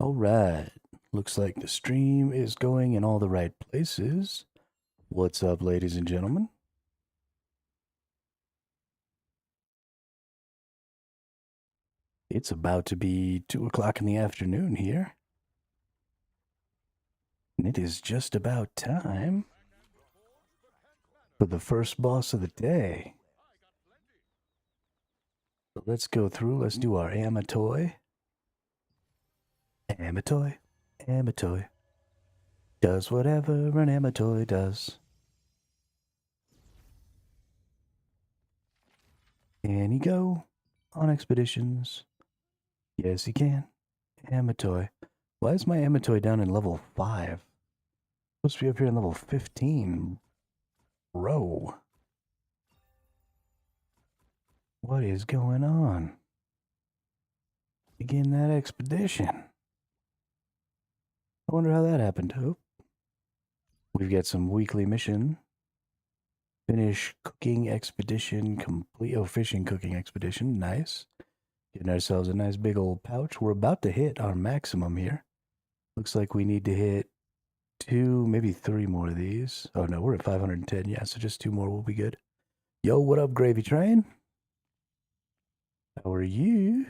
All right. Looks like the stream is going in all the right places. What's up, ladies and gentlemen? It's about to be 2 o'clock in the afternoon here. And it is just about time for the first boss of the day. So let's go through. Let's do our Amatoy. Amatoy. Amatoy. Does whatever an Amatoy does. Can he go on expeditions? Yes, he can. Amatoy. Why is my Amatoy down in level 5? Supposed to be up here in level 15. Bro. What is going on? Begin that expedition. I wonder how that happened. Oh. We've got some weekly mission. Finish cooking expedition complete. Oh, fishing cooking expedition. Nice. Getting ourselves a nice big old pouch. We're about to hit our maximum here. Looks like we need to hit 2, maybe 3 more of these. Oh no, we're at 510. Yeah, so just 2 more will be good. Yo, what up, Gravy Train? How are you?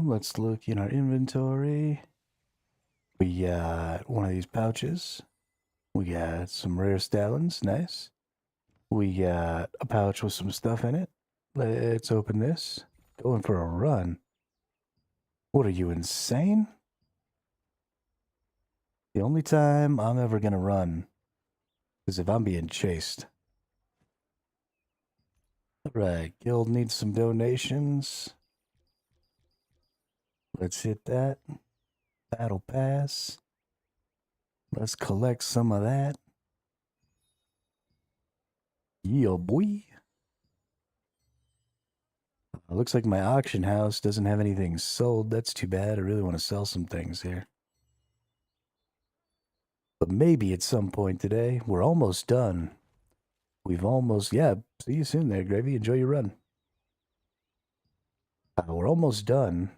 Let's look in our inventory. We got one of these pouches. We got some rare stallions, nice. We got a pouch with some stuff in it. Let's open this. Going for a run. What are you, insane? The only time I'm ever gonna run is if I'm being chased. Alright, guild needs some donations. Let's hit that. Battle pass. Let's collect some of that. Yeah, boy. Looks like my auction house doesn't have anything sold. That's too bad. I really want to sell some things here. But maybe at some point today. We're almost done. We've almost... Yeah, see you soon there, Gravy. Enjoy your run. We're almost done.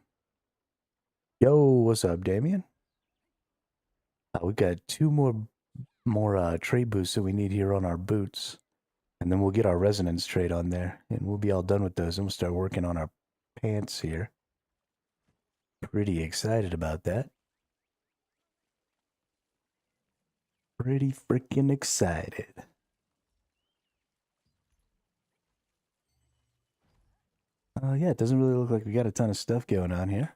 Yo, what's up, Damien? We've got 2 more trade boosts that we need here on our boots. And then we'll get our resonance trade on there. And we'll be all done with those. And we'll start working on our pants here. Pretty excited about that. Pretty freaking excited. Yeah, it doesn't really look like we got a ton of stuff going on here.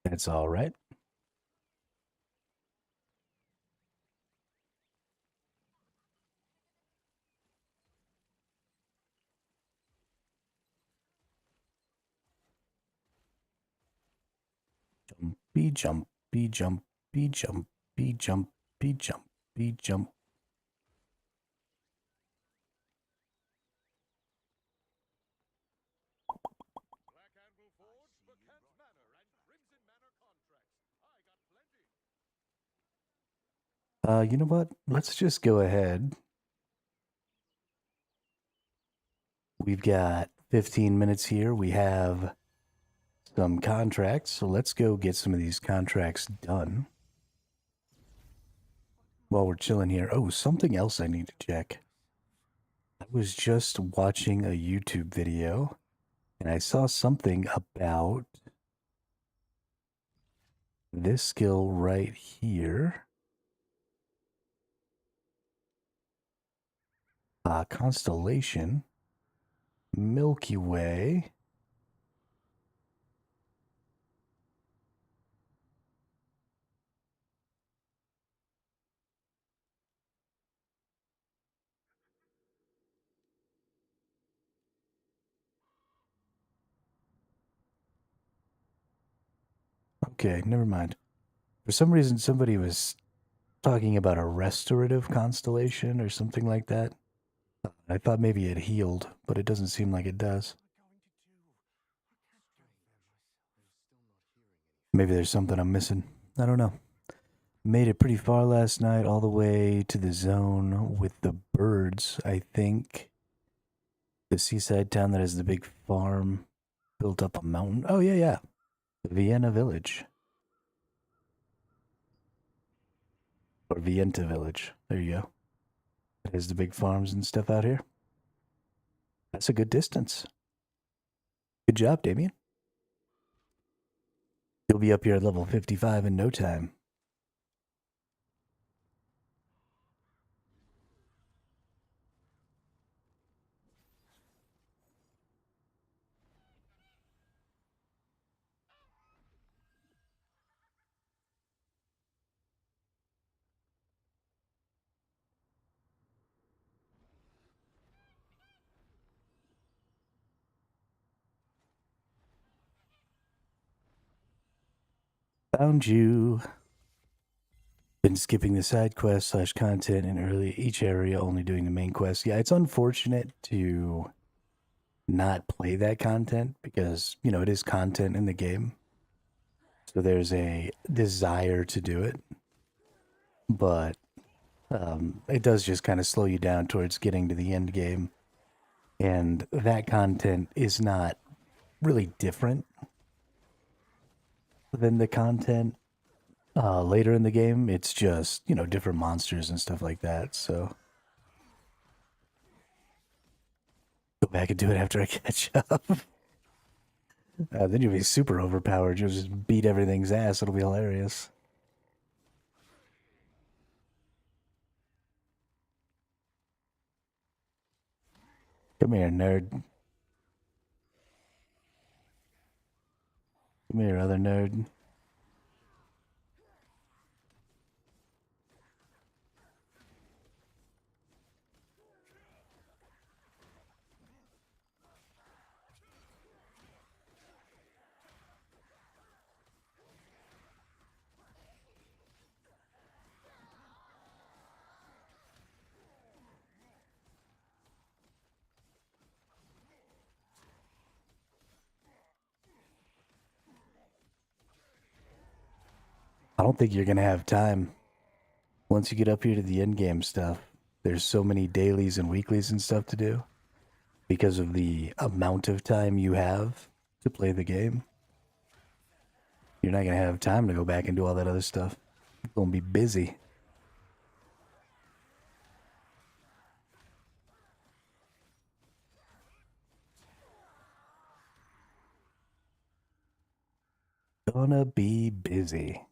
That's all right. Jumpy, jumpy, jumpy, jumpy, jumpy, jumpy, jump. You know what? Let's just go ahead. We've got 15 minutes here. We have some contracts, so let's go get some of these contracts done while we're chilling here. Oh, something else I need to check. I was just watching a YouTube video and I saw something about this skill right here. Constellation, Milky Way. Okay, never mind. For some reason, somebody was talking about a restorative constellation or something like that. I thought maybe it healed, but it doesn't seem like it does. Maybe there's something I'm missing. I don't know. Made it pretty far last night, all the way to the zone with the birds, I think. The seaside town that has the big farm built up a mountain. Oh, yeah, yeah. Vienna Village. Or Vienta Village. There you go. It has the big farms and stuff out here. That's a good distance. Good job, Damien. You'll be up here at level 55 in no time. Found you. Been skipping the side quest / content in each area, only doing the main quest. Yeah, it's unfortunate to not play that content because, you know, it is content in the game. So there's a desire to do it. But it does just kind of slow you down towards getting to the end game. And that content is not really different than the content later in the game. It's just, you know, different monsters and stuff like that. So go back and do it after I catch up. Then you'll be super overpowered. You'll just beat everything's ass. It'll be hilarious. Come here, nerd. Come here, other nerd. I don't think you're going to have time. Once you get up here to the end game stuff, there's so many dailies and weeklies and stuff to do because of the amount of time you have to play the game. You're not going to have time to go back and do all that other stuff. You're going to be busy. Gonna be busy.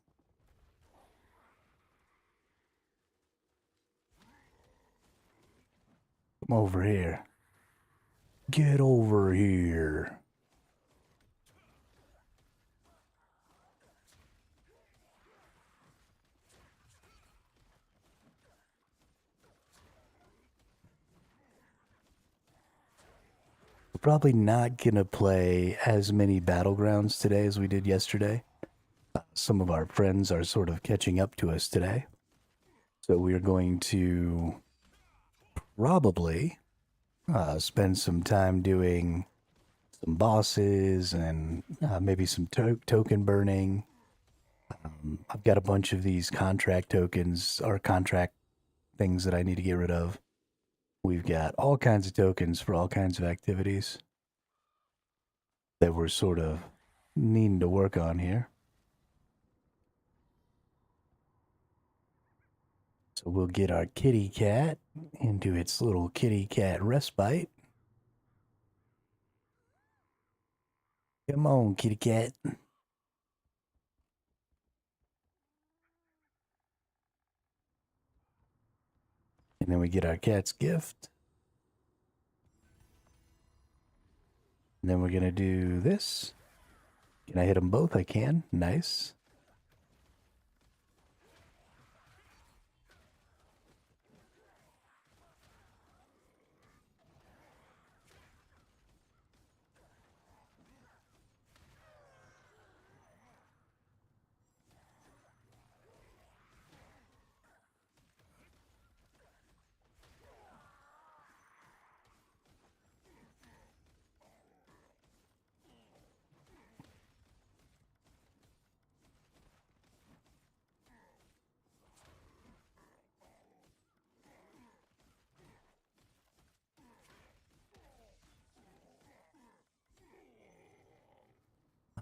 Come over here. Get over here. We're probably not gonna play as many battlegrounds today as we did yesterday. Some of our friends are sort of catching up to us today. So we are going to probably spend some time doing some bosses and maybe some token burning. I've got a bunch of these contract tokens or contract things that I need to get rid of. We've got all kinds of tokens for all kinds of activities that we're sort of needing to work on here. So we'll get our kitty cat into its little kitty cat respite. Come on, kitty cat. And then we get our cat's gift. And then we're going to do this. Can I hit them both? I can. Nice.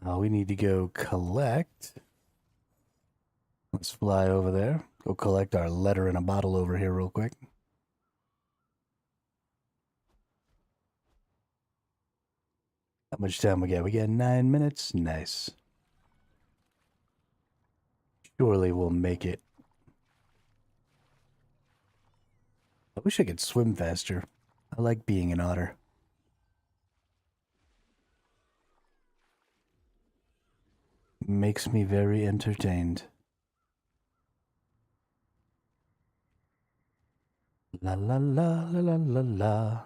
We need to go collect. Let's fly over there. Go collect our letter in a bottle over here real quick. How much time we got? We got 9 minutes. Nice. Surely we'll make it. I wish I could swim faster. I like being an otter. Makes me very entertained. La la la la la la la.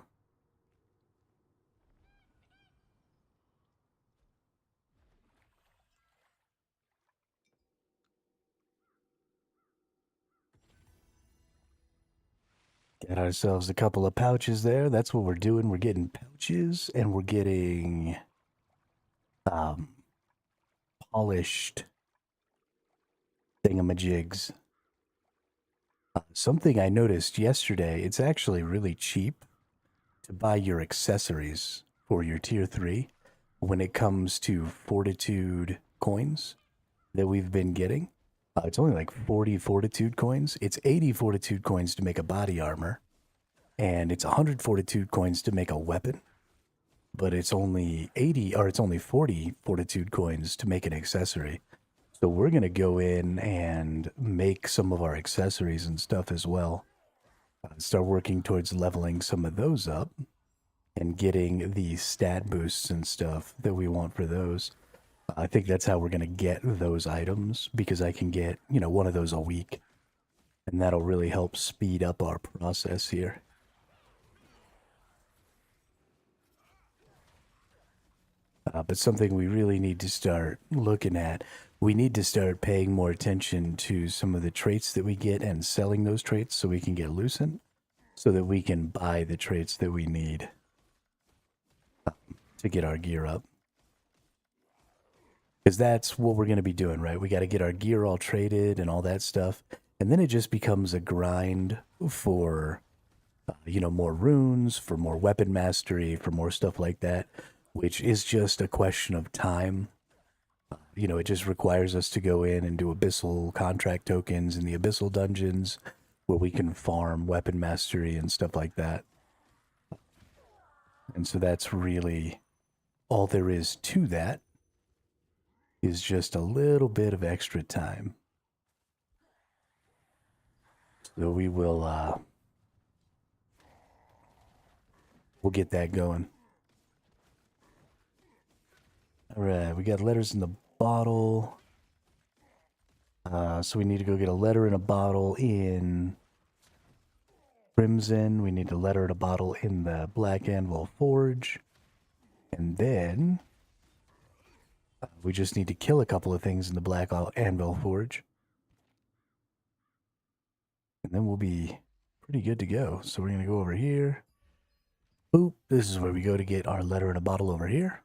Got ourselves a couple of pouches there. That's what we're doing. We're getting pouches and we're getting polished thingamajigs. Something I noticed yesterday, it's actually really cheap to buy your accessories for your tier 3 when it comes to fortitude coins that we've been getting. It's only like 40 fortitude coins. It's 80 fortitude coins to make a body armor, and it's 100 fortitude coins to make a weapon. But it's only 40 fortitude coins to make an accessory. So we're going to go in and make some of our accessories and stuff as well. Start working towards leveling some of those up and getting the stat boosts and stuff that we want for those. I think that's how we're going to get those items, because I can get, one of those a week. And that'll really help speed up our process here. But something we really need to start looking at, we need to start paying more attention to some of the traits that we get and selling those traits so we can get Lucent, so that we can buy the traits that we need to get our gear up. Because that's what we're going to be doing, right? We got to get our gear all traded and all that stuff. And then it just becomes a grind for, more runes, for more weapon mastery, for more stuff like that, which is just a question of time. It just requires us to go in and do abyssal contract tokens in the abyssal dungeons where we can farm weapon mastery and stuff like that. And so that's really all there is to that, is just a little bit of extra time. So we will we'll get that going. All right, we got letters in the bottle. So we need to go get a letter in a bottle in Crimson. We need a letter in a bottle in the Black Anvil Forge. And then we just need to kill a couple of things in the Black Anvil Forge. And then we'll be pretty good to go. So we're going to go over here. Boop. This is where we go to get our letter in a bottle over here.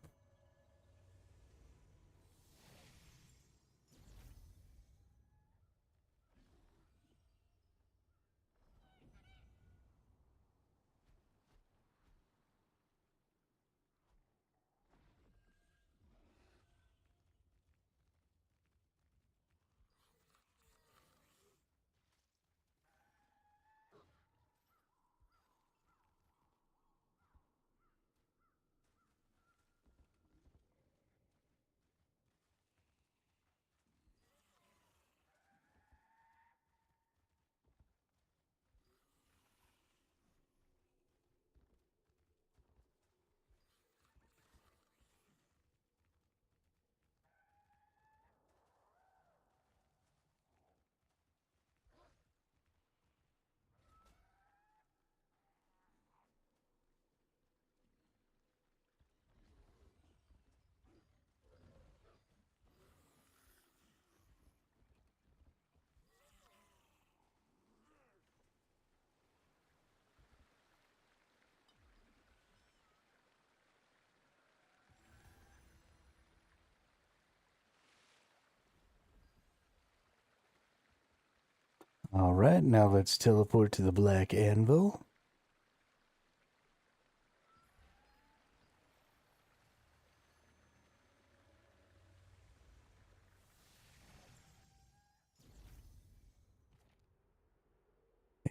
All right, now let's teleport to the Black Anvil.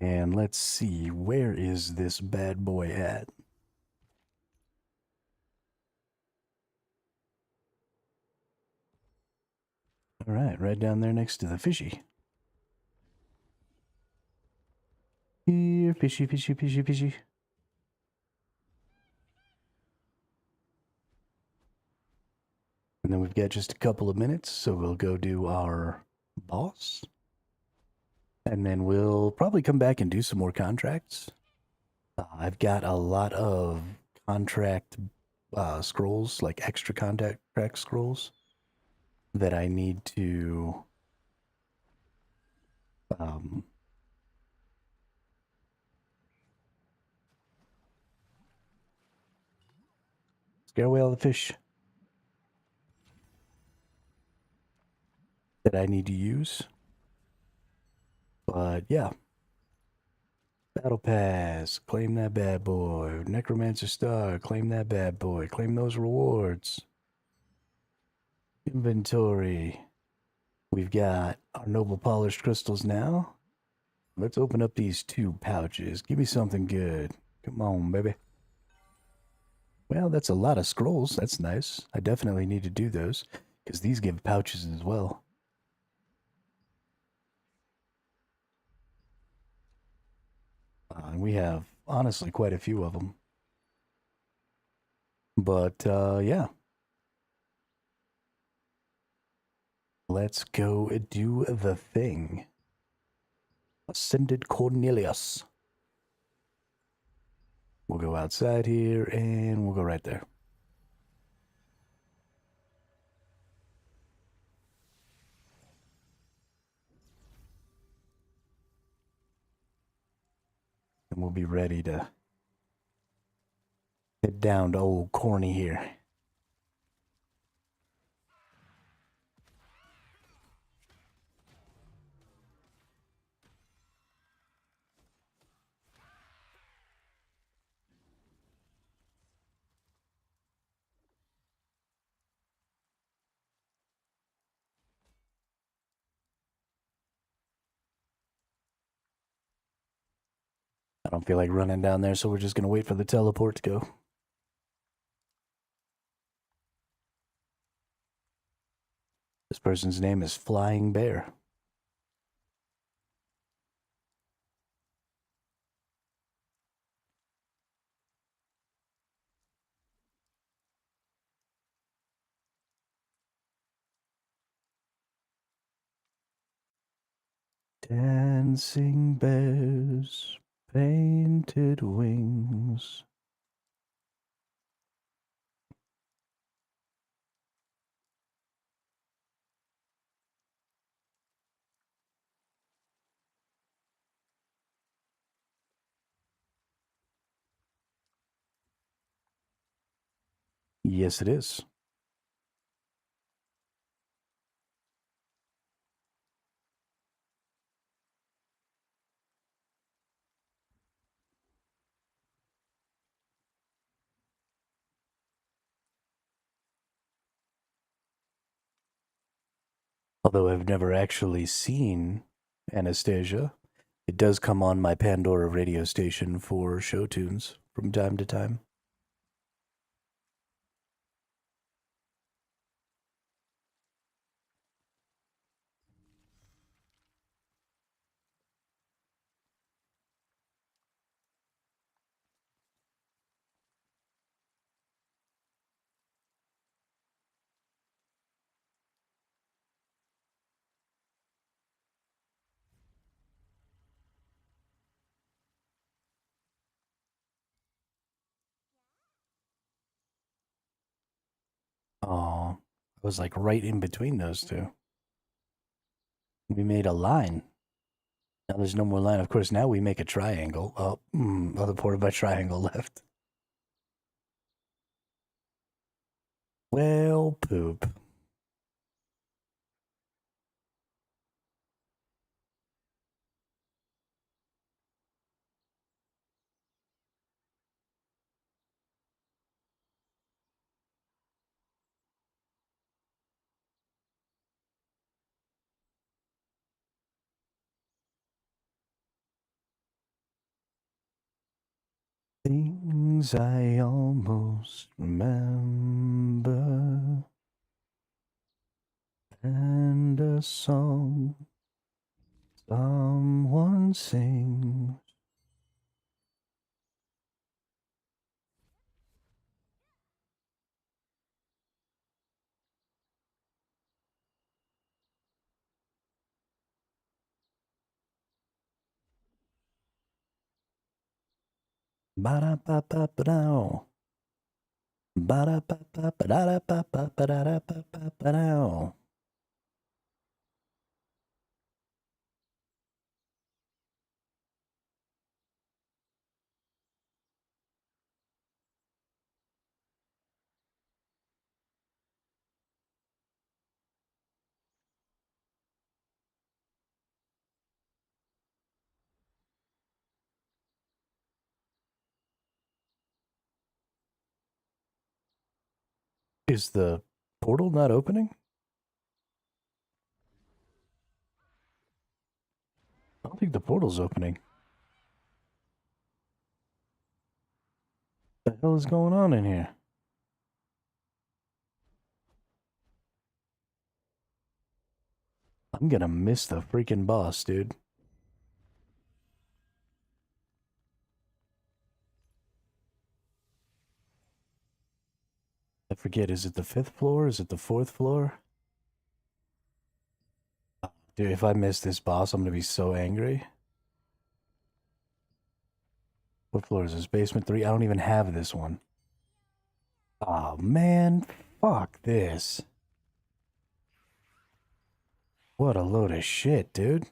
And let's see, where is this bad boy at? All right down there next to the fishy. Here, fishy, fishy, fishy, fishy. And then we've got just a couple of minutes, so we'll go do our boss. And then we'll probably come back and do some more contracts. I've got a lot of contract scrolls, like extra contract scrolls, that I need to scare away all the fish that I need to use. But yeah. Battle Pass, claim that bad boy. Necromancer Star, claim that bad boy. Claim those rewards. Inventory. We've got our noble polished crystals now. Let's open up these 2 pouches. Give me something good. Come on, baby. Well, that's a lot of scrolls. That's nice. I definitely need to do those, because these give pouches as well. And we have, honestly, quite a few of them. But, yeah. Let's go do the thing. Ascended Cornelius. We'll go outside here, and we'll go right there. And we'll be ready to head down to old Corny here. I don't feel like running down there, so we're just going to wait for the teleport to go. This person's name is Flying Bear. Dancing bears, painted wings. Yes, it is. Although I've never actually seen Anastasia, it does come on my Pandora radio station for show tunes from time to time. Oh, I was like right in between those two. We made a line. Now there's no more line. Of course, now we make a triangle. Oh, other part of my triangle left. Well, poop. things I almost remember, and a song someone sings. Ba-da-ba-ba-ba-dow. Ba-da-ba-ba-ba-da-da-ba-ba-ba-da-da-ba-ba-ba-dow. Is the portal not opening? I don't think the portal's opening. What the hell is going on in here? I'm gonna miss the freaking boss, dude. I forget, is it the 5th floor? Is it the 4th floor? Dude, if I miss this boss, I'm gonna be so angry. What floor is this? Basement 3? I don't even have this one. Oh, man. Fuck this. What a load of shit, dude.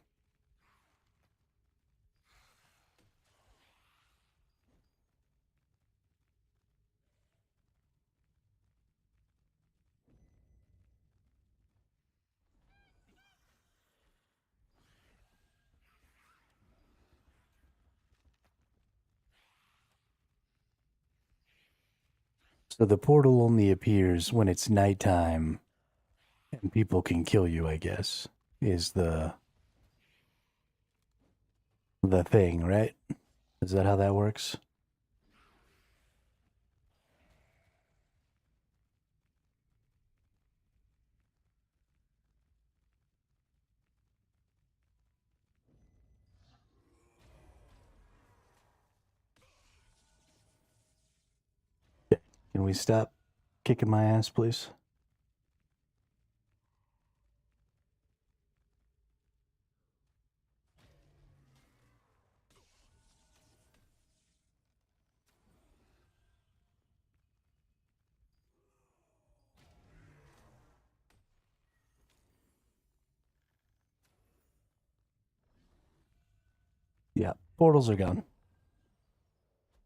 So the portal only appears when it's nighttime and people can kill you, I guess, is the thing, right? Is that how that works? Can we stop kicking my ass, please? Yeah, portals are gone.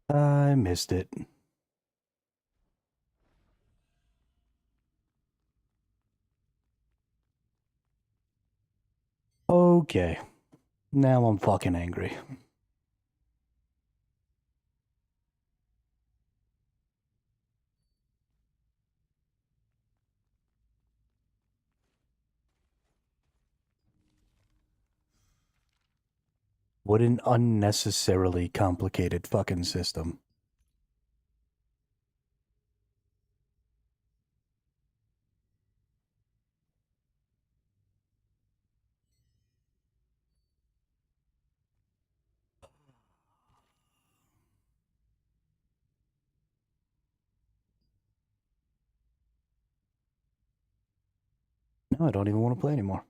I missed it. Okay, now I'm fucking angry. What an unnecessarily complicated fucking system. No, I don't even want to play anymore.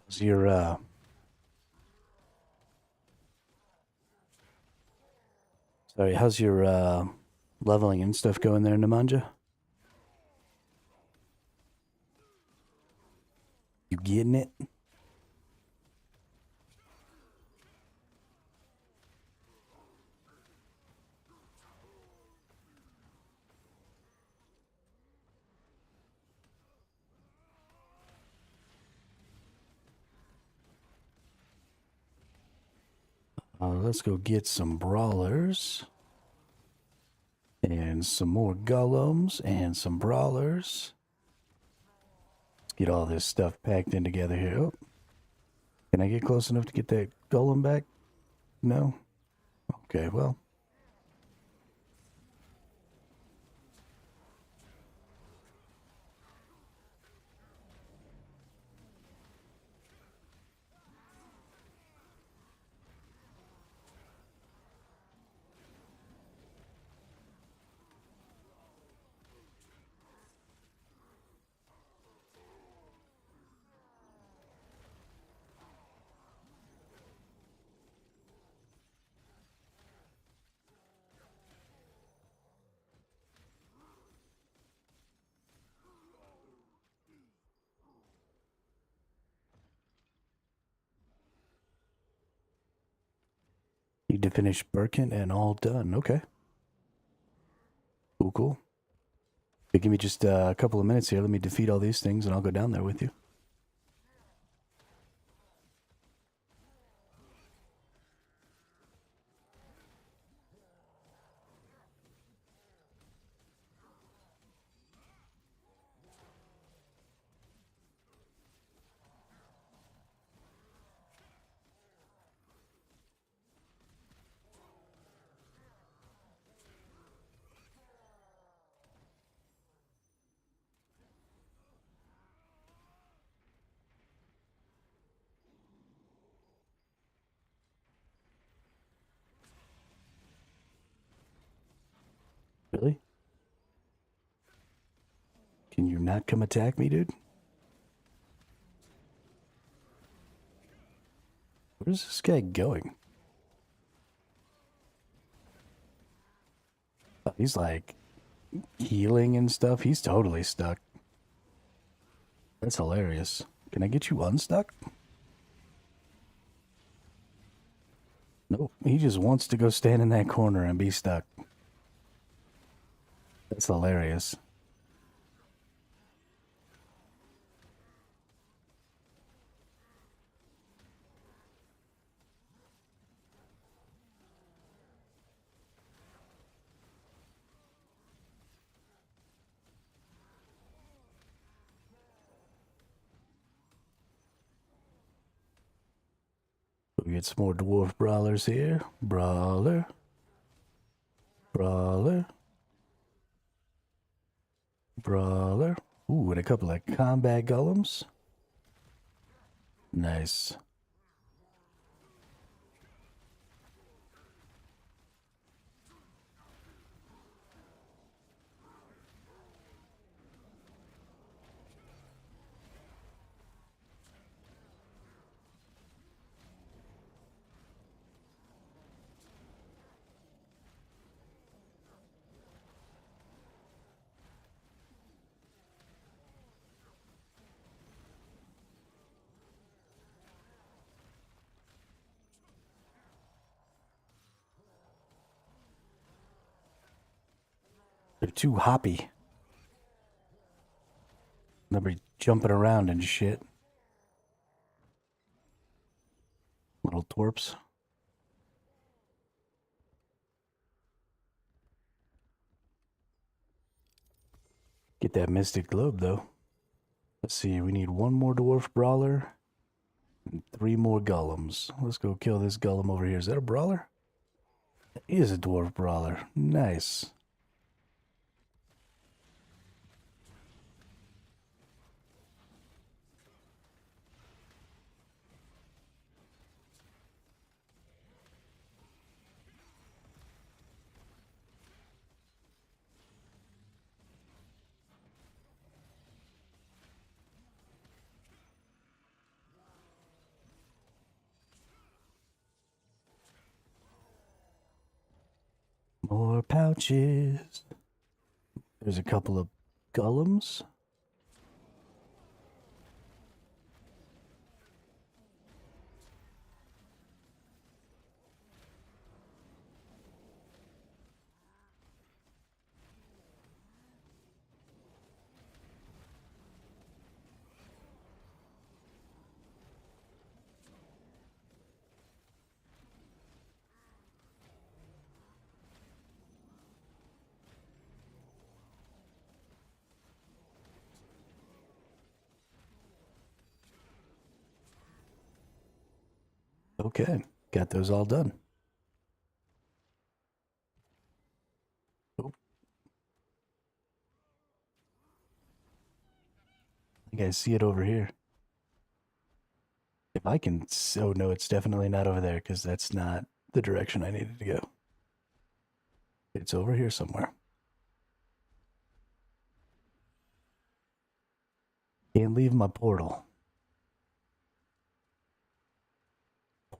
How's your sorry, how's your leveling and stuff going there, Nemanja? You getting it? Let's go get some brawlers. And some more golems and some brawlers. Let's get all this stuff packed in together here. Oh, can I get close enough to get that golem back? No? Okay, well. Need to finish Birkin and all done. Okay. Cool, cool. Okay, give me just a couple of minutes here. Let me defeat all these things and I'll go down there with you. Really? Can you not come attack me, dude? Where's this guy going? Oh, he's like healing and stuff. He's totally stuck. That's hilarious. Can I get you unstuck? Nope. He just wants to go stand in that corner and be stuck. That's hilarious. We get some more dwarf brawlers here. Brawler. Brawler. Brawler. Ooh, and a couple of combat golems. Nice. They're too hoppy. They'll be jumping around and shit. Little twerps. Get that mystic globe, though. Let's see, we need one more dwarf brawler and 3 more golems. Let's go kill this golem over here. Is that a brawler? It is a dwarf brawler. Nice. More pouches. There's a couple of golems. Okay, got those all done. Oh. I think I see it over here. If I can... Oh, no, it's definitely not over there because that's not the direction I needed to go. It's over here somewhere. Can't leave my portal.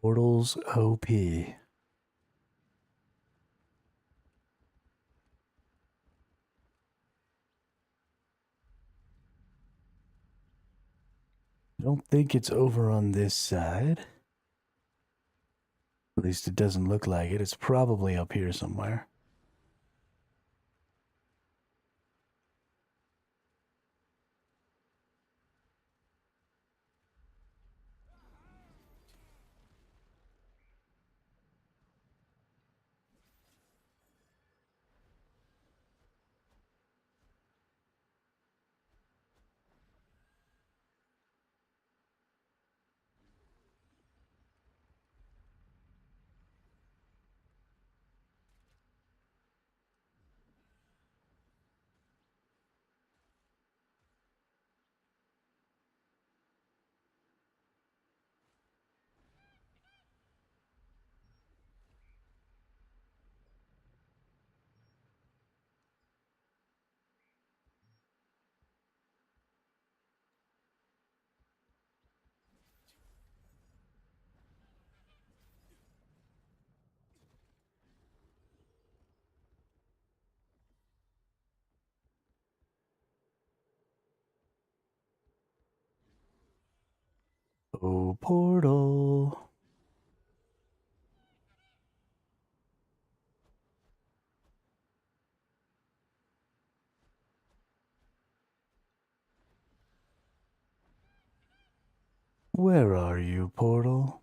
Portal's OP. I don't think it's over on this side. At least it doesn't look like it. It's probably up here somewhere. Oh, portal. Where are you, portal?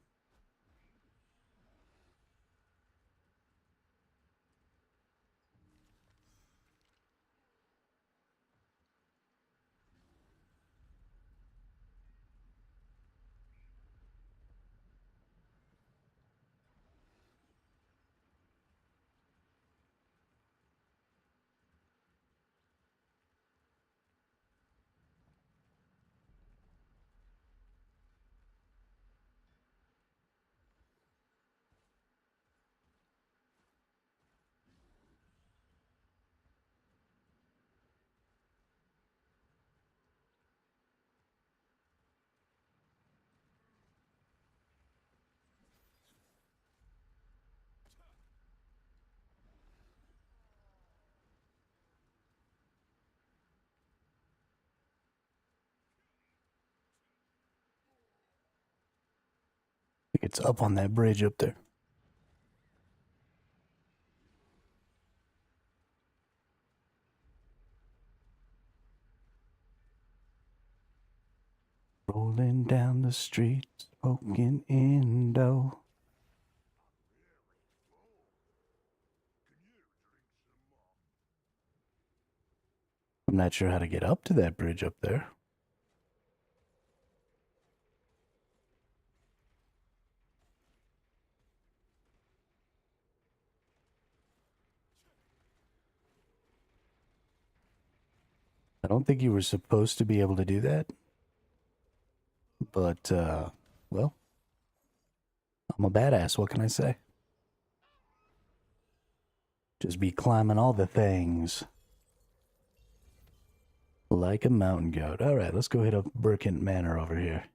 I think it's up on that bridge up there. Rolling down the street, smoking Indo. I'm not sure how to get up to that bridge up there. I don't think you were supposed to be able to do that. But, well, I'm a badass. What can I say? Just be climbing all the things. Like a mountain goat. All right, let's go hit up Burkent Manor over here.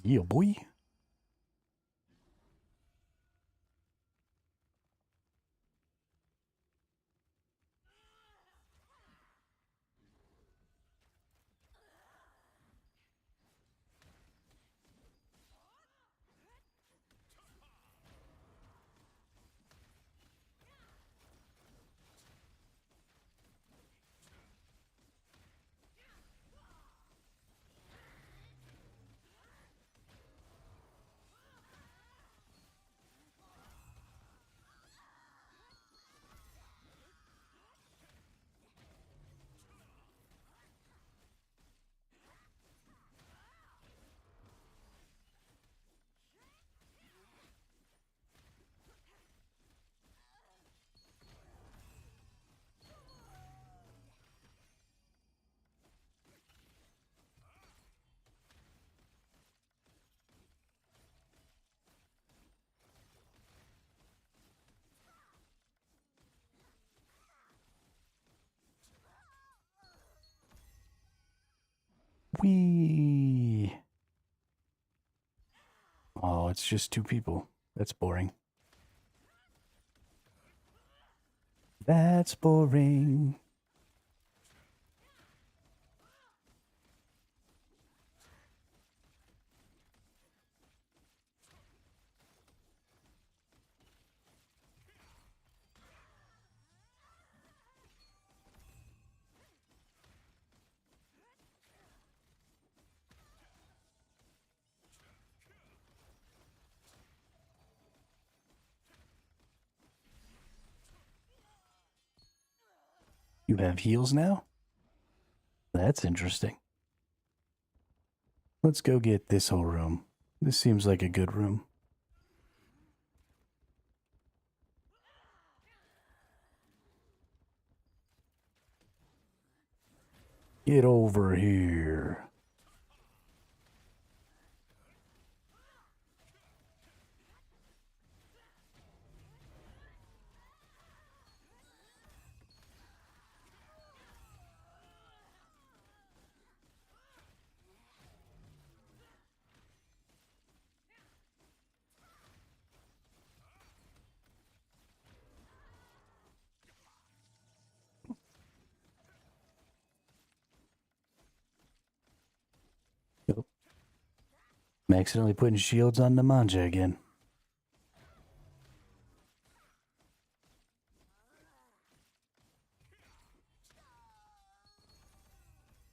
Yeah, boy. Wee. Oh, it's just two people. That's boring. That's boring. You have heals now? That's interesting. Let's go get this whole room. This seems like a good room. Get over here. Yep. I'm accidentally putting shields on Nemanja again.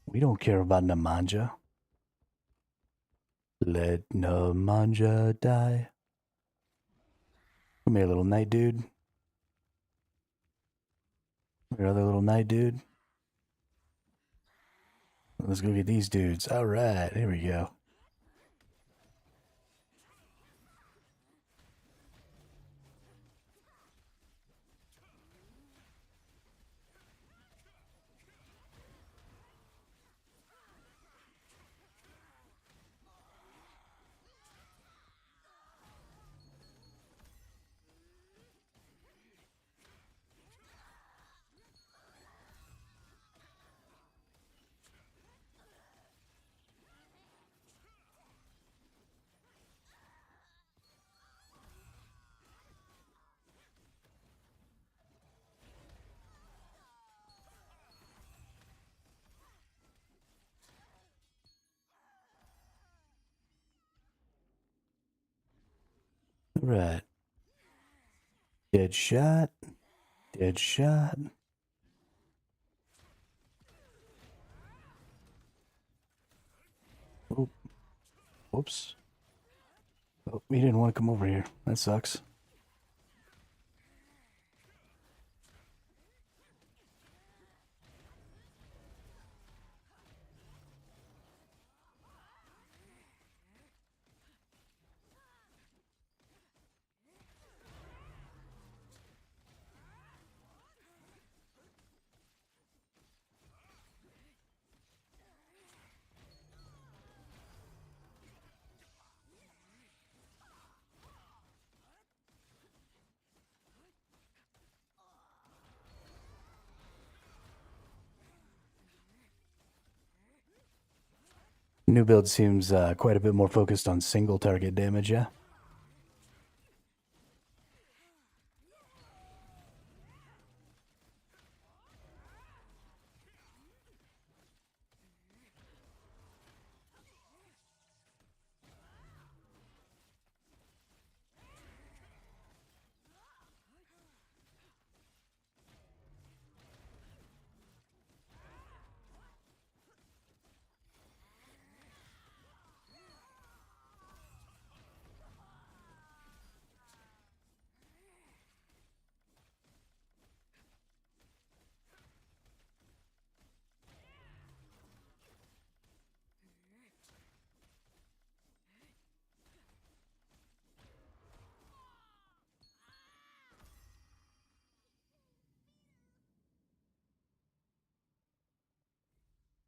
We don't care about Nemanja. Let Nemanja die. Come here, little knight dude. Come here, other little knight dude. Let's go get these dudes. All right, here we go. All right. Dead shot. Dead shot. Oh, whoops. Oh, he didn't want to come over here. That sucks. new build seems quite a bit more focused on single target damage, yeah?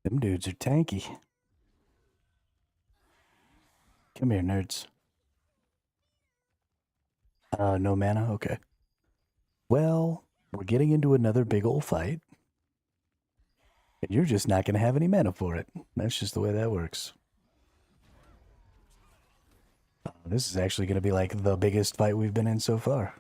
Them dudes are tanky. Come here, nerds. No mana? Okay. Well, we're getting into another big old fight. And you're just not going to have any mana for it. That's just the way that works. This is actually going to be like the biggest fight we've been in so far.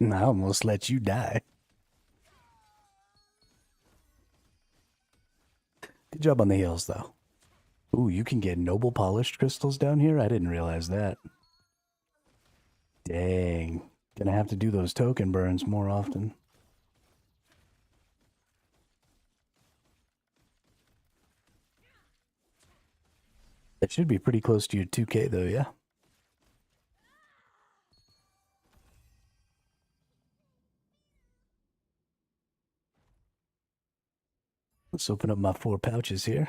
I almost let you die. Good job on the heals, though. Ooh, you can get noble polished crystals down here? I didn't realize that. Dang. Gonna have to do those token burns more often. That should be pretty close to your 2K, though, yeah? Let's open up my 4 pouches here.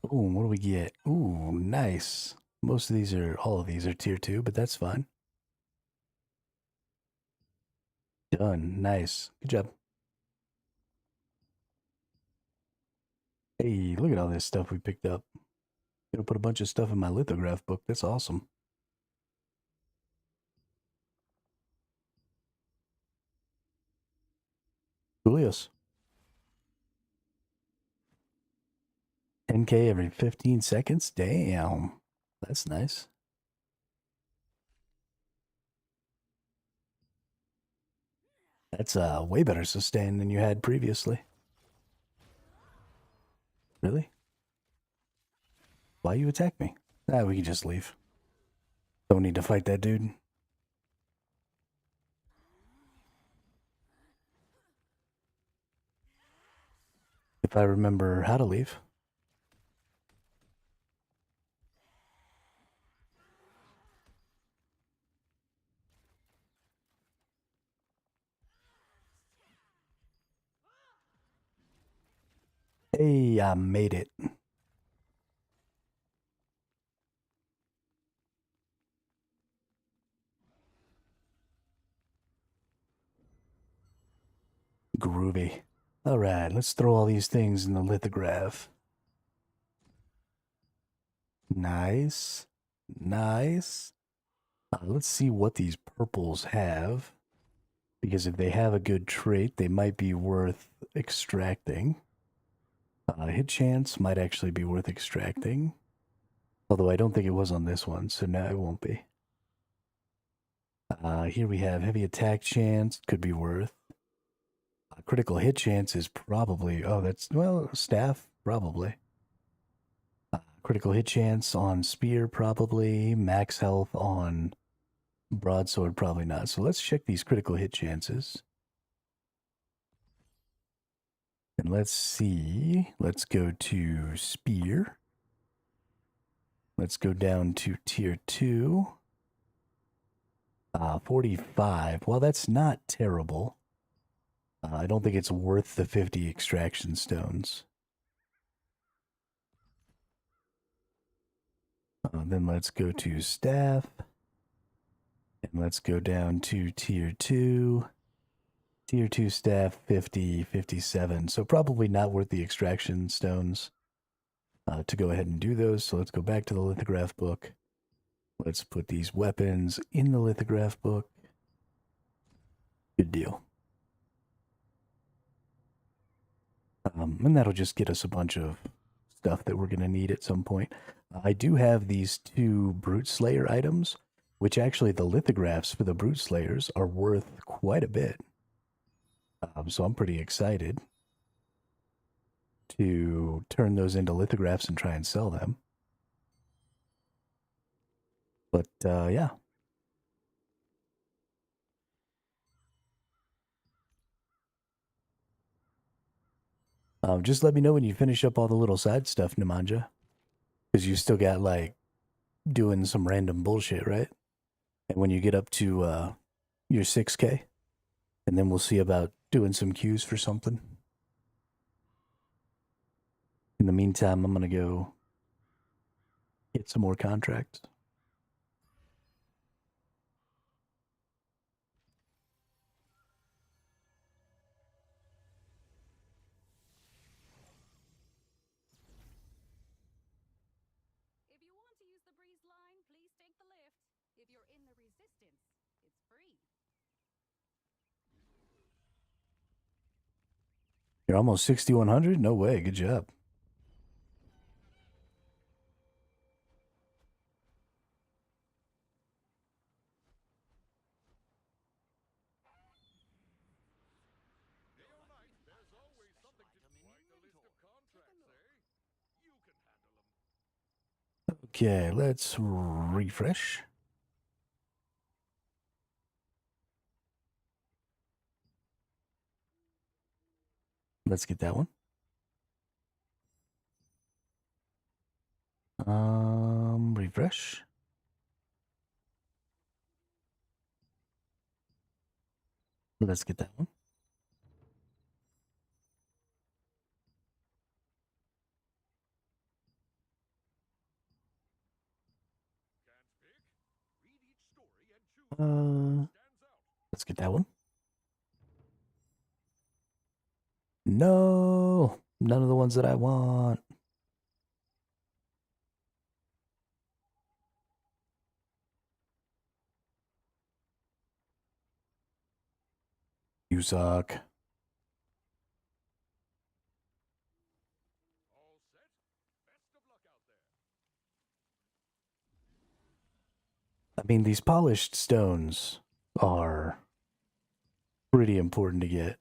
Ooh, what do we get? Ooh, nice. Most of these are, all of these are tier 2, but that's fine. Done. Nice. Good job. Hey, look at all this stuff we picked up. Gonna put a bunch of stuff in my lithograph book. That's awesome. Julius. 10K every 15 seconds? Damn. That's nice. That's way better sustain than you had previously. Really? Why you attack me? Ah, we can just leave. Don't need to fight that dude. If I remember how to leave. Hey, I made it. Groovy. All right, let's throw all these things in the lithograph. Nice. Nice. Let's see what these purples have. Because if they have a good trait, they might be worth extracting. Hit chance might actually be worth extracting. Although I don't think it was on this one, so now it won't be. Here we have heavy attack chance, could be worth. Critical hit chance is probably, oh, that's, well, staff, probably. Critical hit chance on spear, probably. Max health on broadsword, probably not. So let's check these critical hit chances. And let's see. Let's go to spear. Let's go down to tier 2. 45. Well, that's not terrible. I don't think it's worth the 50 extraction stones. Then let's go to staff. And let's go down to tier 2. Tier 2 staff, 50, 57. So probably not worth the extraction stones to go ahead and do those. So let's go back to the lithograph book. Let's put these weapons in the lithograph book. Good deal. And that'll just get us a bunch of stuff that we're going to need at some point. I do have these 2 Brute Slayer items, which actually the lithographs for the Brute Slayers are worth quite a bit. So I'm pretty excited to turn those into lithographs and try and sell them. But yeah. Just let me know when you finish up all the little side stuff, Nemanja. Because you still got, like, doing some random bullshit, right? And when you get up to your 6K, and then we'll see about doing some queues for something. In the meantime, I'm going to go get some more contracts. If you want to use the breeze line, please take the lift. If you're in the resistance, it's free. You're almost 6,100? No way. Good job. Okay, let's refresh. Let's get that one. Refresh. Let's get that one. Let's get that one. No, none of the ones that I want. You suck. I mean, these polished stones are pretty important to get.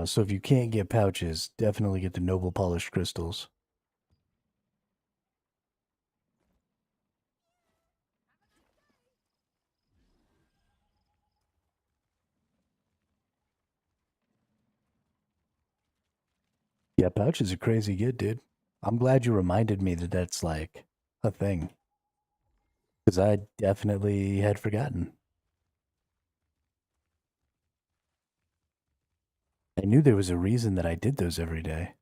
So if you can't get pouches, definitely get the noble polished crystals. Yeah, pouches are crazy good, dude. I'm glad you reminded me that that's like a thing. Because I definitely had forgotten. I knew there was a reason that I did those every day.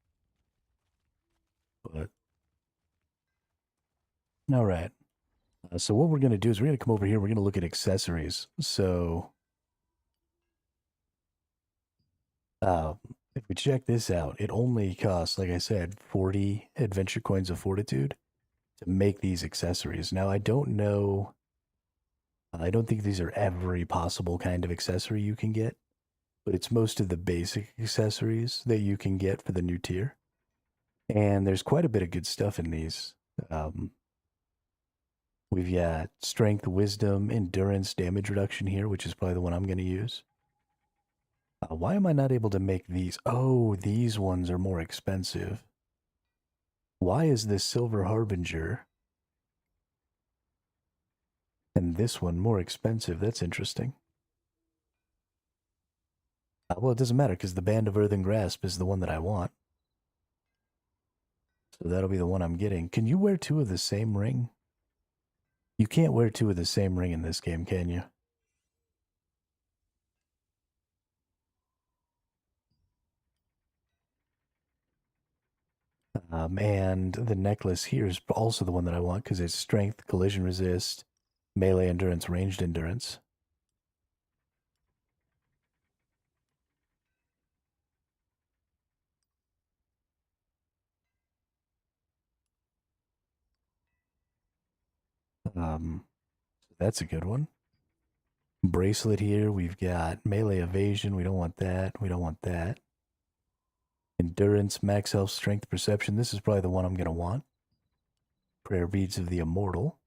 But, all right. So what we're going to do is we're going to come over here. We're going to look at accessories. So, if we check this out, it only costs, like I said, 40 adventure coins of fortitude to make these accessories. Now, I don't know. I don't think these are every possible kind of accessory you can get, but it's most of the basic accessories that you can get for the new tier. And there's quite a bit of good stuff in these. We've got strength, wisdom, endurance, damage reduction here, which is probably the one I'm going to use. Why am I not able to make these? Oh, these ones are more expensive. Why is this Silver Harbinger and this one more expensive? That's interesting. Well, it doesn't matter because the Band of Earthen Grasp is the one that I want. So that'll be the one I'm getting. Can you wear two of the same ring? You can't wear two of the same ring in this game, can you? And the necklace here is also the one that I want because it's strength, collision resist, melee endurance, ranged endurance. That's a good one. Bracelet here, we've got melee evasion. We don't want that. We don't want that. Endurance, max health, strength, perception. This is probably the one I'm going to want. Prayer beads of the immortal.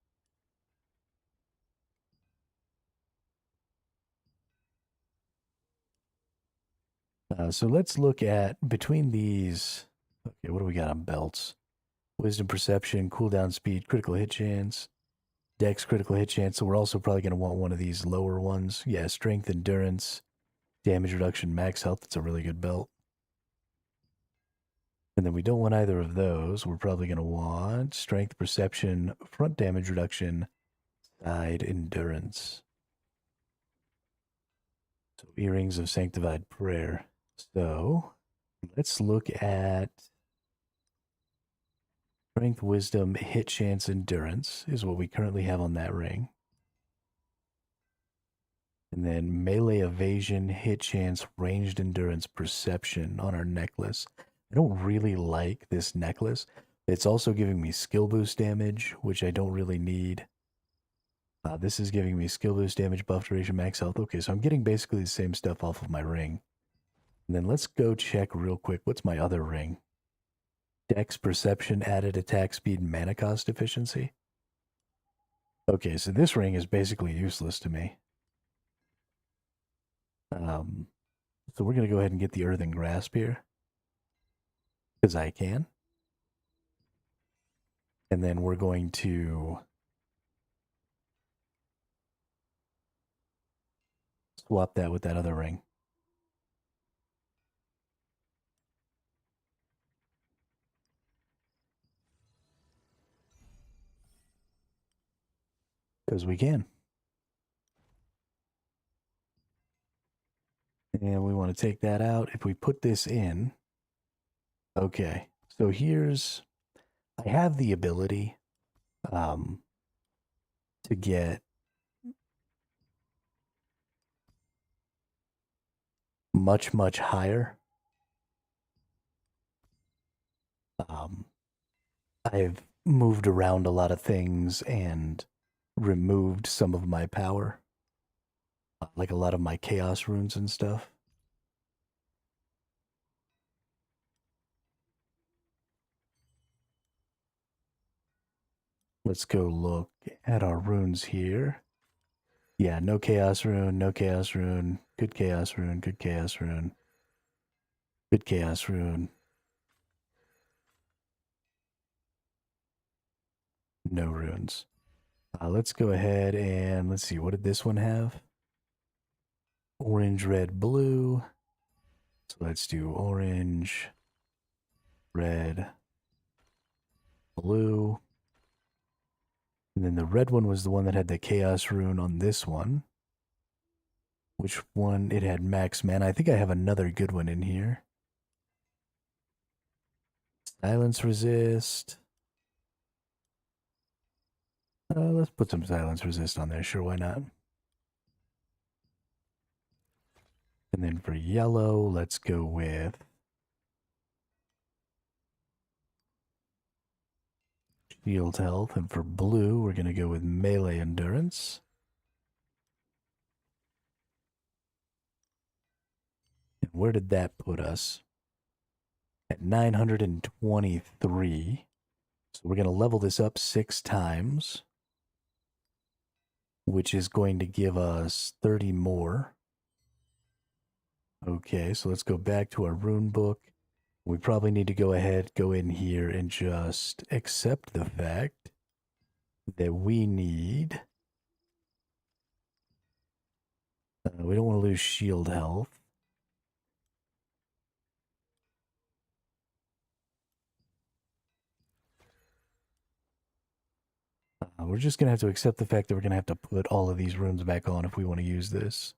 So let's look at between these. Okay, what do we got on belts? Wisdom, perception, cooldown speed, critical hit chance, dex, critical hit chance. So we're also probably going to want one of these lower ones. Yeah, strength, endurance, damage reduction, max health. That's a really good belt. And then we don't want either of those. We're probably going to want strength, perception, front damage reduction, side endurance. So earrings of sanctified prayer. So let's look at strength, wisdom, hit chance, endurance is what we currently have on that ring. And then melee evasion, hit chance, ranged endurance, perception on our necklace. I don't really like this necklace. It's also giving me skill boost damage, which I don't really need. This is giving me skill boost damage, buff duration, max health. Okay, so I'm getting basically the same stuff off of my ring. And then let's go check real quick. What's my other ring? Dex, perception, added attack speed, mana cost efficiency. Okay, so this ring is basically useless to me. So we're going to go ahead and get the Earthen Grasp here. Because I can. And then we're going to swap that with that other ring. Because we can. And we want to take that out. If we put this in, okay. So here's, I have the ability to get much, much higher. I've moved around a lot of things and removed some of my power. Like a lot of my chaos runes and stuff. Let's go look at our runes here. Yeah, no chaos rune, no chaos rune, good chaos rune, good chaos rune, good chaos rune. No runes. Let's go ahead and let's see, what did this one have? Orange, red, blue. So let's do orange, red, blue. And then the red one was the one that had the chaos rune on this one. Which one? It had max mana. I think I have another good one in here. Silence resist. Let's put some silence resist on there. Sure, why not? And then for yellow, let's go with shield health. And for blue, we're going to go with melee endurance. And where did that put us? At 923. So we're going to level this up 6 times, which is going to give us 30 more. Okay, so let's go back to our rune book. We probably need to go ahead, go in here, and just accept the fact that we need... we don't want to lose shield health. We're just going to have to accept the fact that we're going to have to put all of these runes back on if we want to use this.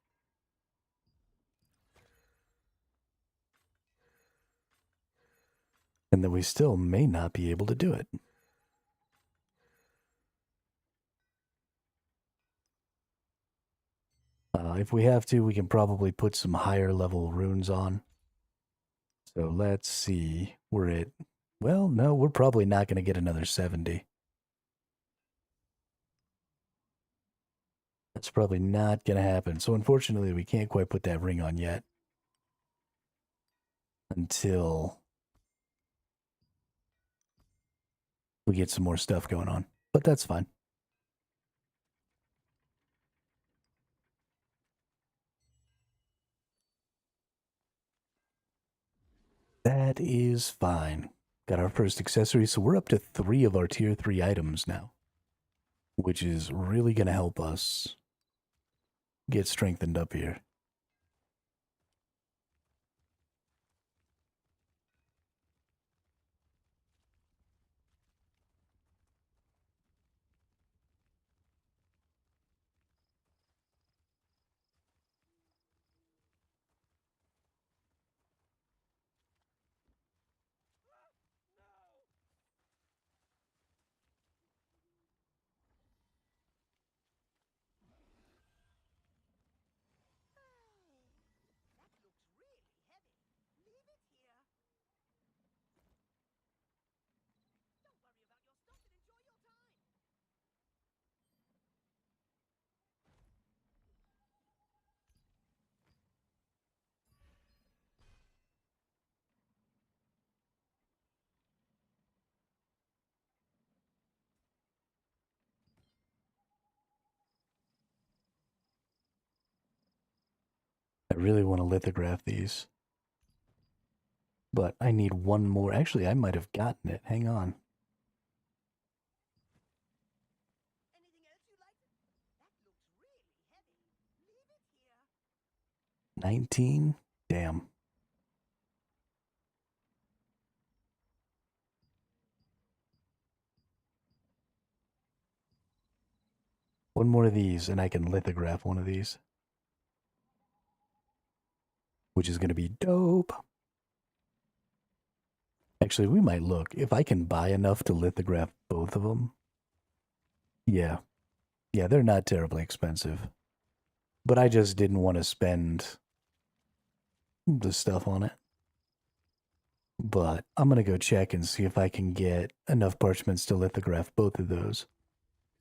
And that we still may not be able to do it. If we have to, we can probably put some higher level runes on. So let's see. We're at... Well, no, we're probably not going to get another 70. That's probably not going to happen. So unfortunately, we can't quite put that ring on yet. Until we get some more stuff going on. But that's fine. That is fine. Got our first accessory, so we're up to 3 of our tier 3 items now. Which is really going to help us get strengthened up here. I really want to lithograph these. But I need one more. Actually, I might have gotten it. Hang on. 19? Damn. One more of these, and I can lithograph one of these. Which is going to be dope. Actually, we might look. If I can buy enough to lithograph both of them. Yeah. Yeah, they're not terribly expensive. But I just didn't want to spend the stuff on it. But I'm going to go check and see if I can get enough parchments to lithograph both of those.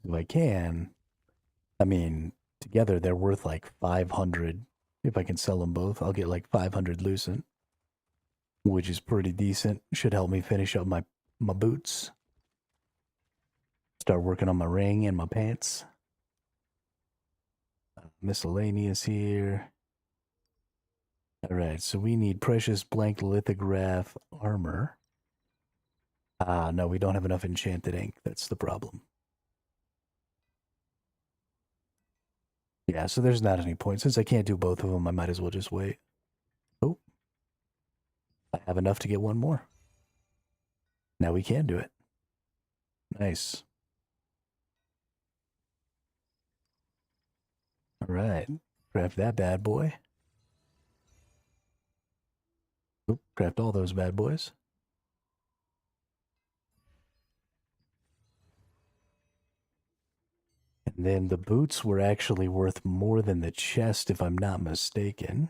If I can, I mean, together they're worth like 500. If I can sell them both, I'll get like 500 lucent, which is pretty decent. Should help me finish up my boots. Start working on my ring and my pants. Miscellaneous here. Alright, so we need precious blank lithograph armor. No, we don't have enough enchanted ink. That's the problem. Yeah, so there's not any point. Since I can't do both of them, I might as well just wait. Oh. I have enough to get one more. Now we can do it. Nice. Alright. Craft that bad boy. Oop, craft all those bad boys. And then the boots were actually worth more than the chest, if I'm not mistaken.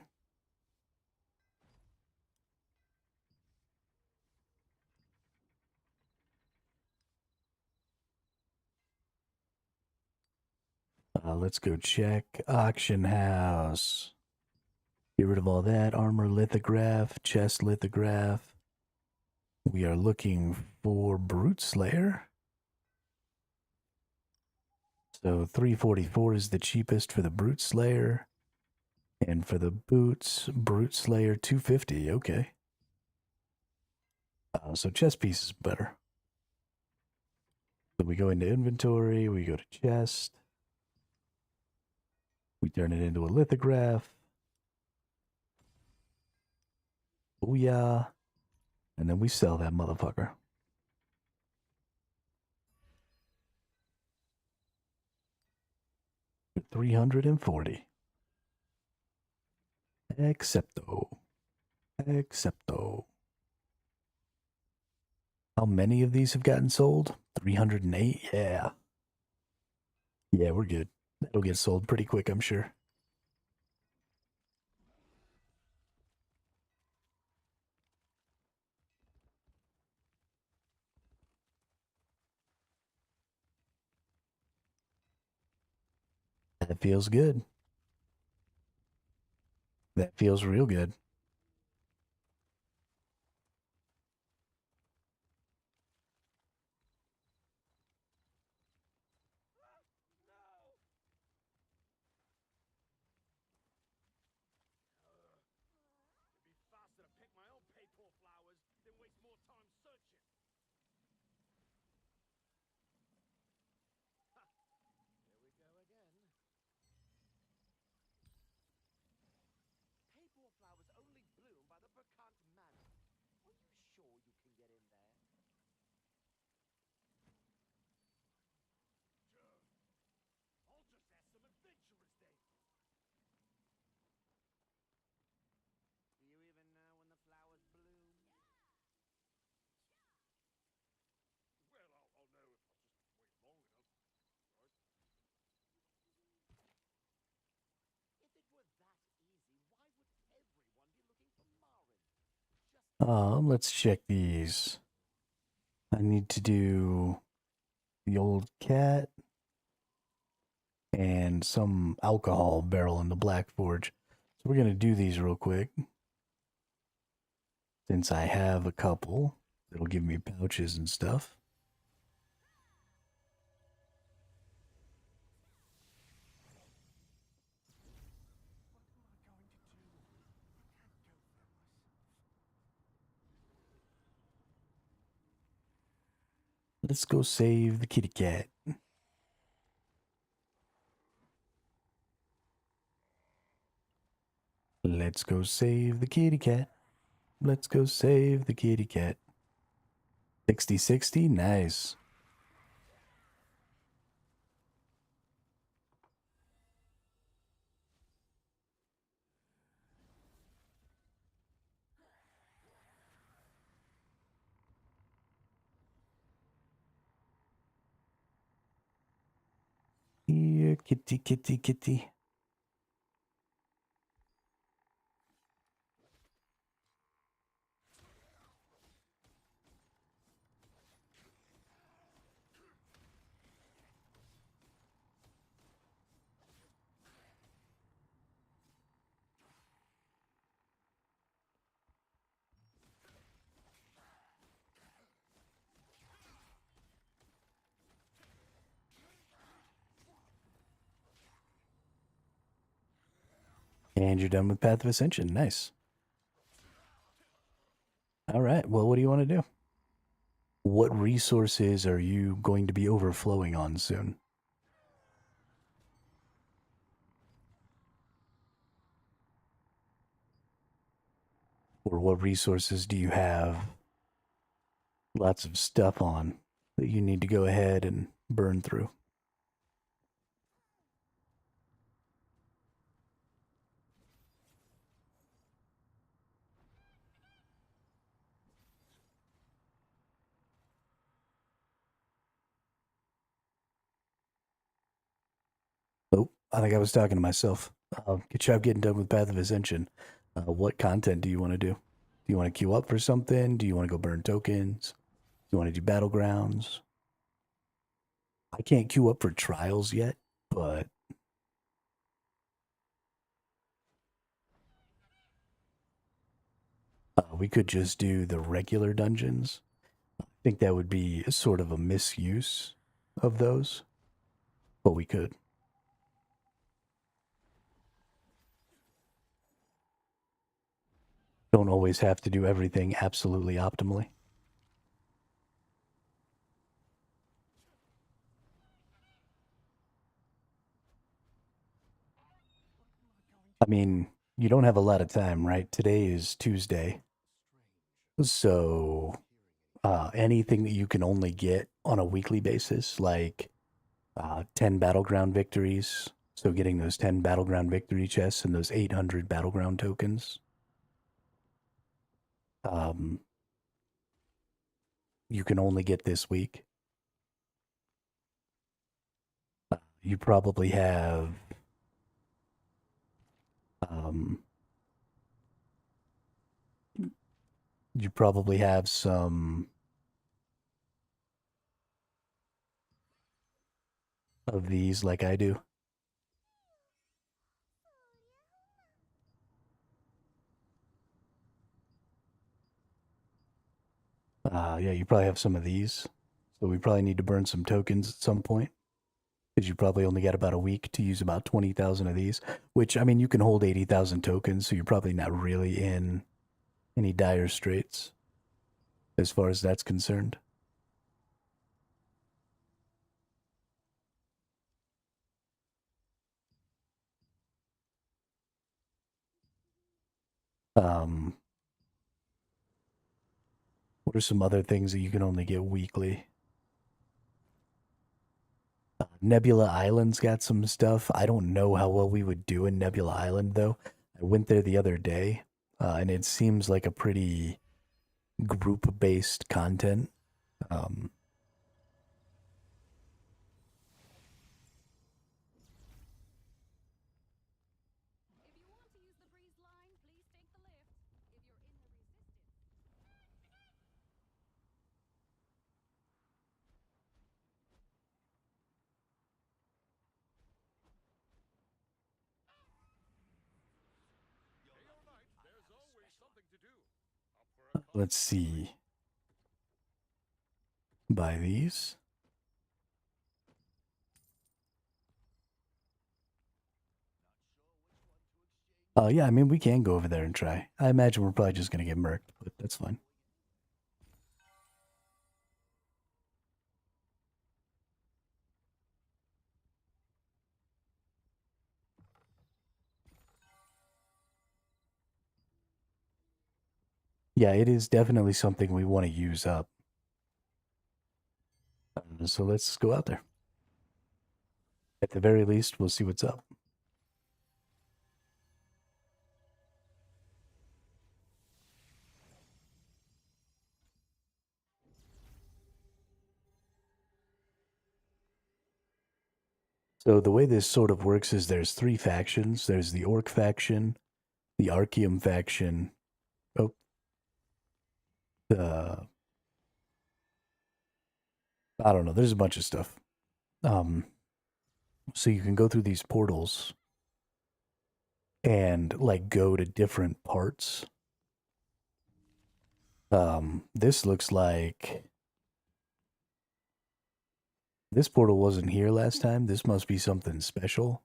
Let's go check auction house. Get rid of all that. Armor lithograph, chest lithograph. We are looking for Brute Slayer. So 344 is the cheapest for the Brute Slayer. And for the boots, Brute Slayer 250. Okay. So chest piece is better. So we go into inventory, we go to chest. We turn it into a lithograph. Booyah. And then we sell that motherfucker. 340. Excepto. Excepto. How many of these have gotten sold? 308? Yeah. Yeah, we're good. That'll get sold pretty quick, I'm sure. That feels good. That feels real good. Let's check these. I need to do the old cat and some alcohol barrel in the Black Forge. So we're going to do these real quick. Since I have a couple, it'll give me pouches and stuff. Let's go save the kitty cat. Let's go save the kitty cat. Let's go save the kitty cat. 60-60, nice. Here, kitty, kitty, kitty. And you're done with Path of Ascension. Nice. All right. Well, what do you want to do? What resources are you going to be overflowing on soon? Or what resources do you have lots of stuff on that you need to go ahead and burn through? Oh, I think I was talking to myself. Good job getting done with Path of Ascension. What content do you want to do? Do you want to queue up for something? Do you want to go burn tokens? Do you want to do battlegrounds? I can't queue up for trials yet, but we could just do the regular dungeons. I think that would be sort of a misuse of those, but we could. Don't always have to do everything absolutely optimally. I mean, you don't have a lot of time, right? Today is Tuesday. So anything that you can only get on a weekly basis, like 10 battleground victories So getting those 10 battleground victory chests and those 800 battleground tokens. You can only get this week. You probably have some of these like I do. Yeah, you probably have some of these. So we probably need to burn some tokens at some point. Because you probably only got about a week to use about 20,000 of these. Which, I mean, you can hold 80,000 tokens, so you're probably not really in any dire straits as far as that's concerned. What are some other things that you can only get weekly? Nebula Island's got some stuff. I don't know how well we would do in Nebula Island, though. I went there the other day, and it seems like a pretty group-based content. If you want to use the breeze line, please take the lift. If you're in the resistance. Let's see. Buy these. Yeah, I mean, we can go over there and try. I imagine we're probably just going to get murked, but that's fine. Yeah, it is definitely something we want to use up. So let's go out there. At the very least, we'll see what's up. So the way this sort of works is there's three factions. There's the Orc faction, the Archeum faction. Oh, the I don't know. There's a bunch of stuff. So you can go through these portals and like go to different parts. This looks like this portal wasn't here last time. This must be something special.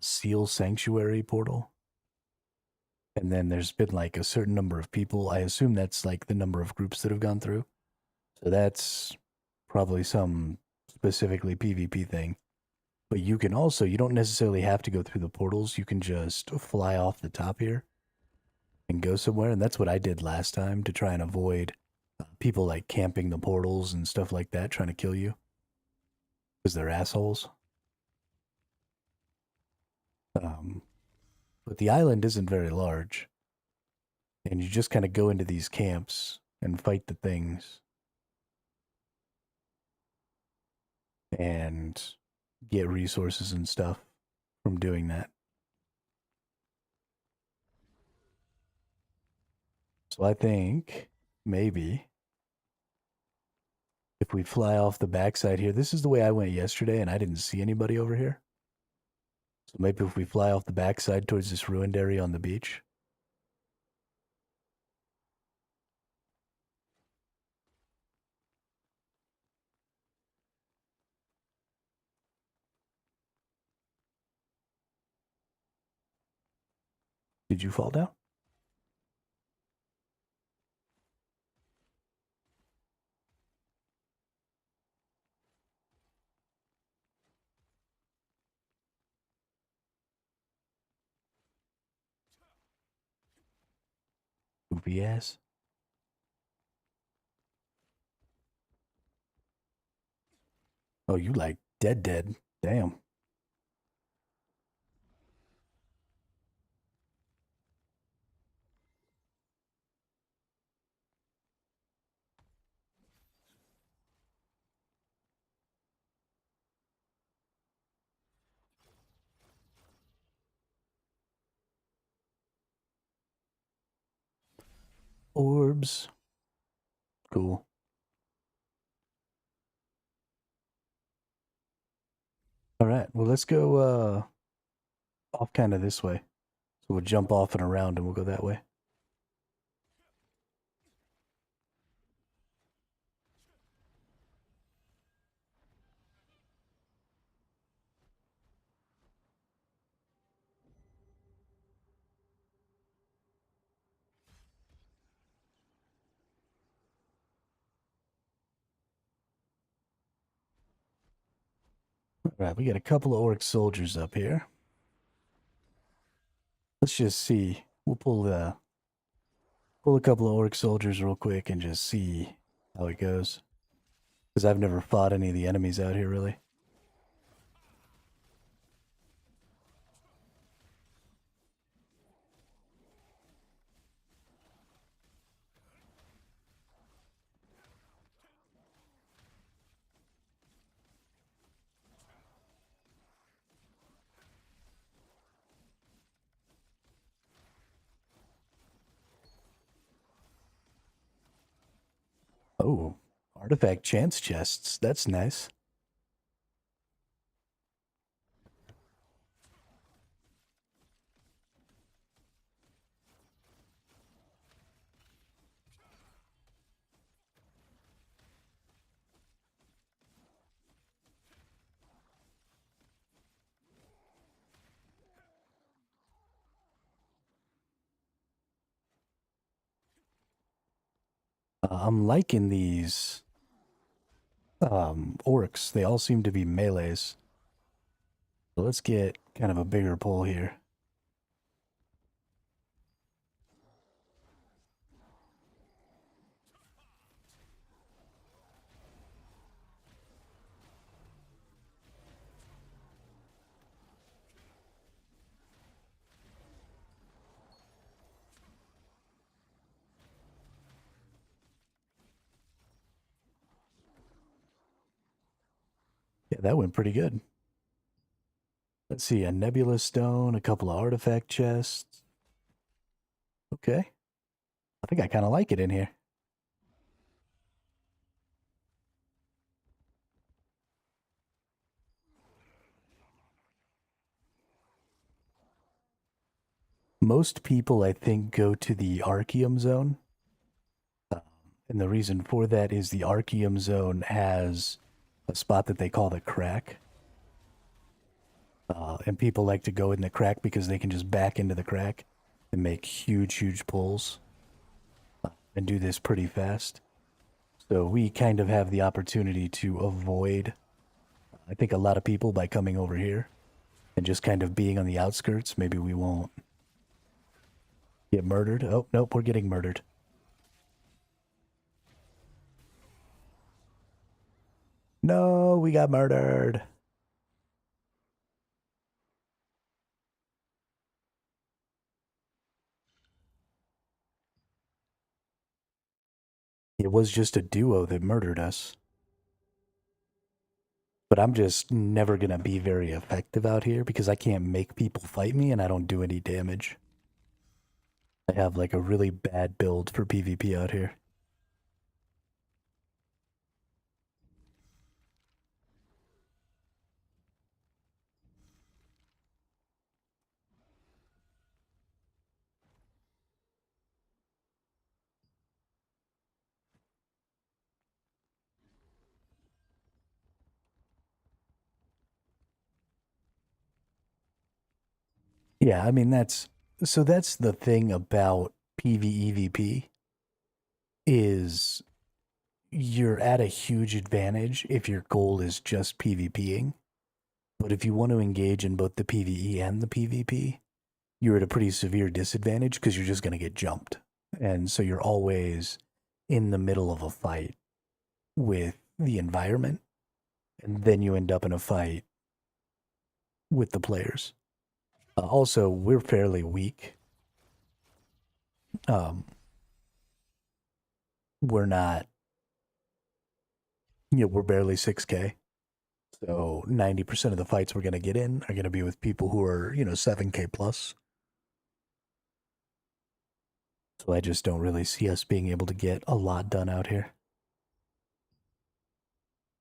Seal Sanctuary portal. And then there's been like a certain number of people. I assume that's like the number of groups that have gone through. So that's probably some specifically PvP thing. But you can also, you don't necessarily have to go through the portals. You can just fly off the top here and go somewhere. And that's what I did last time to try and avoid people like camping the portals and stuff like that, trying to kill you. Because they're assholes. But the island isn't very large. And you just kind of go into these camps and fight the things. And get resources and stuff from doing that. So I think maybe if we fly off the backside here, this is the way I went yesterday and I didn't see anybody over here. So maybe if we fly off the backside towards this ruined area on the beach. Did you fall down? Goofy ass. Oh, you like dead. Damn. orbs. Cool. All right, well, let's go off kind of this way. So we'll jump off and around and we'll go that way. All right, we got a couple of orc soldiers up here. Let's just see. We'll pull a couple of orc soldiers real quick and just see how it goes. Because I've never fought any of the enemies out here, really. Oh, artifact chance chests. That's nice. I'm liking these orcs. They all seem to be melees. So let's get kind of a bigger pull here. Yeah, that went pretty good. Let's see, a nebula stone, a couple of artifact chests. Okay. I think I kind of like it in here. Most people, I think, go to the Archeum zone. And the reason for that is the Archeum zone has a spot that they call the crack. And people like to go in the crack because they can just back into the crack and make huge, huge pulls and do this pretty fast. So we kind of have the opportunity to avoid, I think, a lot of people by coming over here and just kind of being on the outskirts. Maybe we won't get murdered. Oh, nope, we're getting murdered. No, we got murdered. It was just a duo that murdered us. But I'm just never going to be very effective out here because I can't make people fight me and I don't do any damage. I have like a really bad build for PvP out here. Yeah, I mean that's the thing about PvEVP is you're at a huge advantage if your goal is just PvPing. But if you want to engage in both the PvE and the PvP, you're at a pretty severe disadvantage because you're just going to get jumped. And so you're always in the middle of a fight with the environment, and then you end up in a fight with the players. Also, we're fairly weak. We're not, we're barely 6K. So 90% of the fights we're going to get in are going to be with people who are, 7K plus. So I just don't really see us being able to get a lot done out here.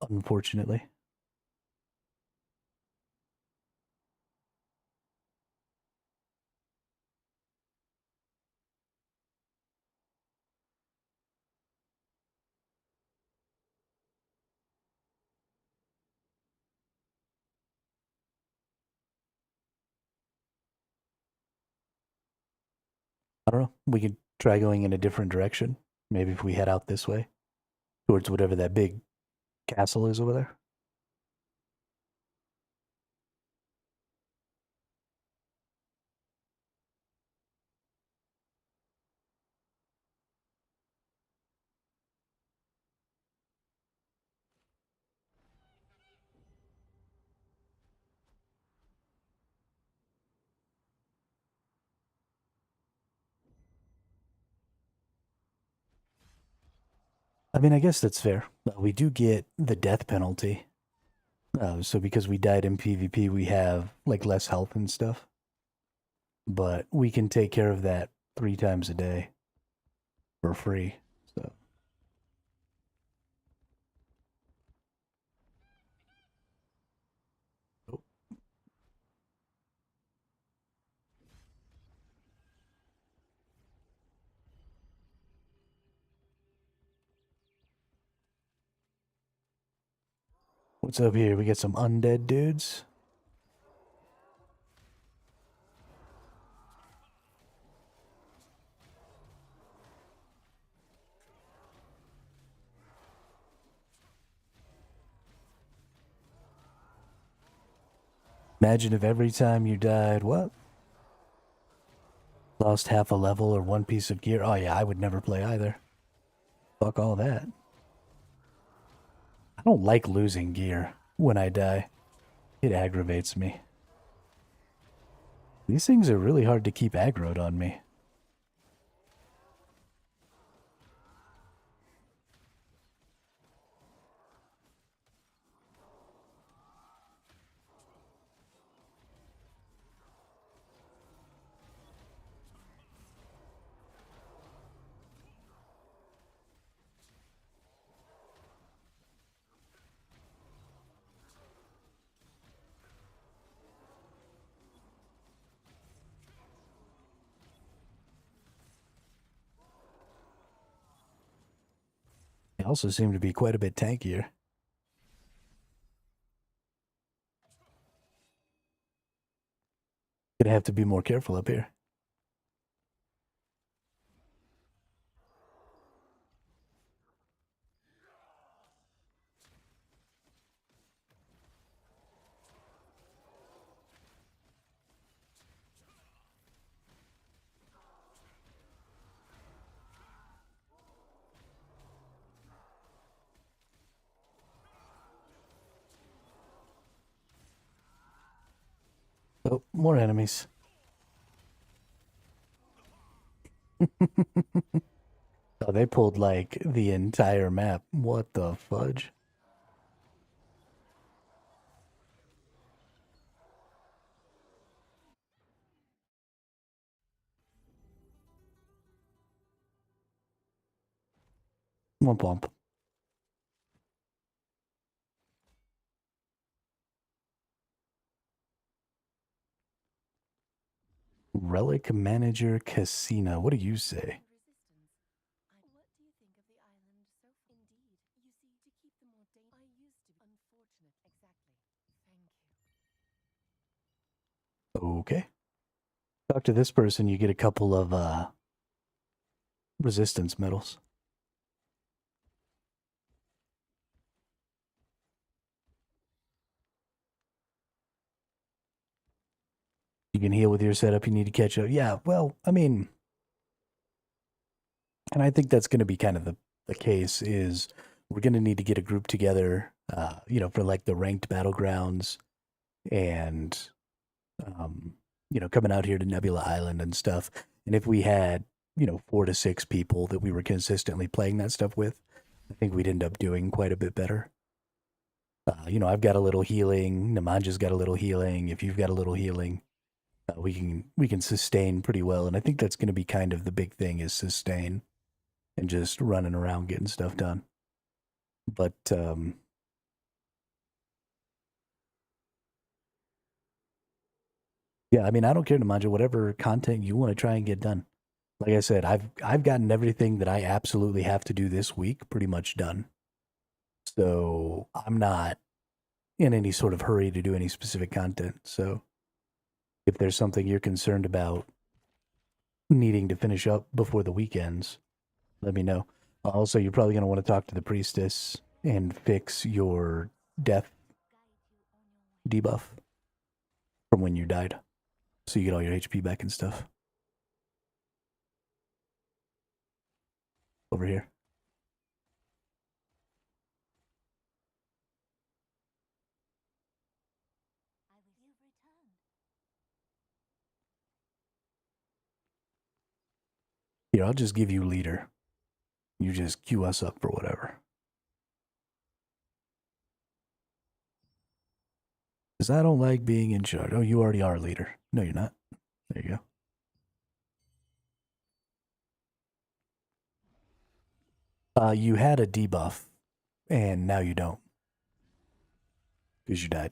Unfortunately. I don't know. We could try going in a different direction. Maybe if we head out this way towards whatever that big castle is over there. I mean, I guess that's fair. We do get the death penalty. So because we died in PvP, we have like less health and stuff. But we can take care of that 3 times a day for free. So what's up here? We get some undead dudes. Imagine if every time you died, what? Lost half a level or 1 piece of gear. Oh yeah, I would never play either. Fuck all that. I don't like losing gear when I die. It aggravates me. These things are really hard to keep aggroed on me. They also seem to be quite a bit tankier. Gonna have to be more careful up here. Oh, more enemies. Oh, they pulled like the entire map. What the fudge? Womp womp. Relic Manager Casino. What do you say? Okay. Talk to this person, you get a couple of resistance medals. You can heal with your setup, you need to catch up. Yeah, well, I mean, and I think that's going to be kind of the case is we're going to need to get a group together, for like the ranked battlegrounds and, coming out here to Nebula Island and stuff. And if we had, 4 to 6 people that we were consistently playing that stuff with, I think we'd end up doing quite a bit better. I've got a little healing. Namanja's got a little healing. If you've got a little healing, we can sustain pretty well, and I think that's going to be kind of the big thing is sustain and just running around getting stuff done. But yeah, I mean, I don't care to mind whatever content you want to try and get done. Like I said, I've gotten everything that I absolutely have to do this week pretty much done. So I'm not in any sort of hurry to do any specific content. So if there's something you're concerned about needing to finish up before the weekends, let me know. Also, you're probably going to want to talk to the priestess and fix your death debuff from when you died. So you get all your HP back and stuff. Over here. Here, I'll just give you leader. You just queue us up for whatever. Because I don't like being in charge. Oh, you already are leader. No, you're not. There you go. You had a debuff, and now you don't. Because you died.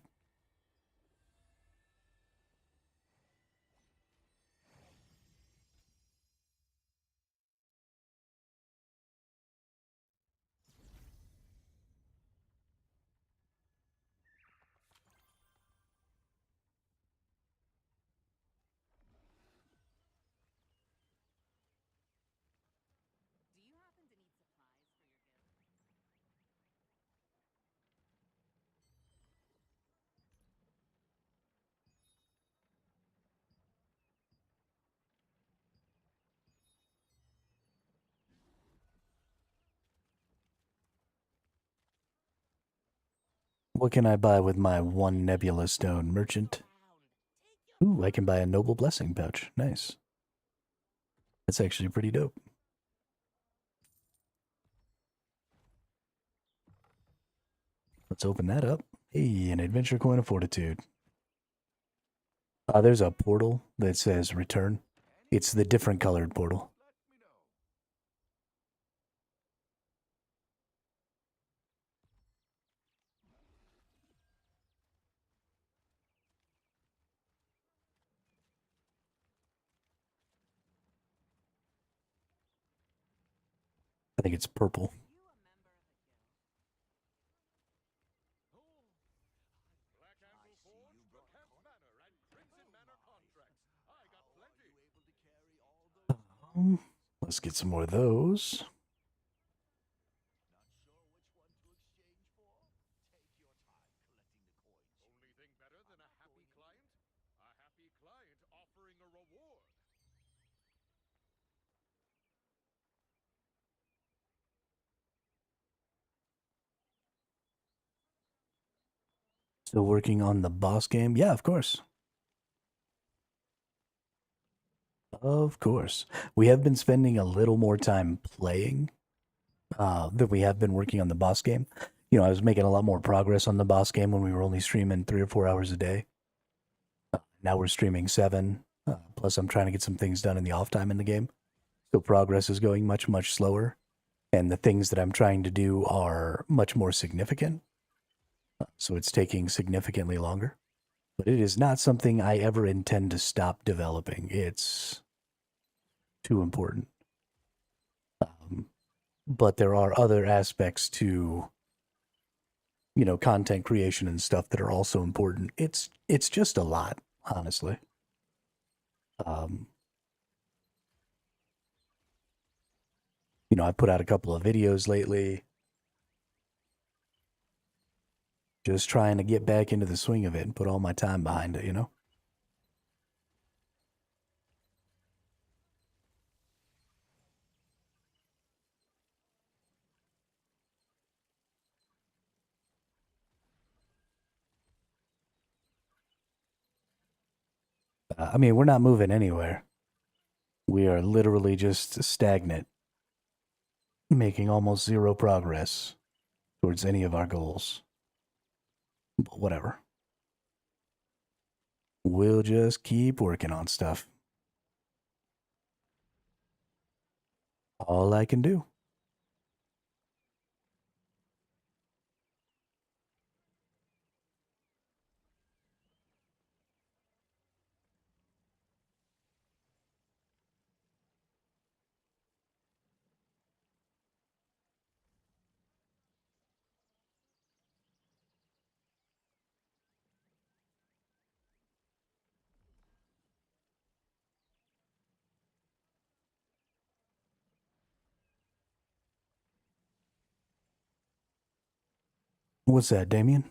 Do you happen to need supplies for your guild? What can I buy with my one nebula stone merchant? Ooh, I can buy a noble blessing pouch. Nice. That's actually pretty dope. Let's open that up. Hey, an adventure coin of fortitude. There's a portal that says return. It's the different colored portal. I think it's purple. Let's get some more of those. Still working on the boss game? Yeah, of course. Of course. We have been spending a little more time playing than we have been working on the boss game. You know, I was making a lot more progress on the boss game when we were only streaming 3 or 4 hours a day. Now we're streaming 7. Plus, I'm trying to get some things done in the off time in the game. So progress is going much, much slower. And the things that I'm trying to do are much more significant. So it's taking significantly longer. But it is not something I ever intend to stop developing. It's too important. But there are other aspects to, you know, content creation and stuff that are also important. It's just a lot, honestly. You know, I put out a couple of videos lately. Just trying to get back into the swing of it and put all my time behind it, you know? I mean, we're not moving anywhere. We are literally just stagnant, making almost zero progress towards any of our goals. But whatever. We'll just keep working on stuff. All I can do. What's that, Damien?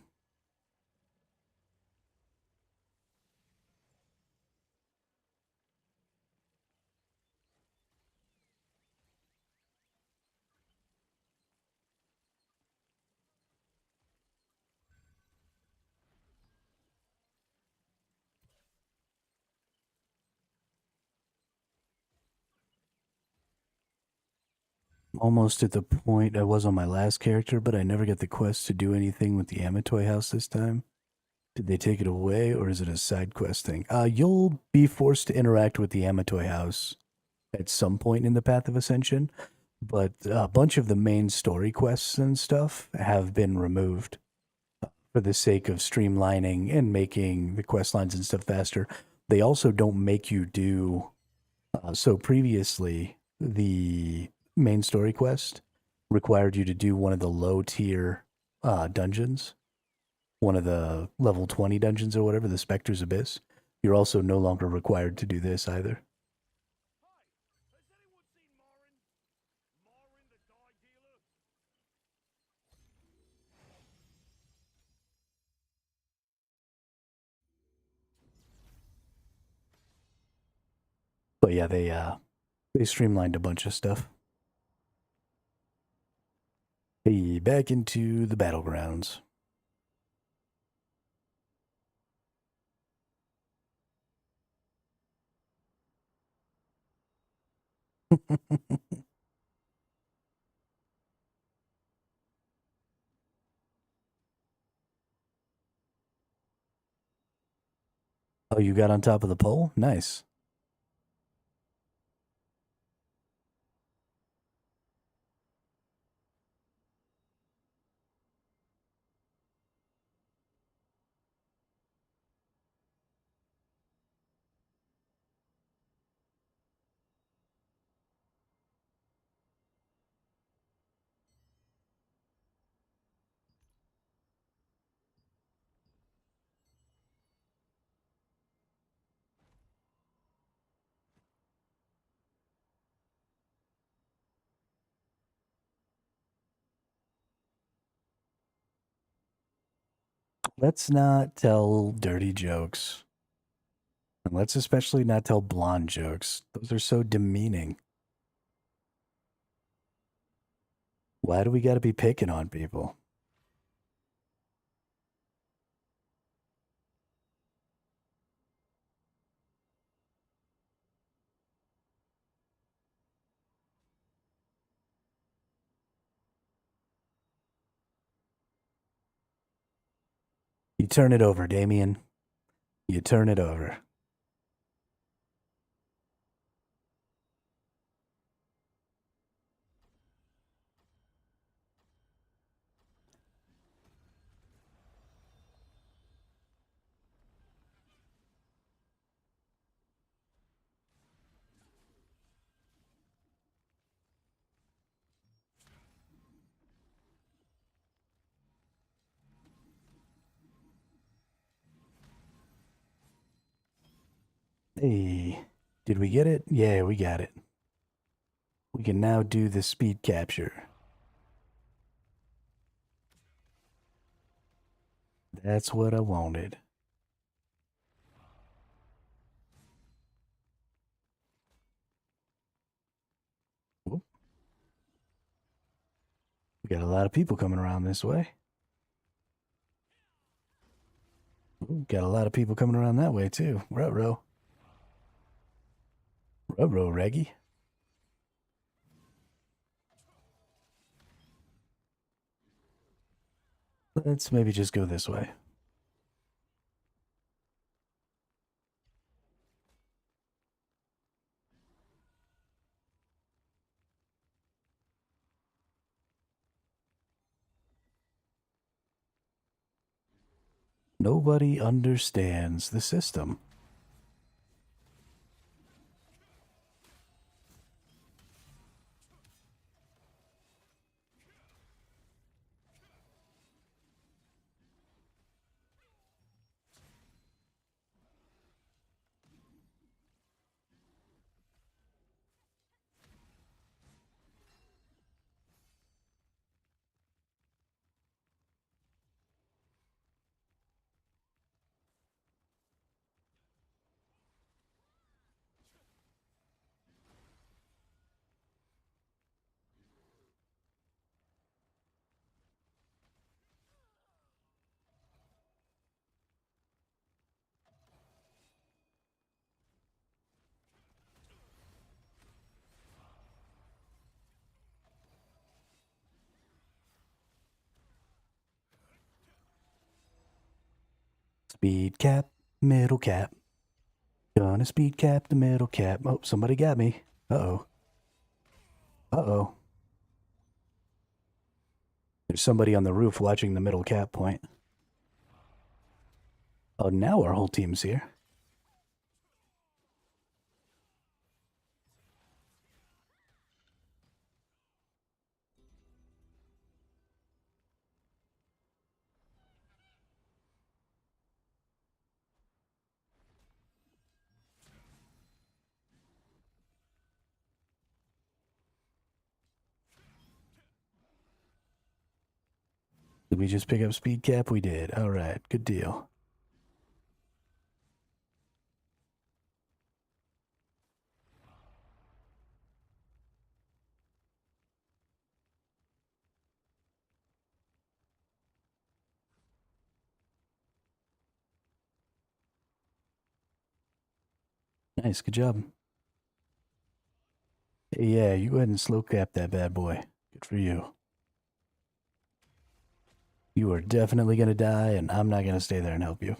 Almost at the point I was on my last character, but I never got the quest to do anything with the Amatoy house this time. Did they take it away, or is it a side quest thing? You'll be forced to interact with the Amatoy house at some point in the Path of Ascension, but a bunch of the main story quests and stuff have been removed for the sake of streamlining and making the quest lines and stuff faster. They also don't make you do so previously the main story quest required you to do one of the low tier dungeons, one of the level 20 dungeons or whatever, the Spectre's Abyss. You're also no longer required to do this either. But yeah, they streamlined a bunch of stuff. Hey, back into the battlegrounds. Oh, you got on top of the pole? Nice. Let's not tell dirty jokes. And let's especially not tell blonde jokes. Those are so demeaning. Why do we got to be picking on people? You turn it over, Damien. You turn it over. Hey, did we get it? Yeah, we got it. We can now do the speed capture. That's what I wanted. Whoop. We got a lot of people coming around this way. Ooh, got a lot of people coming around that way too. Ruh-roh. Ruh-roh, Reggie. Let's maybe just go this way. Nobody understands the system. Speed cap, middle cap. Gonna speed cap the middle cap. Oh, somebody got me. Uh-oh. Uh-oh. There's somebody on the roof watching the middle cap point. Oh, now our whole team's here. Did we just pick up speed cap? We did. All right, good deal. Nice, good job. Hey, yeah, you go ahead and slow cap that bad boy. Good for you. You are definitely gonna die, and I'm not gonna stay there and help you.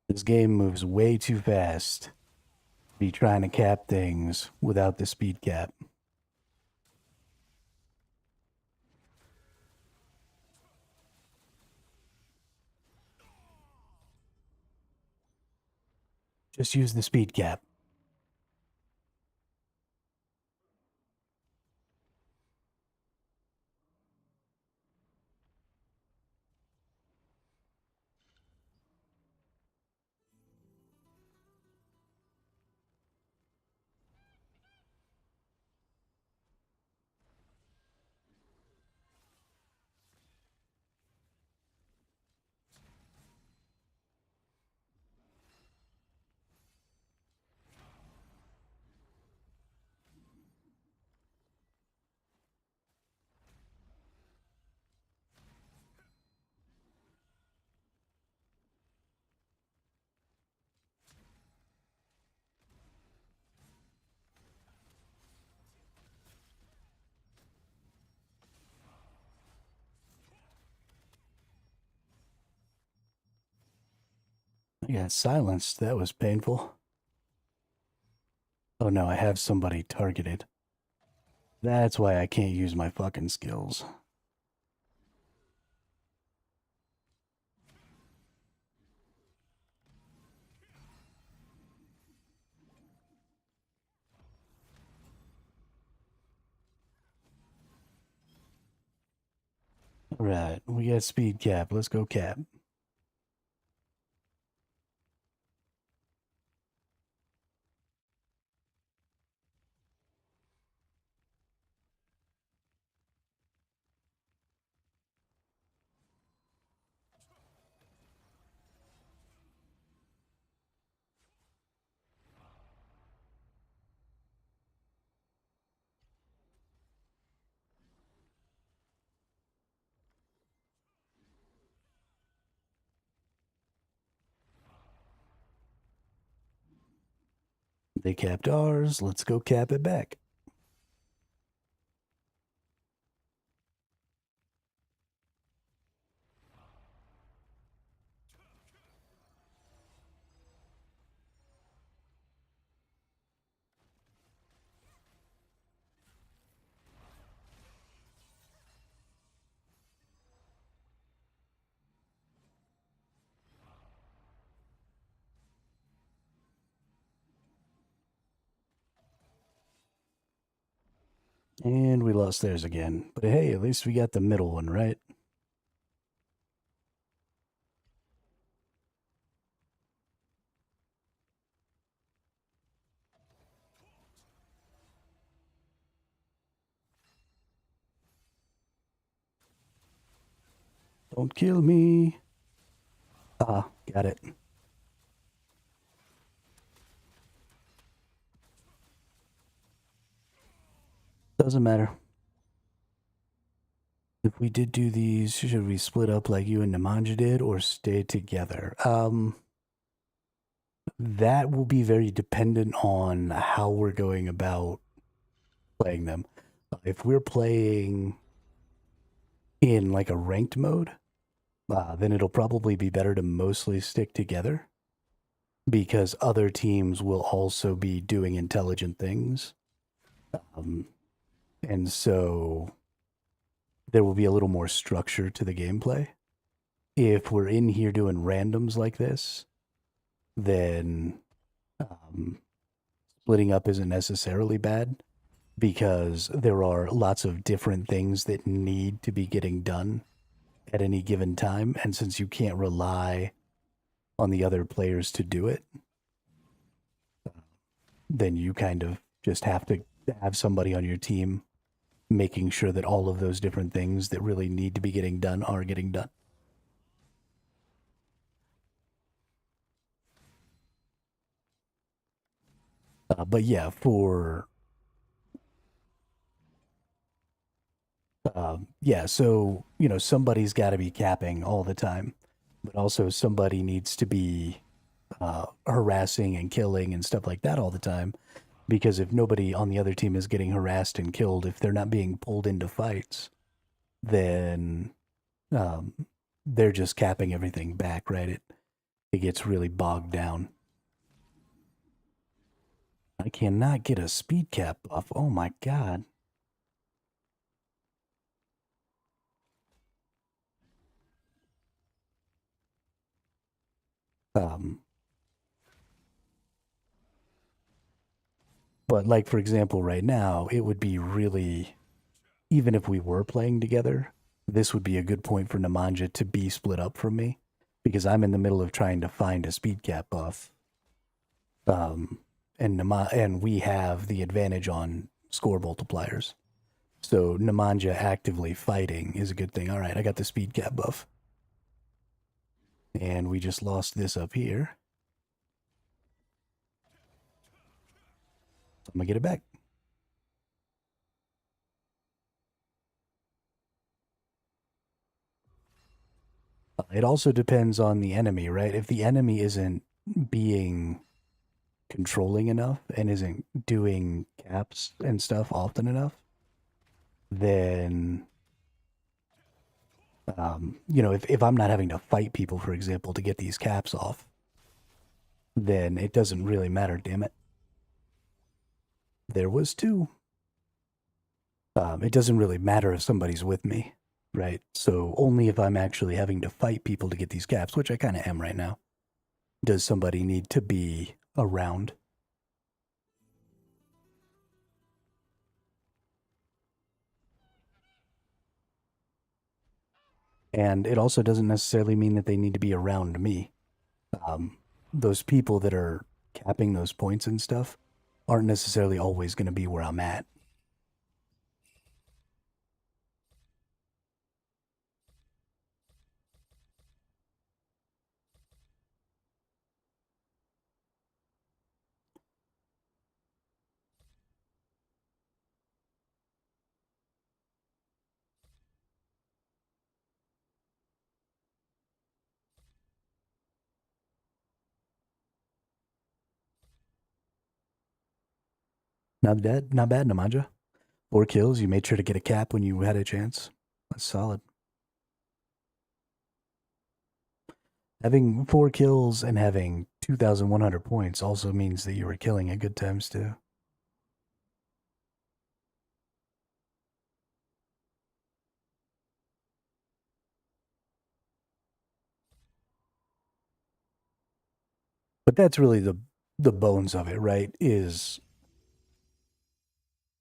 This game moves way too fast to be trying to cap things without the speed cap. Just use the speed cap. I got silenced. That was painful. Oh no, I have somebody targeted. That's why I can't use my fucking skills. Alright, we got speed cap. Let's go cap. They capped ours. Let's go cap it back. And we lost theirs again. But hey, at least we got the middle one, right? Don't kill me. Ah, got it. Doesn't matter. If we did do these, should we split up like you and Nemanja did or stay together? That will be very dependent on how we're going about playing them. If we're playing in like a ranked mode, then it'll probably be better to mostly stick together because other teams will also be doing intelligent things. And so there will be a little more structure to the gameplay. If we're in here doing randoms like this, then splitting up isn't necessarily bad because there are lots of different things that need to be getting done at any given time. And since you can't rely on the other players to do it, then you kind of just have to have somebody on your team making sure that all of those different things that really need to be getting done are getting done. But yeah, so somebody's got to be capping all the time, but also somebody needs to be harassing and killing and stuff like that all the time. Because if nobody on the other team is getting harassed and killed, if they're not being pulled into fights, then they're just capping everything back, right? It gets really bogged down. I cannot get a speed cap buff. Oh my god. But like for example, right now, it would be really, even if we were playing together, this would be a good point for Nemanja to be split up from me because I'm in the middle of trying to find a speed cap buff. And we have the advantage on score multipliers. So Nemanja actively fighting is a good thing. All right, I got the speed cap buff. And we just lost this up here. So I'm going to get it back. It also depends on the enemy, right? If the enemy isn't being controlling enough and isn't doing caps and stuff often enough, then if I'm not having to fight people, for example, to get these caps off, then it doesn't really matter, damn it. There was two. It doesn't really matter if somebody's with me, right? So only if I'm actually having to fight people to get these caps, which I kind of am right now, does somebody need to be around. And it also doesn't necessarily mean that they need to be around me. Those people that are capping those points and stuff aren't necessarily always going to be where I'm at. Not bad, Namanja. 4 kills. You made sure to get a cap when you had a chance. That's solid. Having 4 kills and having 2,100 points also means that you were killing at good times too. But that's really the bones of it, right? Is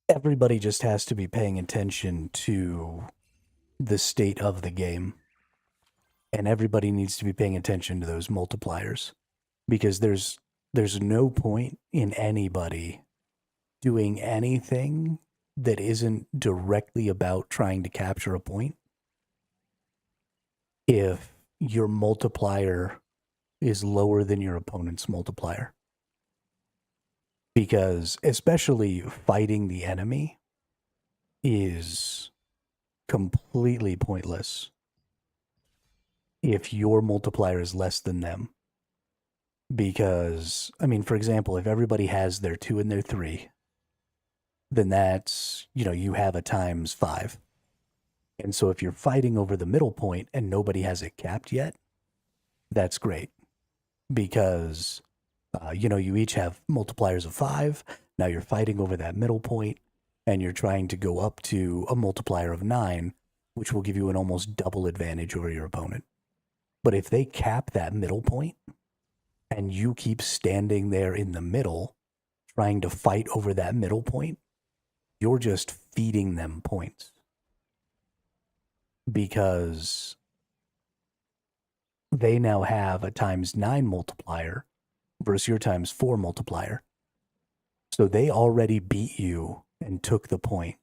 everybody just has to be paying attention to the state of the game. And everybody needs to be paying attention to those multipliers. Because there's no point in anybody doing anything that isn't directly about trying to capture a point if your multiplier is lower than your opponent's multiplier. Because especially fighting the enemy is completely pointless if your multiplier is less than them. Because, I mean, for example, if everybody has their 2 and their 3, then that's, you have a times 5. And so if you're fighting over the middle point and nobody has it capped yet, that's great. Because, you each have multipliers of 5. Now you're fighting over that middle point, and you're trying to go up to a multiplier of 9, which will give you an almost double advantage over your opponent. But if they cap that middle point, and you keep standing there in the middle, trying to fight over that middle point, you're just feeding them points. Because they now have a times 9 multiplier versus your times 4 multiplier. So they already beat you and took the point.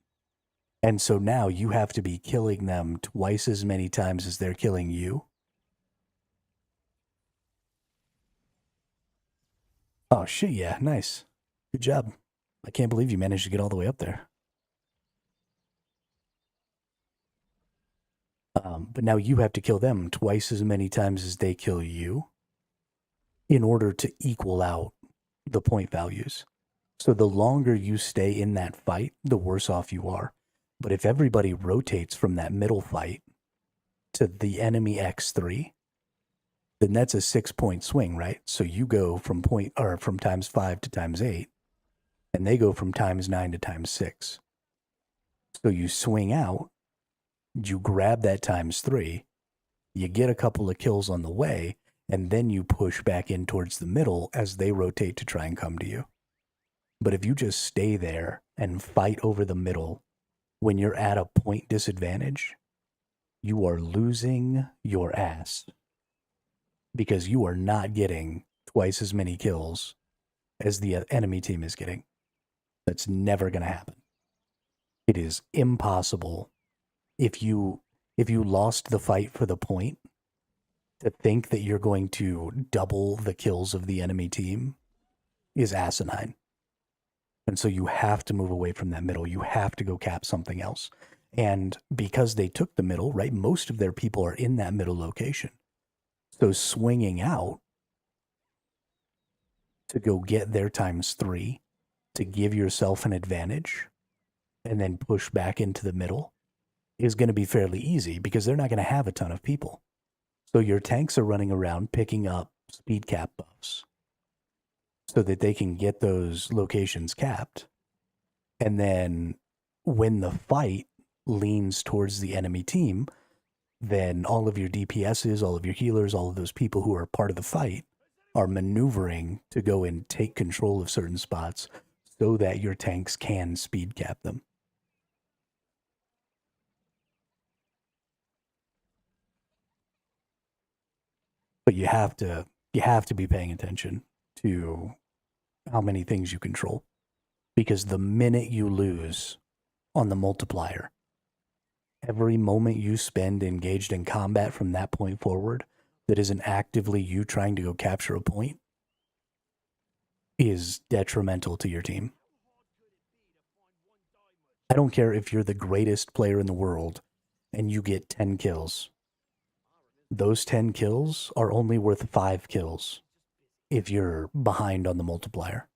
And so now you have to be killing them twice as many times as they're killing you. Oh, shit, yeah, nice. Good job. I can't believe you managed to get all the way up there. But now you have to kill them twice as many times as they kill you in order to equal out the point values. So the longer you stay in that fight, the worse off you are. But if everybody rotates from that middle fight to the enemy X3, then that's a 6-point swing, right? So you go from times 5 to times 8, and they go from times 9 to times 6. So you swing out, you grab that times 3, you get a couple of kills on the way, and then you push back in towards the middle as they rotate to try and come to you. But if you just stay there and fight over the middle when you're at a point disadvantage, you are losing your ass. Because you are not getting twice as many kills as the enemy team is getting. That's never going to happen. It is impossible. If you lost the fight for the point, to think that you're going to double the kills of the enemy team is asinine. And so you have to move away from that middle. You have to go cap something else. And because they took the middle, right, most of their people are in that middle location. So swinging out to go get their times 3 to give yourself an advantage and then push back into the middle is going to be fairly easy because they're not going to have a ton of people. So your tanks are running around picking up speed cap buffs so that they can get those locations capped. And then when the fight leans towards the enemy team, then all of your DPSs, all of your healers, all of those people who are part of the fight are maneuvering to go and take control of certain spots so that your tanks can speed cap them. But you have to be paying attention to how many things you control. Because the minute you lose on the multiplier, every moment you spend engaged in combat from that point forward that isn't actively you trying to go capture a point is detrimental to your team. I don't care if you're the greatest player in the world and you get 10 kills. Those 10 kills are only worth 5 kills if you're behind on the multiplier.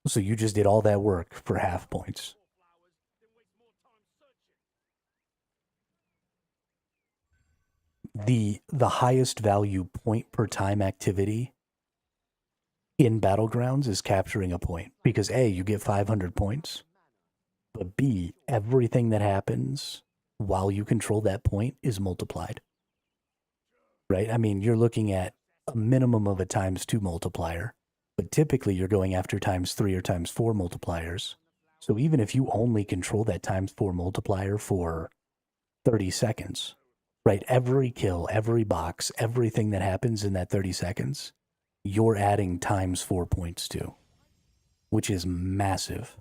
So you just did all that work for half points. The highest value point per time activity in battlegrounds is capturing a point, because A, you get 500 points, but B, everything that happens while you control that point is multiplied. Right? I mean, you're looking at a minimum of a ×2 multiplier, but typically you're going after ×3 or ×4 multipliers. So even if you only control that ×4 multiplier for 30 seconds, right? Every kill, every box, everything that happens in that 30 seconds, you're adding ×4 points to, which is massive.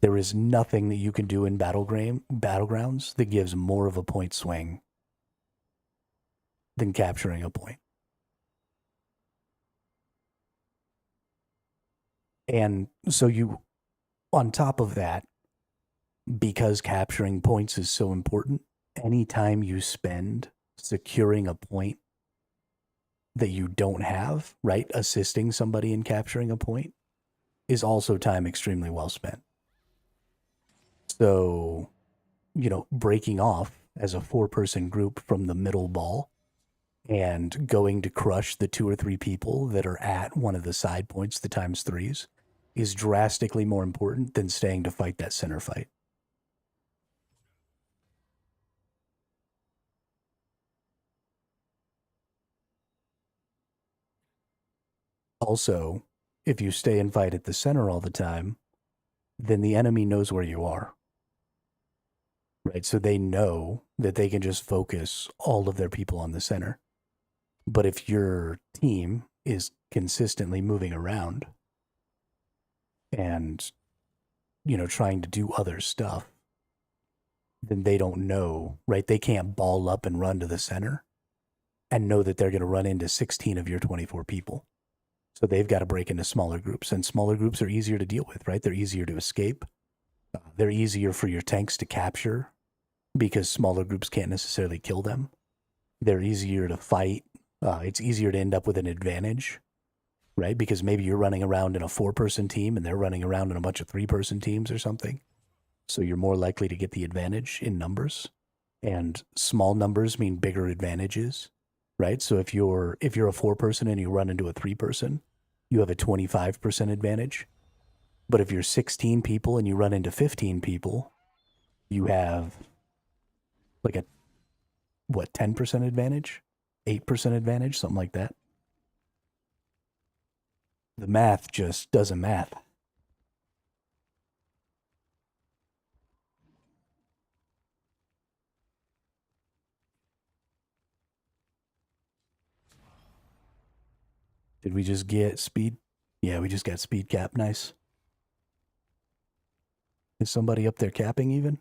There is nothing that you can do in battlegrounds that gives more of a point swing than capturing a point. And so you, on top of that, because capturing points is so important, anytime you spend securing a point that you don't have, right, assisting somebody in capturing a point, is also time extremely well spent. So, breaking off as a 4-person group from the middle ball and going to crush the 2 or 3 people that are at one of the side points, the ×3s, is drastically more important than staying to fight that center fight. Also, if you stay and fight at the center all the time, then the enemy knows where you are. Right? So they know that they can just focus all of their people on the center. But if your team is consistently moving around and, trying to do other stuff, then they don't know, right? They can't ball up and run to the center and know that they're going to run into 16 of your 24 people. So they've got to break into smaller groups, and smaller groups are easier to deal with, right? They're easier to escape. They're easier for your tanks to capture because smaller groups can't necessarily kill them. They're easier to fight. It's easier to end up with an advantage, right? Because maybe you're running around in a 4-person team and they're running around in a bunch of 3-person teams or something. So you're more likely to get the advantage in numbers, and small numbers mean bigger advantages, right? So if you're a 4-person and you run into a 3-person, you have a 25% advantage. But if you're 16 people and you run into 15 people, you have like a 10% advantage, 8% advantage, something like that. The math just doesn't math. Did we just get speed? Yeah, we just got speed cap. Nice. Is somebody up there capping even?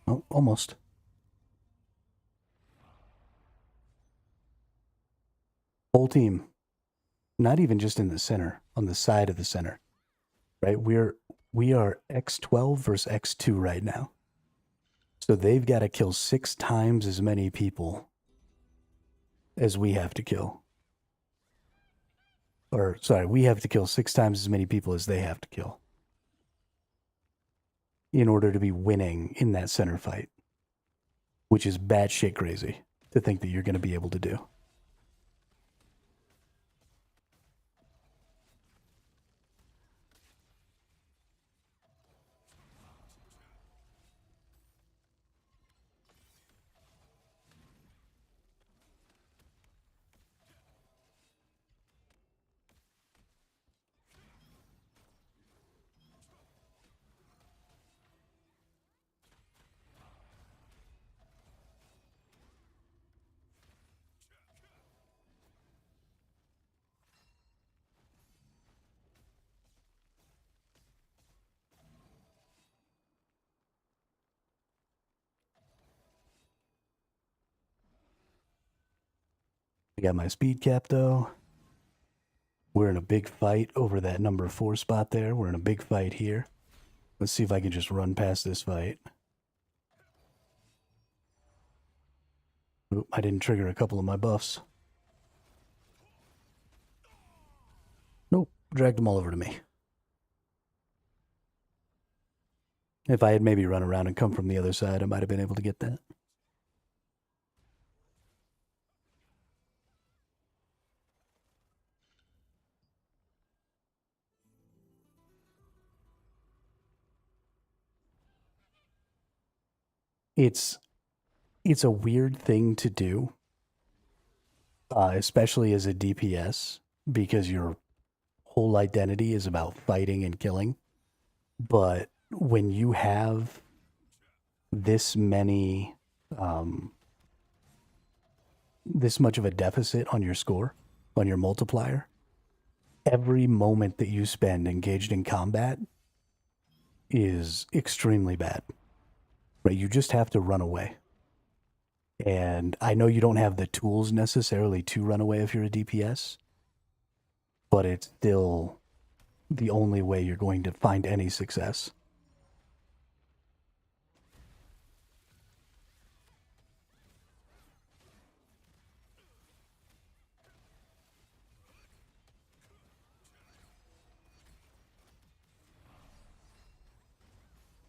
Oh, almost. Whole team. Not even just in the center, on the side of the center. Right? We are X12 versus X2 right now. So they've got to kill 6 times as many people as we have to kill. Or, sorry, we have to kill 6 times as many people as they have to kill in order to be winning in that center fight, which is batshit crazy to think that you're going to be able to do. I got my speed cap though. We're in a big fight over that number 4 spot there. We're in a big fight here. Let's see if I can just run past this fight. Oop, I didn't trigger a couple of my buffs. Nope, dragged them all over to me. If I had maybe run around and come from the other side, I might have been able to get that. It's a weird thing to do, especially as a DPS, because your whole identity is about fighting and killing. But when you have this many, this much of a deficit on your score, on your multiplier, every moment that you spend engaged in combat is extremely bad. Right? You just have to run away. And I know you don't have the tools necessarily to run away if you're a DPS, but it's still the only way you're going to find any success.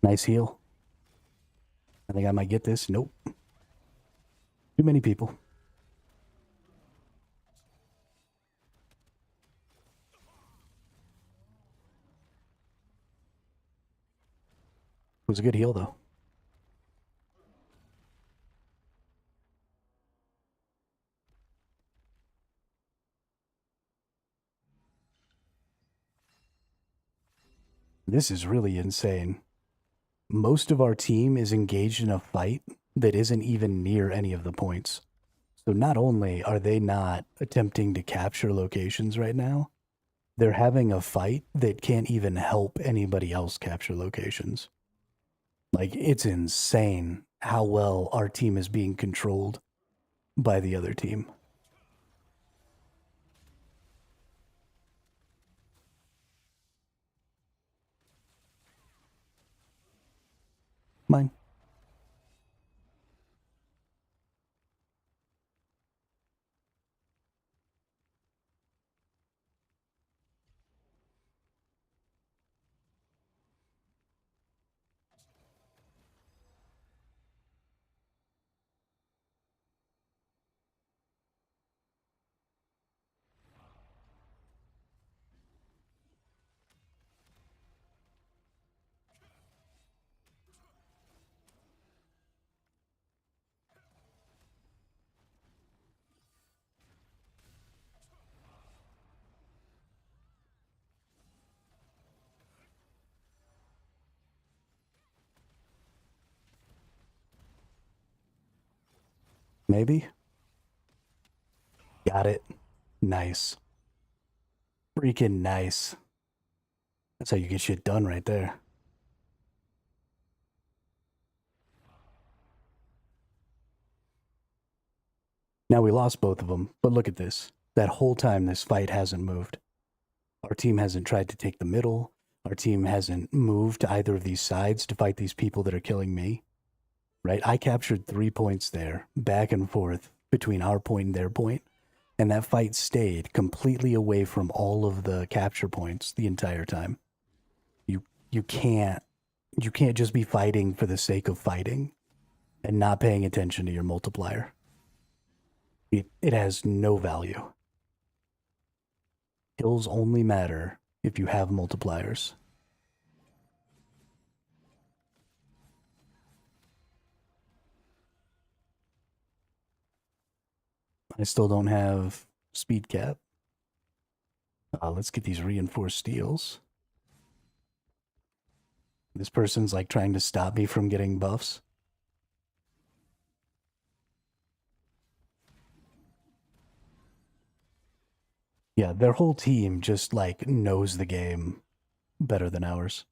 Nice heal. I think I might get this. Nope. Too many people. It was a good heal, though. This is really insane. Most of our team is engaged in a fight that isn't even near any of the points. So not only are they not attempting to capture locations right now, they're having a fight that can't even help anybody else capture locations. Like, it's insane how well our team is being controlled by the other team. Mine. Maybe. Got it. Nice. Freaking nice. That's how you get shit done right there. Now we lost both of them, but look at this. That whole time this fight hasn't moved. Our team hasn't tried to take the middle. Our team hasn't moved to either of these sides to fight these people that are killing me. Right? I captured 3 points there, back and forth between our point and their point, and that fight stayed completely away from all of the capture points the entire time. You can't just be fighting for the sake of fighting and not paying attention to your multiplier. It has no value. Kills only matter if you have multipliers. I still don't have speed cap. Let's get these reinforced steels. This person's like trying to stop me from getting buffs. Yeah, their whole team just like knows the game better than ours.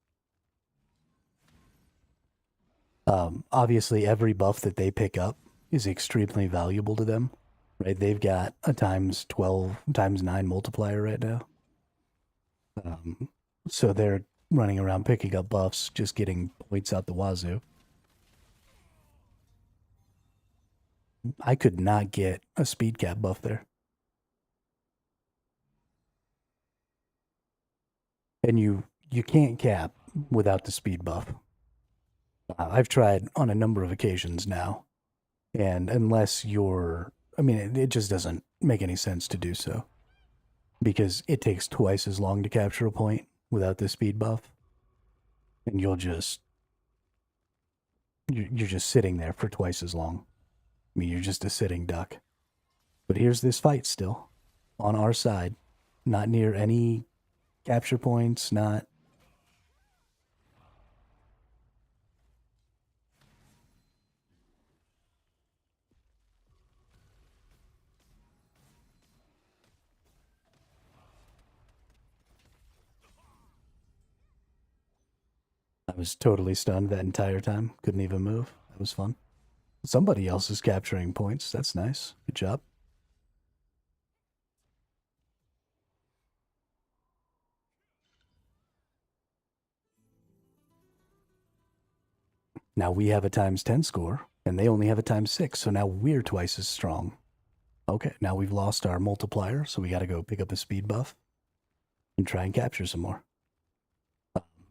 Obviously, every buff that they pick up is extremely valuable to them. right? They've got a times 12, times 9 multiplier right now. So they're running around picking up buffs, just getting points out the wazoo. I could not get a speed cap buff there. And you can't cap without the speed buff. I've tried on a number of occasions now, and unless you're, I mean, it just doesn't make any sense to do so because it takes twice as long to capture a point without the speed buff, and you're just sitting there for twice as long. I mean, you're just a sitting duck. But here's this fight still on our side, not near any capture points, not. I was totally stunned that entire time. Couldn't even move. That was fun. Somebody else is capturing points. That's nice. Good job. Now we have a times 10 score, and they only have a times 6, so now we're twice as strong. Okay, now we've lost our multiplier, so we got to go pick up a speed buff and try and capture some more.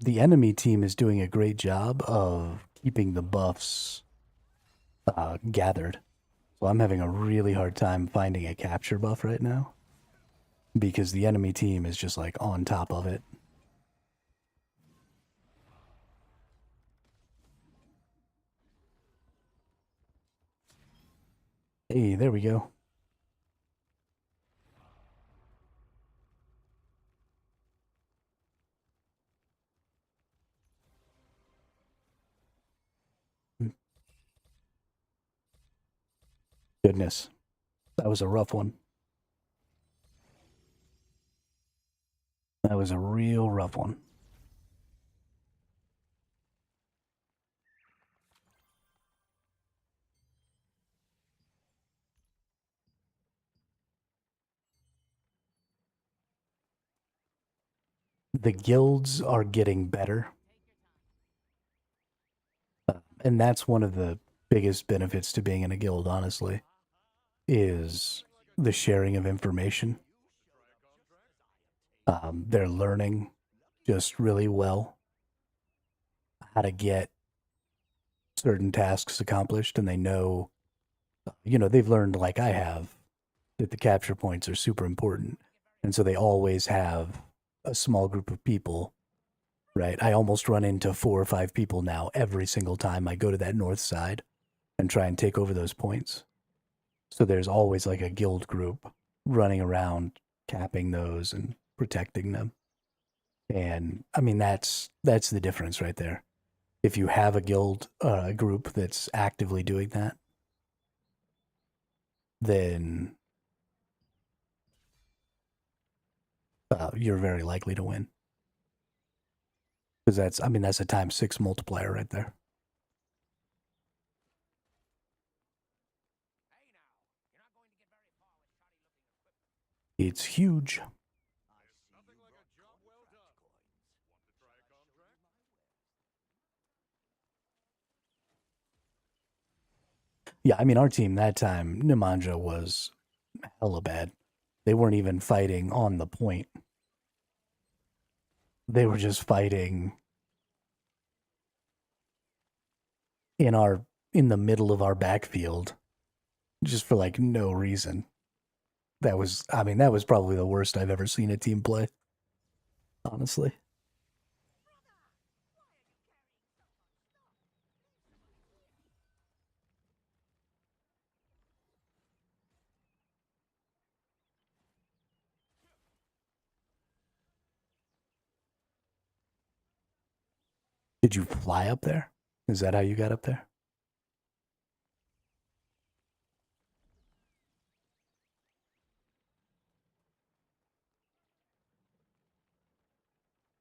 The enemy team is doing a great job of keeping the buffs gathered. So I'm having a really hard time finding a capture buff right now because the enemy team is just like on top of it. Hey, there we go. Goodness, that was a rough one. That was a real rough one. The guilds are getting better. And that's one of the biggest benefits to being in a guild, honestly, is the sharing of information. They're learning just really well how to get certain tasks accomplished, and they know, they've learned, like I have, that the capture points are super important. And so they always have a small group of people, right? I almost run into 4 or 5 people now every single time I go to that north side and try and take over those points. So there's always like a guild group running around capping those and protecting them. And I mean that's the difference right there. If you have a guild group that's actively doing that, then you're very likely to win. Because that's a times 6 multiplier right there. It's huge. Yeah, I mean, our team that time, Nemanja was hella bad. They weren't even fighting on the point. They were just fighting in the middle of our backfield, just for like no reason. That was probably the worst I've ever seen a team play. Honestly. Did you fly up there? Is that how you got up there?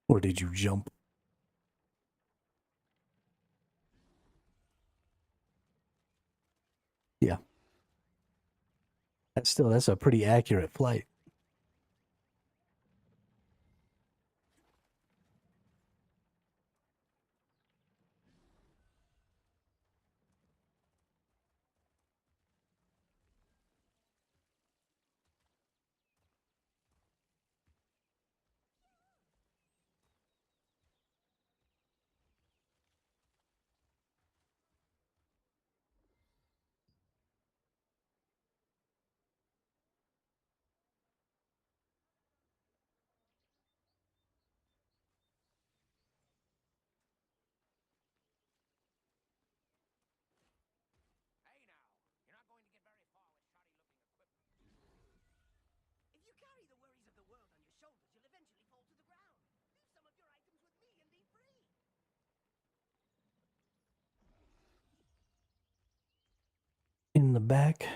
Or did you jump? Yeah. That's a pretty accurate flight. In the back.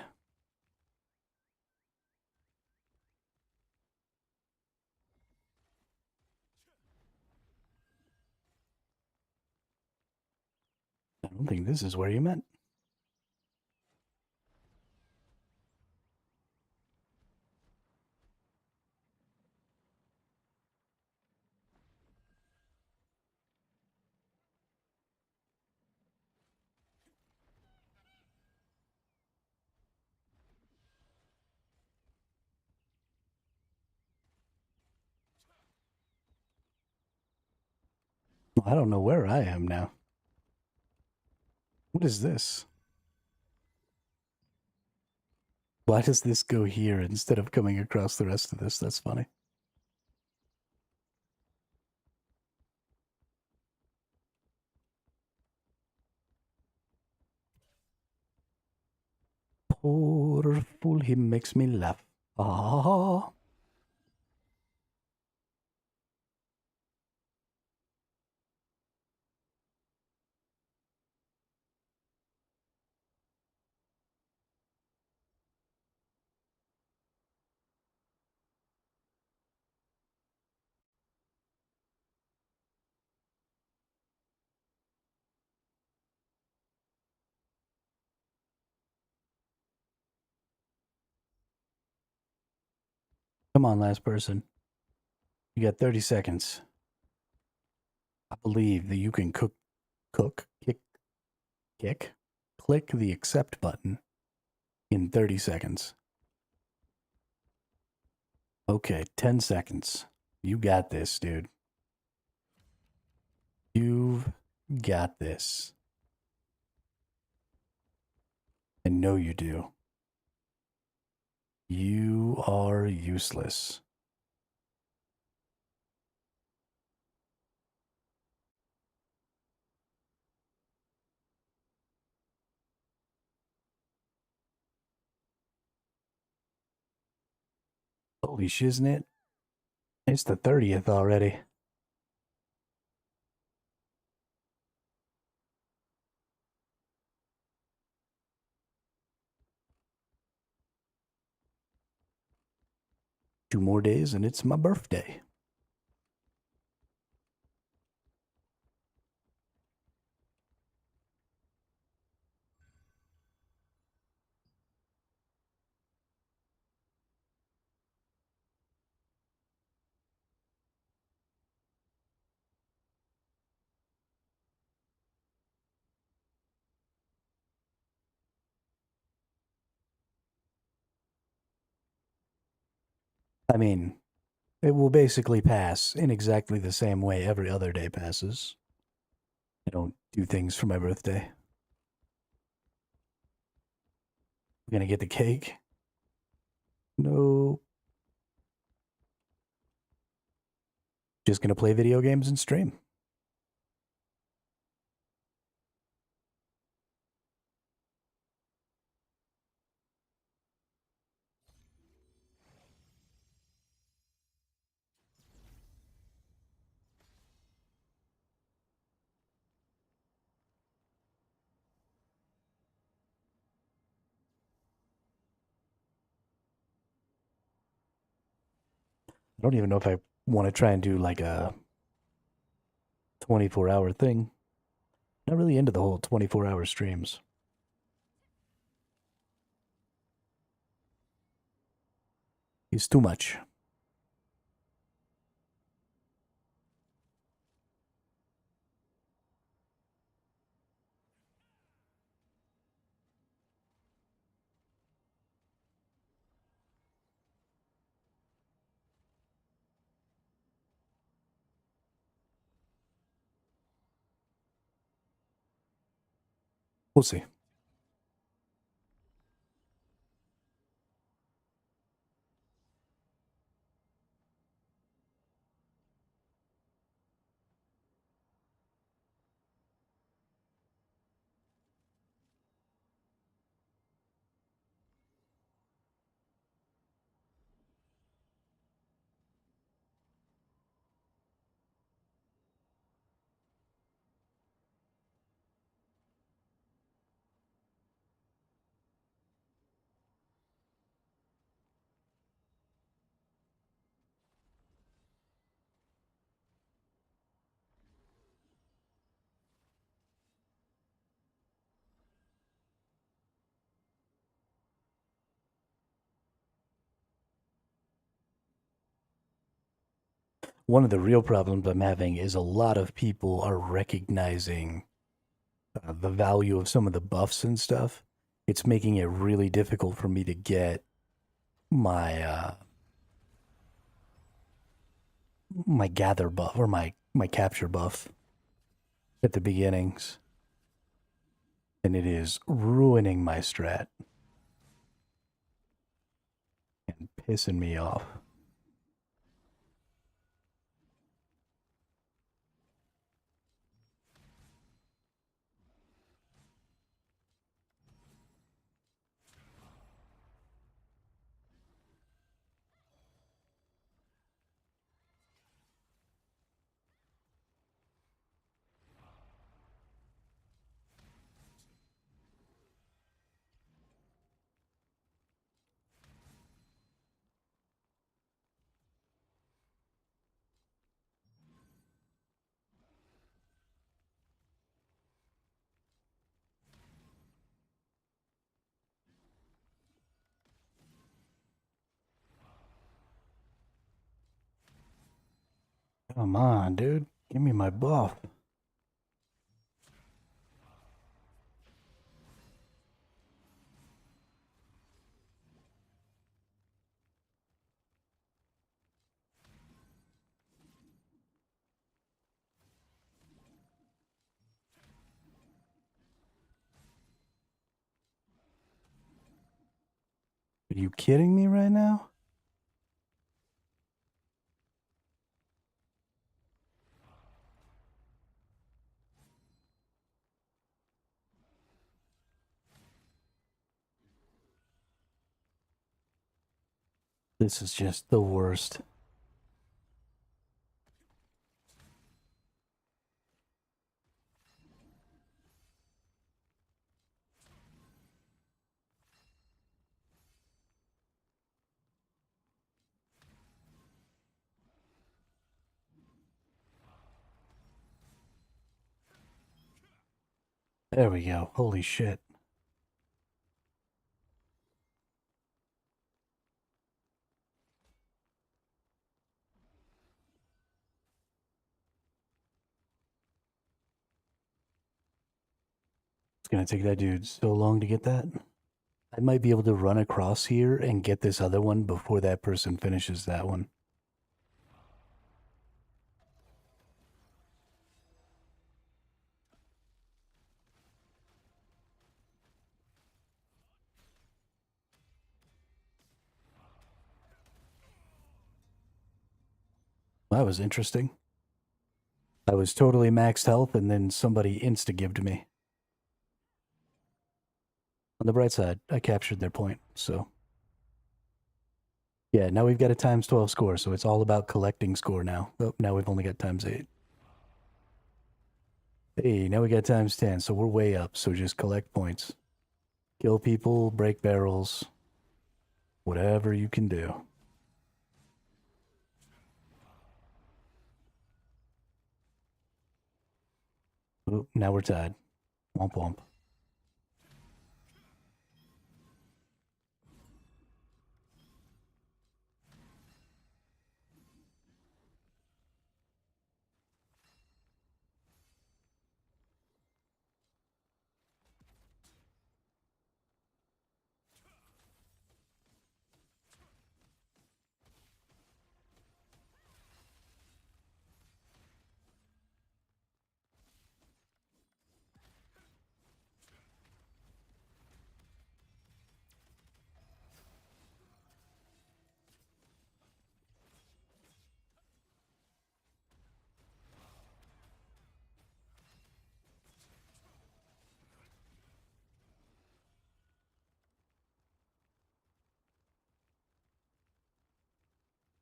I don't think this is where you meant. I don't know where I am now. What is this? Why does this go here instead of coming across the rest of this? That's funny. Poor fool, he makes me laugh. Ah. Come on, last person. You got 30 seconds. I believe that you can click the accept button in 30 seconds. Okay, 10 seconds. You got this, dude. You've got this. I know you do. You are useless. Holy shiznit. It's the 30th already. Two more days and it's my birthday. I mean, it will basically pass in exactly the same way every other day passes. I don't do things for my birthday. I'm gonna get the cake? No. Just gonna play video games and stream. I don't even know if I want to try and do like a 24-hour thing. Not really into the whole 24-hour streams. He's too much. We'll see. One of the real problems I'm having is a lot of people are recognizing the value of some of the buffs and stuff. It's making it really difficult for me to get my my gather buff or my capture buff at the beginnings, and it is ruining my strat and pissing me off. Come on, dude. Give me my buff. Are you kidding me right now? This is just the worst. There we go. Holy shit. It's gonna take that dude so long to get that. I might be able to run across here and get this other one before that person finishes that one. That was interesting. I was totally maxed health and then somebody insta-gived me. On the bright side, I captured their point, so. Yeah, now we've got a times 12 score, so it's all about collecting score now. Oh, now we've only got times 8. Hey, now we got times 10, so we're way up, so just collect points. Kill people, break barrels, whatever you can do. Oop, now we're tied. Womp womp.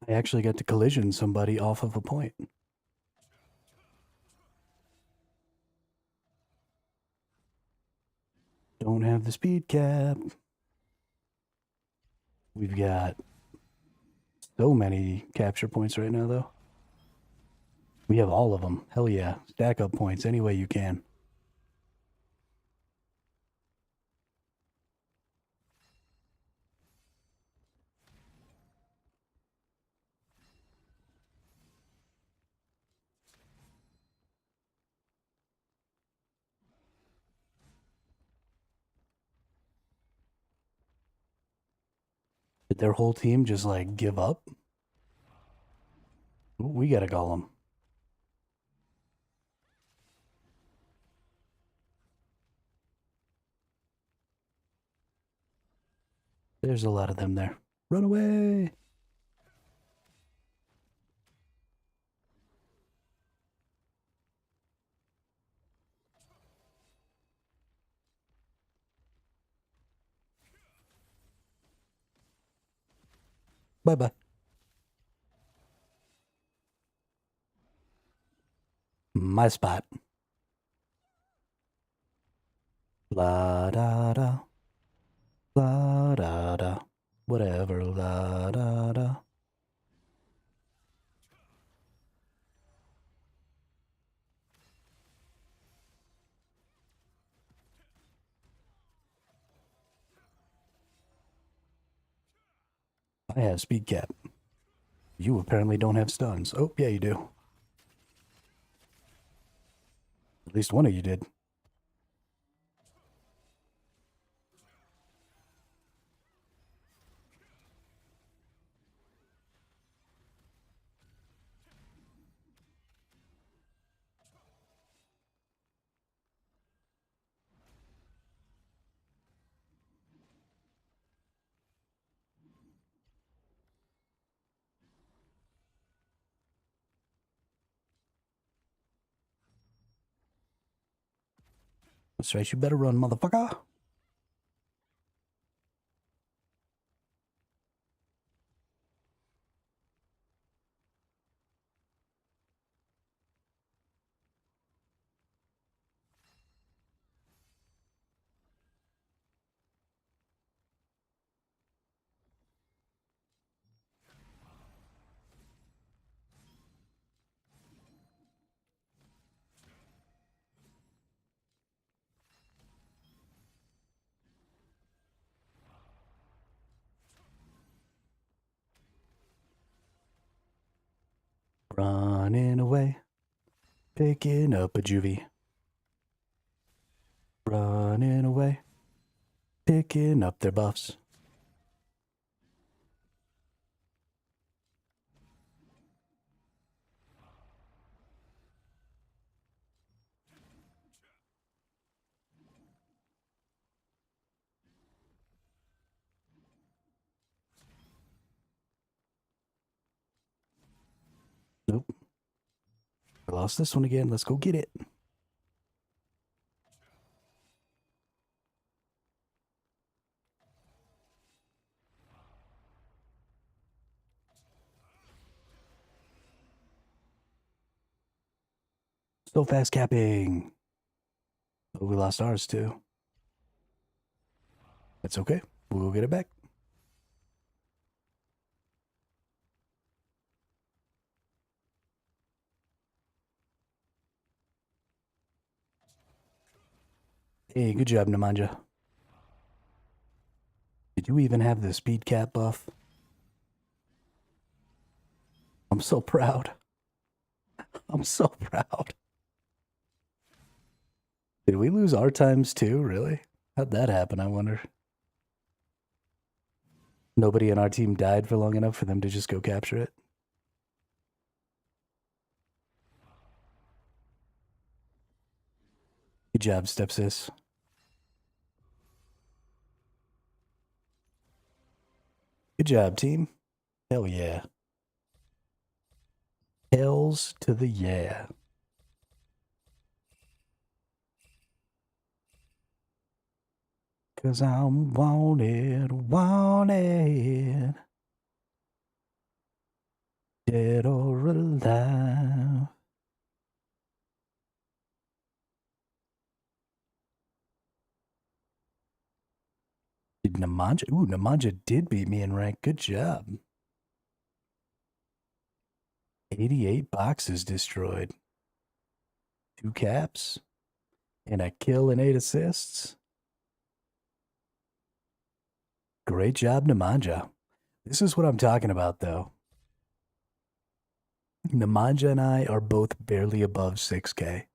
I actually got to collision somebody off of a point. Don't have the speed cap. We've got so many capture points right now, though. We have all of them. Hell yeah. Stack up points any way you can. Did their whole team just like give up? Ooh, we got a golem. There's a lot of them there. Run away! Bye-bye. My spot. La da da. La da da. Whatever. La da da. I have speed cap. You apparently don't have stuns. Oh, yeah, you do. At least one of you did. That's right, you better run, motherfucker. Running away. Picking up a juvie. Running away. Picking up their buffs. Nope. I lost this one again. Let's go get it. So fast capping. Oh, we lost ours too. That's okay. We'll go get it back. Hey, good job, Nemanja. Did you even have the speed cap buff? I'm so proud. I'm so proud. Did we lose our times too, really? How'd that happen, I wonder? Nobody in our team died for long enough for them to just go capture it? Good job, stepsis. Good job, team. Hell yeah. Hells to the yeah. Cause I'm wanted, wanted. Dead or alive. Did Nemanja? Ooh, Nemanja did beat me in rank. Good job. 88 boxes destroyed. 2 caps. And a kill and 8 assists. Great job, Nemanja. This is what I'm talking about, though. Nemanja and I are both barely above 6K.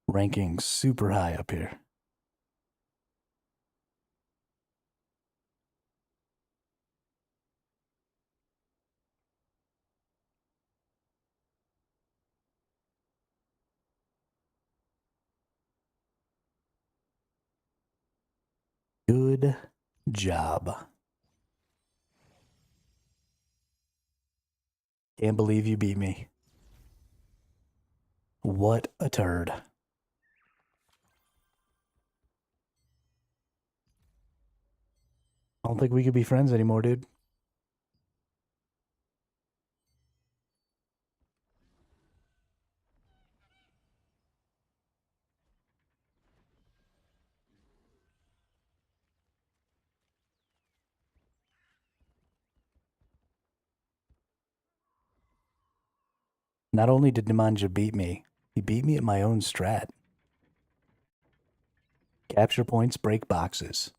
Ranking super high up here. Good job. Can't believe you beat me. What a turd. I don't think we could be friends anymore, dude. Not only did Nemanja beat me, he beat me at my own strat. Capture points, break boxes.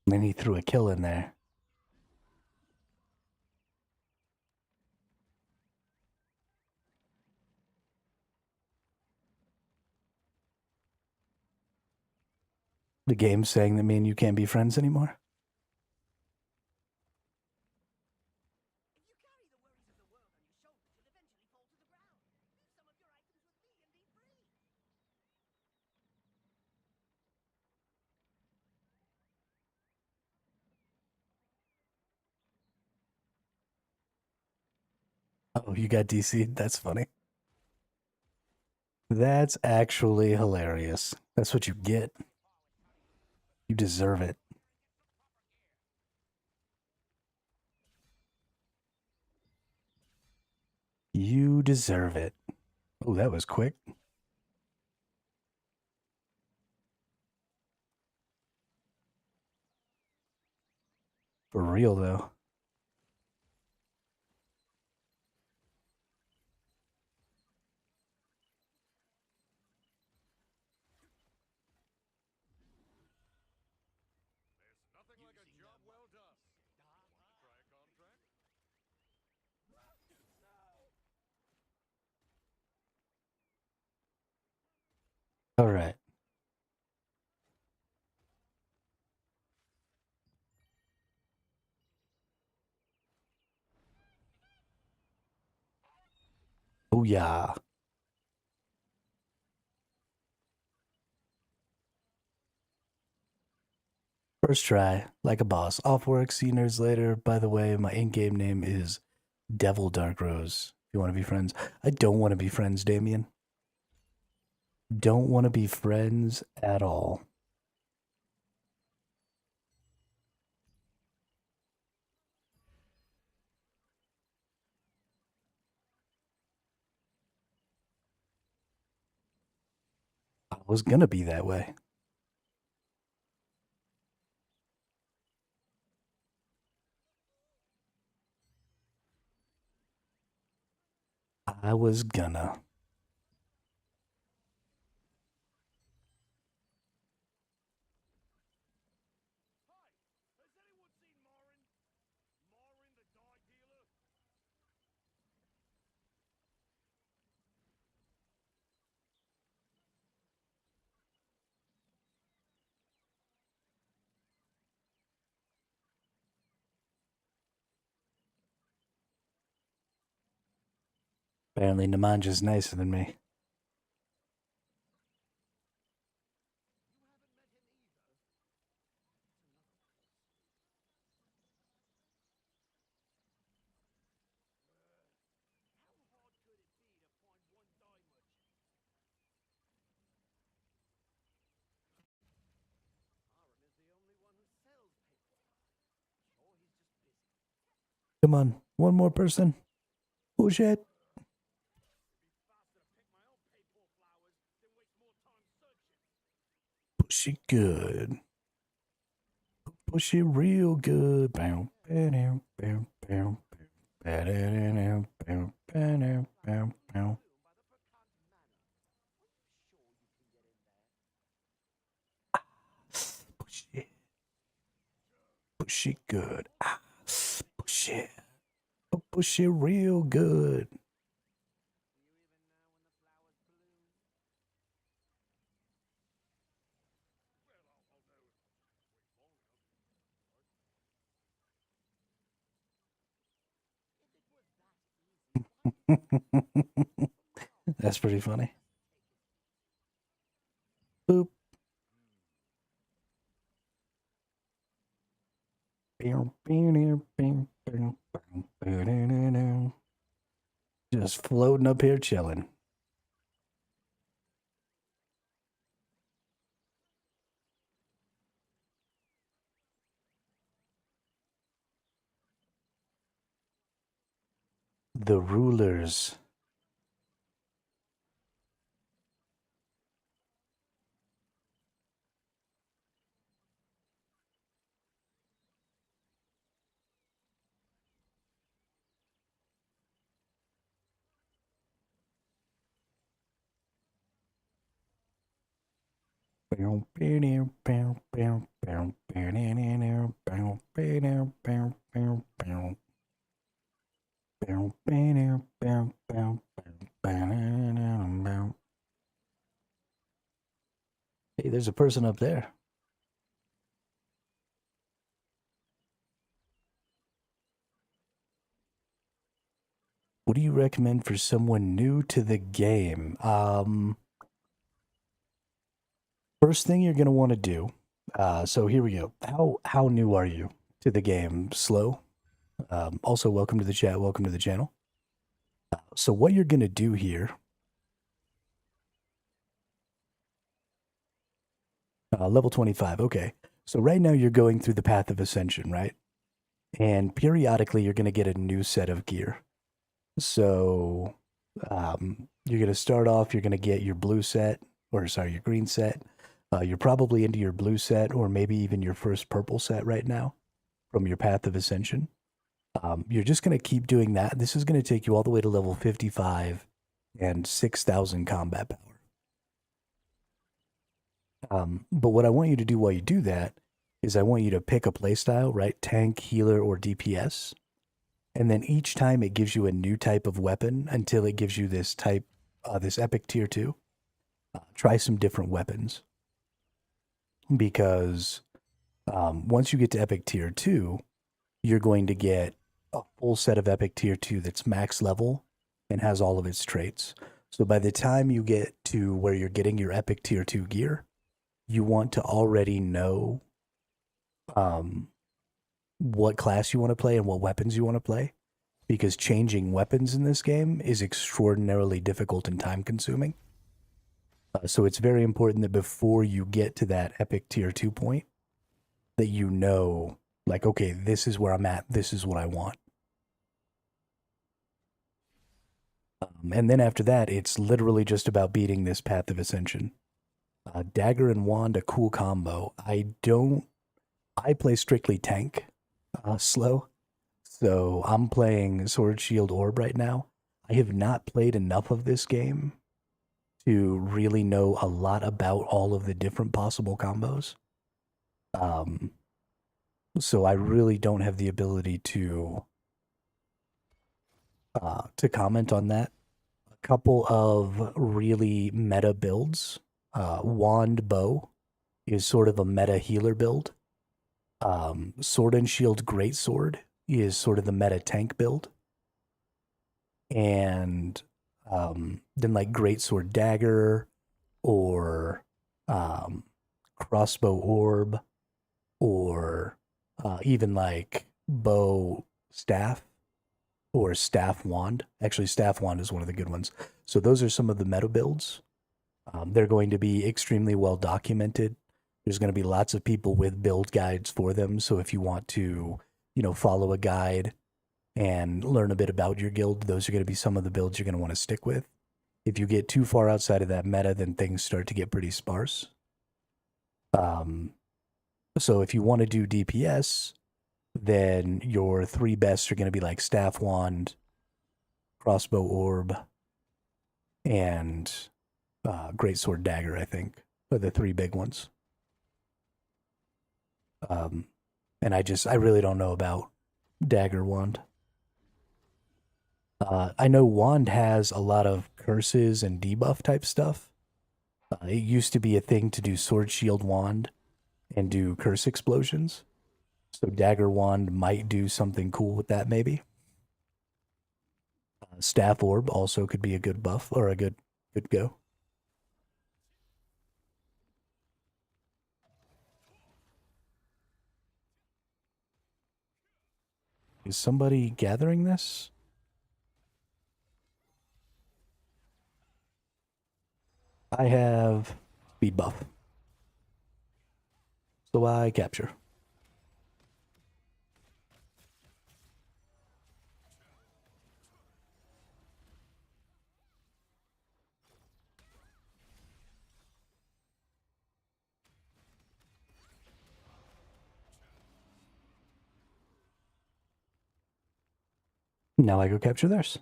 And then he threw a kill in there. The game's saying that me and you can't be friends anymore. Oh, you got DC'd? That's funny. That's actually hilarious. That's what you get. You deserve it. You deserve it. Oh, that was quick. For real, though. All right. Oh, yeah. First try, like a boss. Off work, see nerds later. By the way, my in-game name is Devil Dark Rose. If you want to be friends. I don't want to be friends, Damien. Don't want to be friends at all. I was gonna be that way. I was gonna. Apparently, Nemanja's nicer than me. Come on, one more person. Push it. Push it good. Push it real good. Bow, bow, bow, bow, bow, bow, bow, bow, bow. Push it. Push it good. Push it. Push it real good. That's pretty funny. Boop. Just floating up here chilling. The rulers. Hey, there's a person up there. What do you recommend for someone new to the game? First thing you're gonna want to do. So here we go. How new are you to the game? Slow. Also, welcome to the chat. Welcome to the channel. So what you're gonna do here? Level 25. Okay. So right now you're going through the path of ascension, right? And periodically you're gonna get a new set of gear. So you're gonna start off. You're gonna get your blue set, or sorry, your green set. You're probably into your blue set, or maybe even your first purple set right now from your path of ascension. You're just going to keep doing that. This is going to take you all the way to level 55 and 6,000 combat power. But what I want you to do while you do that is I want you to pick a playstyle, right? Tank, healer, or DPS. And then each time it gives you a new type of weapon until it gives you this type, this epic tier 2. Try some different weapons. Because once you get to epic tier 2, you're going to get a full set of epic tier 2 that's max level and has all of its traits. So by the time you get to where you're getting your epic tier 2 gear, you want to already know what class you want to play and what weapons you want to play, because changing weapons in this game is extraordinarily difficult and time consuming. So it's very important that before you get to that epic tier 2 point, that you know, like, okay, this is where I'm at. This is what I want. And then after that, it's literally just about beating this path of ascension. Dagger and wand, a cool combo. I play strictly tank, slow. So I'm playing sword, shield, orb right now. I have not played enough of this game to really know a lot about all of the different possible combos. So I really don't have the ability to comment on that. A couple of really meta builds. Wand bow is sort of a meta healer build. Sword and shield greatsword is sort of the meta tank build. And then like greatsword dagger or crossbow orb or even like bow staff or staff wand. Actually, staff wand is one of the good ones. So those are some of the meta builds. They're going to be extremely well documented. There's going to be lots of people with build guides for them. So if you want to, follow a guide and learn a bit about your guild. Those are going to be some of the builds you're going to want to stick with. If you get too far outside of that meta, then things start to get pretty sparse. So if you want to do DPS, then your 3 best are going to be like Staff Wand, Crossbow Orb, and Greatsword Dagger, I think, are the 3 big ones. And I really don't know about Dagger Wand. I know Wand has a lot of curses and debuff type stuff. It used to be a thing to do Sword Shield Wand and do curse explosions. So Dagger Wand might do something cool with that, maybe. Staff Orb also could be a good buff, or a good go. Is somebody gathering this? I have speed buff. So I capture. Now I go capture theirs.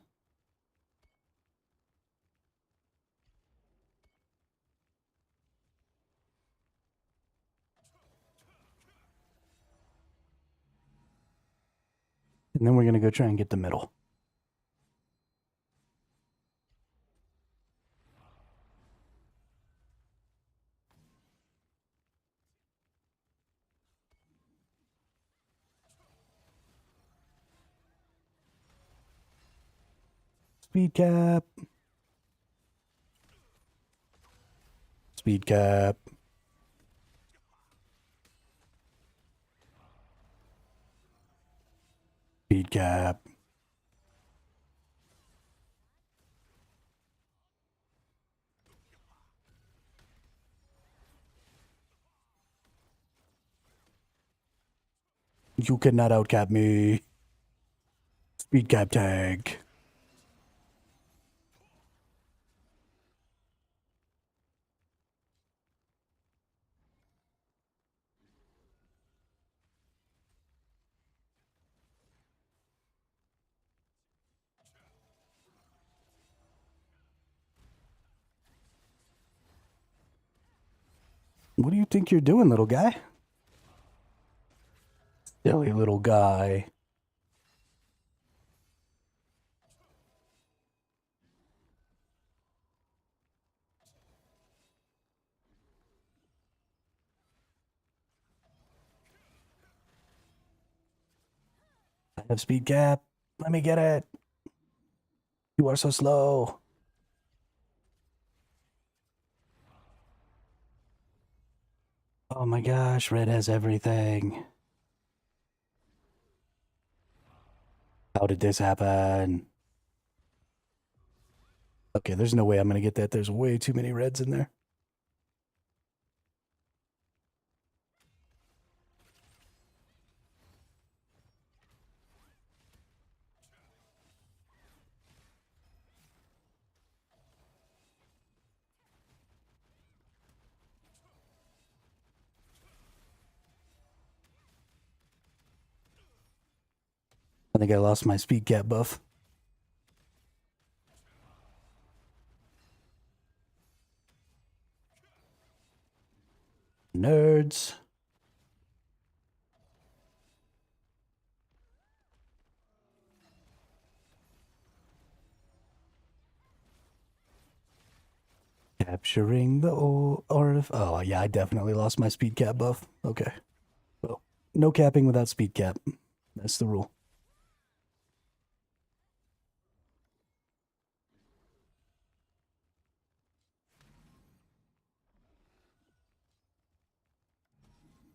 And then we're going to go try and get the middle. Speed cap. Speed cap. Speed cap. You cannot outcap me. Speed cap tag. What do you think you're doing, little guy? Silly little guy. I have speed cap. Let me get it. You are so slow. Oh my gosh, red has everything. How did this happen? Okay, there's no way I'm going to get that. There's way too many reds in there. I think I lost my speed cap buff. Nerds. Capturing the oh yeah, I definitely lost my speed cap buff. Okay. Well, no capping without speed cap. That's the rule.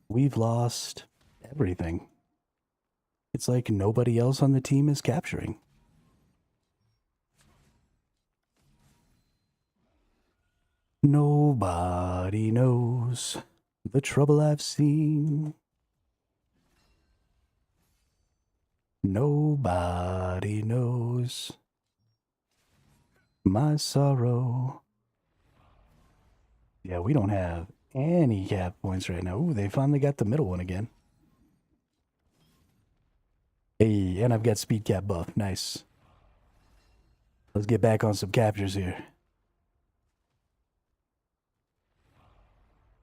We've lost everything. It's like nobody else on the team is capturing. Nobody knows the trouble I've seen. Nobody knows my sorrow. Yeah, we don't have any cap points right now. Ooh, they finally got the middle one again. Hey, and I've got speed cap buff. Nice. Let's get back on some captures here.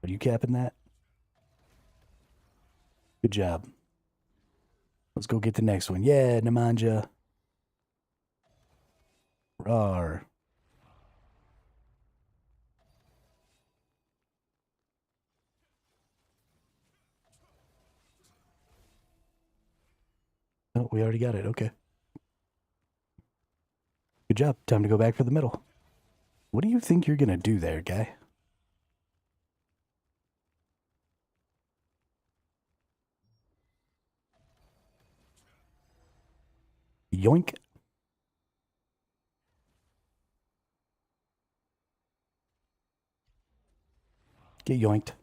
Are you capping that? Good job. Let's go get the next one. Yeah, Nemanja. Rawr. Oh, we already got it. Okay. Good job. Time to go back for the middle. What do you think you're going to do there, guy? Yoink. Get yoinked.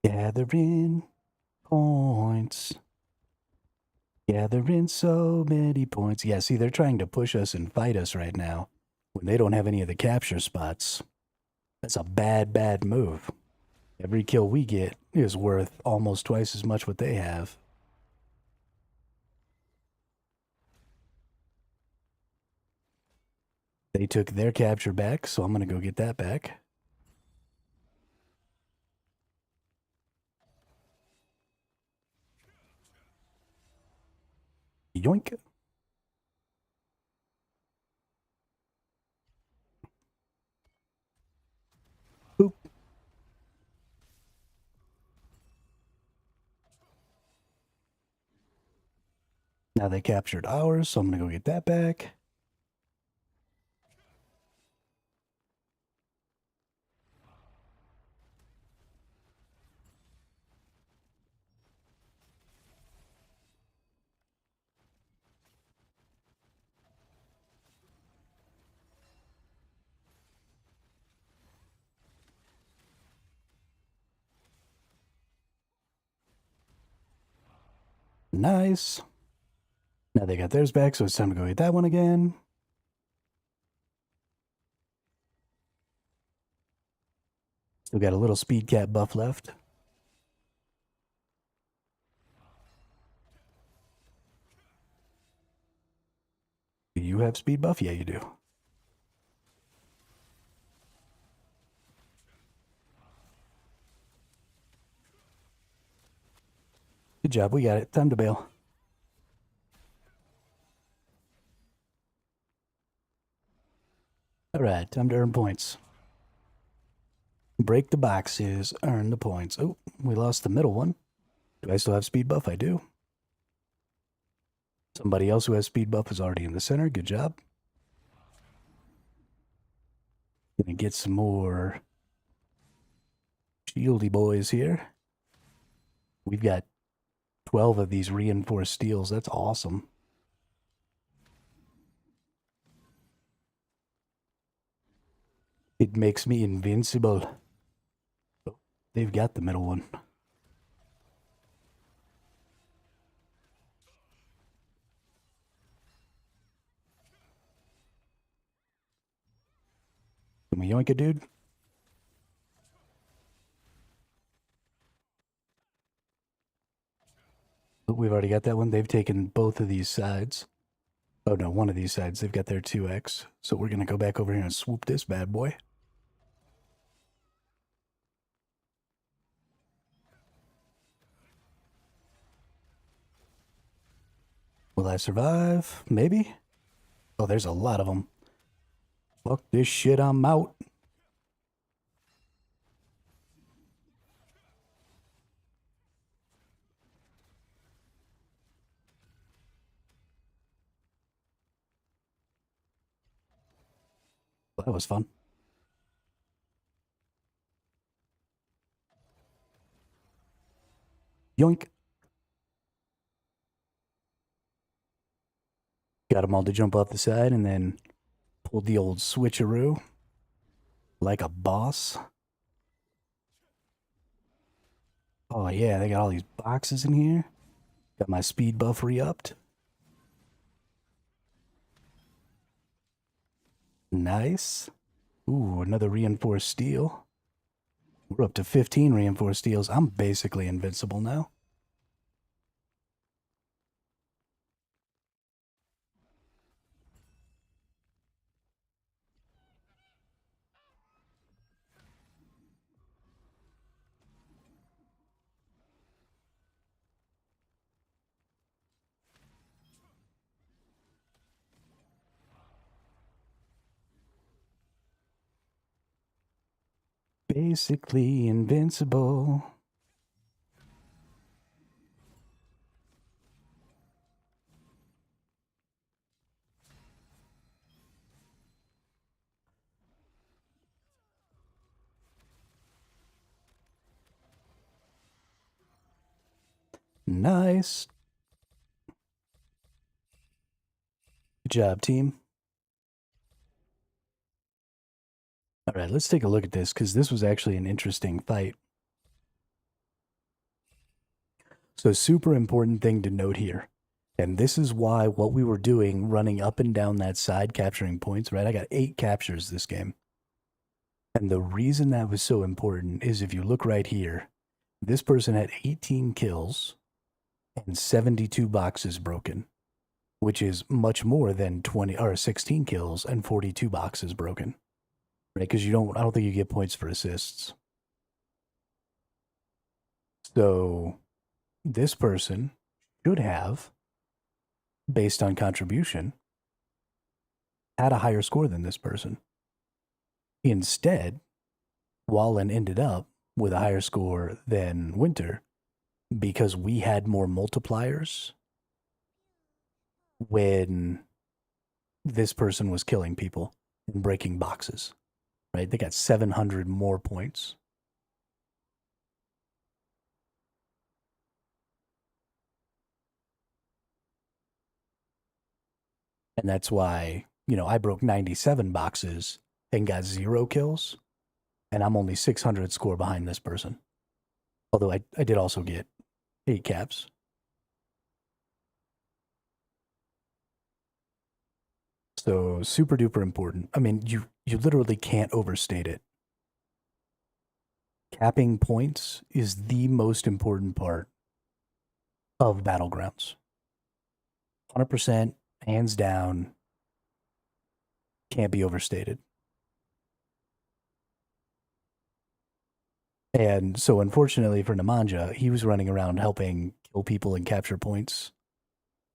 Gathering points. Gathering so many points. Yeah, see, they're trying to push us and fight us right now when they don't have any of the capture spots. That's a bad, bad move. Every kill we get is worth almost twice as much what they have. They took their capture back, so I'm going to go get that back. Yoink. Boop. Now they captured ours, so I'm going to go get that back. Nice. Now they got theirs back, so it's time to go get that one again. Still got a little speed cap buff left. Do you have speed buff? Yeah, you do. Good job, we got it. Time to bail. All right, time to earn points. Break the boxes, earn the points. Oh, we lost the middle one. Do I still have speed buff? I do. Somebody else who has speed buff is already in the center. Good job. Gonna get some more shieldy boys here. We've got 12 of these reinforced steels. That's awesome. It makes me invincible. Oh, they've got the middle one. Can we yoink it, dude? Oh, we've already got that one. They've taken both of these sides. Oh no, one of these sides. They've got their 2x. So we're going to go back over here and swoop this bad boy. Will I survive? Maybe? Oh, there's a lot of them. Fuck this shit, I'm out. That was fun. Yoink. Got them all to jump off the side and then pulled the old switcheroo like a boss. Oh yeah, they got all these boxes in here. Got my speed buff re-upped. Nice. Ooh, another reinforced steel. We're up to 15 reinforced steels. I'm basically invincible now. Basically invincible. Nice. Good job, team. All right, let's take a look at this because this was actually an interesting fight. So super important thing to note here. And this is why what we were doing, running up and down that side, capturing points, right? I got 8 captures this game. And the reason that was so important is if you look right here, this person had 18 kills and 72 boxes broken, which is much more than 20 or 16 kills and 42 boxes broken, right? Because I don't think you get points for assists. So this person should have, based on contribution, had a higher score than this person. Instead, Wallen ended up with a higher score than Winter because we had more multipliers when this person was killing people and breaking boxes, right? They got 700 more points. And that's why, I broke 97 boxes and got 0 kills, and I'm only 600 score behind this person. Although I did also get 8 caps. So super duper important. I mean, you literally can't overstate it. Capping points is the most important part of battlegrounds. 100%, hands down, can't be overstated. And so unfortunately for Nemanja, he was running around helping kill people and capture points,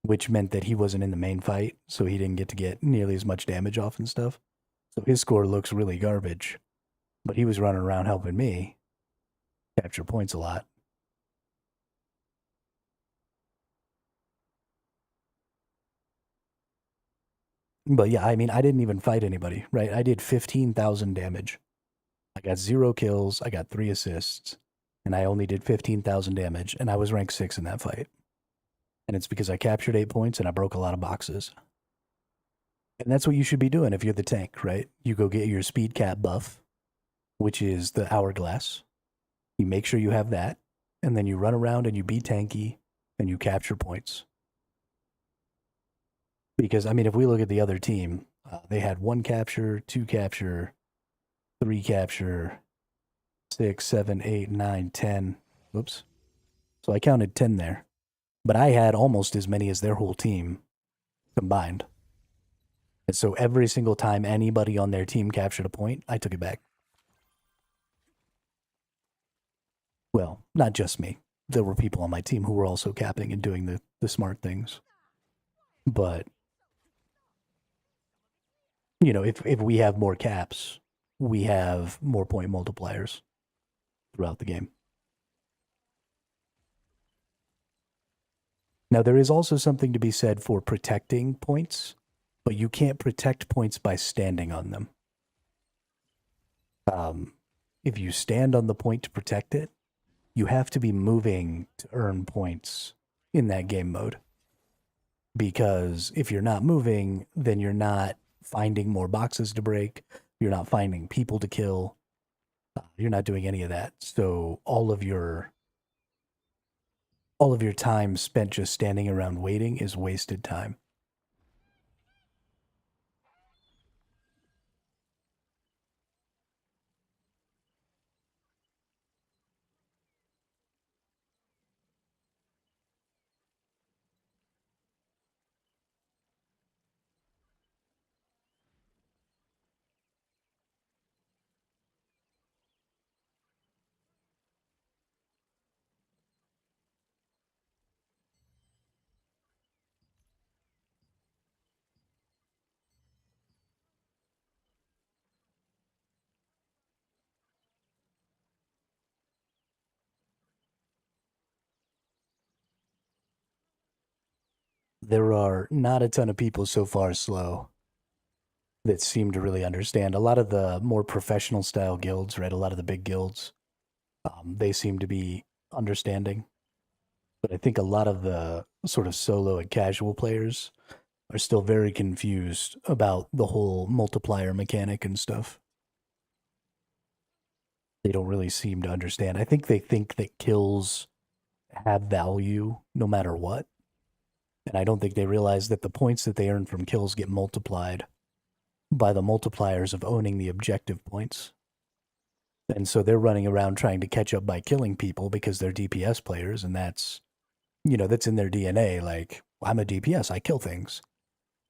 which meant that he wasn't in the main fight, so he didn't get to get nearly as much damage off and stuff. So his score looks really garbage, but he was running around helping me capture points a lot. But yeah, I mean, I didn't even fight anybody, right? I did 15,000 damage. I got 0 kills, I got 3 assists, and I only did 15,000 damage, and I was ranked 6 in that fight. And it's because I captured 8 points and I broke a lot of boxes. And that's what you should be doing if you're the tank, right? You go get your speed cap buff, which is the hourglass. You make sure you have that, and then you run around and you be tanky and you capture points. Because, I mean, if we look at the other team, they had 1 capture, 2 capture, 3 capture, 6, 7, 8, 9, 10. Whoops. So I counted 10 there. But I had almost as many as their whole team combined. And so every single time anybody on their team captured a point, I took it back. Well, not just me. There were people on my team who were also capping and doing the smart things. But, if we have more caps, we have more point multipliers throughout the game. Now, there is also something to be said for protecting points, but you can't protect points by standing on them. If you stand on the point to protect it, you have to be moving to earn points in that game mode. Because if you're not moving, then you're not finding more boxes to break. You're not finding people to kill. You're not doing any of that. So all of your time spent just standing around waiting is wasted time. There are not a ton of people so far slow that seem to really understand. A lot of the more professional style guilds, right? A lot of the big guilds, they seem to be understanding. But I think a lot of the sort of solo and casual players are still very confused about the whole multiplier mechanic and stuff. They don't really seem to understand. I think they think that kills have value no matter what. And I don't think they realize that the points that they earn from kills get multiplied by the multipliers of owning the objective points. And so they're running around trying to catch up by killing people because they're DPS players, and that's, that's in their DNA. Like, I'm a DPS, I kill things.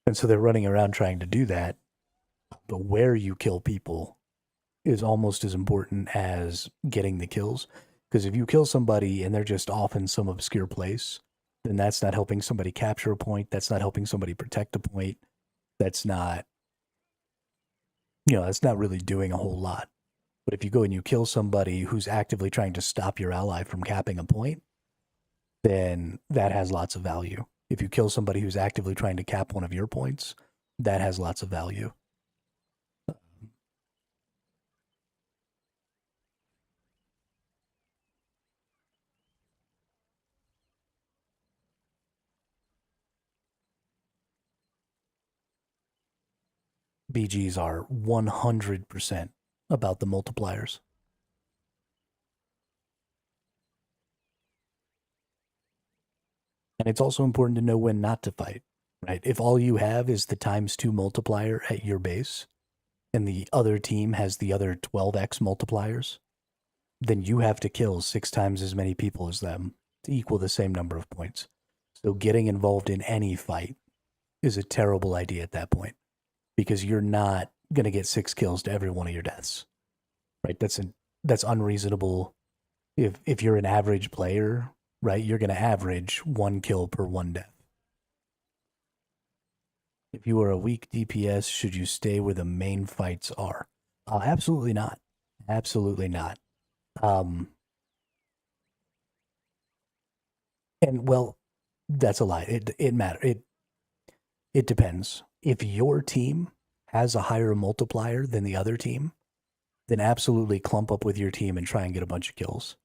And so they're running around trying to do that. But where you kill people is almost as important as getting the kills. Because if you kill somebody and they're just off in some obscure place, then that's not helping somebody capture a point. That's not helping somebody protect a point. That's not, that's not really doing a whole lot. But if you go and you kill somebody who's actively trying to stop your ally from capping a point, then that has lots of value. If you kill somebody who's actively trying to cap one of your points, that has lots of value. BGs are 100% about the multipliers. And it's also important to know when not to fight, right? If all you have is the ×2 multiplier at your base, and the other team has the other 12x multipliers, then you have to kill 6 times as many people as them to equal the same number of points. So getting involved in any fight is a terrible idea at that point, because you're not going to get 6 kills to every one of your deaths, right? That's unreasonable. If you're an average player, right, you're going to average 1 kill per 1 death. If you are a weak DPS, should you stay where the main fights are? Absolutely not. Absolutely not. And well, that's a lie. It matters. It depends. If your team has a higher multiplier than the other team, then absolutely clump up with your team and try and get a bunch of kills.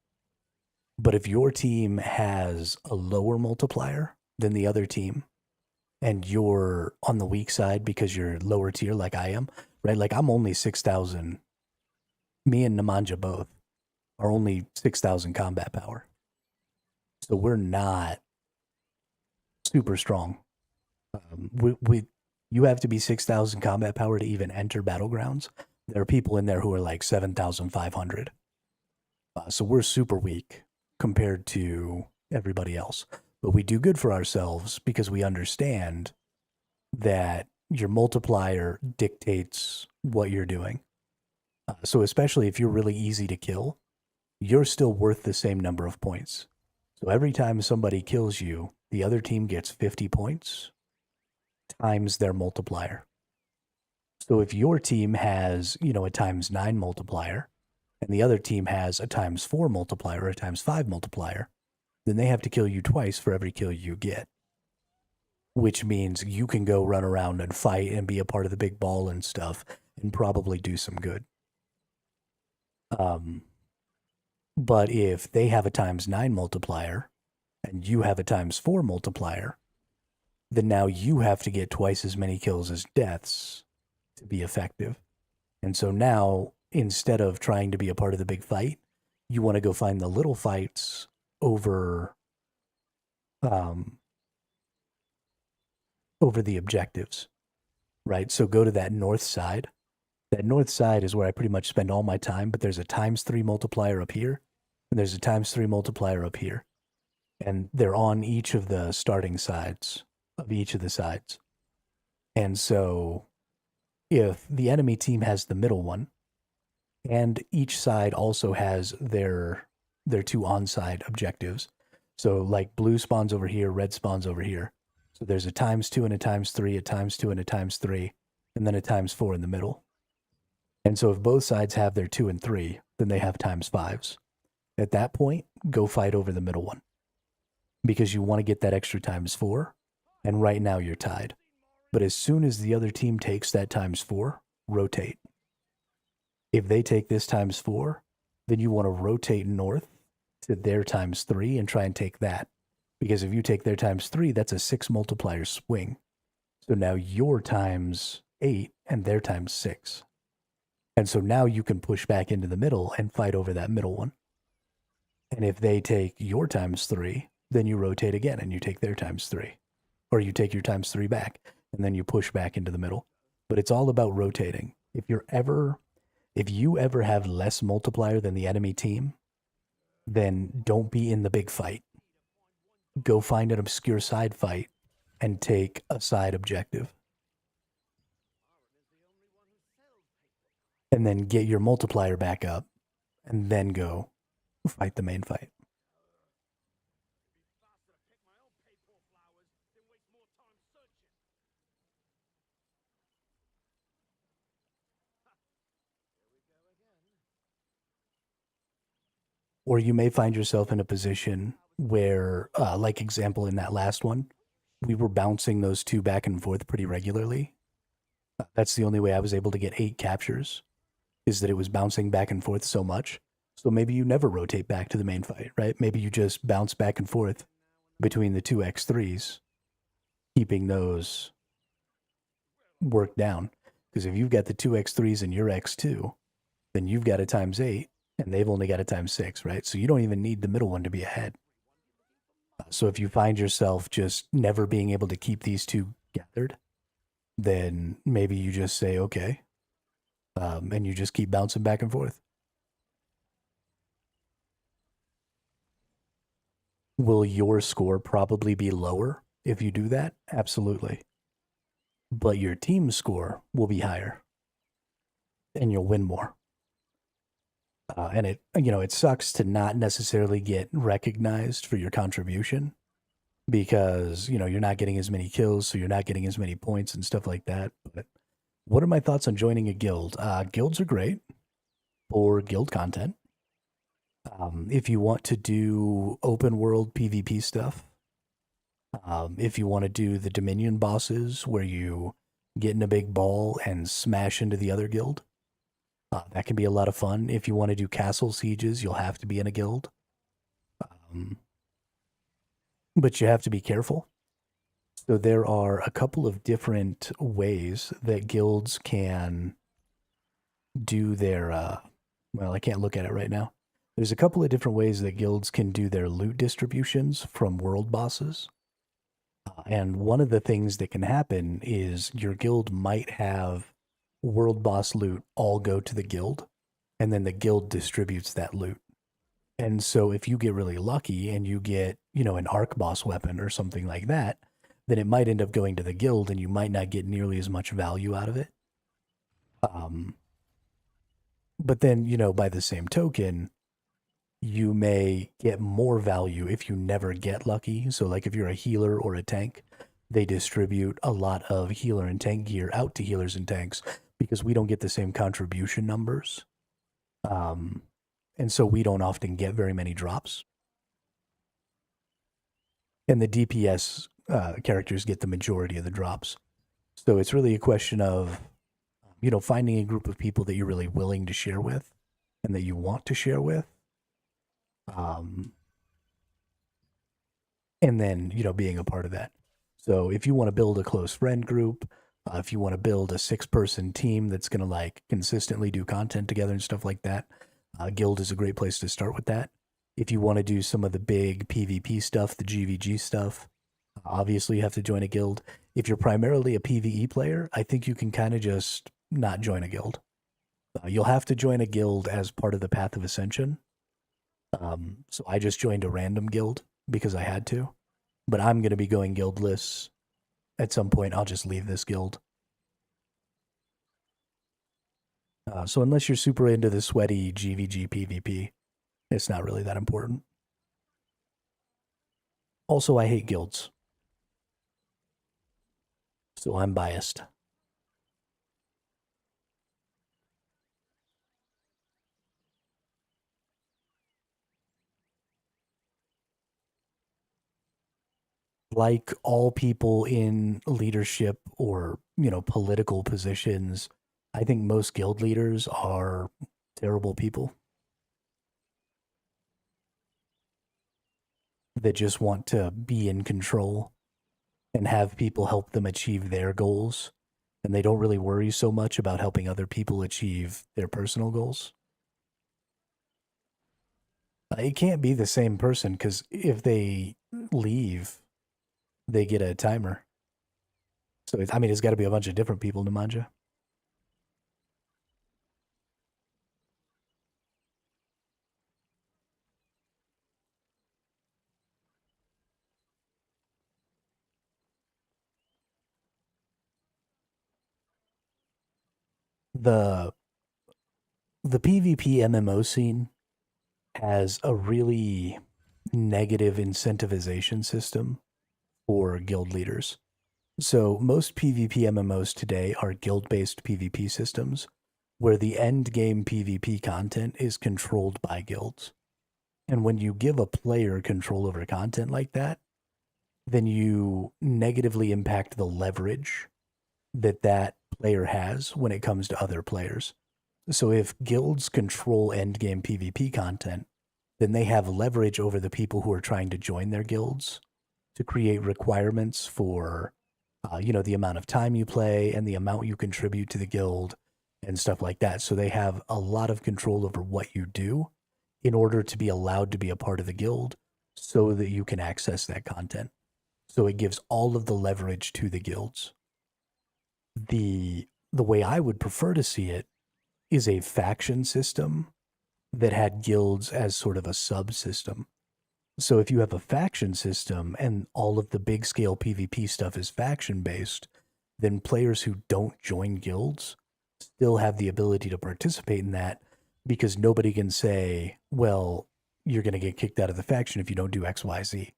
But if your team has a lower multiplier than the other team, and you're on the weak side because you're lower tier like I am, right? Like I'm only 6,000. Me and Nemanja both are only 6,000 combat power. So we're not super strong. You have to be 6,000 combat power to even enter battlegrounds. There are people in there who are like 7,500. So we're super weak compared to everybody else. But we do good for ourselves because we understand that your multiplier dictates what you're doing. So especially if you're really easy to kill, you're still worth the same number of points. So every time somebody kills you, the other team gets 50 points times their multiplier. So if your team has, a ×9 multiplier, and the other team has a ×4 multiplier or a ×5 multiplier, then they have to kill you twice for every kill you get. Which means you can go run around and fight and be a part of the big ball and stuff and probably do some good. But if they have a ×9 multiplier and you have a ×4 multiplier, then now you have to get twice as many kills as deaths to be effective. And so now, instead of trying to be a part of the big fight, you want to go find the little fights over the objectives, right? So go to that north side. That north side is where I pretty much spend all my time, but there's a ×3 multiplier up here, and there's a ×3 multiplier up here. And they're on each of the starting sides of each of the sides. And so if the enemy team has the middle one, and each side also has their two on-side objectives. So like blue spawns over here, red spawns over here. So there's a ×2 and a ×3, a ×2 and a ×3, and then a ×4 in the middle. And so if both sides have their 2 and 3, then they have ×5s. At that point, go fight over the middle one. Because you want to get that extra ×4, and right now you're tied. But as soon as the other team takes that ×4, rotate. If they take this ×4, then you want to rotate north to their ×3 and try and take that. Because if you take their ×3, that's a 6 multiplier swing. So now you're ×8 and their ×6. And so now you can push back into the middle and fight over that middle one. And if they take your ×3, then you rotate again and you take their ×3. Or you take your ×3 back and then you push back into the middle. But it's all about rotating. If you ever have less multiplier than the enemy team, then don't be in the big fight. Go find an obscure side fight and take a side objective. And then get your multiplier back up and then go fight the main fight. Or you may find yourself in a position where, like example in that last one, we were bouncing those two back and forth pretty regularly. That's the only way I was able to get 8 captures, is that it was bouncing back and forth so much. So maybe you never rotate back to the main fight, right? Maybe you just bounce back and forth between the two X3s, keeping those worked down. Because if you've got the two X3s and your X2, then you've got a ×8, and they've only got a ×6, right? So you don't even need the middle one to be ahead. So if you find yourself just never being able to keep these two gathered, then maybe you just say, okay, and you just keep bouncing back and forth. Will your score probably be lower if you do that? Absolutely. But your team score will be higher, and you'll win more. And it sucks to not necessarily get recognized for your contribution, because you're not getting as many kills, so you're not getting as many points and stuff like that. But what are my thoughts on joining a guild? Guilds are great for guild content. If you want to do open world PvP stuff, if you want to do the Dominion bosses where you get in a big ball and smash into the other guild, that can be a lot of fun. If you want to do castle sieges, you'll have to be in a guild. But you have to be careful. So there are a couple of different ways that guilds can do their, well, I can't look at it right now. There's a couple of different ways that guilds can do their loot distributions from world bosses. And one of the things that can happen is your guild might have world boss loot all go to the guild, and then the guild distributes that loot. And so if you get really lucky and you get, an arc boss weapon or something like that, then it might end up going to the guild and you might not get nearly as much value out of it. But then, by the same token, you may get more value if you never get lucky. So like if you're a healer or a tank, they distribute a lot of healer and tank gear out to healers and tanks because we don't get the same contribution numbers. And so we don't often get very many drops. And the DPS characters get the majority of the drops. So it's really a question of, finding a group of people that you're really willing to share with and that you want to share with. And then, being a part of that. So if you want to build a close friend group, if you want to build a 6-person team that's going to like consistently do content together and stuff like that, Guild is a great place to start with that. If you want to do some of the big PvP stuff, the GVG stuff, obviously you have to join a guild. If you're primarily a PvE player, I think you can kind of just not join a guild. You'll have to join a guild as part of the Path of Ascension. So I just joined a random guild because I had to. But I'm going to be going guildless. At some point, I'll just leave this guild. So unless you're super into the sweaty GVG PvP, it's not really that important. Also, I hate guilds. So I'm biased. Like all people in leadership or, political positions, I think most guild leaders are terrible people that just want to be in control and have people help them achieve their goals. And they don't really worry so much about helping other people achieve their personal goals. It can't be the same person because if they leave, they get a timer. So, it's got to be a bunch of different people, Nemanja. The the PvP MMO scene has a really negative incentivization system for guild leaders. So most PvP MMOs today are guild-based PvP systems where the end game PvP content is controlled by guilds. And when you give a player control over content like that, then you negatively impact the leverage that that player has when it comes to other players. So if guilds control end game PvP content, then they have leverage over the people who are trying to join their guilds to create requirements for, the amount of time you play and the amount you contribute to the guild and stuff like that. So they have a lot of control over what you do in order to be allowed to be a part of the guild so that you can access that content. So it gives all of the leverage to the guilds. The way I would prefer to see it is a faction system that had guilds as sort of a subsystem. So if you have a faction system and all of the big scale PvP stuff is faction based, then players who don't join guilds still have the ability to participate in that because nobody can say, well, you're going to get kicked out of the faction if you don't do XYZ,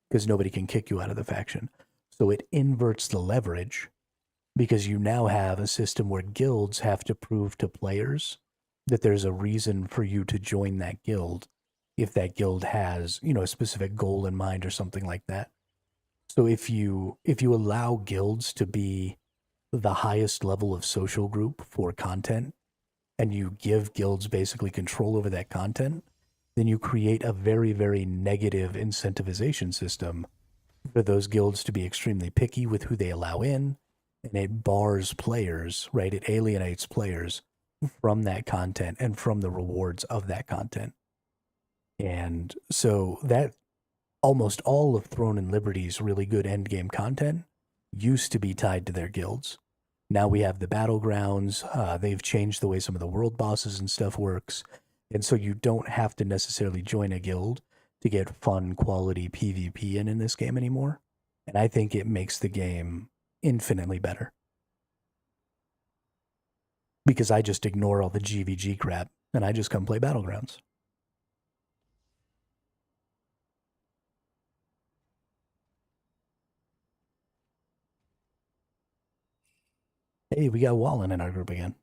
because nobody can kick you out of the faction. So it inverts the leverage because you now have a system where guilds have to prove to players that there's a reason for you to join that guild if that guild has, a specific goal in mind or something like that. So if you allow guilds to be the highest level of social group for content and you give guilds basically control over that content, then you create a very, very negative incentivization system for those guilds to be extremely picky with who they allow in, and it bars players, right? It alienates players from that content and from the rewards of that content. And so that almost all of Throne and Liberty's really good endgame content used to be tied to their guilds. Now we have the battlegrounds. They've changed the way some of the world bosses and stuff works. And so you don't have to necessarily join a guild to get fun quality PvP in this game anymore. And I think it makes the game infinitely better. Because I just ignore all the GVG crap and I just come play battlegrounds. Hey, we got Wallen in our group again.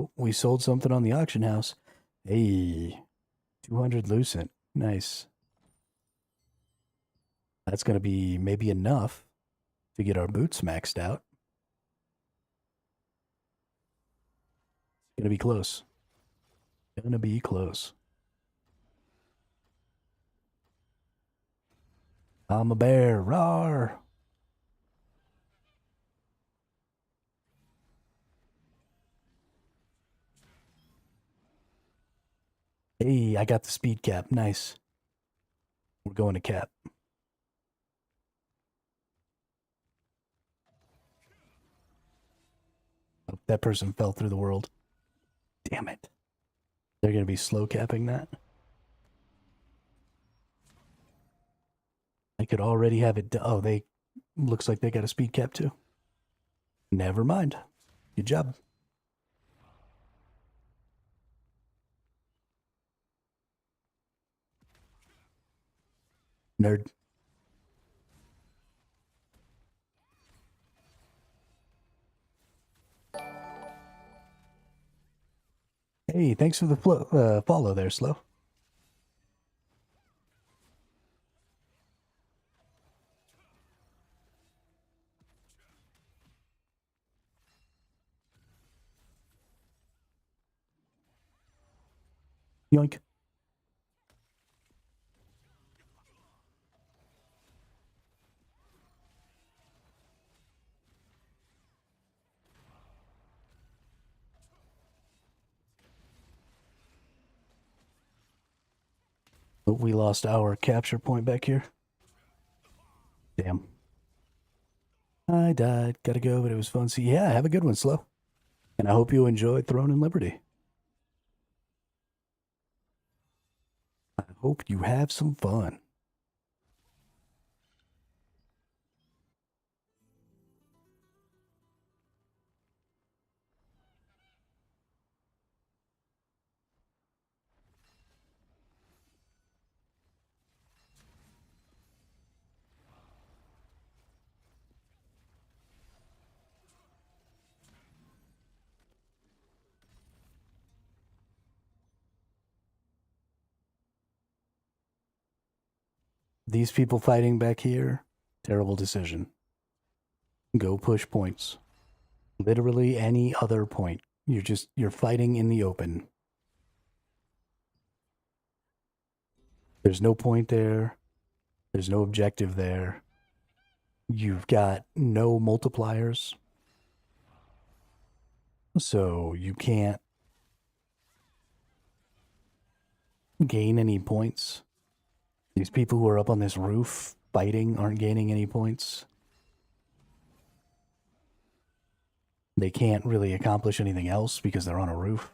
Oh, we sold something on the auction house. Hey, 200 lucent. Nice. That's going to be maybe enough to get our boots maxed out. Gonna be close. Gonna be close. I'm a bear. Roar. Hey, I got the speed cap. Nice. We're going to cap. Oh, that person fell through the world. Damn it. They're going to be slow capping that. I could already have it. Oh, they looks like they got a speed cap too. Never mind. Good job. Nerd. Hey, thanks for the follow there, Slow. Yoink. Oh, we lost our capture point back here. Damn. I died. Gotta go, but it was fun. See, yeah, have a good one, Slow. And I hope you enjoyed Throne and Liberty. I hope you have some fun. These people fighting back here, terrible decision. Go push points. Literally any other point. You're fighting in the open. There's no point there. There's no objective there. You've got no multipliers. So you can't gain any points. These people who are up on this roof fighting aren't gaining any points. They can't really accomplish anything else because they're on a roof.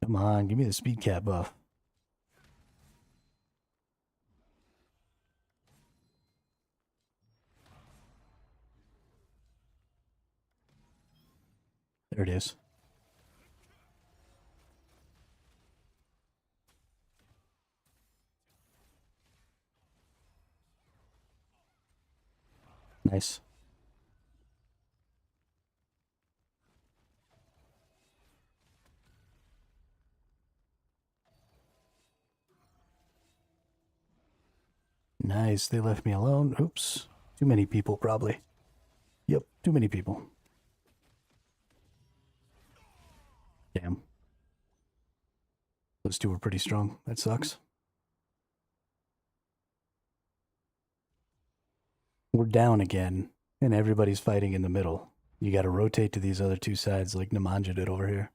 Come on, give me the speed cap buff. There it is. Nice. Nice. They left me alone. Oops. Too many people, probably. Yep, too many people. Damn. Those two were pretty strong. That sucks. We're down again, and everybody's fighting in the middle. You gotta rotate to these other two sides like Nemanja did over here.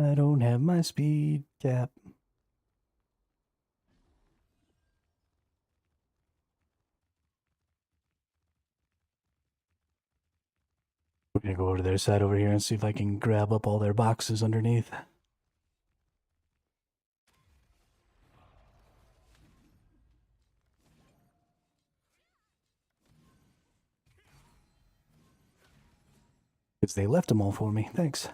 I don't have my speed cap. We're gonna go over to their side over here and see if I can grab up all their boxes underneath. Because they left them all for me. Thanks.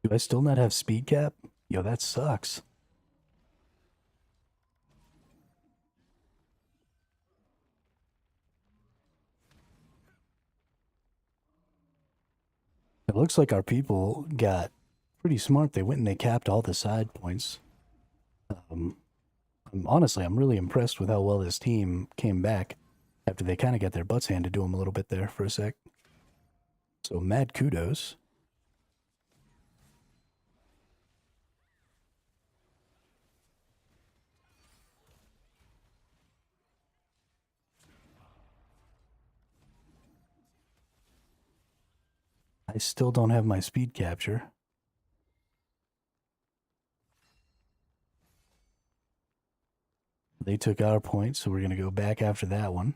Do I still not have speed cap? Yo, that sucks. It looks like our people got pretty smart. They went and they capped all the side points. Honestly, I'm really impressed with how well this team came back after they kind of got their butts handed to them a little bit there for a sec. So mad kudos. I still don't have my speed capture. They took our point, so we're going to go back after that one.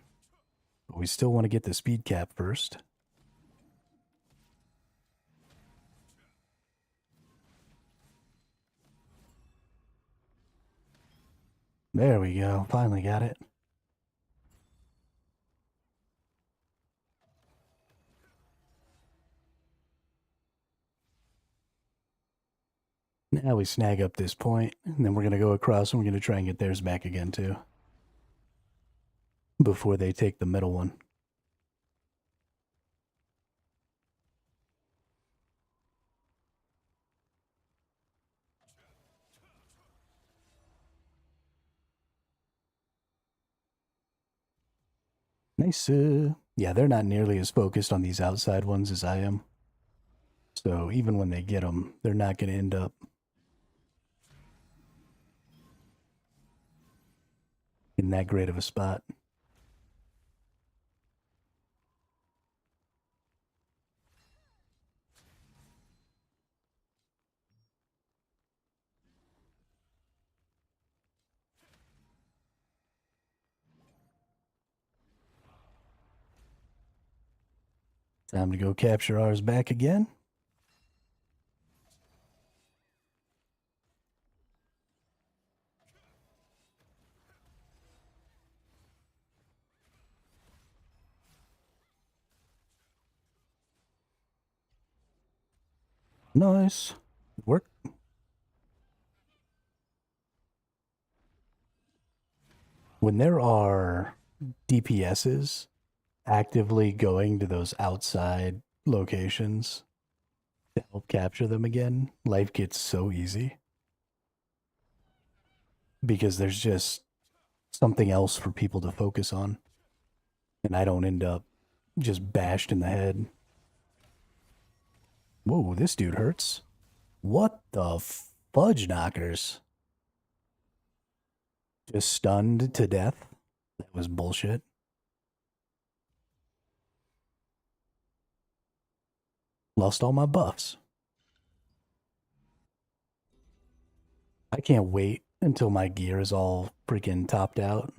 But we still want to get the speed cap first. There we go. Finally got it. Now we snag up this point, and then we're going to go across and we're going to try and get theirs back again too. Before they take the middle one. Nice. Yeah, they're not nearly as focused on these outside ones as I am. So even when they get them, they're not going to end up in that great of a spot. Time to go capture ours back again. Nice. Work. When there are DPSs actively going to those outside locations to help capture them again, life gets so easy. Because there's just something else for people to focus on. And I don't end up just bashed in the head. Whoa, this dude hurts. What the fudge knockers? Just stunned to death? That was bullshit. Lost all my buffs. I can't wait until my gear is all freaking topped out.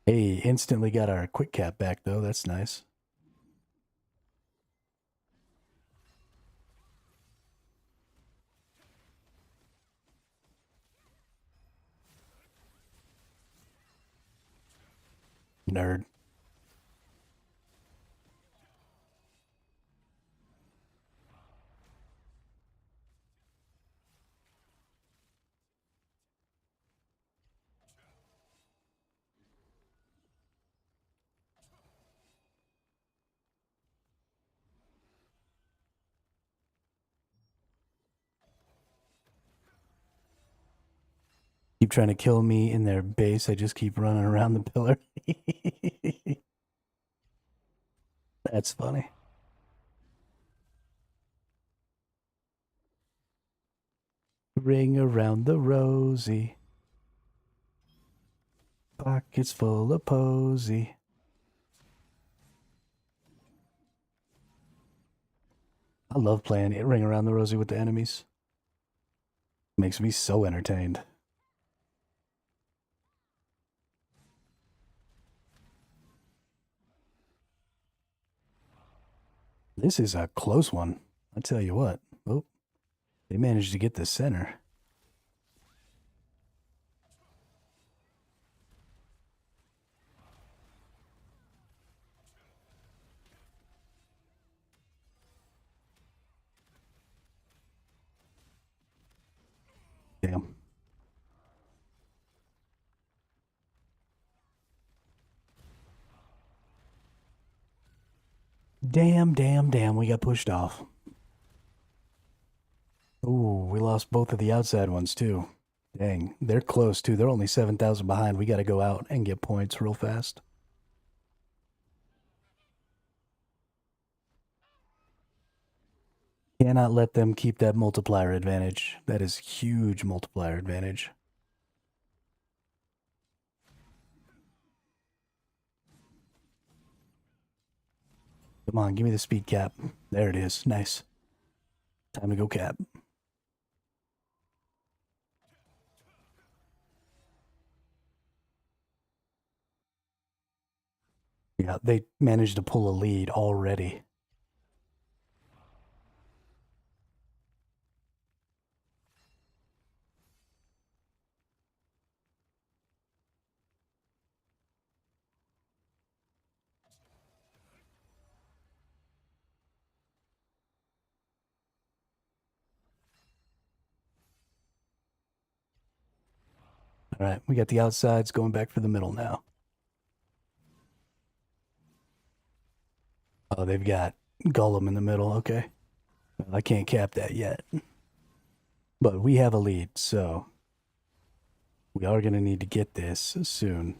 Hey, instantly got our quick cap back though. That's nice. Nerd. Keep trying to kill me in their base. I just keep running around the pillar. That's funny. Ring around the rosy. Pockets full of posy. I love playing it Ring Around the Rosie with the enemies. Makes me so entertained. This is a close one. I tell you what. Oh, they managed to get the center. Damn. Damn, we got pushed off. Ooh, we lost both of the outside ones too. Dang, they're close too. They're only 7,000 behind. We got to go out and get points real fast. Cannot let them keep that multiplier advantage. That is huge multiplier advantage. Come on, give me the speed cap. There it is. Nice. Time to go cap. Yeah, they managed to pull a lead already. All right, we got the outsides going back for the middle now. Oh, they've got Gollum in the middle. Okay. Well, I can't cap that yet. But we have a lead, so we are going to need to get this soon.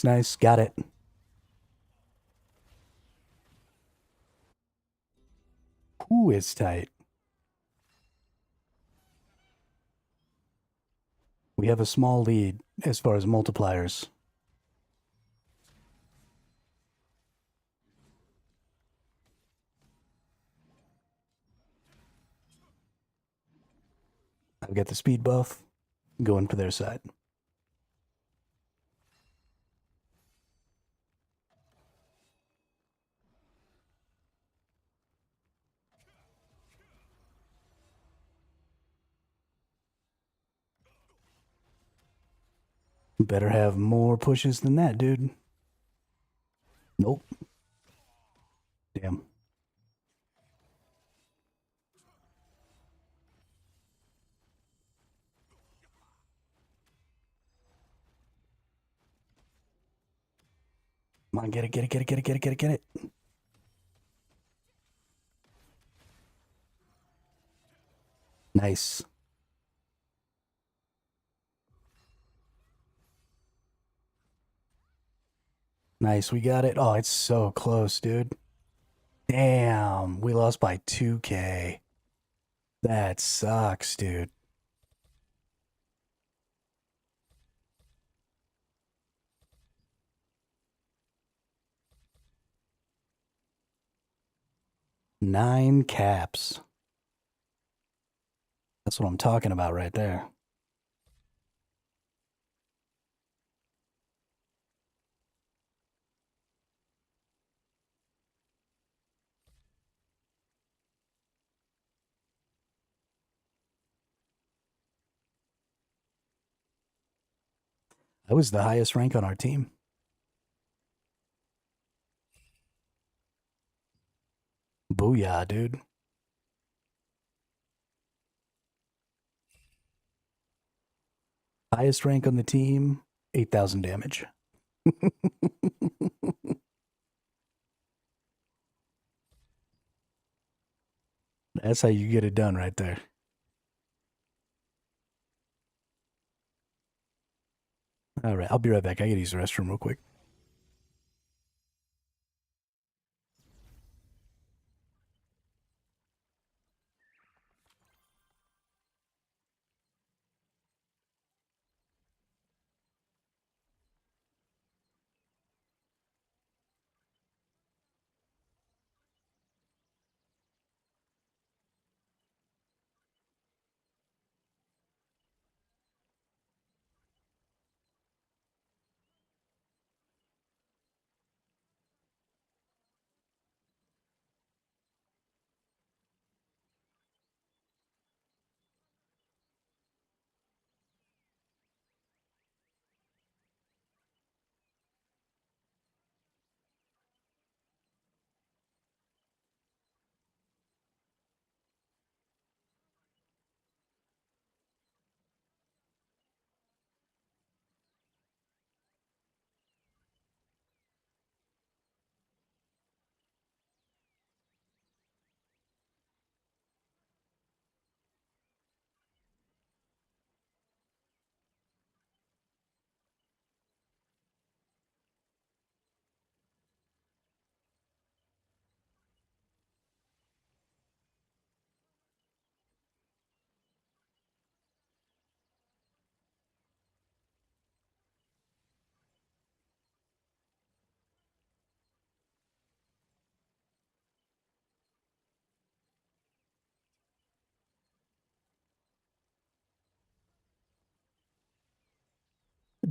Nice. Got it. Ooh, it's tight. We have a small lead as far as multipliers. I've got the speed buff going for their side. Better have more pushes than that, dude. Nope. Damn. Come on, get it. Nice. Nice, we got it. Oh, it's so close, dude. Damn, we lost by 2K. That sucks, dude. Nine caps. That's what I'm talking about right there. I was the highest rank on our team. Booyah, dude. Highest rank on the team, 8,000 damage. That's how you get it done right there. All right, I'll be right back. I gotta use the restroom real quick.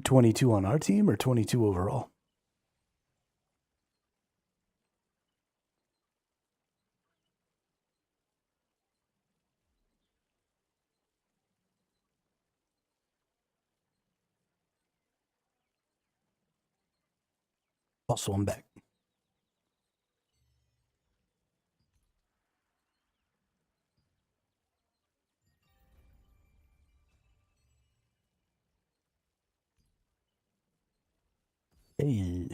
$22 on our team or 22 overall? Also, I'm back. Hey.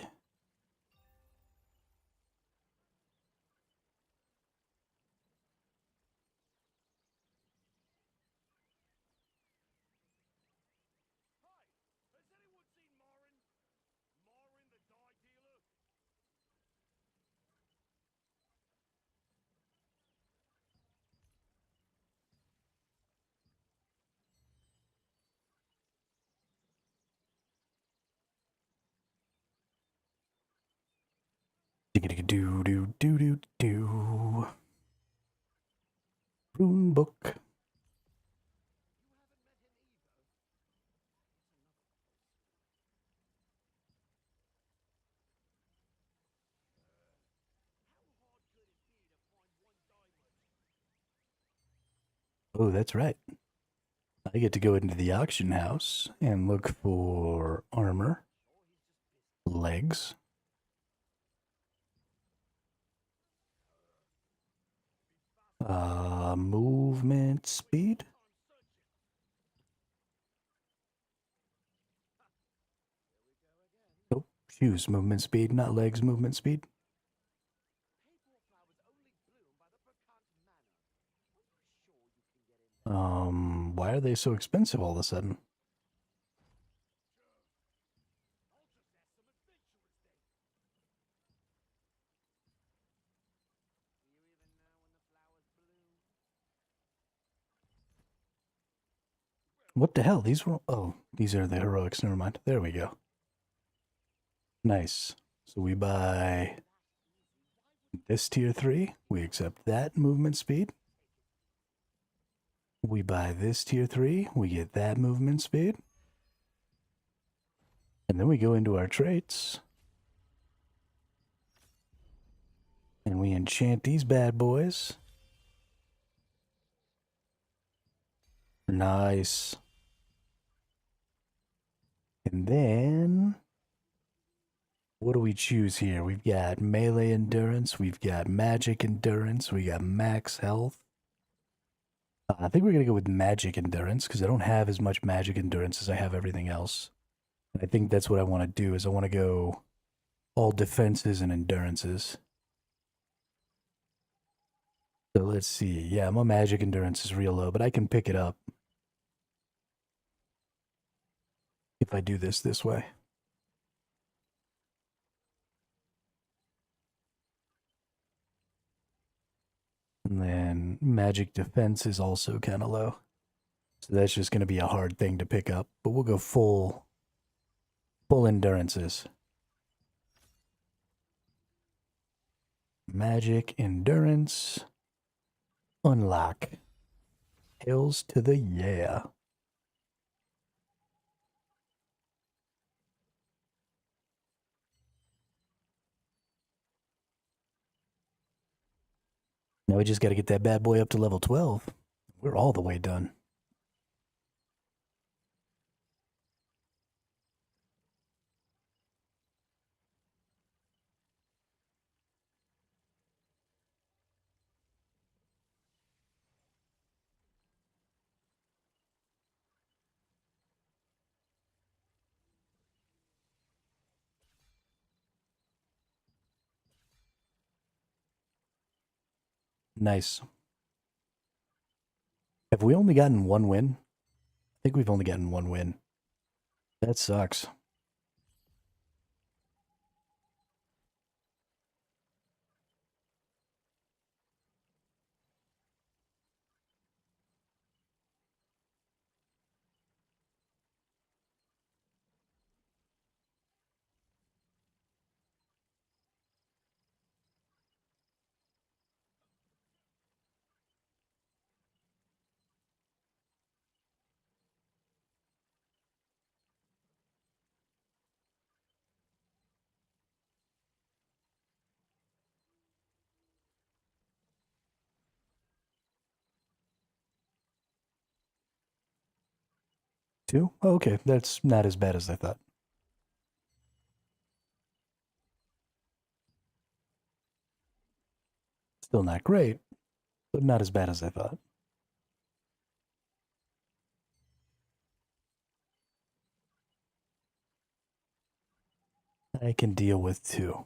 Do do do do do. Rune book. Oh, that's right. I get to go into the auction house and look for armor, legs, movement speed. Nope, shoes movement speed, not legs movement speed. Why are they so expensive all of a sudden? What the hell? These were, oh, these are the heroics. Never mind. There we go. Nice. So we buy this tier 3. We accept that movement speed. We buy this tier 3. We get that movement speed. And then we go into our traits. And we enchant these bad boys. Nice. And then, what do we choose here? We've got melee endurance. We've got magic endurance. We got max health. I think we're going to go with magic endurance because I don't have as much magic endurance as I have everything else. And I think that's what I want to do is I want to go all defenses and endurances. So let's see. Yeah, my magic endurance is real low, but I can pick it up. if I do this way. And then magic defense is also kind of low. So that's just going to be a hard thing to pick up. But we'll go full endurances. Magic endurance. Unlock. Hails to the yeah. Now we just got to get that bad boy up to level 12. We're all the way done. Nice. Have we only gotten one win? I think we've only gotten one win. That sucks. Two? Oh, okay, that's not as bad as I thought. Still not great, but not as bad as I thought. I can deal with two.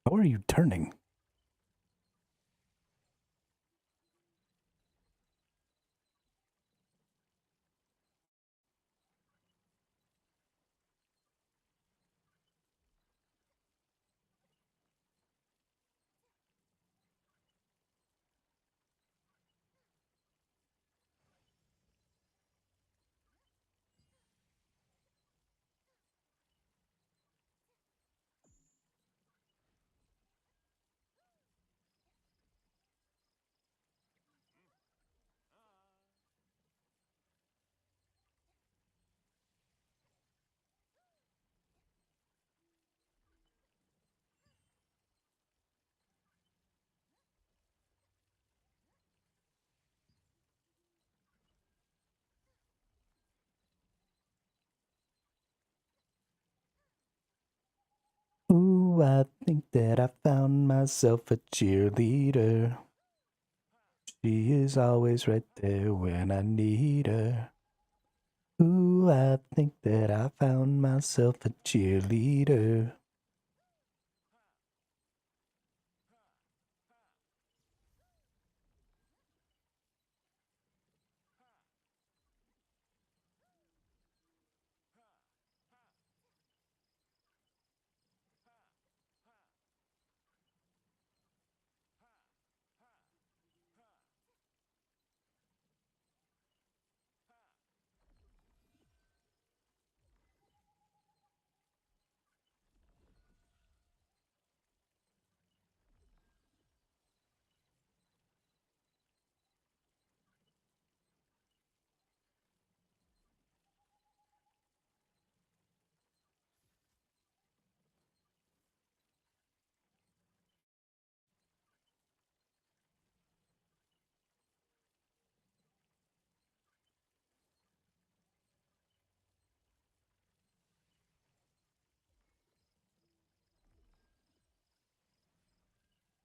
How are you turning? Ooh, I think that I found myself a cheerleader. She is always right there when I need her. Ooh, I think that I found myself a cheerleader.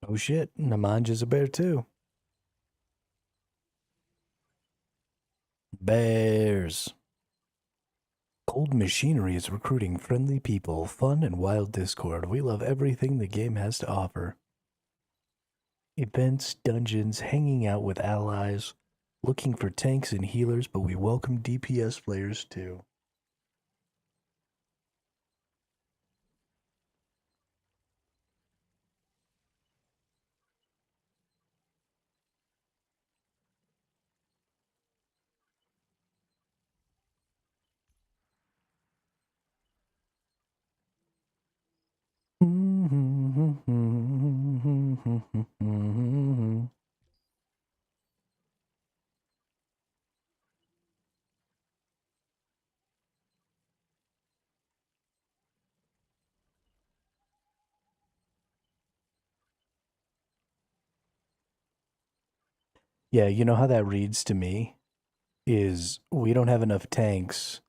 Oh shit, Namanja's a bear too. Bears. Cold Machinery is recruiting friendly people, fun and wild discord. We love everything the game has to offer. Events, dungeons, hanging out with allies, looking for tanks and healers, but we welcome DPS players too. Yeah, you know how that reads to me? Is we don't have enough tanks,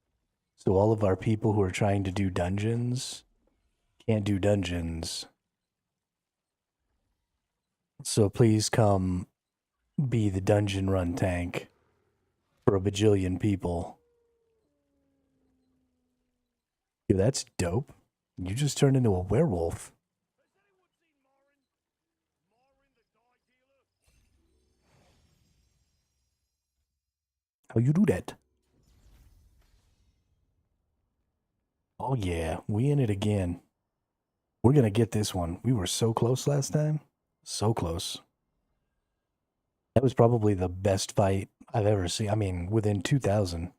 so all of our people who are trying to do dungeons can't do dungeons. So please come be the dungeon run tank for a bajillion people. Yo, that's dope. You just turned into a werewolf. How you do that? Oh yeah, we in it again. We're gonna get this one. We were so close last time. So close. That was probably the best fight I've ever seen. I mean, within 2,000.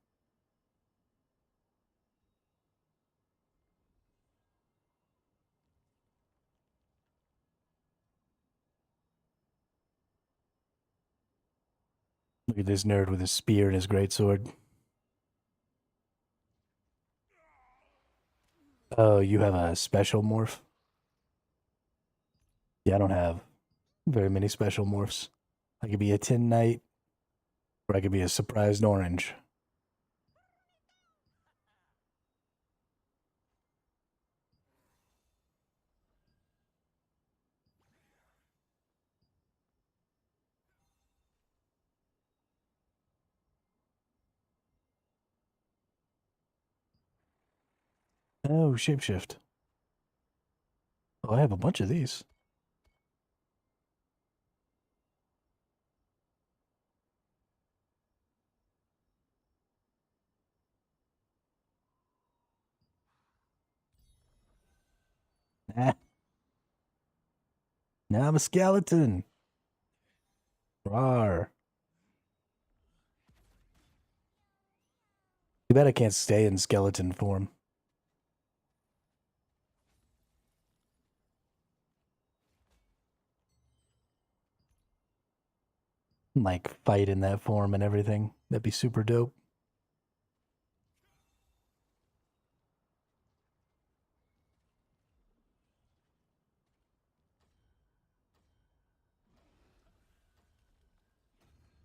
Look at this nerd with his spear and his greatsword. Oh, you have a special morph? Yeah, I don't have very many special morphs. I could be a Tin Knight, or I could be a surprised orange. Oh, shapeshift. Oh, I have a bunch of these. Nah. Now I'm a skeleton. Rawr. Too bad I can't stay in skeleton form. Like, fight in that form and everything. That'd be super dope.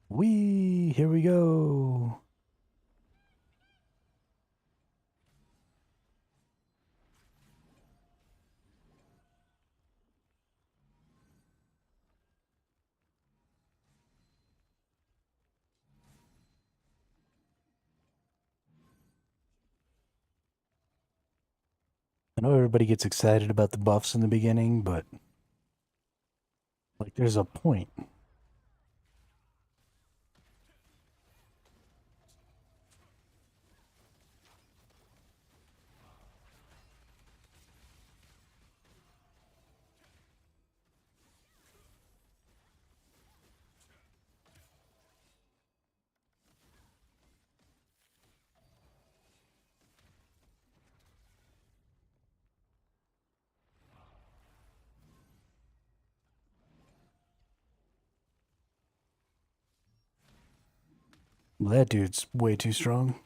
Wee, here we go. I know everybody gets excited about the buffs in the beginning, but like there's a point. Well, that dude's way too strong.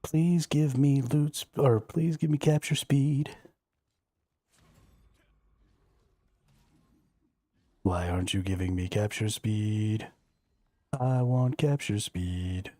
Please give me loot, or please give me capture speed. Why aren't you giving me capture speed? I want capture speed.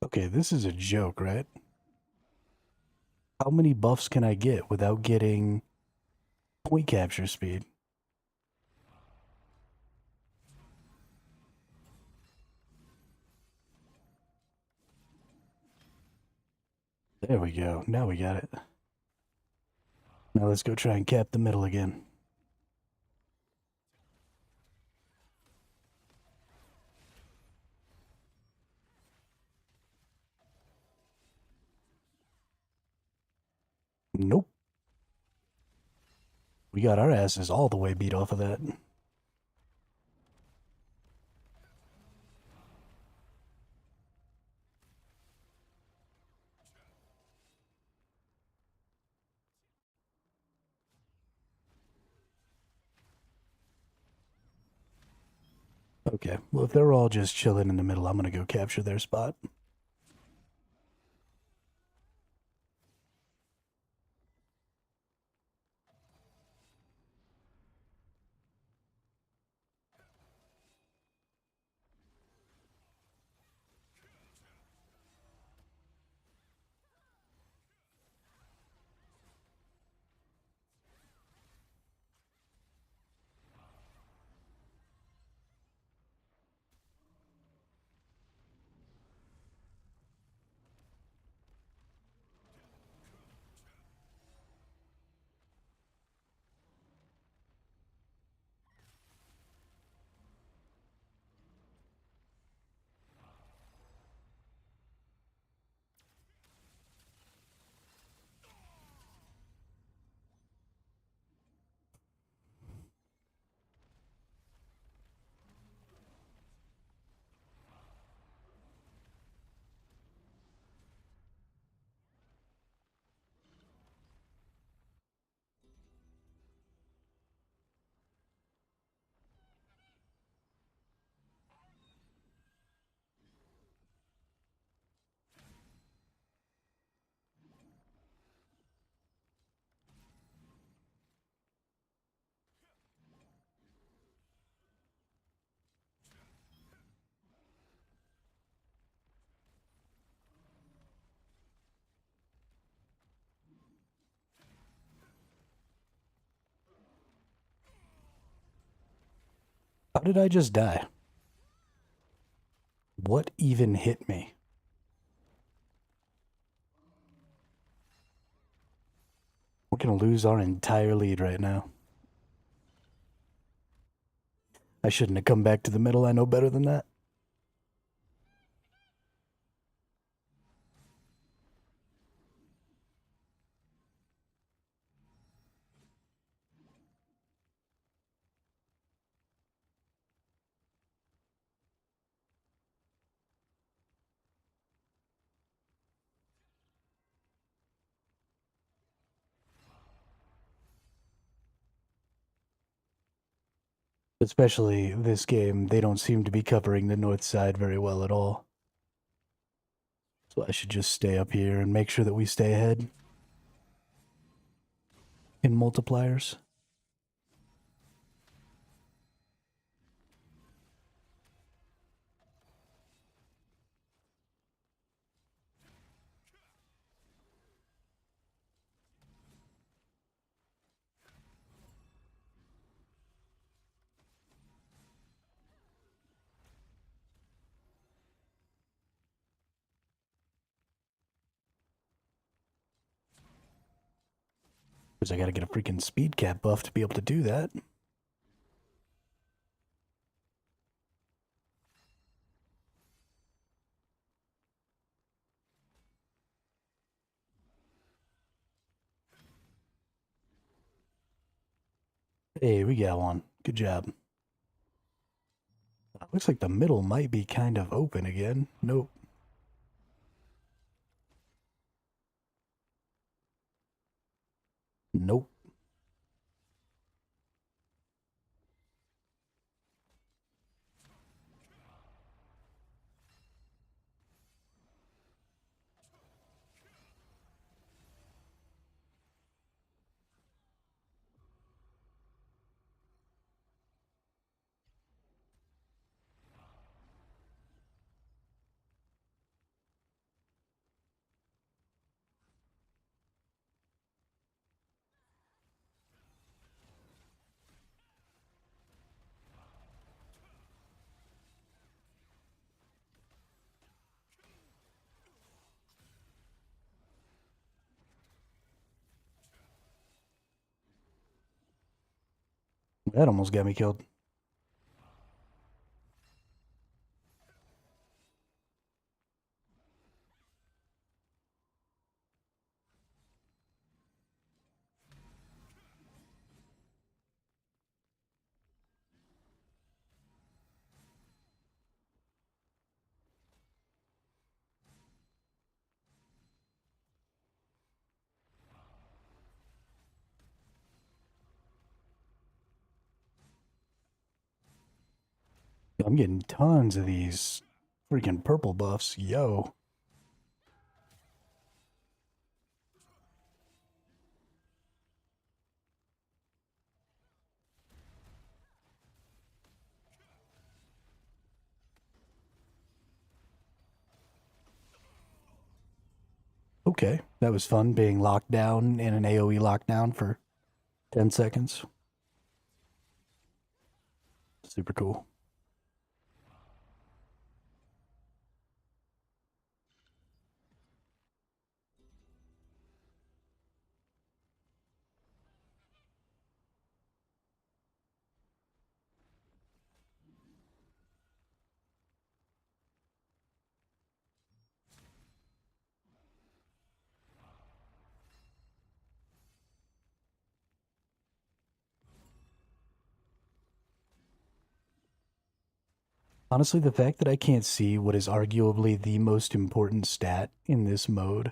Okay, this is a joke, right? How many buffs can I get without getting point capture speed? There we go. Now we got it. Now let's go try and cap the middle again. Nope. We got our asses all the way beat off of that. Okay, well, if they're all just chilling in the middle, I'm gonna go capture their spot. How did I just die? What even hit me? We're gonna lose our entire lead right now. I shouldn't have come back to the middle. I know better than that. Especially this game, they don't seem to be covering the north side very well at all. So I should just stay up here and make sure that we stay ahead in multipliers. Because I gotta get a freaking speed cap buff to be able to do that. Hey, we got one. Good job. Looks like the middle might be kind of open again. Nope. Nope. That almost got me killed. I'm getting tons of these freaking purple buffs. Yo. Okay, that was fun being locked down in an AoE lockdown for 10 seconds. Super cool. Honestly, the fact that I can't see what is arguably the most important stat in this mode.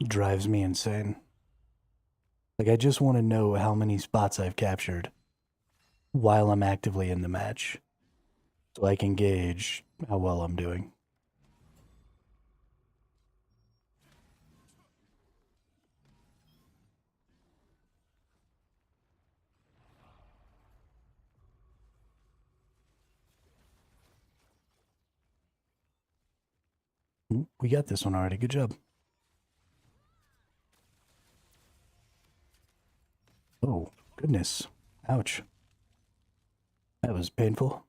Drives me insane. Like, I just want to know how many spots I've captured while I'm actively in the match so I can gauge how well I'm doing. We got this one already. Good job. Oh, goodness. Ouch. That was painful.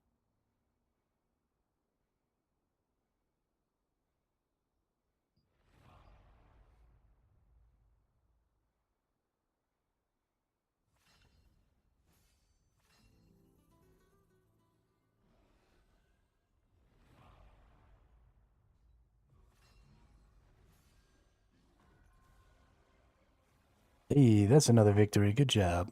Hey, that's another victory. Good job.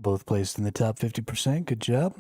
Both placed in the top 50%. Good job.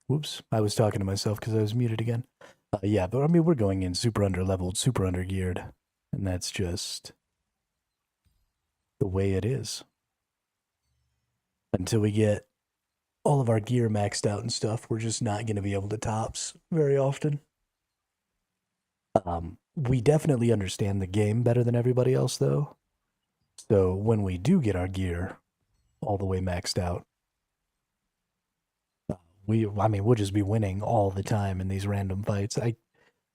Whoops, I was talking to myself because I was muted again. Yeah, but I mean, we're going in super under-leveled, super under-geared, and that's just the way it is. Until we get all of our gear maxed out and stuff, we're just not going to be able to tops very often. We definitely understand the game better than everybody else, though. So when we do get our gear all the way maxed out, we'll just be winning all the time in these random fights.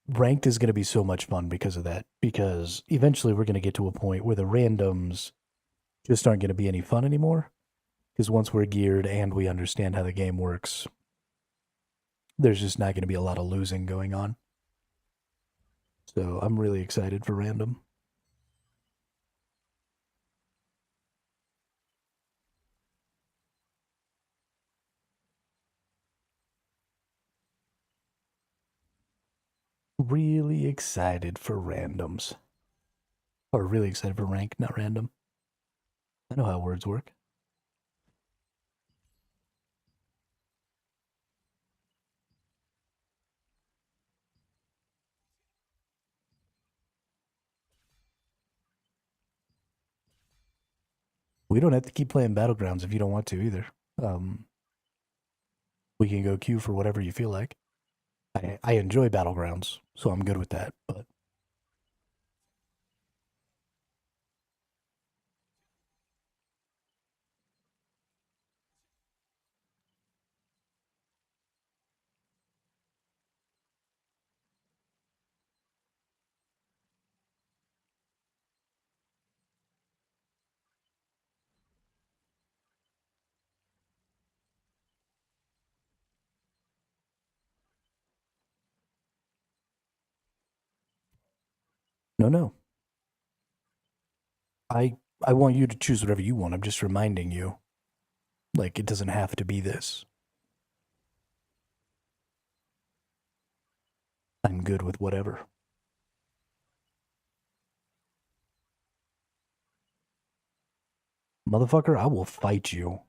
Ranked is going to be so much fun because of that. Because eventually we're going to get to a point where the randoms just aren't going to be any fun anymore. Because once we're geared and we understand how the game works, there's just not going to be a lot of losing going on. So I'm really excited for random. Really excited for randoms. Or really excited for rank, not random. I know how words work. We don't have to keep playing battlegrounds if you don't want to either. We can go queue for whatever you feel like. I enjoy battlegrounds, so I'm good with that. But no. I want you to choose whatever you want. I'm just reminding you. Like, it doesn't have to be this. I'm good with whatever. Motherfucker, I will fight you.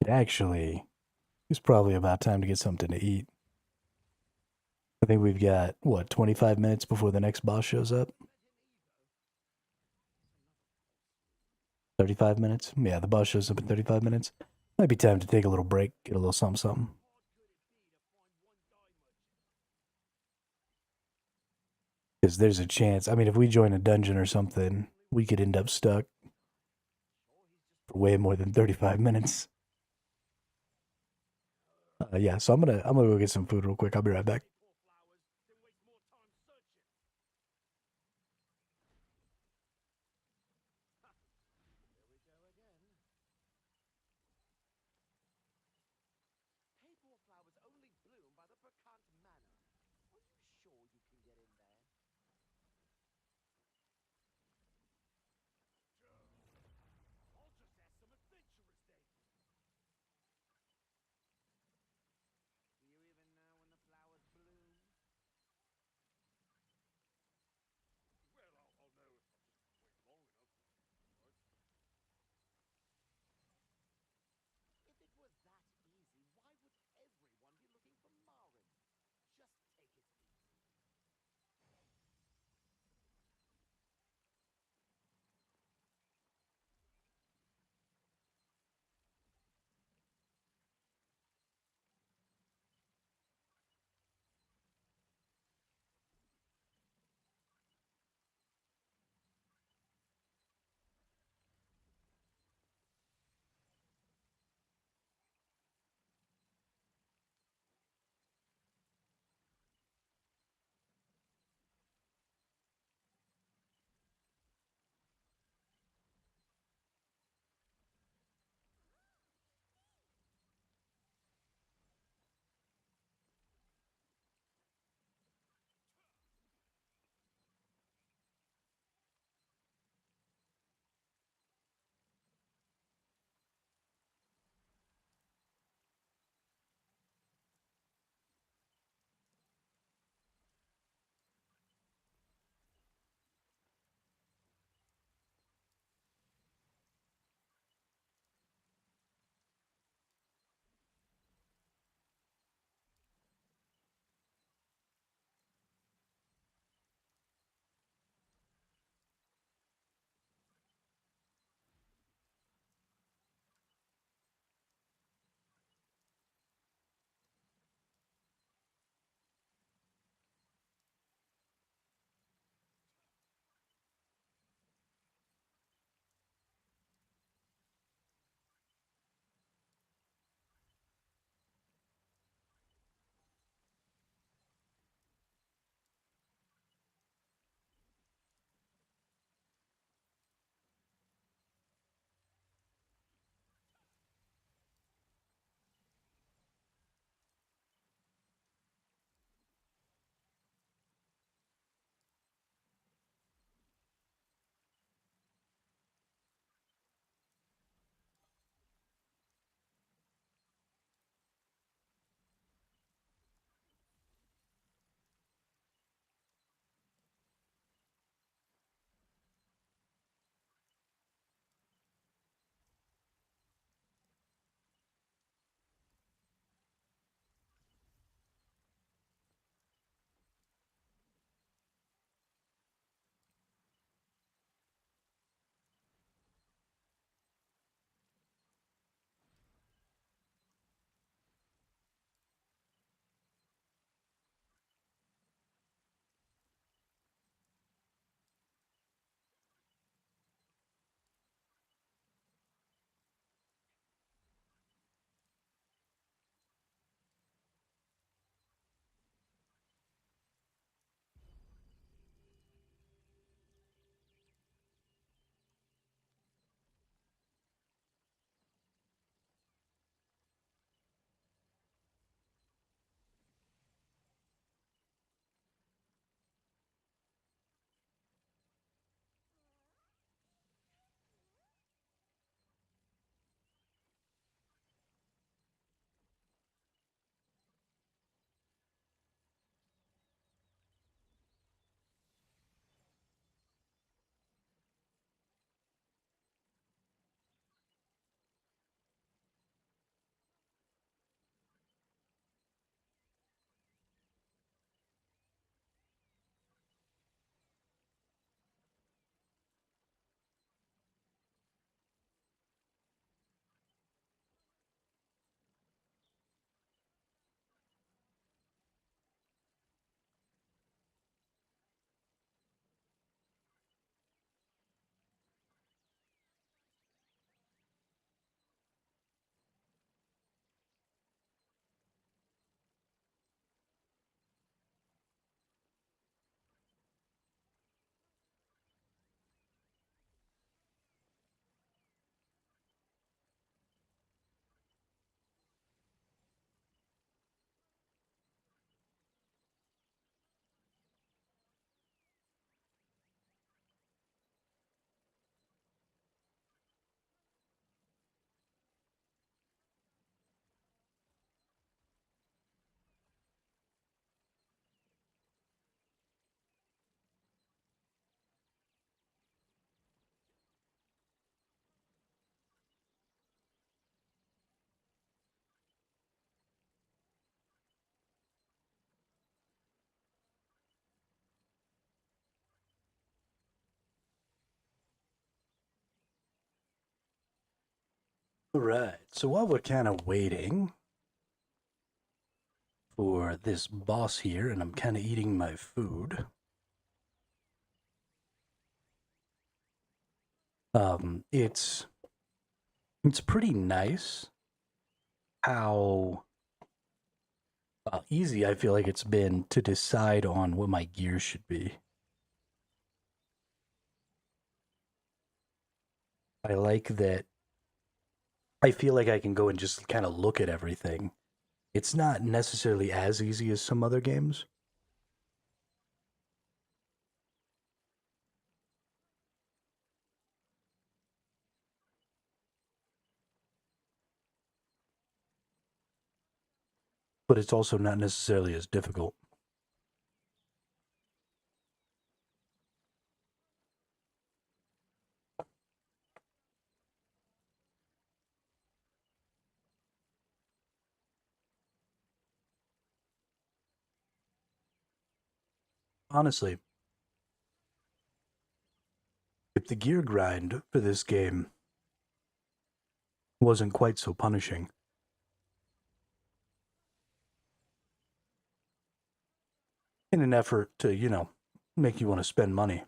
It actually is probably about time to get something to eat. I think we've got, what, 25 minutes before the next boss shows up? 35 minutes? Yeah, the boss shows up in 35 minutes. Might be time to take a little break, get a little something. Because there's a chance. I mean, if we join a dungeon or something, we could end up stuck for way more than 35 minutes. Yeah, so I'm gonna go get some food real quick. I'll be right back. All right, so while we're kind of waiting for this boss here, and I'm kind of eating my food, it's pretty nice how easy I feel like it's been to decide on what my gear should be. I like that I feel like I can go and just kind of look at everything. It's not necessarily as easy as some other games. But it's also not necessarily as difficult. Honestly, if the gear grind for this game wasn't quite so punishing, in an effort to, make you want to spend money,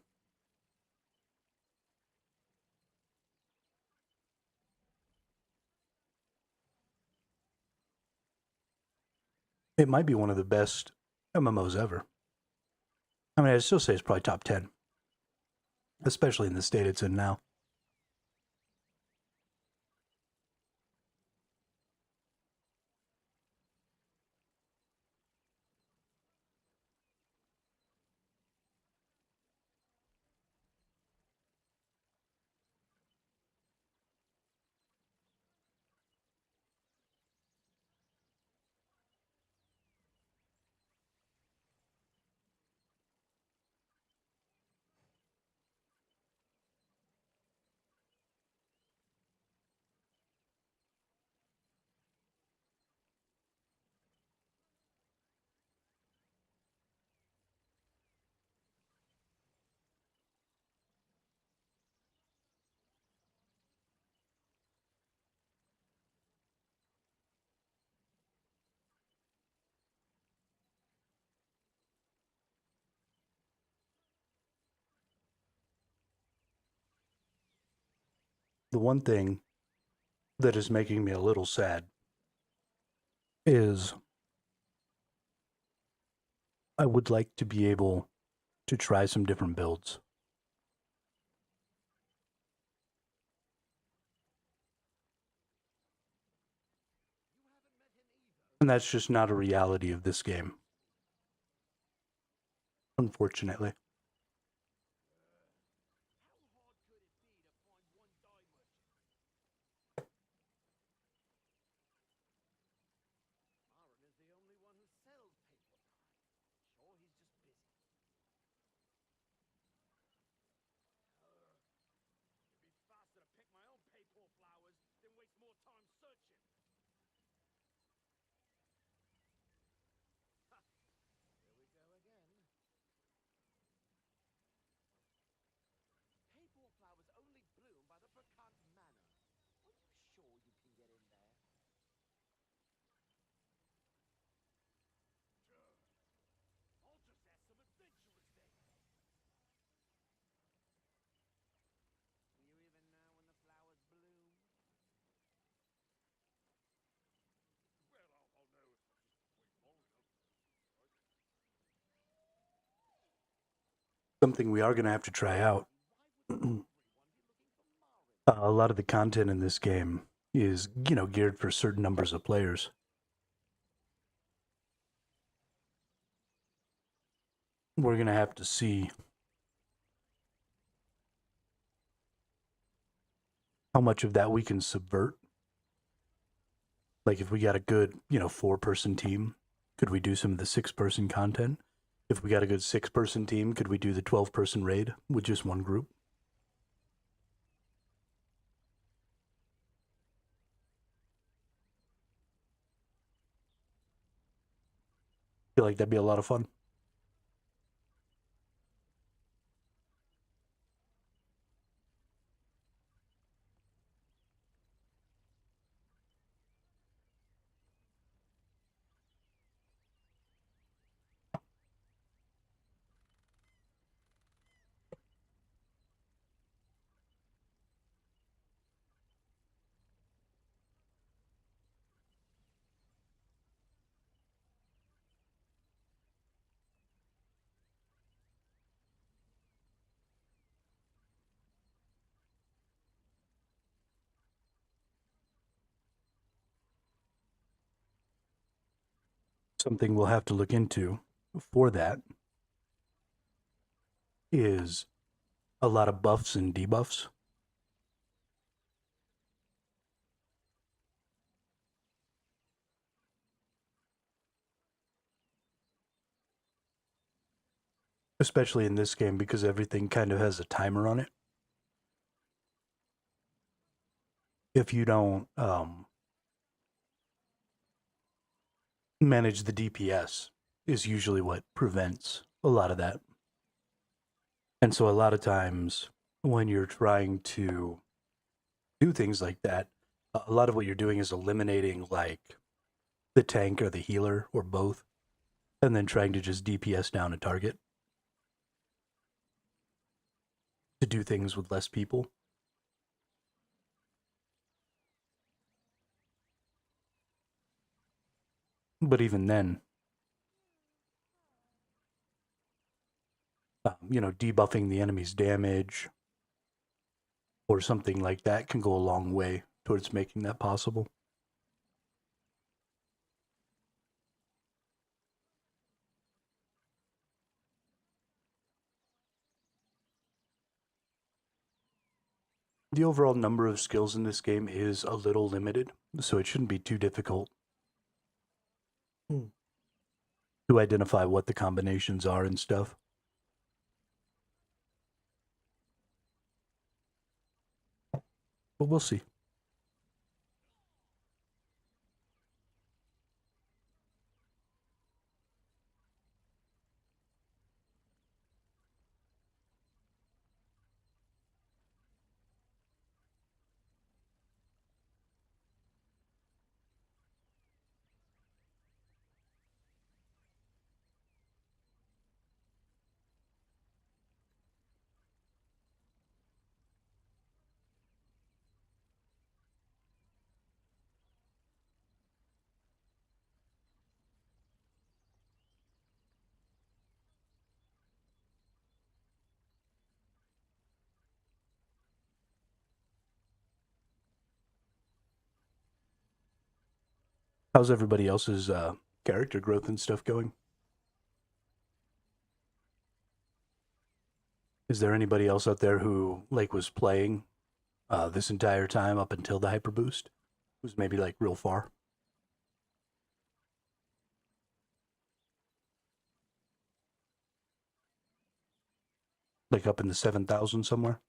it might be one of the best MMOs ever. I mean, I'd still say it's probably top 10, especially in the state it's in now. The one thing that is making me a little sad is I would like to be able to try some different builds. And that's just not a reality of this game, unfortunately. Something we are going to have to try out. A lot of the content in this game is, geared for certain numbers of players. We're going to have to see how much of that we can subvert. Like if we got a good, 4-person team, could we do some of the 6-person content? If we got a good 6-person team, could we do the 12-person raid with just one group? I feel like that'd be a lot of fun. something we'll have to look into for that is a lot of buffs and debuffs. Especially in this game because everything kind of has a timer on it. If you don't manage the DPS, is usually what prevents a lot of that. And so a lot of times when you're trying to do things like that, a lot of what you're doing is eliminating like the tank or the healer or both, and then trying to just DPS down a target to do things with less people. But even then, debuffing the enemy's damage or something like that can go a long way towards making that possible. The overall number of skills in this game is a little limited, so it shouldn't be too difficult to identify what the combinations are and stuff. But we'll see. How's everybody else's character growth and stuff going? Is there anybody else out there who like was playing this entire time up until the hyper boost? Who's maybe like real far? Like up in the 7,000 somewhere?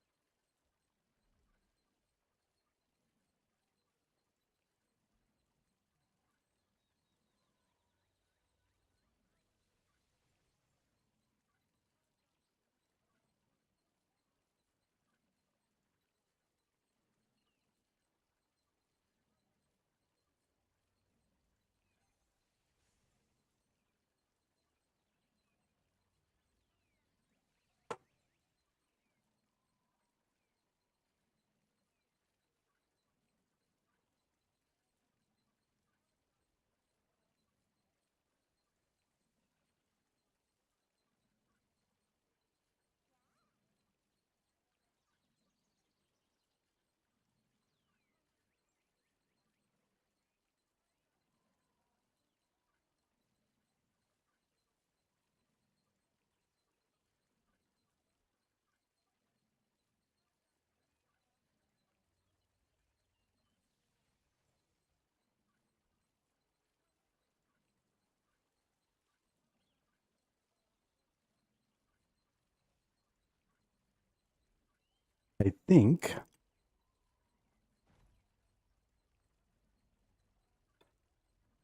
I think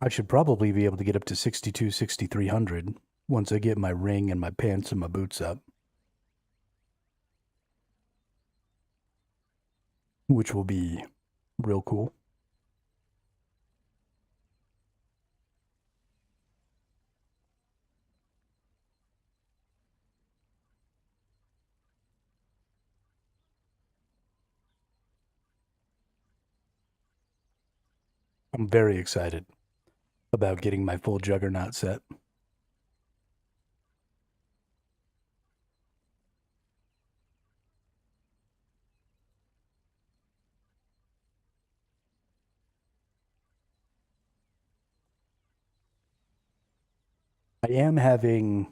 I should probably be able to get up to 62, 6,300 once I get my ring and my pants and my boots up, which will be real cool. I'm very excited about getting my full Juggernaut set. I am having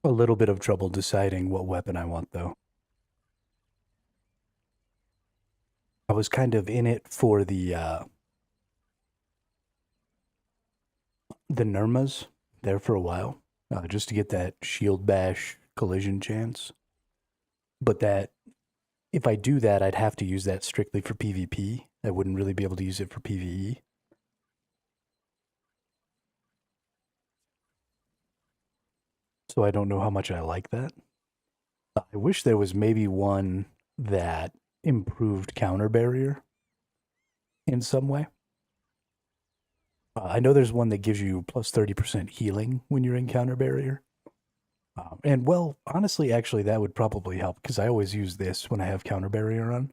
a little bit of trouble deciding what weapon I want, though. I was kind of in it for the Nurmas there for a while, just to get that shield bash collision chance. But that if I do that, I'd have to use that strictly for PvP. I wouldn't really be able to use it for PvE. So I don't know how much I like that. I wish there was maybe one that improved counter barrier in some way. I know there's one that gives you plus 30% healing when you're in counter barrier. And well, honestly, actually, that would probably help because I always use this when I have counter barrier on.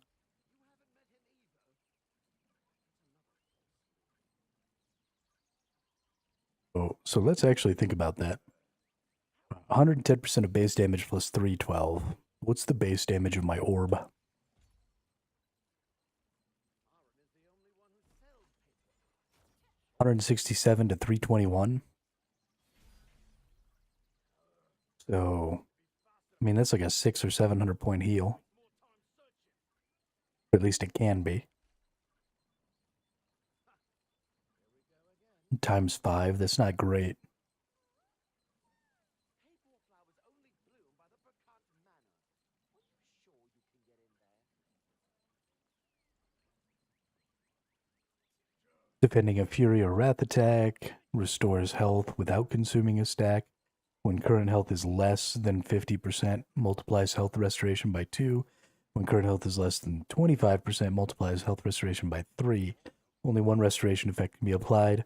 So let's actually think about that. 110% of base damage plus 312. What's the base damage of my orb? 167 to 321. So, I mean, that's like a 600 or 700 point heal. Or at least it can be. Times 5, that's not great. Defending a Fury or Wrath attack, restores health without consuming a stack. When current health is less than 50%, multiplies health restoration by 2. When current health is less than 25%, multiplies health restoration by 3. Only one restoration effect can be applied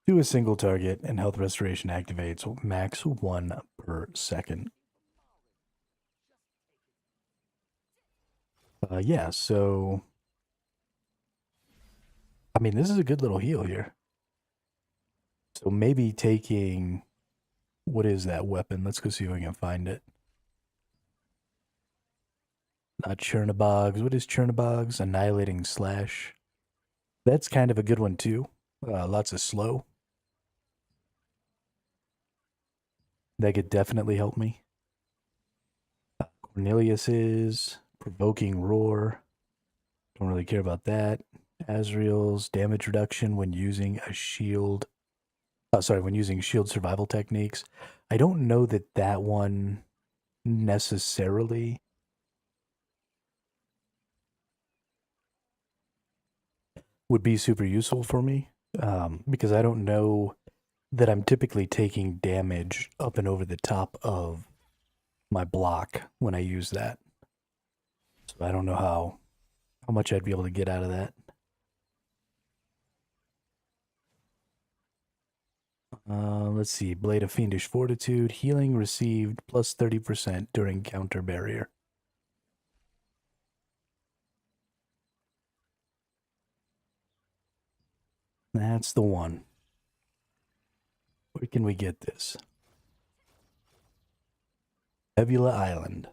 to a single target, and health restoration activates max 1 per second. Yeah, so I mean, this is a good little heal here. So maybe taking, what is that weapon? Let's go see if I can find it. Not Chernobog's. What is Chernobog's? Annihilating Slash. That's kind of a good one too. Lots of slow. That could definitely help me. Cornelius's Provoking Roar. Don't really care about that. Azrael's damage reduction when using a shield. When using shield survival techniques. I don't know that that one necessarily would be super useful for me, because I don't know that I'm typically taking damage up and over the top of my block when I use that. So I don't know how much I'd be able to get out of that. Let's see. Blade of Fiendish Fortitude. Healing received plus 30% during counter barrier. That's the one. Where can we get this? Nebula Island.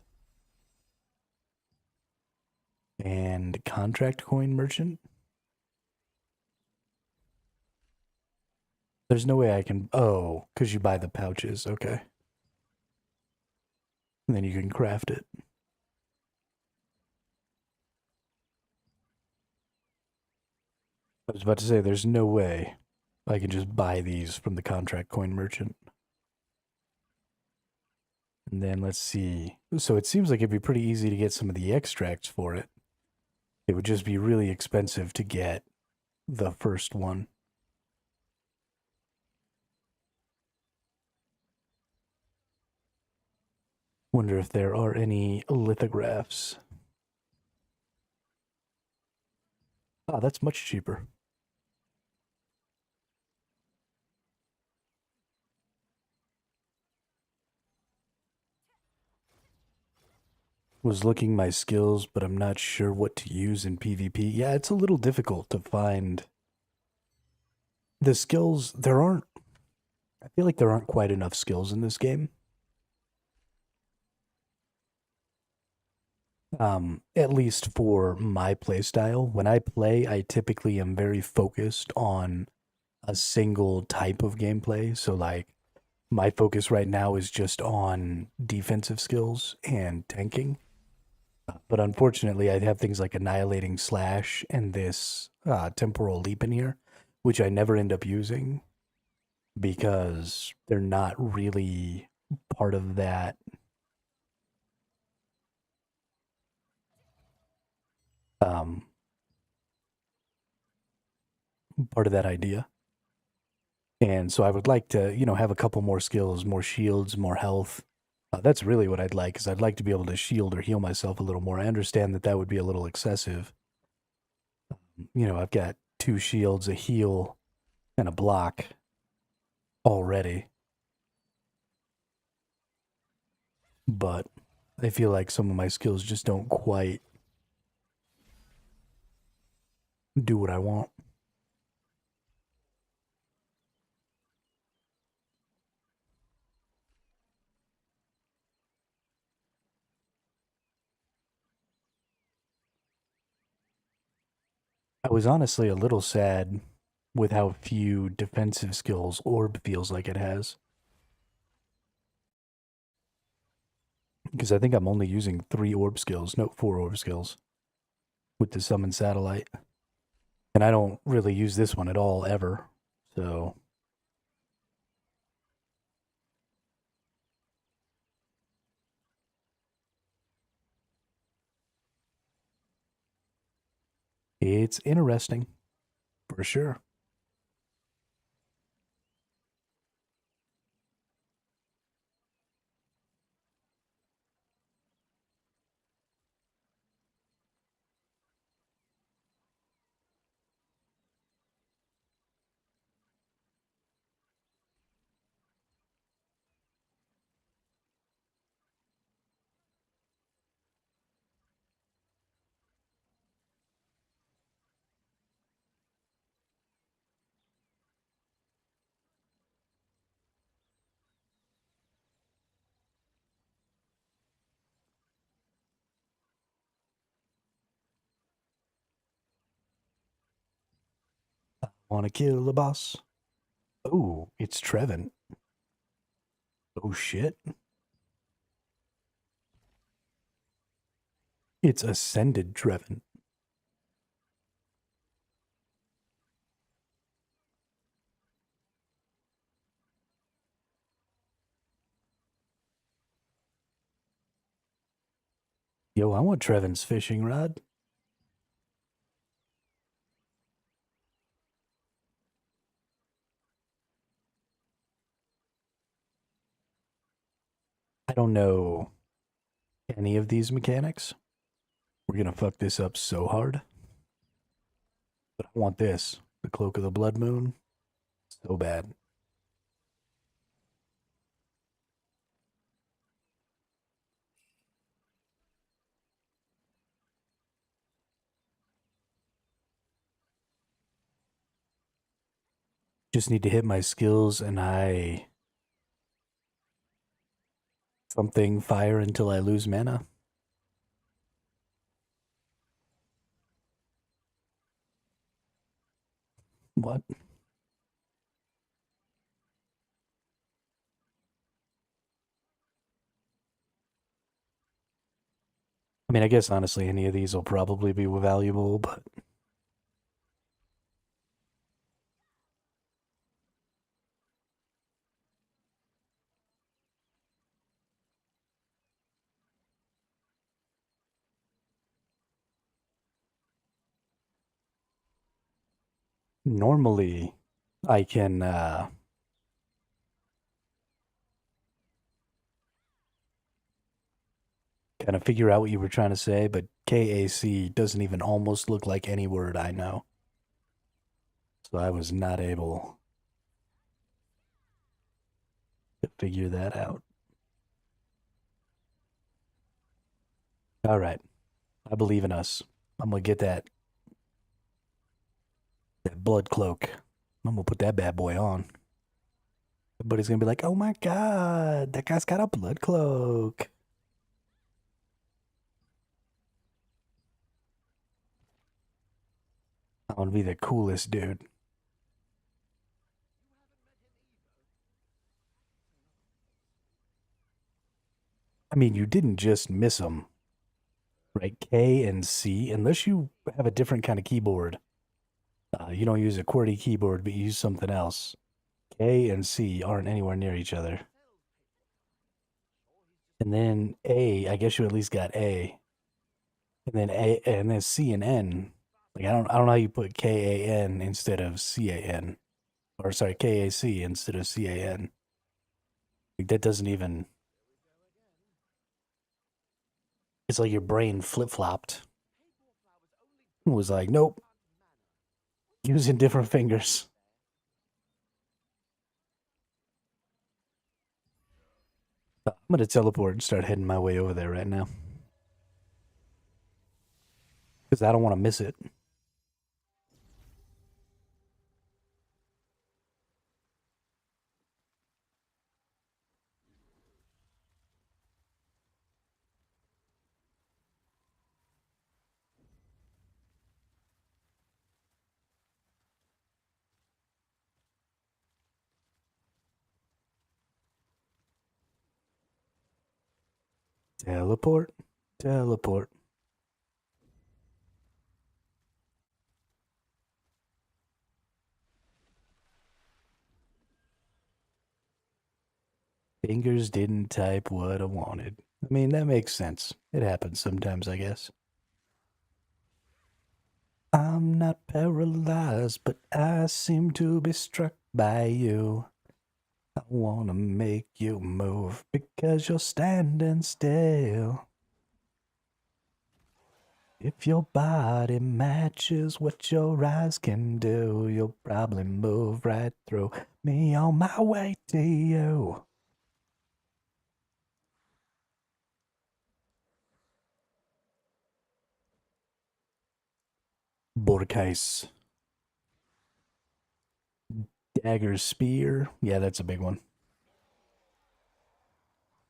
And Contract Coin Merchant. There's no way I can... Oh, because you buy the pouches. Okay. And then you can craft it. I was about to say, there's no way I can just buy these from the Contract Coin Merchant. And then let's see. So it seems like it'd be pretty easy to get some of the extracts for it. It would just be really expensive to get the first one. Wonder if there are any lithographs. Ah, that's much cheaper. Was looking my skills, but I'm not sure what to use in PvP. Yeah, it's a little difficult to find the skills. I feel like there aren't quite enough skills in this game. At least for my playstyle. When I play, I typically am very focused on a single type of gameplay. So like my focus right now is just on defensive skills and tanking. But unfortunately, I have things like annihilating slash and this temporal leap in here, which I never end up using because they're not really part of that um idea. And so I would like to, have a couple more skills, more shields, more health. That's really what I'd like, is I'd like to be able to shield or heal myself a little more. I understand that that would be a little excessive. I've got 2 shields, a heal, and a block already. But I feel like some of my skills just don't quite do what I want. I was honestly a little sad with how few defensive skills Orb feels like it has. Because I think I'm only using 3 Orb skills, no, 4 Orb skills with the Summon Satellite. And I don't really use this one at all, ever. So it's interesting, for sure. Want to kill the boss? Oh, it's Trevin. Oh shit. It's Ascended Trevin. Yo, I want Trevin's fishing rod. I don't know any of these mechanics. We're gonna fuck this up so hard. But I want this. The Cloak of the Blood Moon. So bad. Just need to hit my skills and something fire until I lose mana. What? I mean, I guess honestly, any of these will probably be valuable, but normally I can kind of figure out what you were trying to say, but KAC doesn't even almost look like any word I know. So I was not able to figure that out. All right. I believe in us. I'm gonna get that blood cloak. I'm gonna put that bad boy on. Everybody's gonna be like, "Oh my god, that guy's got a blood cloak." I'm gonna be the coolest dude. I mean, you didn't just miss them, right? K and C, unless you have a different kind of keyboard. You don't use a QWERTY keyboard, but you use something else. K and C aren't anywhere near each other. And then A, I guess you at least got A. And then A, and then C and N. Like I don't know how you put KAN instead of CAN. Or sorry, KAC instead of CAN. Like that doesn't even. It's like your brain flip-flopped. It was like, nope. Using different fingers. I'm gonna teleport and start heading my way over there right now. Because I don't want to miss it. Teleport. Teleport. Fingers didn't type what I wanted. I mean, that makes sense. It happens sometimes, I guess. I'm not paralyzed, but I seem to be struck by you. I wanna make you move because you're standing still. If your body matches what your eyes can do, you'll probably move right through me on my way to you. Borkais. Dagger spear. Yeah, that's a big one.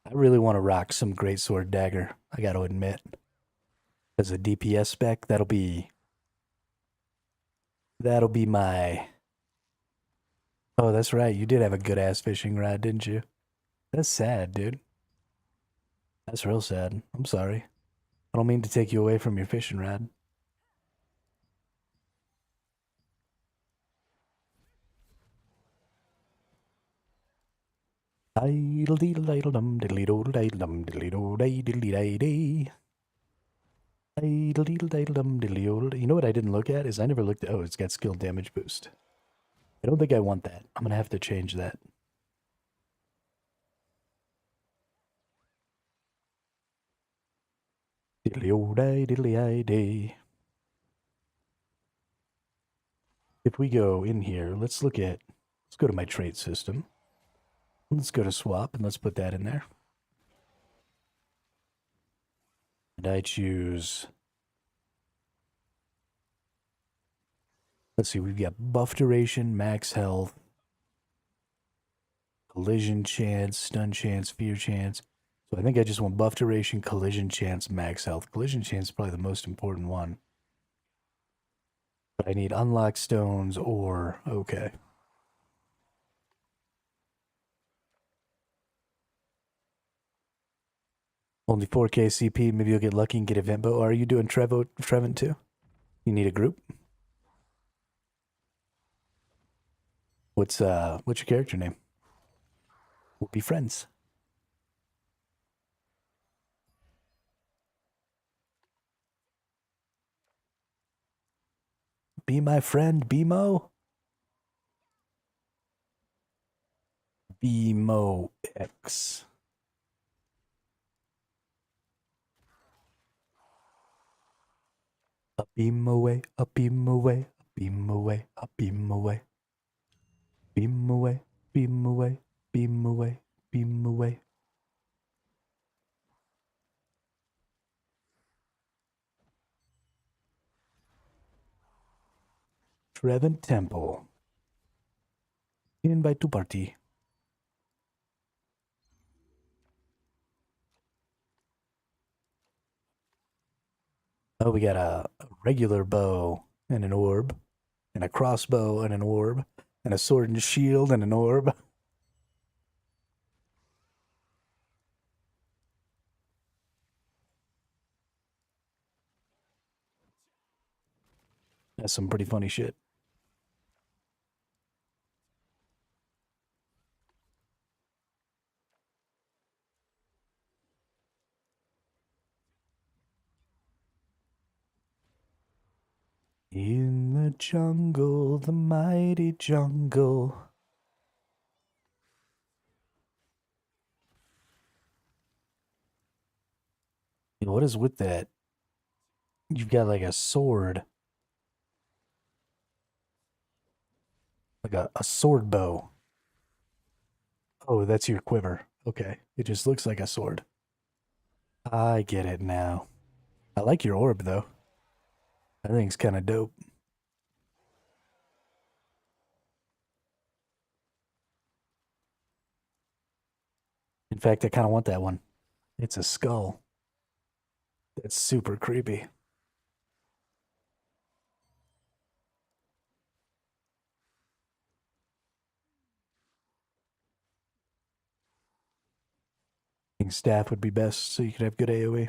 I really want to rock some greatsword dagger, I gotta admit. As a DPS spec, that'll be my. Oh, that's right. You did have a good ass fishing rod, didn't you? That's sad, dude. That's real sad. I'm sorry. I don't mean to take you away from your fishing rod. You know what I didn't look at is I never looked at. Oh, it's got skill damage boost. I don't think I want that. I'm gonna have to change that. If we go in here, let's go to my trait system. Let's go to swap and let's put that in there. And I choose. Let's see, we've got buff duration, max health, collision chance, stun chance, fear chance. So I think I just want buff duration, collision chance, max health. Collision chance is probably the most important one. But I need unlock stones or okay. Only 4K CP. Maybe you'll get lucky and get event bow. Are you doing Trevant too? You need a group. What's your character name? We'll be friends. Be my friend, BMO. BMO X. A beam away, a beam away, a beam away, a beam away. Beam away, beam away, beam away, beam away. Trevant Temple. Invite to party. Oh, we got a regular bow and an orb, and a crossbow and an orb, and a sword and shield and an orb. That's some pretty funny shit. In the jungle, the mighty jungle. What is with that? You've got like a sword. Like a sword bow. Oh, that's your quiver. Okay. It just looks like a sword. I get it now. I like your orb, though. I think it's kind of dope. In fact, I kind of want that one. It's a skull. That's super creepy. I think staff would be best so you could have good AoE.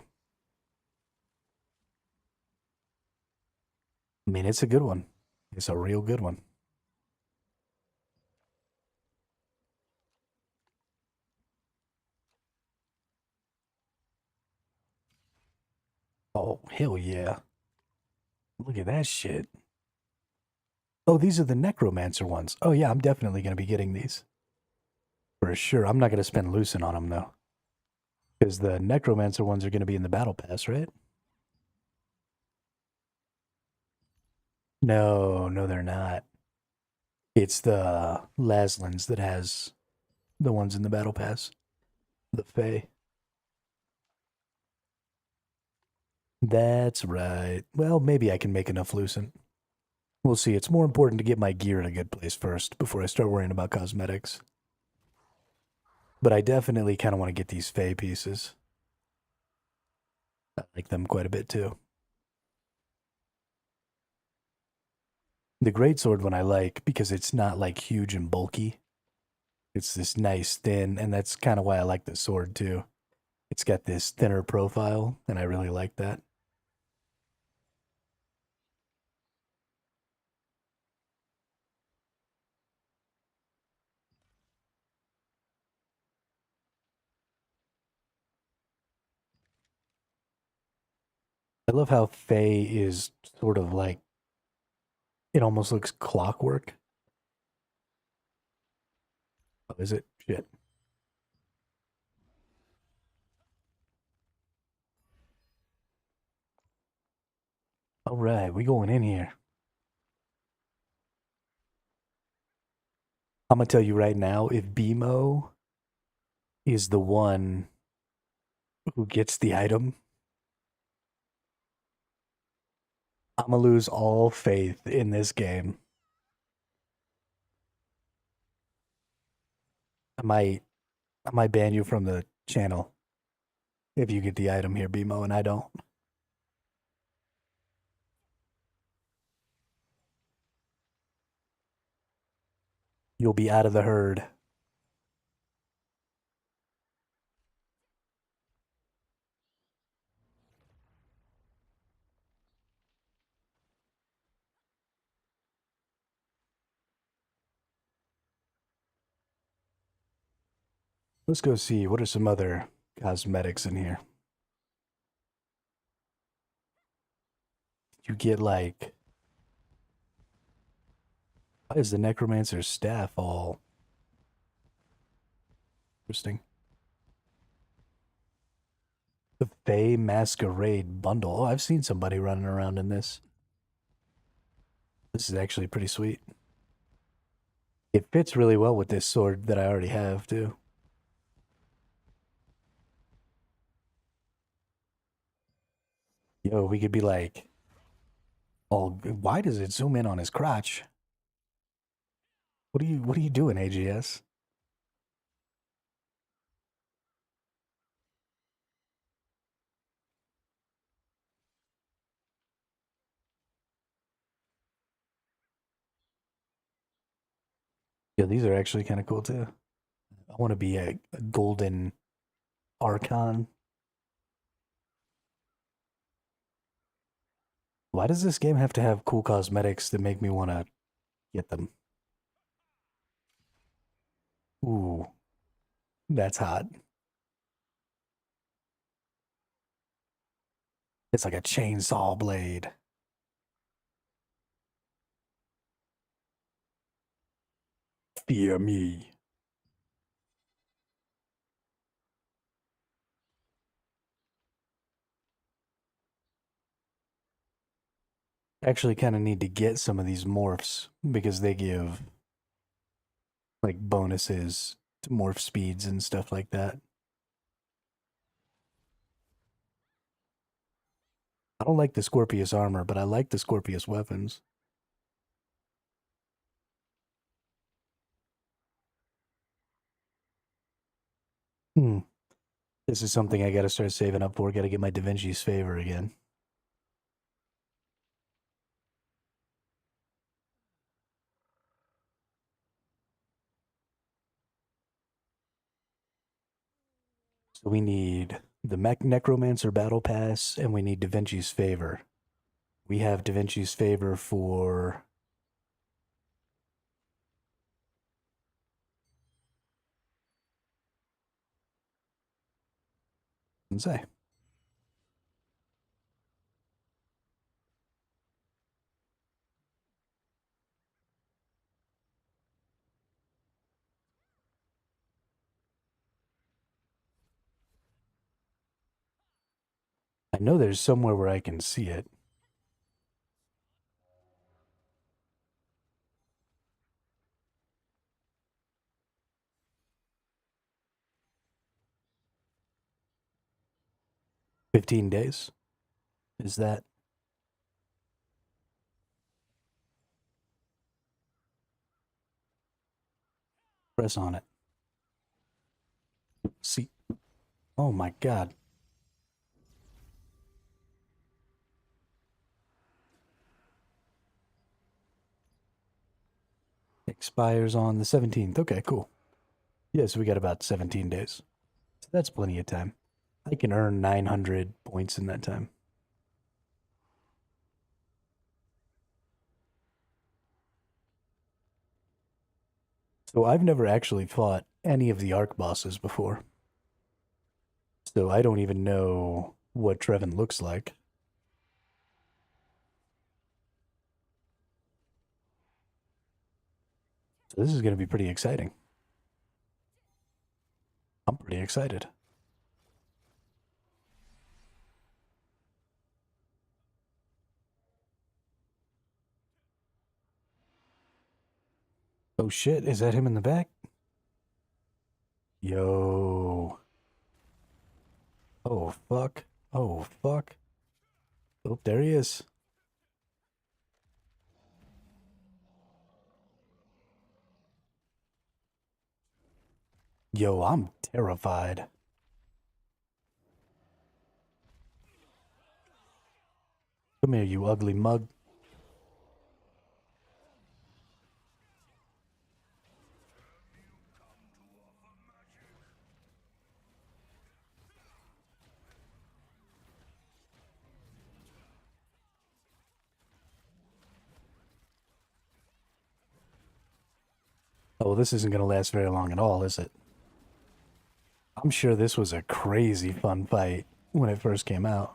I mean, it's a good one. It's a real good one. Oh, hell yeah. Look at that shit. Oh, these are the necromancer ones. Oh, yeah, I'm definitely going to be getting these. For sure. I'm not going to spend Lucent on them, though. Because the necromancer ones are going to be in the battle pass, right? No, they're not. It's the Laslins that has the ones in the battle pass. The Fae. That's right. Well, maybe I can make enough Lucent. We'll see. It's more important to get my gear in a good place first before I start worrying about cosmetics. But I definitely kind of want to get these Fae pieces. I like them quite a bit too. The greatsword one I like because it's not like huge and bulky. It's this nice thin, and that's kind of why I like the sword too. It's got this thinner profile, and I really like that. I love how Faye is sort of like, it almost looks clockwork. Oh, is it? Shit. All right, we going in here. I'm gonna tell you right now, if BMO is the one who gets the item, I'm gonna lose all faith in this game. I might ban you from the channel if you get the item here, BMO, and I don't. You'll be out of the herd. Let's go see what are some other cosmetics in here. You get like, why is the necromancer's staff all interesting? The Fey Masquerade bundle. Oh, I've seen somebody running around in this. This is actually pretty sweet. It fits really well with this sword that I already have, too. Yo, we could be like, oh, why does it zoom in on his crotch? What are you doing, AGS? Yeah, these are actually kind of cool too. I want to be a golden archon. Why does this game have to have cool cosmetics that make me want to get them? Ooh, that's hot. It's like a chainsaw blade. Fear me. Actually kind of need to get some of these morphs because they give like bonuses to morph speeds and stuff like that. I don't like the Scorpius armor, but I like the Scorpius weapons. Hmm. This is something I gotta start saving up for. Gotta get my Da Vinci's favor again. So we need the Necromancer Battle Pass, and we need Da Vinci's favor. We have Da Vinci's favor for... Let's say. I know there's somewhere where I can see it. $15 is that? Press on it. See. Oh my god. Expires on the 17th. Okay, cool. Yeah, so we got about 17 days. So that's plenty of time. I can earn 900 points in that time. So I've never actually fought any of the Arc bosses before. So I don't even know what Trevin looks like. So this is going to be pretty exciting. I'm pretty excited. Oh shit, is that him in the back? Yo. Oh fuck. Oh fuck. Oh, there he is. Yo, I'm terrified. Come here, you ugly mug. Oh, this isn't going to last very long at all, is it? I'm sure this was a crazy fun fight when it first came out.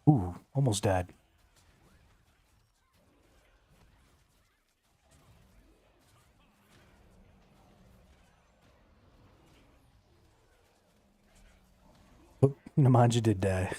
Ooh, almost died. Oh, Nemanja did die.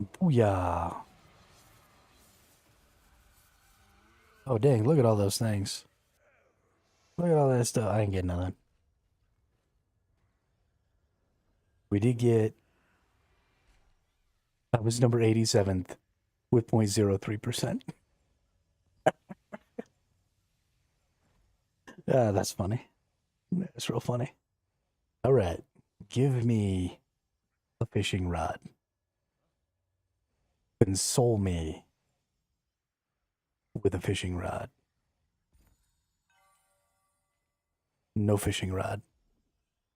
Booyah. Oh, dang, look at all those things. Look at all that stuff. I didn't get nothing. We did get, I was number 87th with 0.03%. Ah, that's funny. That's real funny. All right. Give me a fishing rod. Console me with a fishing rod. No fishing rod.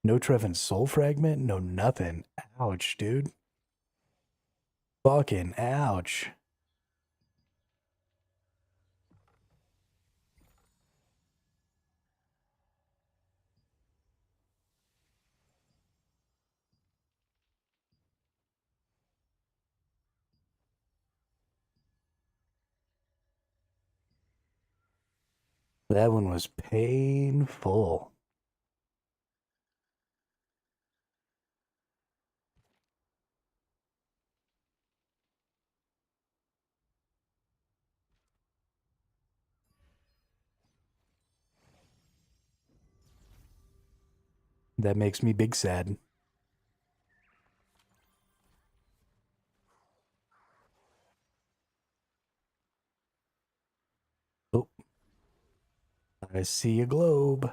No Trevin soul fragment. No nothing. Ouch, dude. Fucking ouch. That one was painful. That makes me big sad. Oh, I see a globe.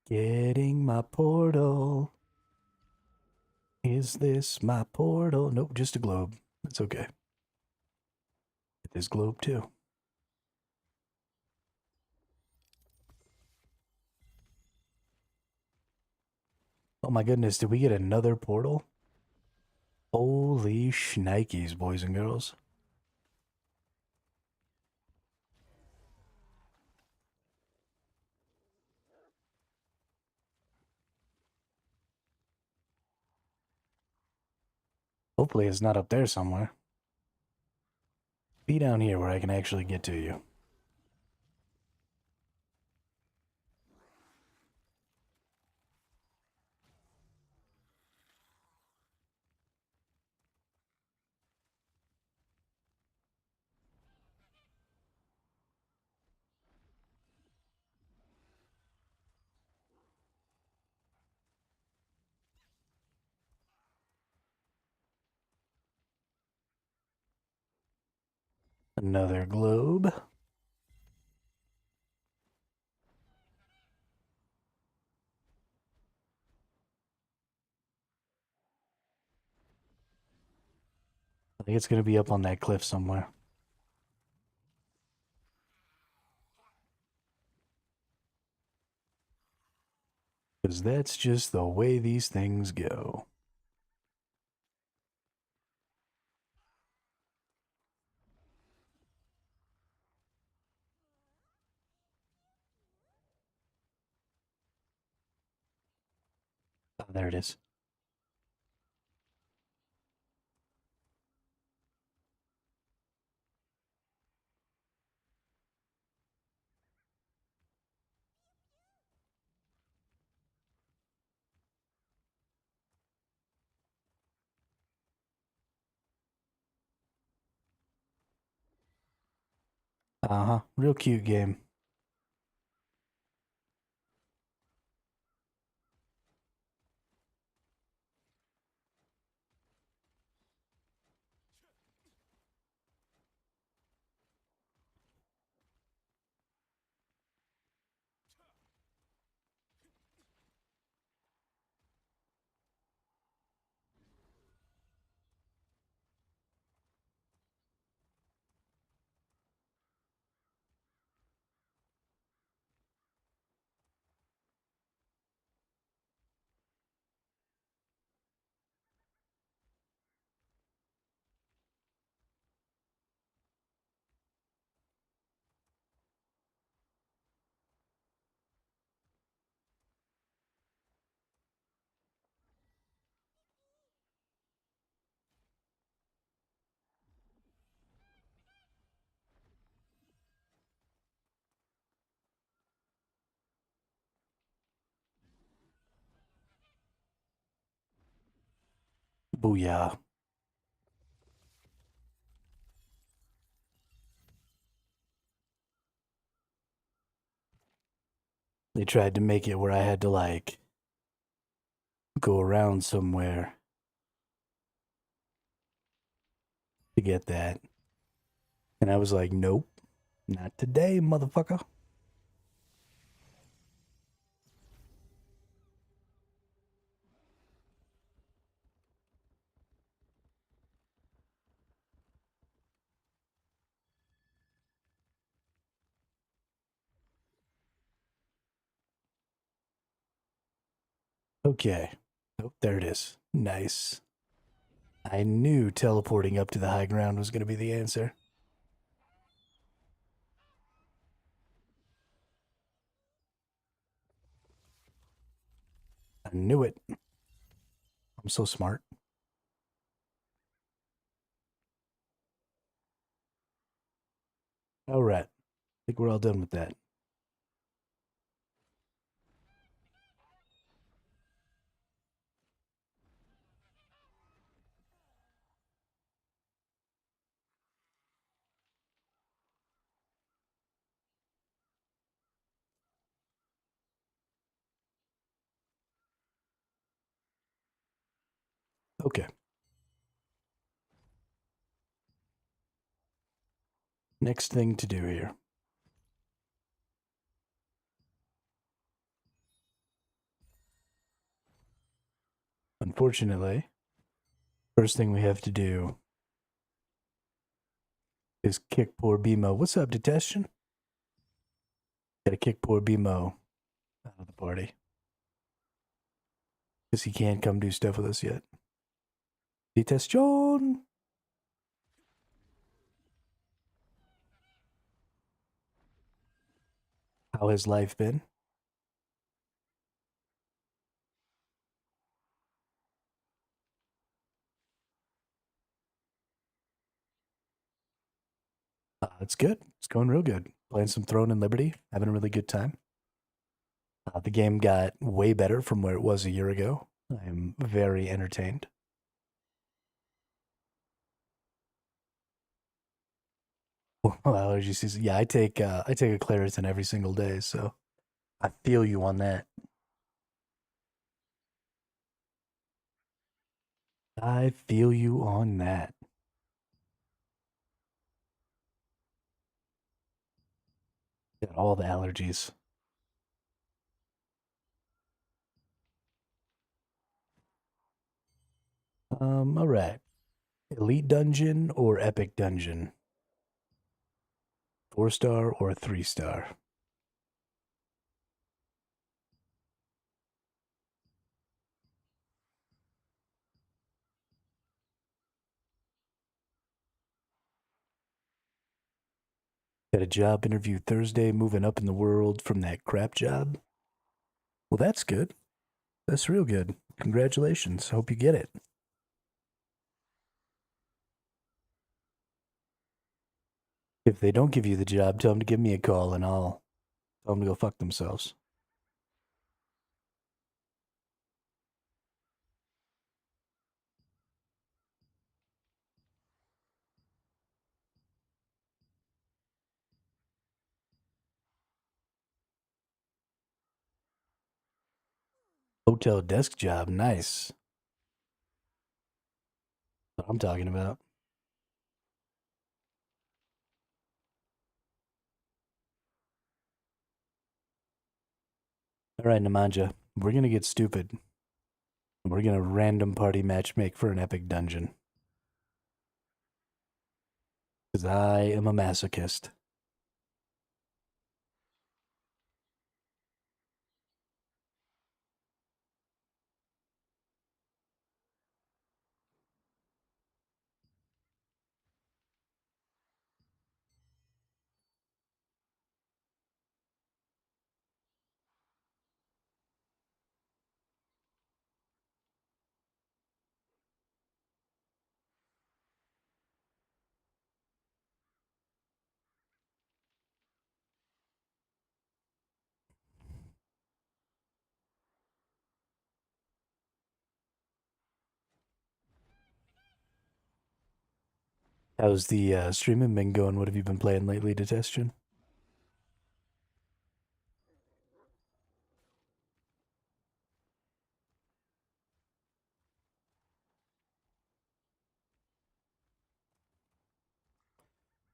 Getting my portal. Is this my portal? Nope, just a globe. That's okay. Get this globe too. Oh my goodness, did we get another portal? Holy shnikes, boys and girls. Hopefully it's not up there somewhere. Be down here where I can actually get to you. Another globe. I think it's going to be up on that cliff somewhere. Because that's just the way these things go. Oh, there it is. Uh-huh. Real cute game. Booyah. They tried to make it where I had to, like, go around somewhere to get that. And I was like, nope, not today, motherfucker. Okay. Oh, there it is. Nice. I knew teleporting up to the high ground was going to be the answer. I knew it. I'm so smart. All right. I think we're all done with that. Okay. Next thing to do here. Unfortunately, first thing we have to do is kick poor BMO. What's up, Detection? Gotta kick poor BMO out of the party. Because he can't come do stuff with us yet. Detection! How has life been? It's good. It's going real good. Playing some Throne and Liberty. Having a really good time. The game got way better from where it was a year ago. I am very entertained. Well, allergy season. Yeah, I take a Claritin every single day, so I feel you on that. I feel you on that. Got all the allergies. All right. Elite Dungeon or Epic Dungeon? 4-star or 3-star? Got a job interview Thursday, moving up in the world from that crap job. Well, that's good. That's real good. Congratulations. Hope you get it. If they don't give you the job, tell them to give me a call and I'll tell them to go fuck themselves. Hotel desk job. Nice. What I'm talking about. All right, Nemanja. We're going to get stupid. We're going to random party matchmake for an epic dungeon. Because I am a masochist. How's the streaming been going? What have you been playing lately, Detestion?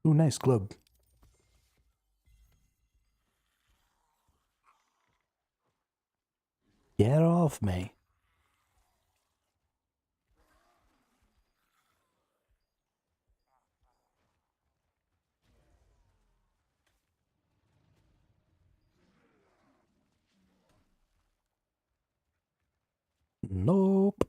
Ooh, nice club. Get off me. Nope.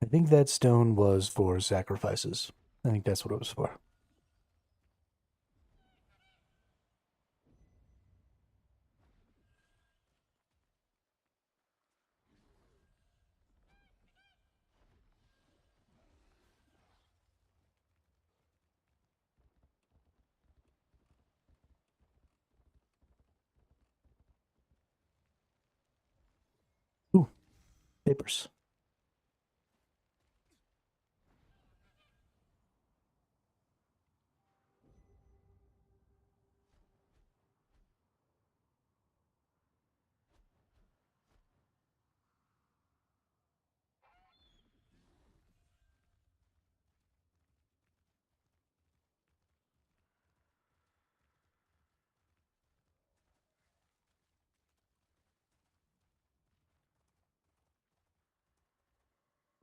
I think that stone was for sacrifices. I think that's what it was for. Ooh, papers.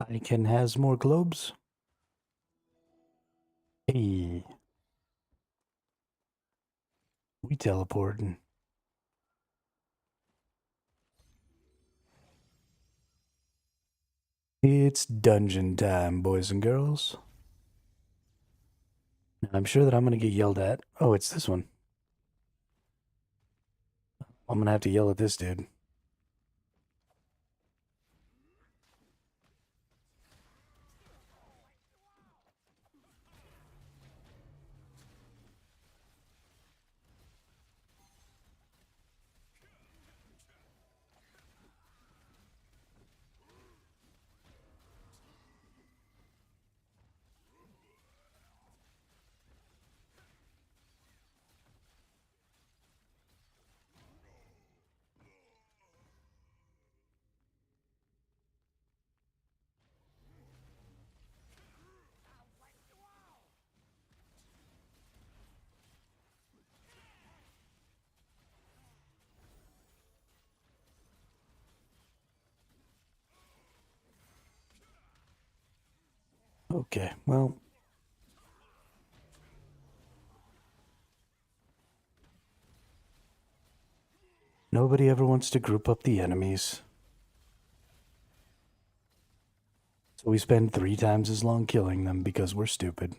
Anakin has more globes. Hey, we teleporting. It's dungeon time, boys and girls. Now, I'm sure that I'm gonna get yelled at. Oh, it's this one. I'm gonna have to yell at this dude. Okay, well. Nobody ever wants to group up the enemies. So we spend 3 times as long killing them because we're stupid.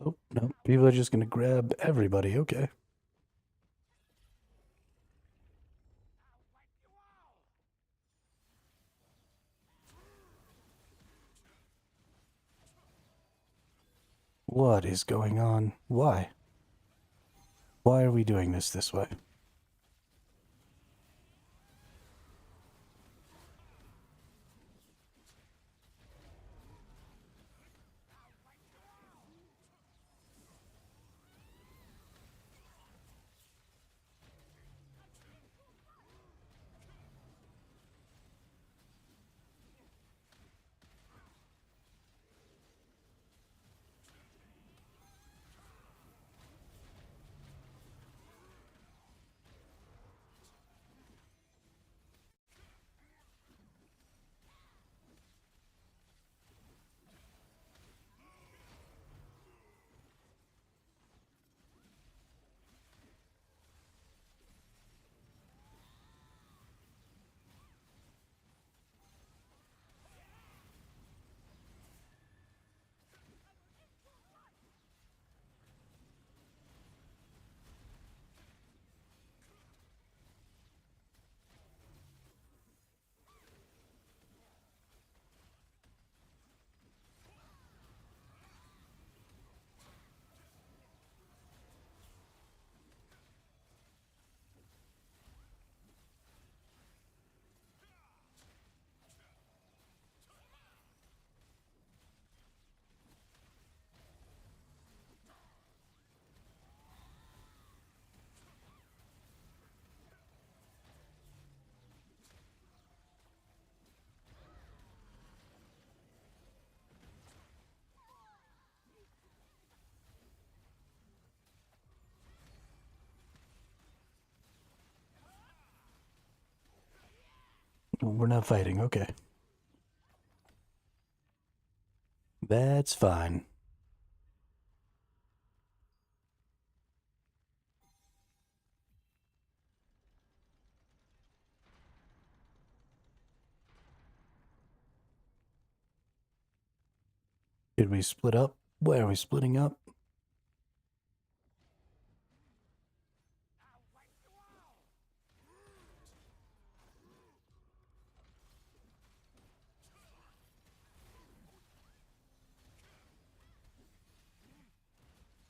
Oh, no. People are just going to grab everybody. Okay. What is going on? Why? Why are we doing this way? We're not fighting. Okay. That's fine. Did we split up? Why are we splitting up?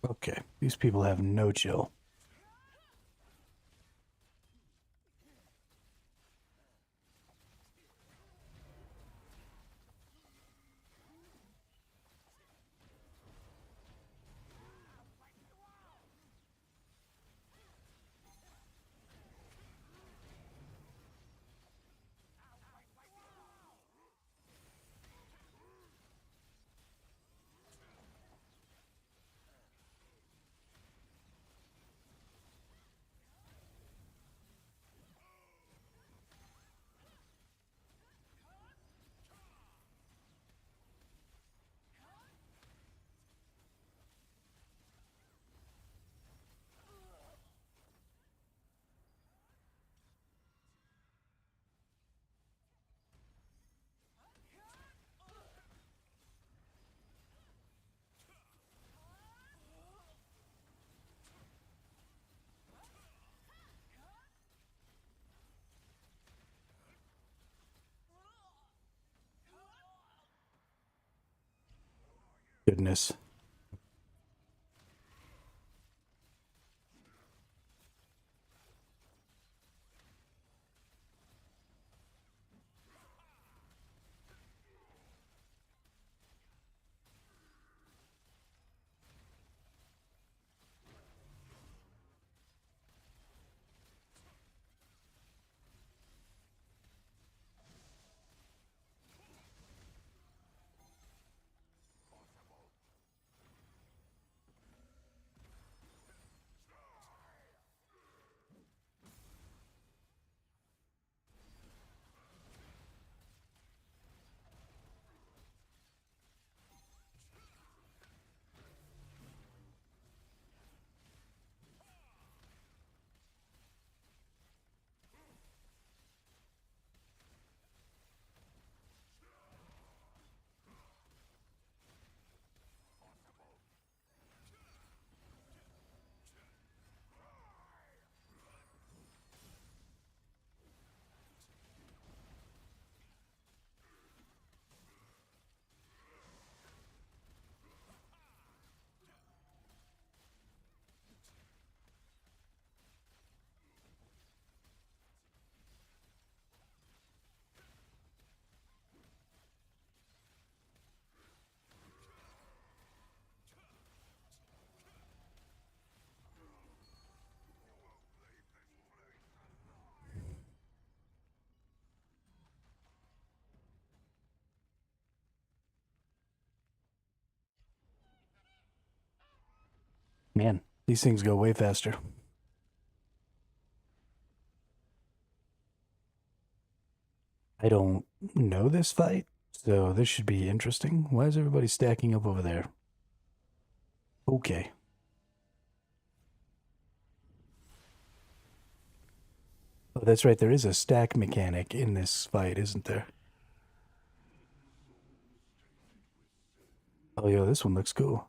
Okay, these people have no chill. Goodness. Man, these things go way faster. I don't know this fight, so this should be interesting. Why is everybody stacking up over there? Okay. Oh, that's right. There is a stack mechanic in this fight, isn't there? Oh, yo, this one looks cool.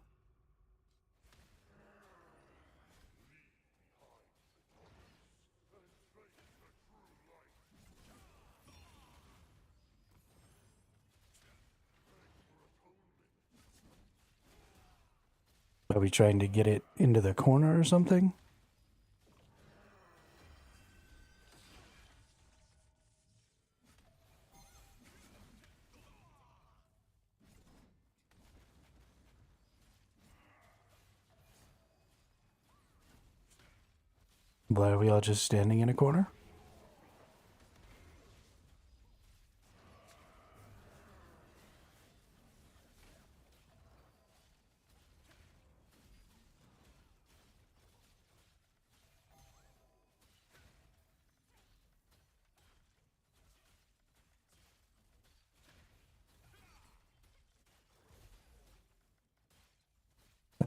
Are we trying to get it into the corner or something? Why are we all just standing in a corner?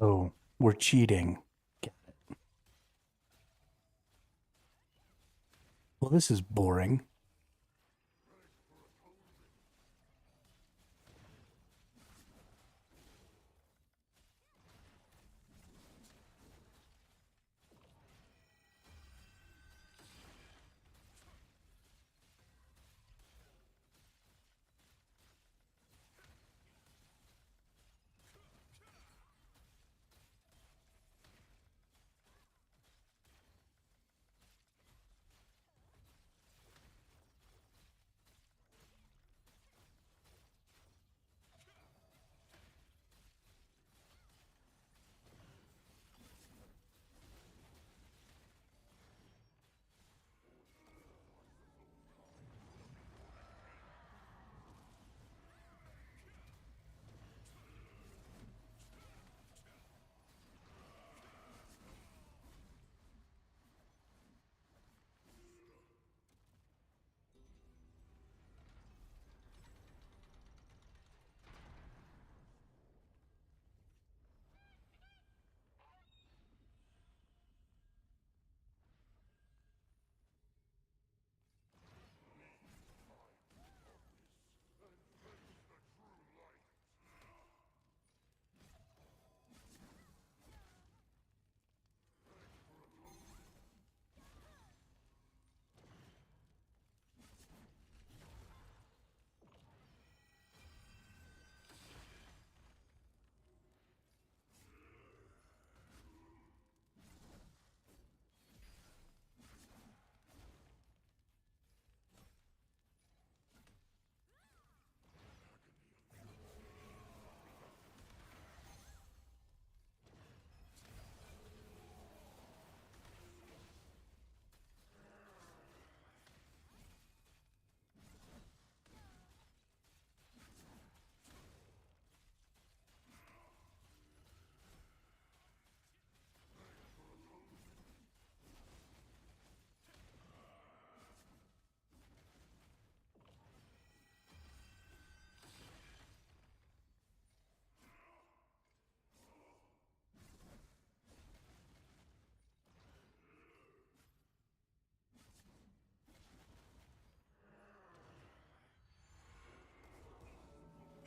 Oh, we're cheating. Got it. Well, this is boring.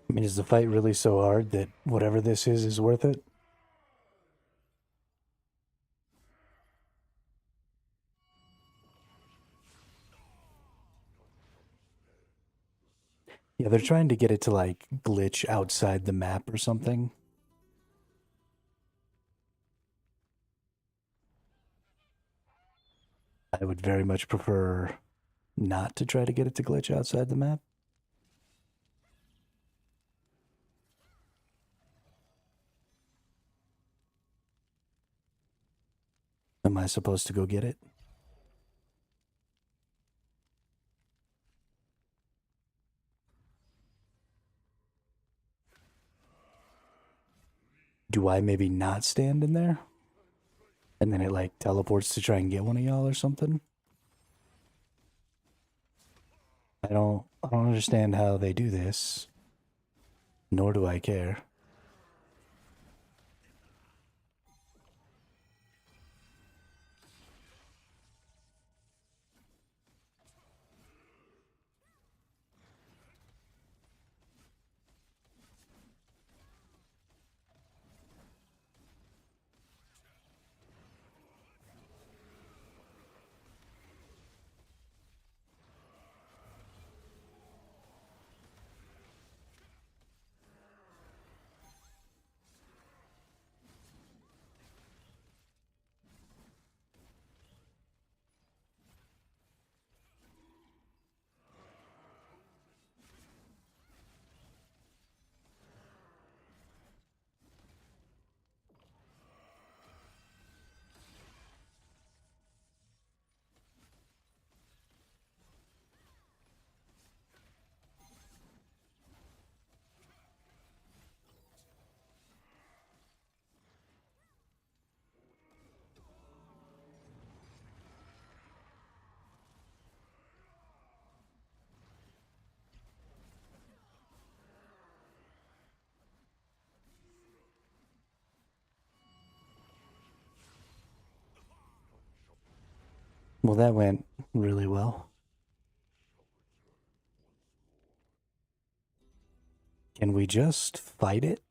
I mean, is the fight really so hard that whatever this is worth it? Yeah, they're trying to get it to like glitch outside the map or something. I would very much prefer not to try to get it to glitch outside the map. Am I supposed to go get it? Do I maybe not stand in there? And then it like teleports to try and get one of y'all or something? I don't understand how they do this. Nor do I care. Well, that went really well. Can we just fight it?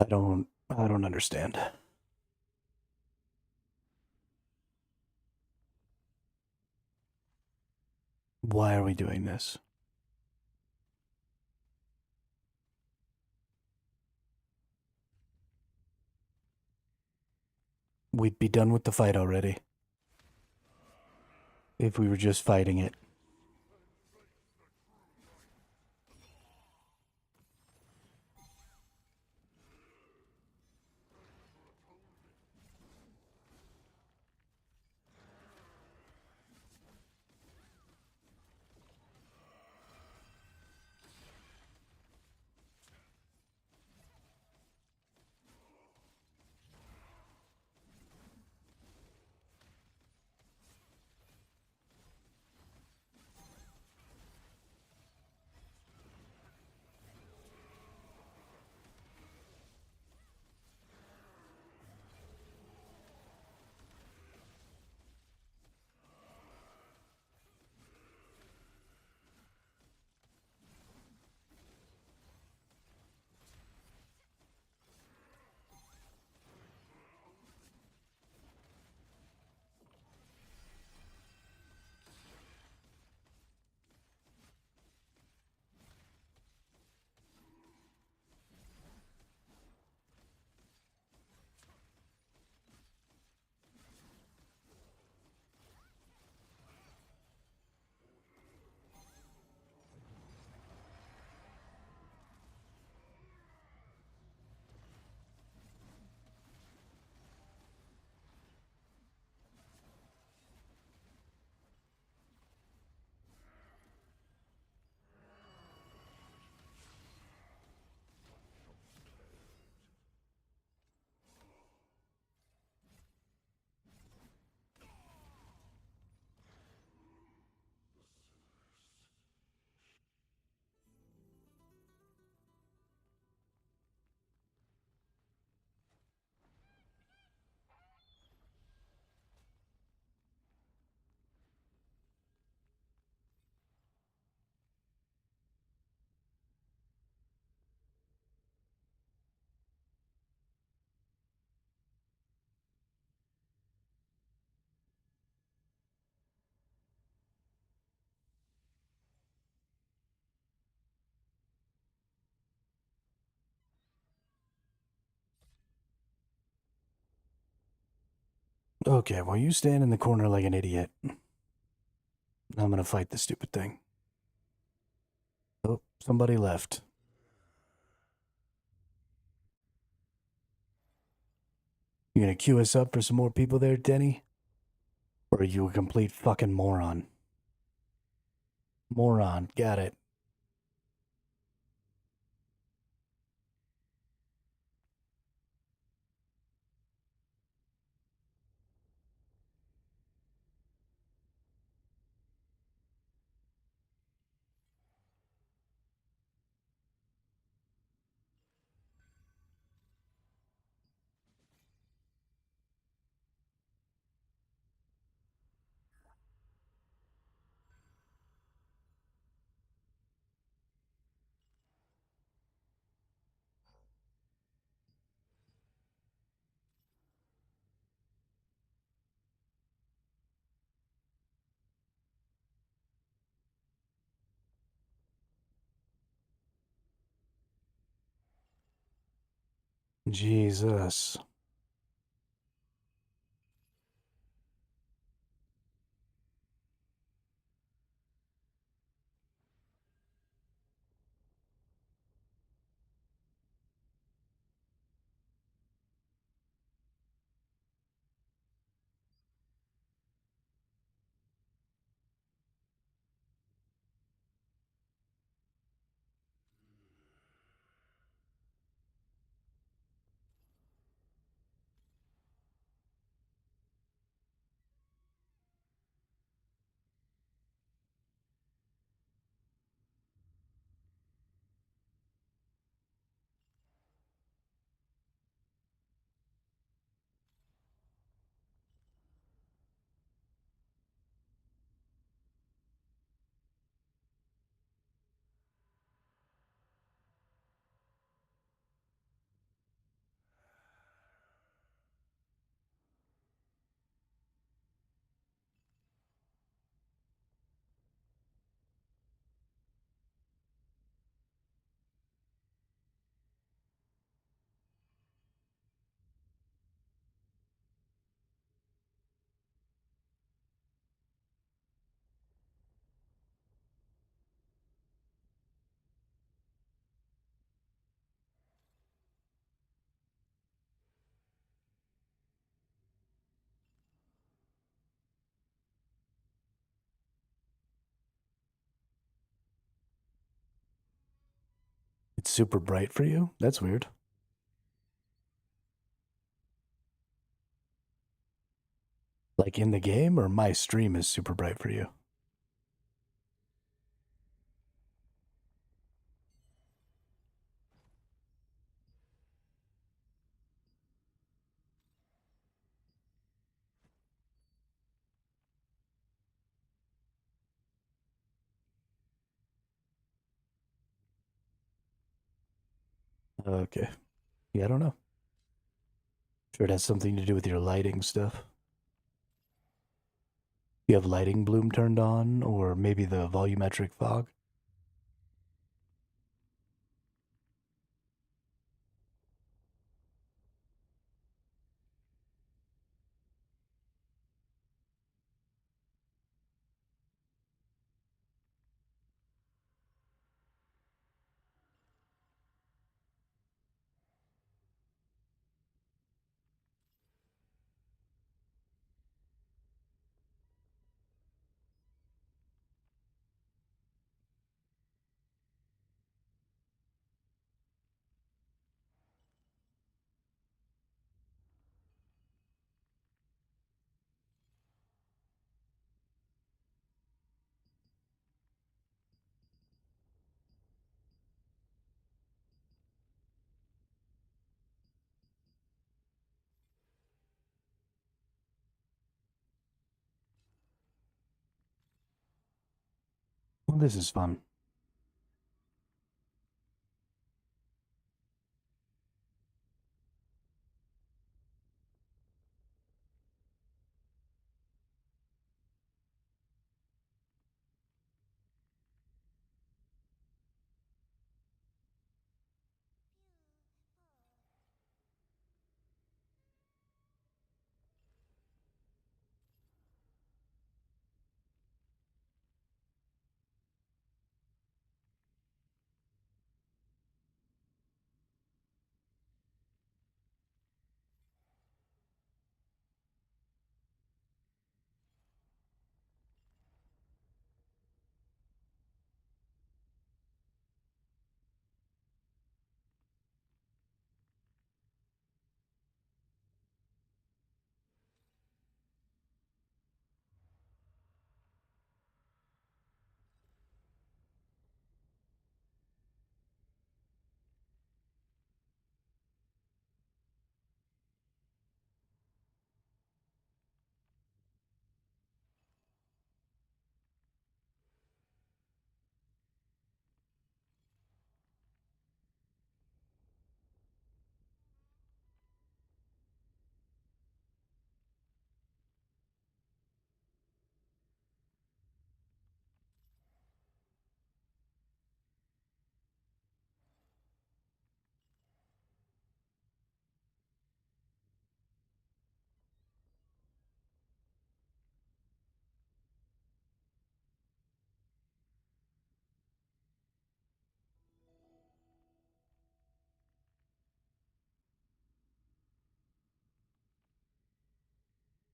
I don't understand. Why are we doing this? We'd be done with the fight already. If we were just fighting it. Okay, well, you stand in the corner like an idiot. I'm gonna fight the stupid thing. Oh, somebody left. You gonna queue us up for some more people there, Denny? Or are you a complete fucking moron? Moron, got it. Jesus. It's super bright for you? That's weird. Like in the game, or my stream is super bright for you? Okay. Yeah, I don't know. Sure, it has something to do with your lighting stuff. You have lighting bloom turned on, or maybe the volumetric fog? Well, this is fun.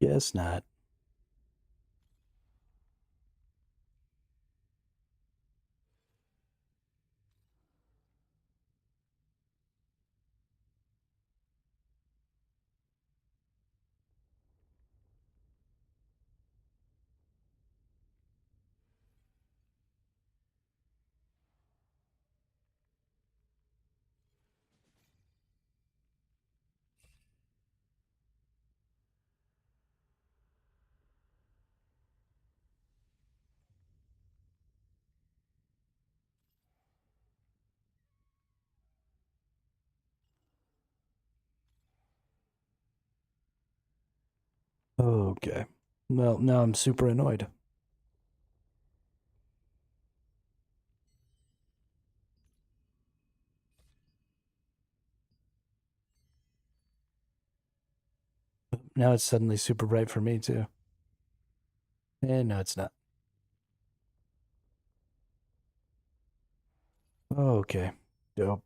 Guess not. Okay. Well, now I'm super annoyed. Now it's suddenly super bright for me, too. And no, it's not. Okay. Dope.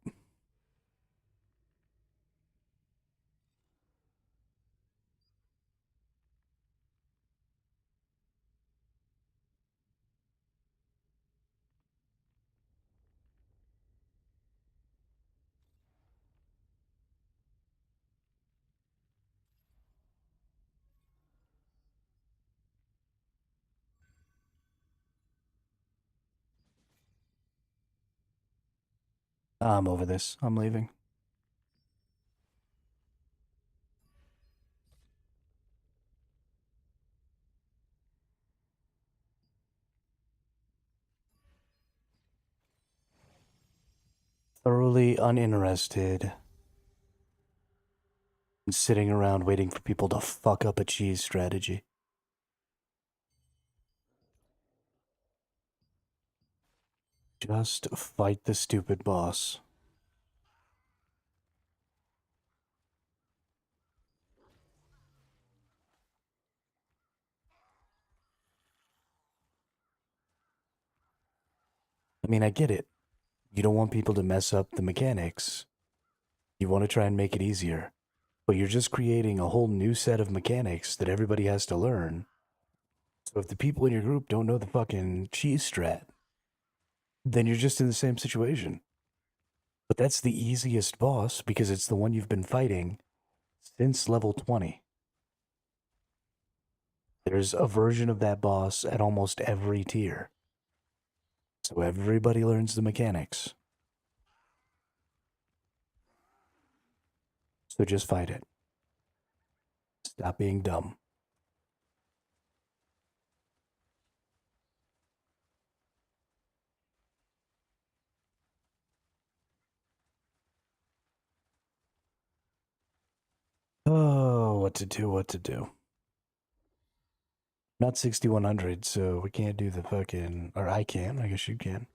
I'm over this. I'm leaving. Thoroughly uninterested in sitting around waiting for people to fuck up a cheese strategy. Just fight the stupid boss. I mean, I get it. You don't want people to mess up the mechanics. You want to try and make it easier. But you're just creating a whole new set of mechanics that everybody has to learn. So if the people in your group don't know the fucking cheese strat, then you're just in the same situation. But that's the easiest boss because it's the one you've been fighting since level 20. There's a version of that boss at almost every tier. So everybody learns the mechanics. So just fight it. Stop being dumb. Oh, what to do, what to do. Not 6100, so we can't do the fucking. Or I can, I guess you can.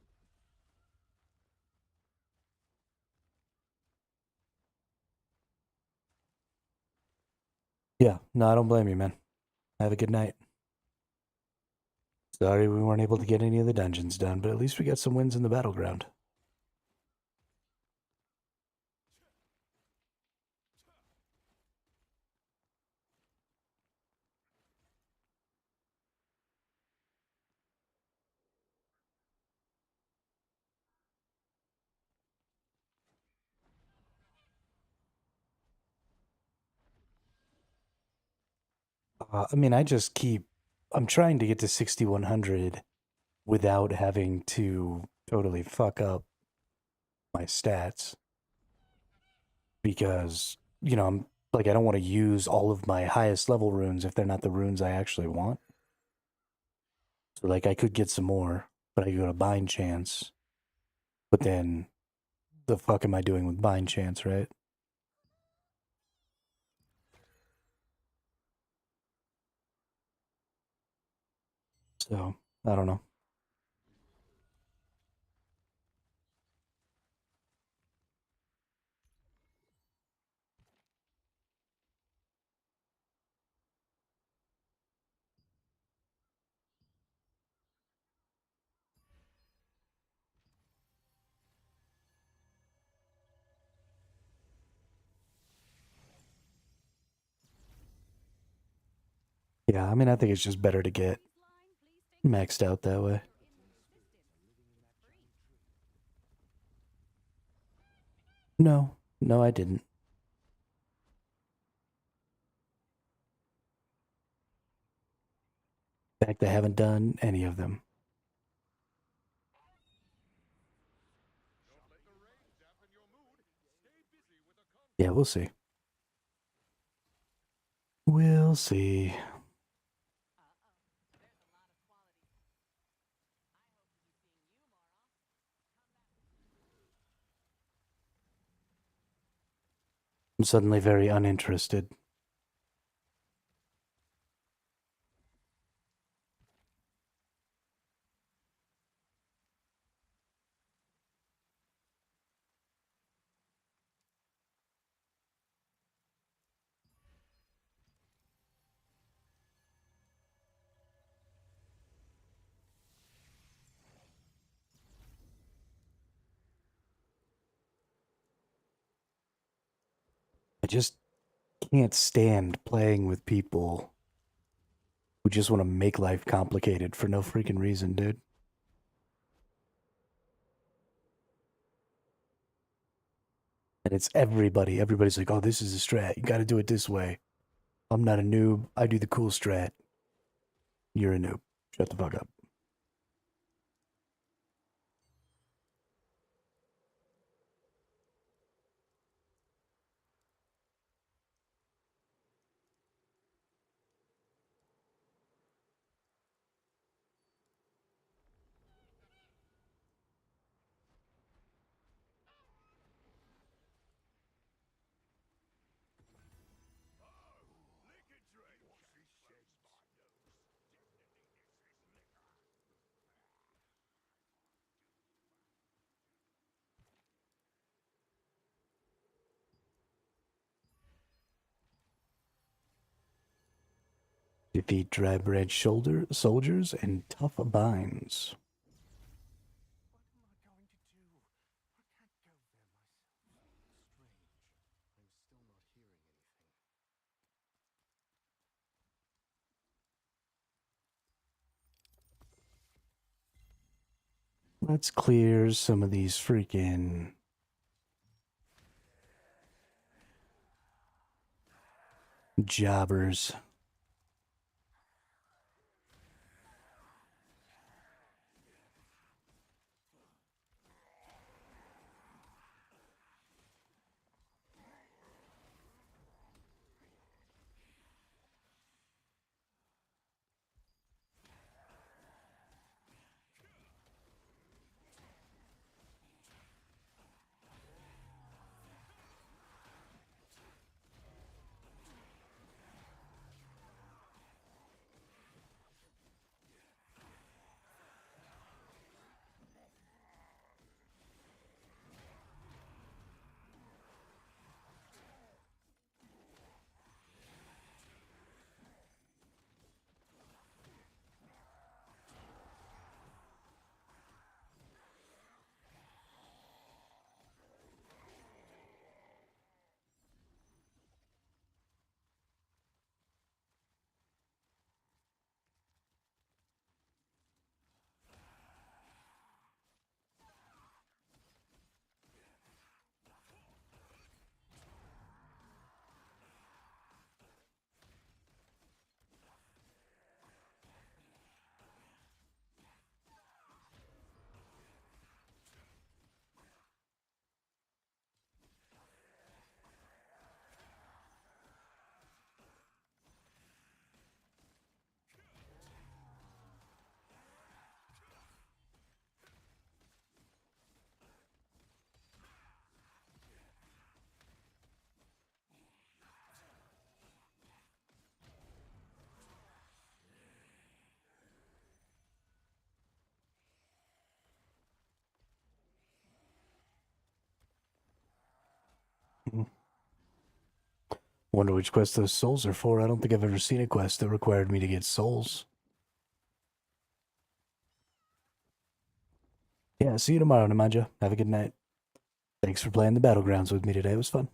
Yeah, no, I don't blame you, man. Have a good night. Sorry we weren't able to get any of the dungeons done, but at least we got some wins in the battleground. I mean, I'm trying to get to 6100 without having to totally fuck up my stats because, I don't want to use all of my highest level runes if they're not the runes I actually want. So, I could get some more, but I could go to Bind Chance. But then, the fuck am I doing with Bind Chance, right? So, I don't know. Yeah, I mean, I think it's just better to get maxed out that way. No, no, I didn't. In fact, I haven't done any of them. Yeah, we'll see. We'll see. I'm suddenly very uninterested. I just can't stand playing with people who just want to make life complicated for no freaking reason, dude. And it's everybody. Everybody's like, oh, this is a strat. You got to do it this way. I'm not a noob. I do the cool strat. You're a noob. Shut the fuck up. Defeat drab red shoulder soldiers and tough binds. Let's clear some of these freaking jobbers. Wonder which quest those souls are for. I don't think I've ever seen a quest that required me to get souls. Yeah, see you tomorrow, Nemanja. Have a good night. Thanks for playing the battlegrounds with me today. It was fun.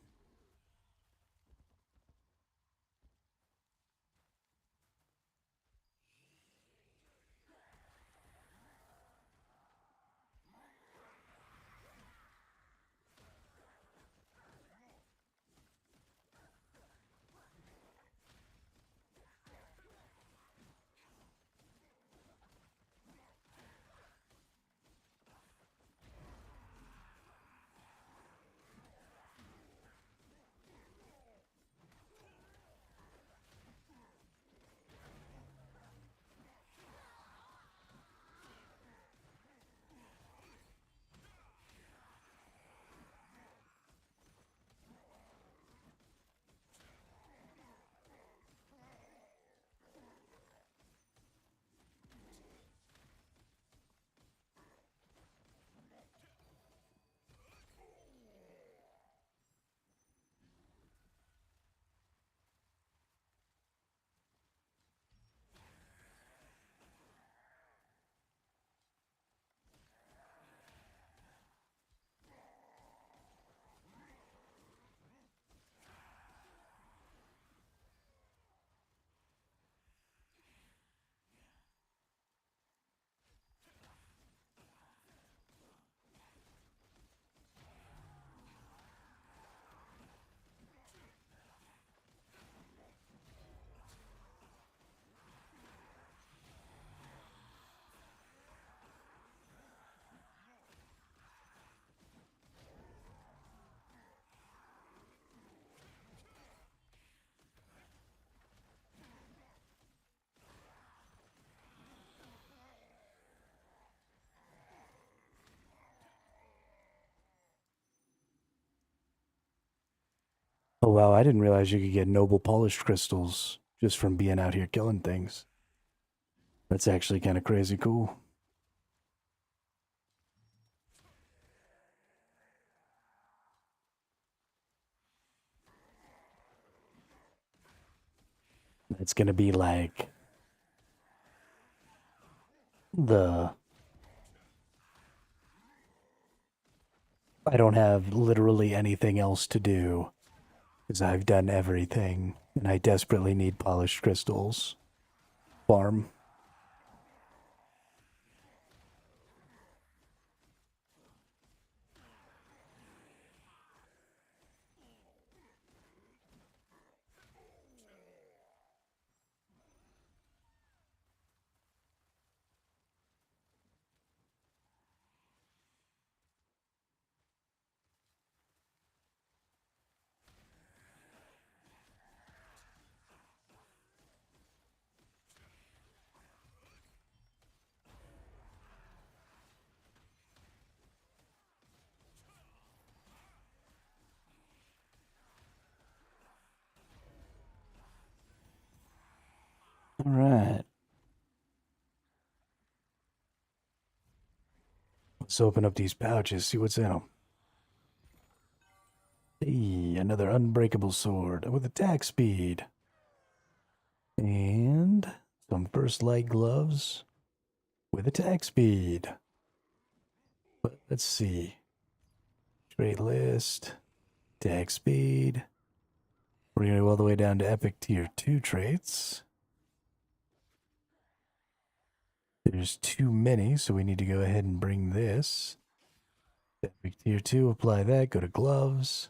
Oh wow, I didn't realize you could get noble polished crystals just from being out here killing things. That's actually kind of crazy cool. It's gonna be like the I don't have literally anything else to do because I've done everything and I desperately need polished crystals. Farm. All right. Let's open up these pouches, see what's in them. Hey, another unbreakable sword with attack speed. And some first light gloves with attack speed. But let's see. Trade list, attack speed. We're going to go all the way down to epic tier 2 traits. There's too many, so we need to go ahead and bring this. Epic tier 2, apply that, go to gloves.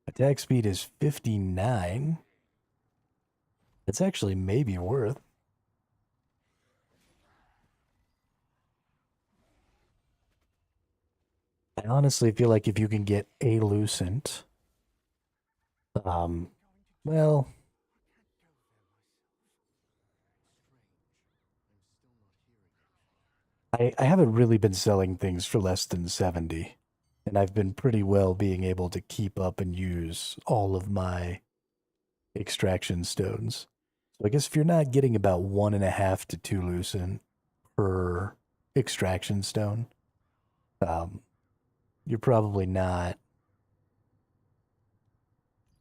Attack speed is 59. That's actually maybe worth. I honestly feel like if you can get a Lucent, well, I haven't really been selling things for less than 70, and I've been pretty well being able to keep up and use all of my extraction stones. So I guess if you're not getting about 1.5 to 2 Lucent per extraction stone, um, you're probably not.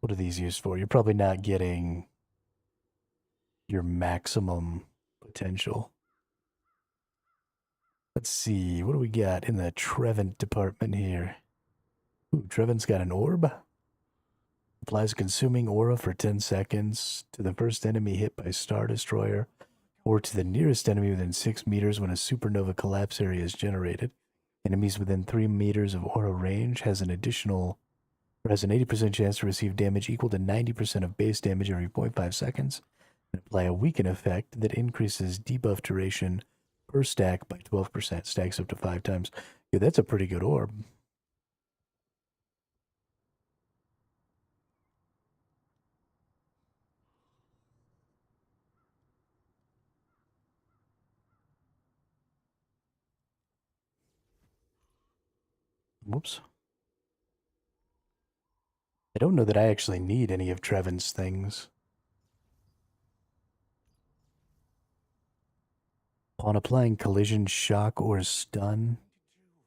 What are these used for? You're probably not getting your maximum potential. Let's see, what do we got in the Trevant department here? Ooh, Trevant's got an orb. Applies consuming aura for 10 seconds to the first enemy hit by Star Destroyer or to the nearest enemy within 6 meters when a supernova collapse area is generated. Enemies within 3 meters of aura range has an 80% chance to receive damage equal to 90% of base damage every 0.5 seconds and apply a weaken effect that increases debuff duration per stack by 12%. Stacks up to 5 times. Yeah, that's a pretty good orb. Whoops. I don't know that I actually need any of Trevant's things. Upon applying collision, shock, or stun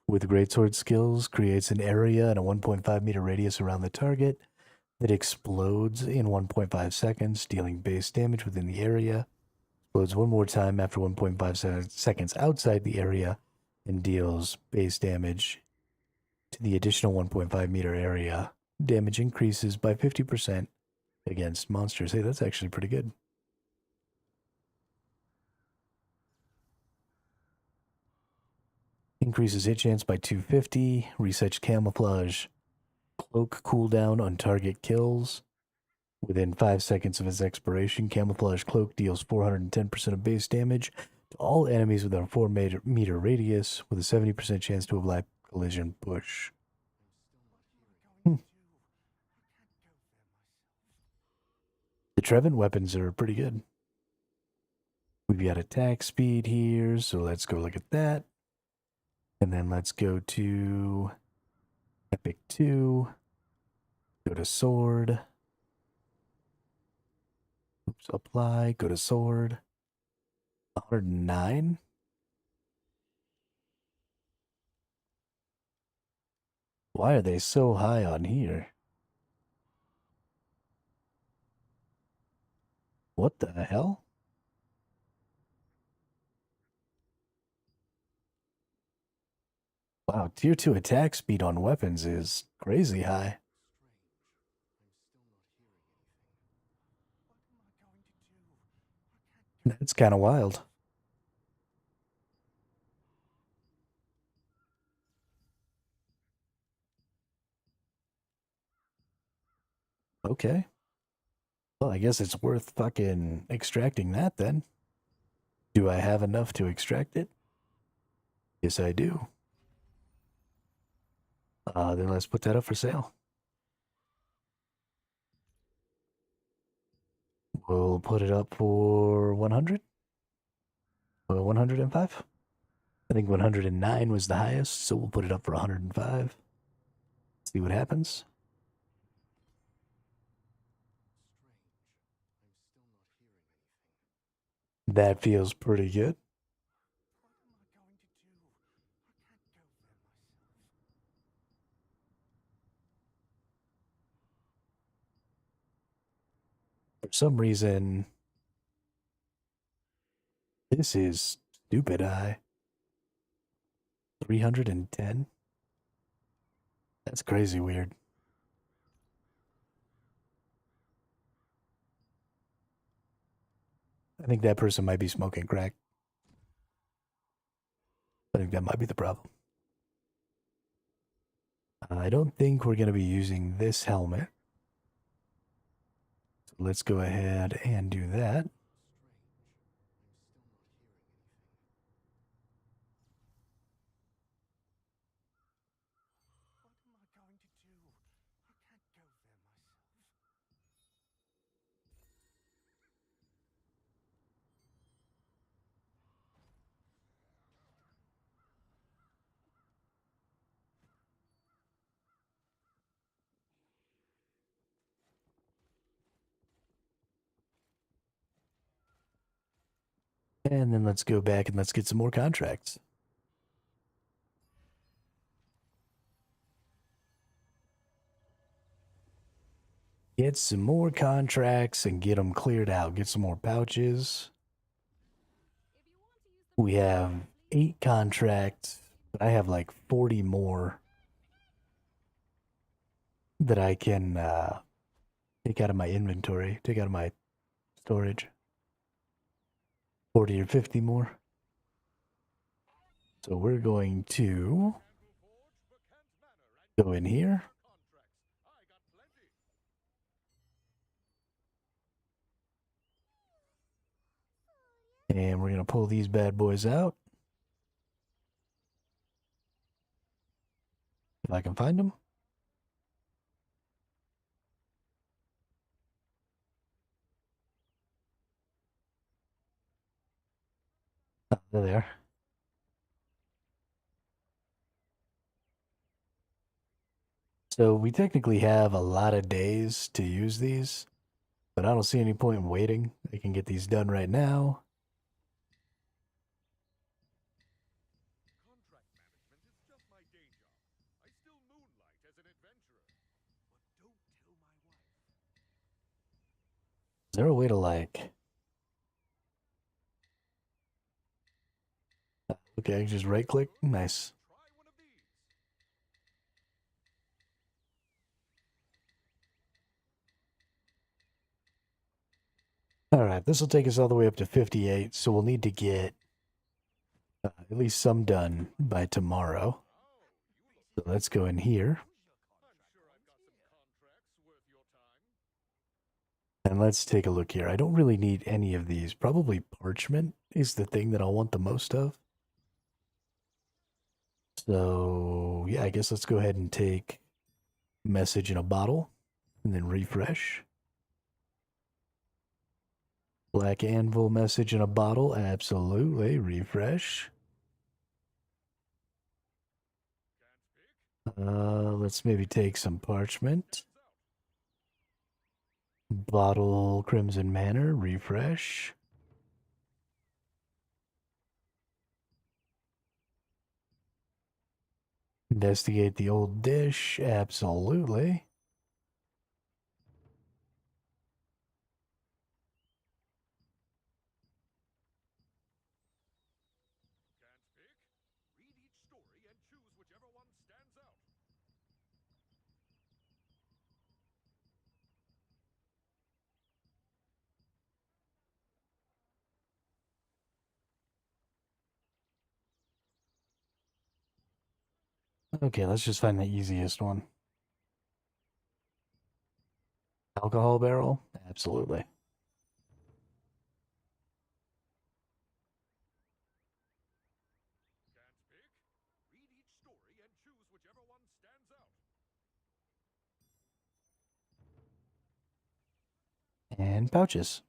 with greatsword skills, creates an area and a 1.5 meter radius around the target that explodes in 1.5 seconds, dealing base damage within the area. Explodes one more time after 1.5 seconds outside the area and deals base damage to the additional 1.5 meter area. Damage increases by 50% against monsters. Hey, that's actually pretty good. Increases hit chance by 250. Resets camouflage. Cloak cooldown on target kills. Within 5 seconds of its expiration, Camouflage Cloak deals 410% of base damage to all enemies within a 4 meter radius with a 70% chance to apply collision push. The Trevant weapons are pretty good. We've got attack speed here, so let's go look at that. And then let's go to Epic 2. Go to Sword. Oops, apply, go to sword. 109? Why are they so high on here? What the hell? Wow, tier 2 attack speed on weapons is crazy high. That's kind of wild. Okay. Well, I guess it's worth fucking extracting that then. Do I have enough to extract it? Yes, I do. Then let's put that up for sale. We'll put it up for 100. 105. I think 109 was the highest, so we'll put it up for 105. See what happens. That feels pretty good. For some reason, this is stupid high. 310? That's crazy weird. I think that person might be smoking crack. I think that might be the problem. I don't think we're going to be using this helmet. So let's go ahead and do that. And then let's go back and let's get some more contracts. Get some more contracts and get them cleared out. Get some more pouches. We have 8 contracts, but I have like 40 more that I can take out of my inventory, take out of my storage. 40 or 50 more. So we're going to go in here. And we're going to pull these bad boys out. If I can find them. Oh, there they are. So we technically have a lot of days to use these, but I don't see any point in waiting. I can get these done right now. Is there a way to like... Okay, just right click. Nice. All right, this will take us all the way up to 58, so we'll need to get at least some done by tomorrow. So let's go in here. And let's take a look here. I don't really need any of these. Probably parchment is the thing that I'll want the most of. So, yeah, I guess let's go ahead and take message in a bottle and then refresh. Black anvil message in a bottle. Absolutely. Refresh. Let's maybe take some parchment. Bottle Crimson Manor, refresh. Investigate the old dish, absolutely. Okay, let's just find the easiest one. Alcohol barrel? Absolutely. And pouches.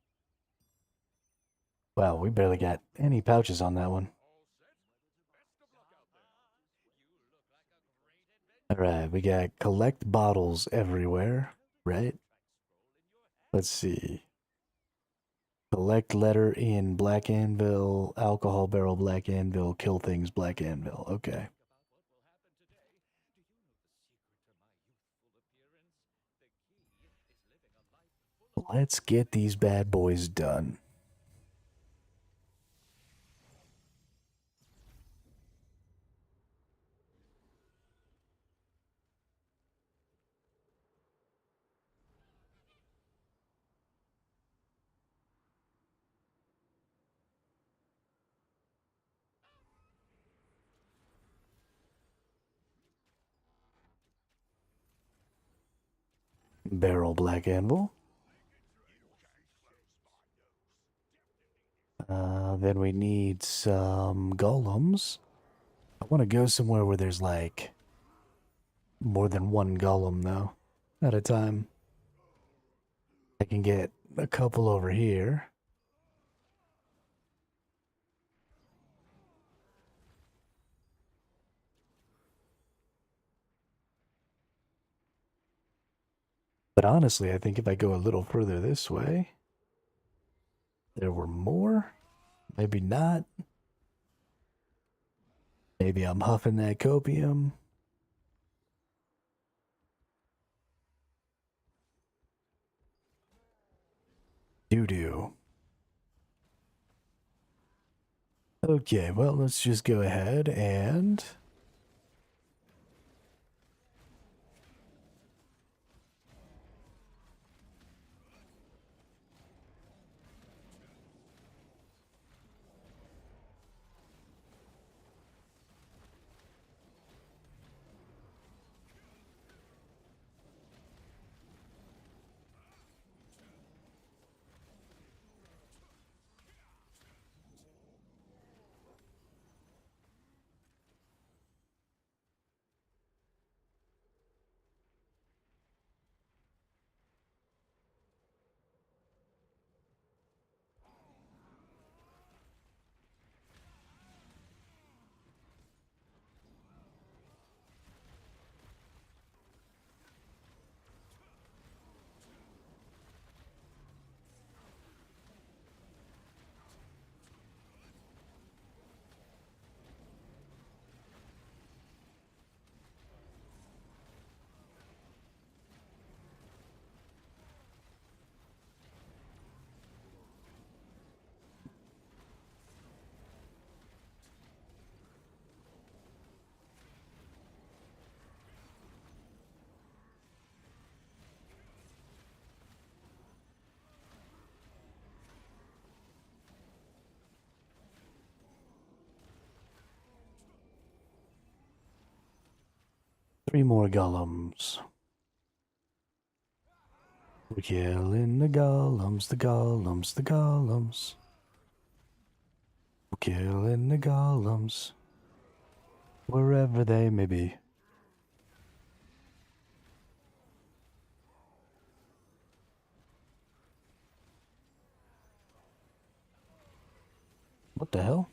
Wow, we barely got any pouches on that one. Alright, we got collect bottles everywhere, right? Let's see. Collect letter in Black Anvil, alcohol barrel Black Anvil, kill things Black Anvil. Okay. Let's get these bad boys done. Barrel Black Anvil. Then we need some golems. I want to go somewhere where there's like more than one golem, though, at a time. I can get a couple over here. But honestly, I think if I go a little further this way, there were more. Maybe not. Maybe I'm huffing that copium. Doo-doo. Okay, well, let's just go ahead and... Three more golems. We're killing the golems, the golems, the golems. We're killing the golems, wherever they may be. What the hell?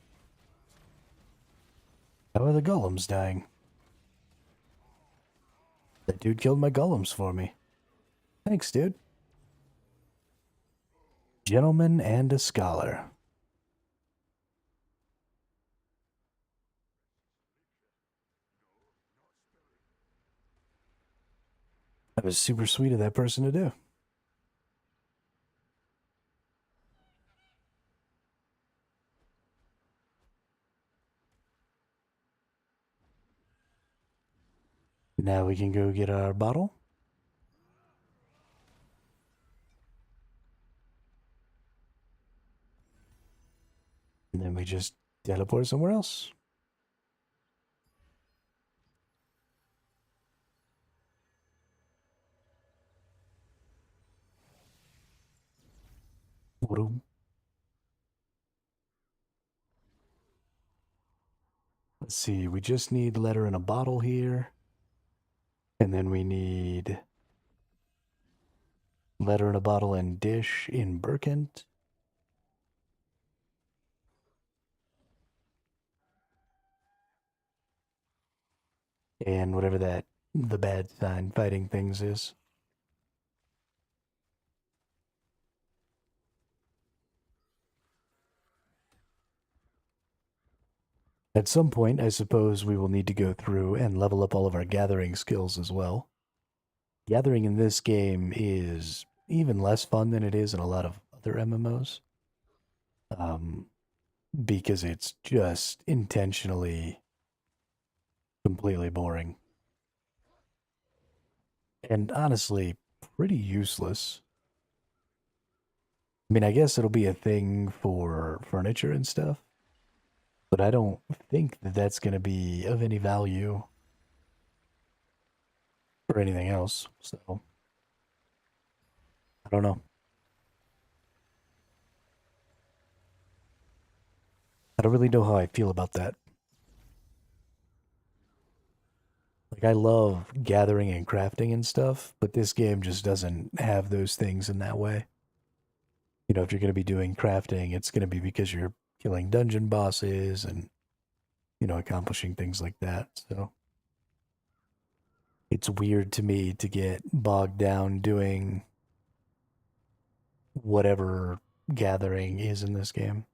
How are the golems dying? That dude killed my golems for me. Thanks, dude. Gentleman and a scholar. That was super sweet of that person to do. Now we can go get our bottle. And then we just teleport somewhere else. Vroom. Let's see, we just need letter in a bottle here. And then we need letter in a bottle and dish in Berkant. And whatever that the bad sign fighting things is. At some point, I suppose we will need to go through and level up all of our gathering skills as well. Gathering in this game is even less fun than it is in a lot of other MMOs. Because it's just intentionally completely boring. And honestly, pretty useless. I mean, I guess it'll be a thing for furniture and stuff, but I don't think that that's going to be of any value or anything else. So, I don't know. I don't really know how I feel about that. Like, I love gathering and crafting and stuff, but this game just doesn't have those things in that way. You know, if you're going to be doing crafting, it's going to be because you're killing dungeon bosses and, you know, accomplishing things like that. So, it's weird to me to get bogged down doing whatever gathering is in this game.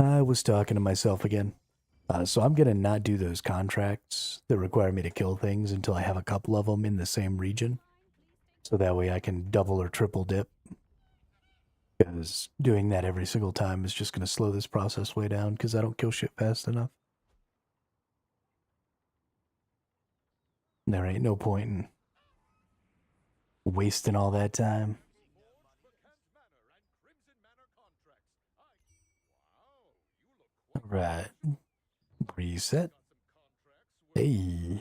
I was talking to myself again. So I'm going to not do those contracts that require me to kill things until I have a couple of them in the same region. So that way I can double or triple dip. Because doing that every single time is just going to slow this process way down because I don't kill shit fast enough. There ain't no point in wasting all that time. Right. Reset. Hey.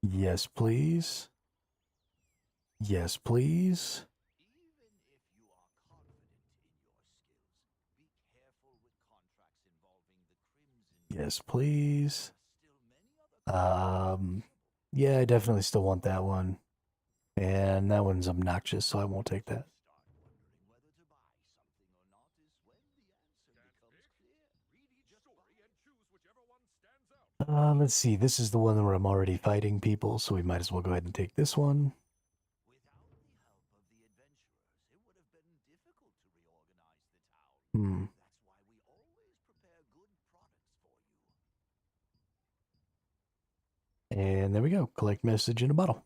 Yes, please. Yes, please. Yes, please. Yeah, I definitely still want that one. And that one's obnoxious, so I won't take that. Let's see. This is the one where I'm already fighting people, so we might as well go ahead and take this one. Hmm. And there we go. Collect message in a bottle.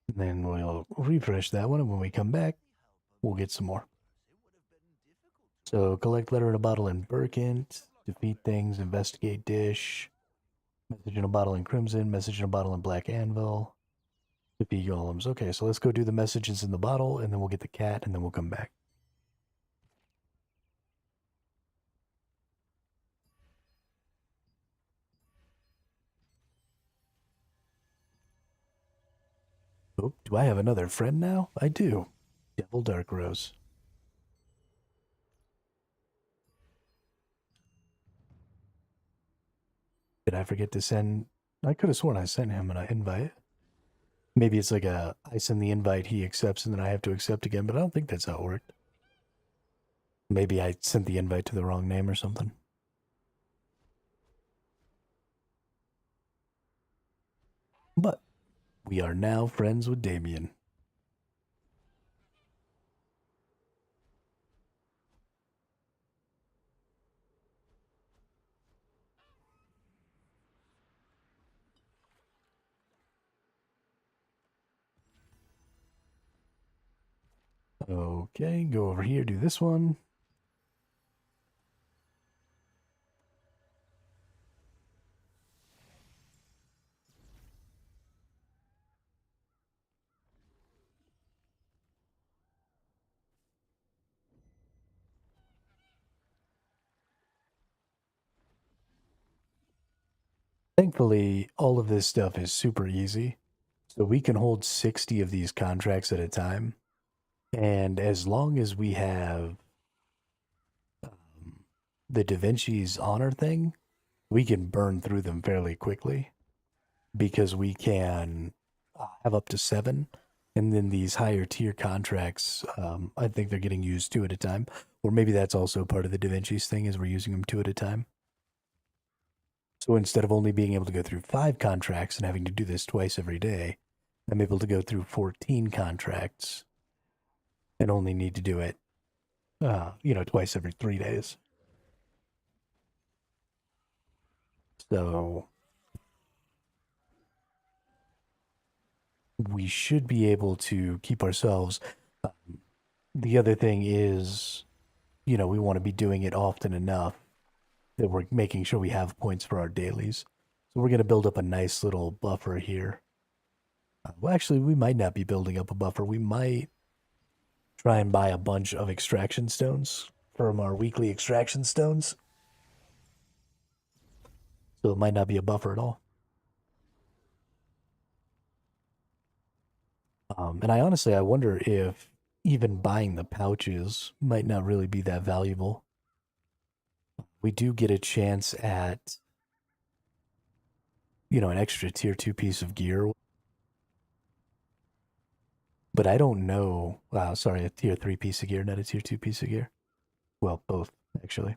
And then we'll refresh that one, and when we come back, we'll get some more. So collect letter in a bottle in Burkent, defeat things, investigate dish, message in a bottle in Crimson, message in a bottle in Black Anvil, defeat golems. Okay, so let's go do the messages in the bottle, and then we'll get the cat, and then we'll come back. Oh, do I have another friend now? I do. Devil Dark Rose. Did I forget to send? I could have sworn I sent him an invite. Maybe it's like I send the invite, he accepts, and then I have to accept again, but I don't think that's how it worked. Maybe I sent the invite to the wrong name or something. But we are now friends with Damien. Okay, go over here, do this one. Thankfully, all of this stuff is super easy. So we can hold 60 of these contracts at a time. And as long as we have the Da Vinci's honor thing, we can burn through them fairly quickly because we can have up to 7. And then these higher tier contracts, I think they're getting used 2 at a time. Or maybe that's also part of the Da Vinci's thing is we're using them 2 at a time. So instead of only being able to go through 5 contracts and having to do this twice every day, I'm able to go through 14 contracts and only need to do it, twice every 3 days. So we should be able to keep ourselves. The other thing is, we want to be doing it often enough that we're making sure we have points for our dailies. So we're going to build up a nice little buffer here. Well, actually, we might not be building up a buffer. We might try and buy a bunch of extraction stones from our weekly extraction stones. So it might not be a buffer at all. And I wonder if even buying the pouches might not really be that valuable. We do get a chance at, an extra tier 2 piece of gear. But I don't know. Wow, sorry, a tier 3 piece of gear, not a tier 2 piece of gear. Well, both, actually.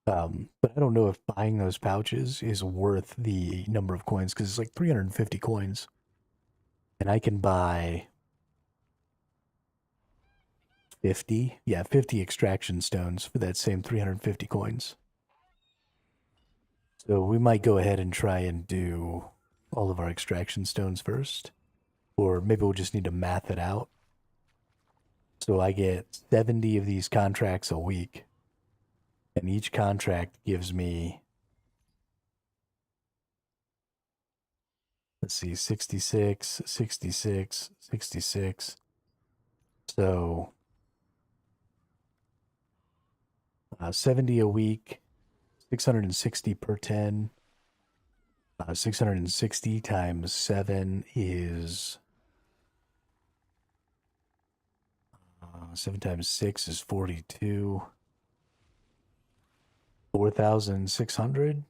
But I don't know if buying those pouches is worth the number of coins because it's like 350 coins. And I can buy 50. Yeah, 50 extraction stones for that same 350 coins. So we might go ahead and try and do all of our extraction stones first. Or maybe we'll just need to math it out. So I get 70 of these contracts a week. And each contract gives me, let's see, 66, 66, 66. So 70 a week, 660 per 10. 660 times 7 is 7 times 6 is 42. 4,620.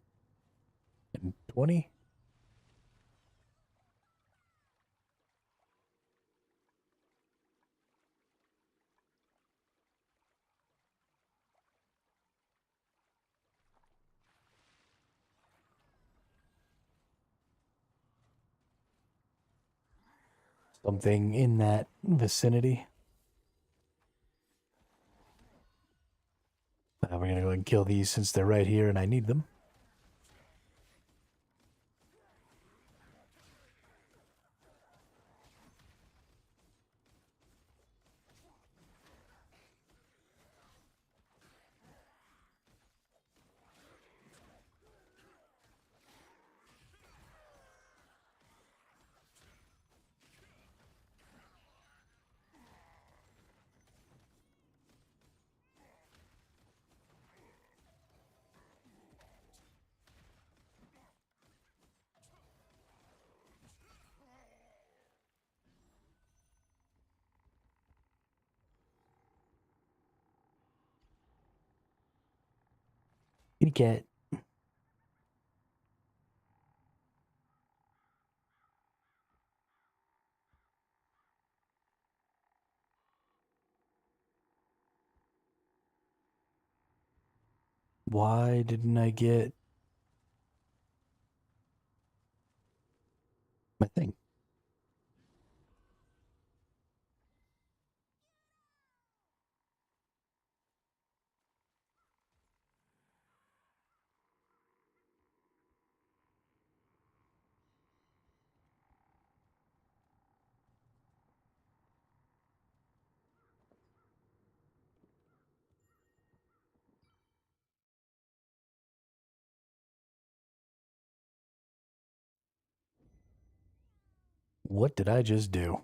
Something in that vicinity. We're going to go ahead and kill these since they're right here and I need them. Kitty cat. Why didn't I get my thing? What did I just do?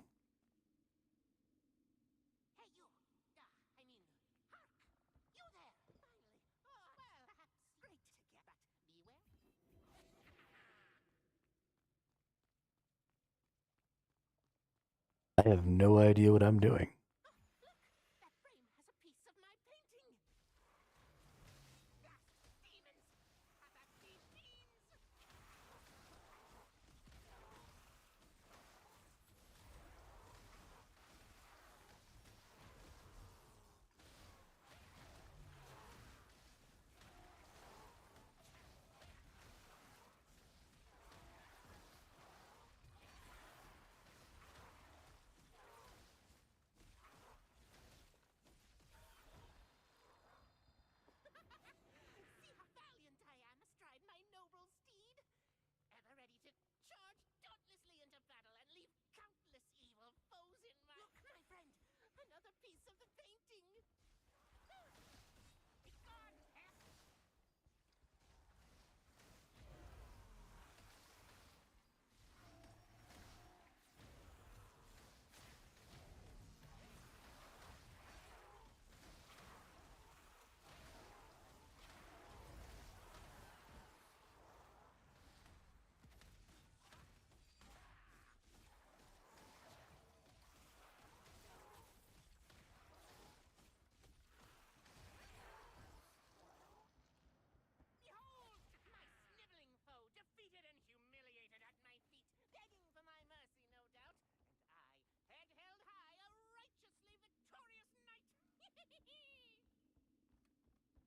I have no idea what I'm doing.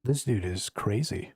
This dude is crazy.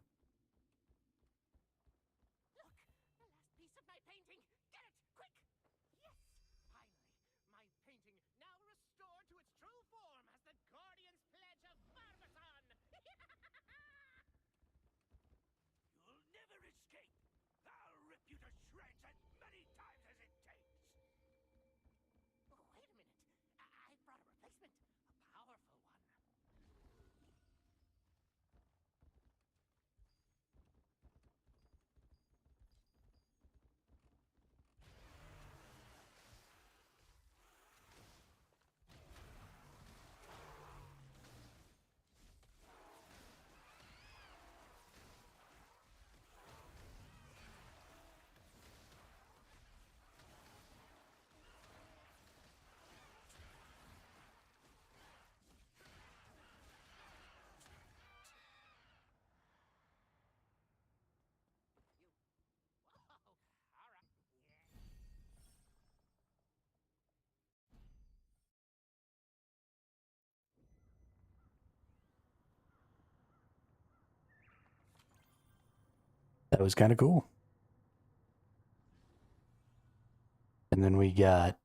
That was kind of cool. And then we got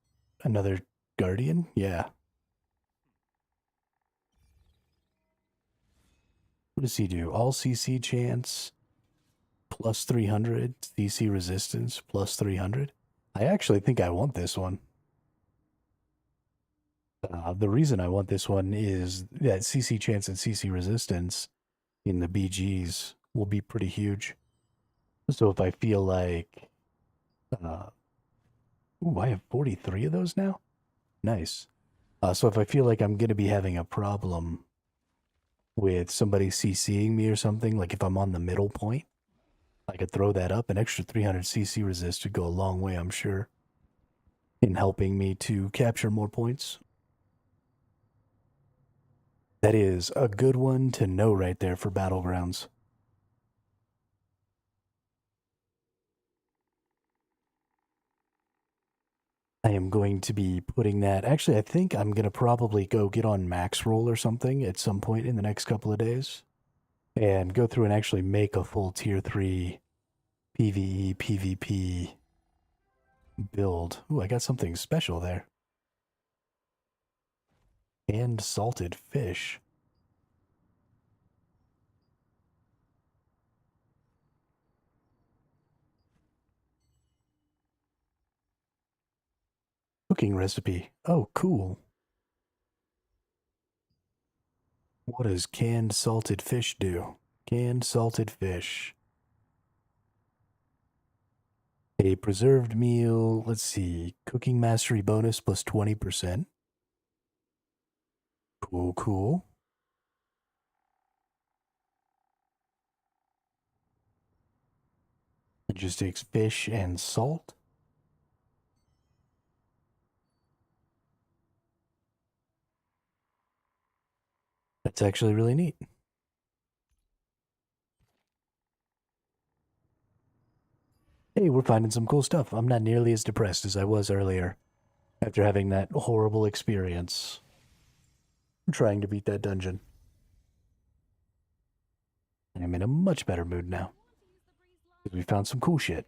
another Guardian. Yeah. What does he do? All CC chance plus 300. CC resistance plus 300. I actually think I want this one. The reason I want this one is that CC chance and CC resistance in the BGs will be pretty huge. So if I feel like, ooh, I have 43 of those now? Nice. So if I feel like I'm going to be having a problem with somebody CCing me or something, like if I'm on the middle point, I could throw that up. An extra 300 CC resist would go a long way, I'm sure, in helping me to capture more points. That is a good one to know right there for battlegrounds. I am going to be putting that. Actually, I think I'm going to probably go get on max roll or something at some point in the next couple of days and go through and actually make a full tier 3 PvE, PvP build. Ooh, I got something special there. And salted fish. Cooking recipe. Oh, cool. What does canned salted fish do? Canned salted fish. A preserved meal. Let's see. Cooking mastery bonus plus 20%. Cool, cool. It just takes fish and salt. That's actually really neat. Hey, we're finding some cool stuff. I'm not nearly as depressed as I was earlier after having that horrible experience trying to beat that dungeon. I'm in a much better mood now because we found some cool shit.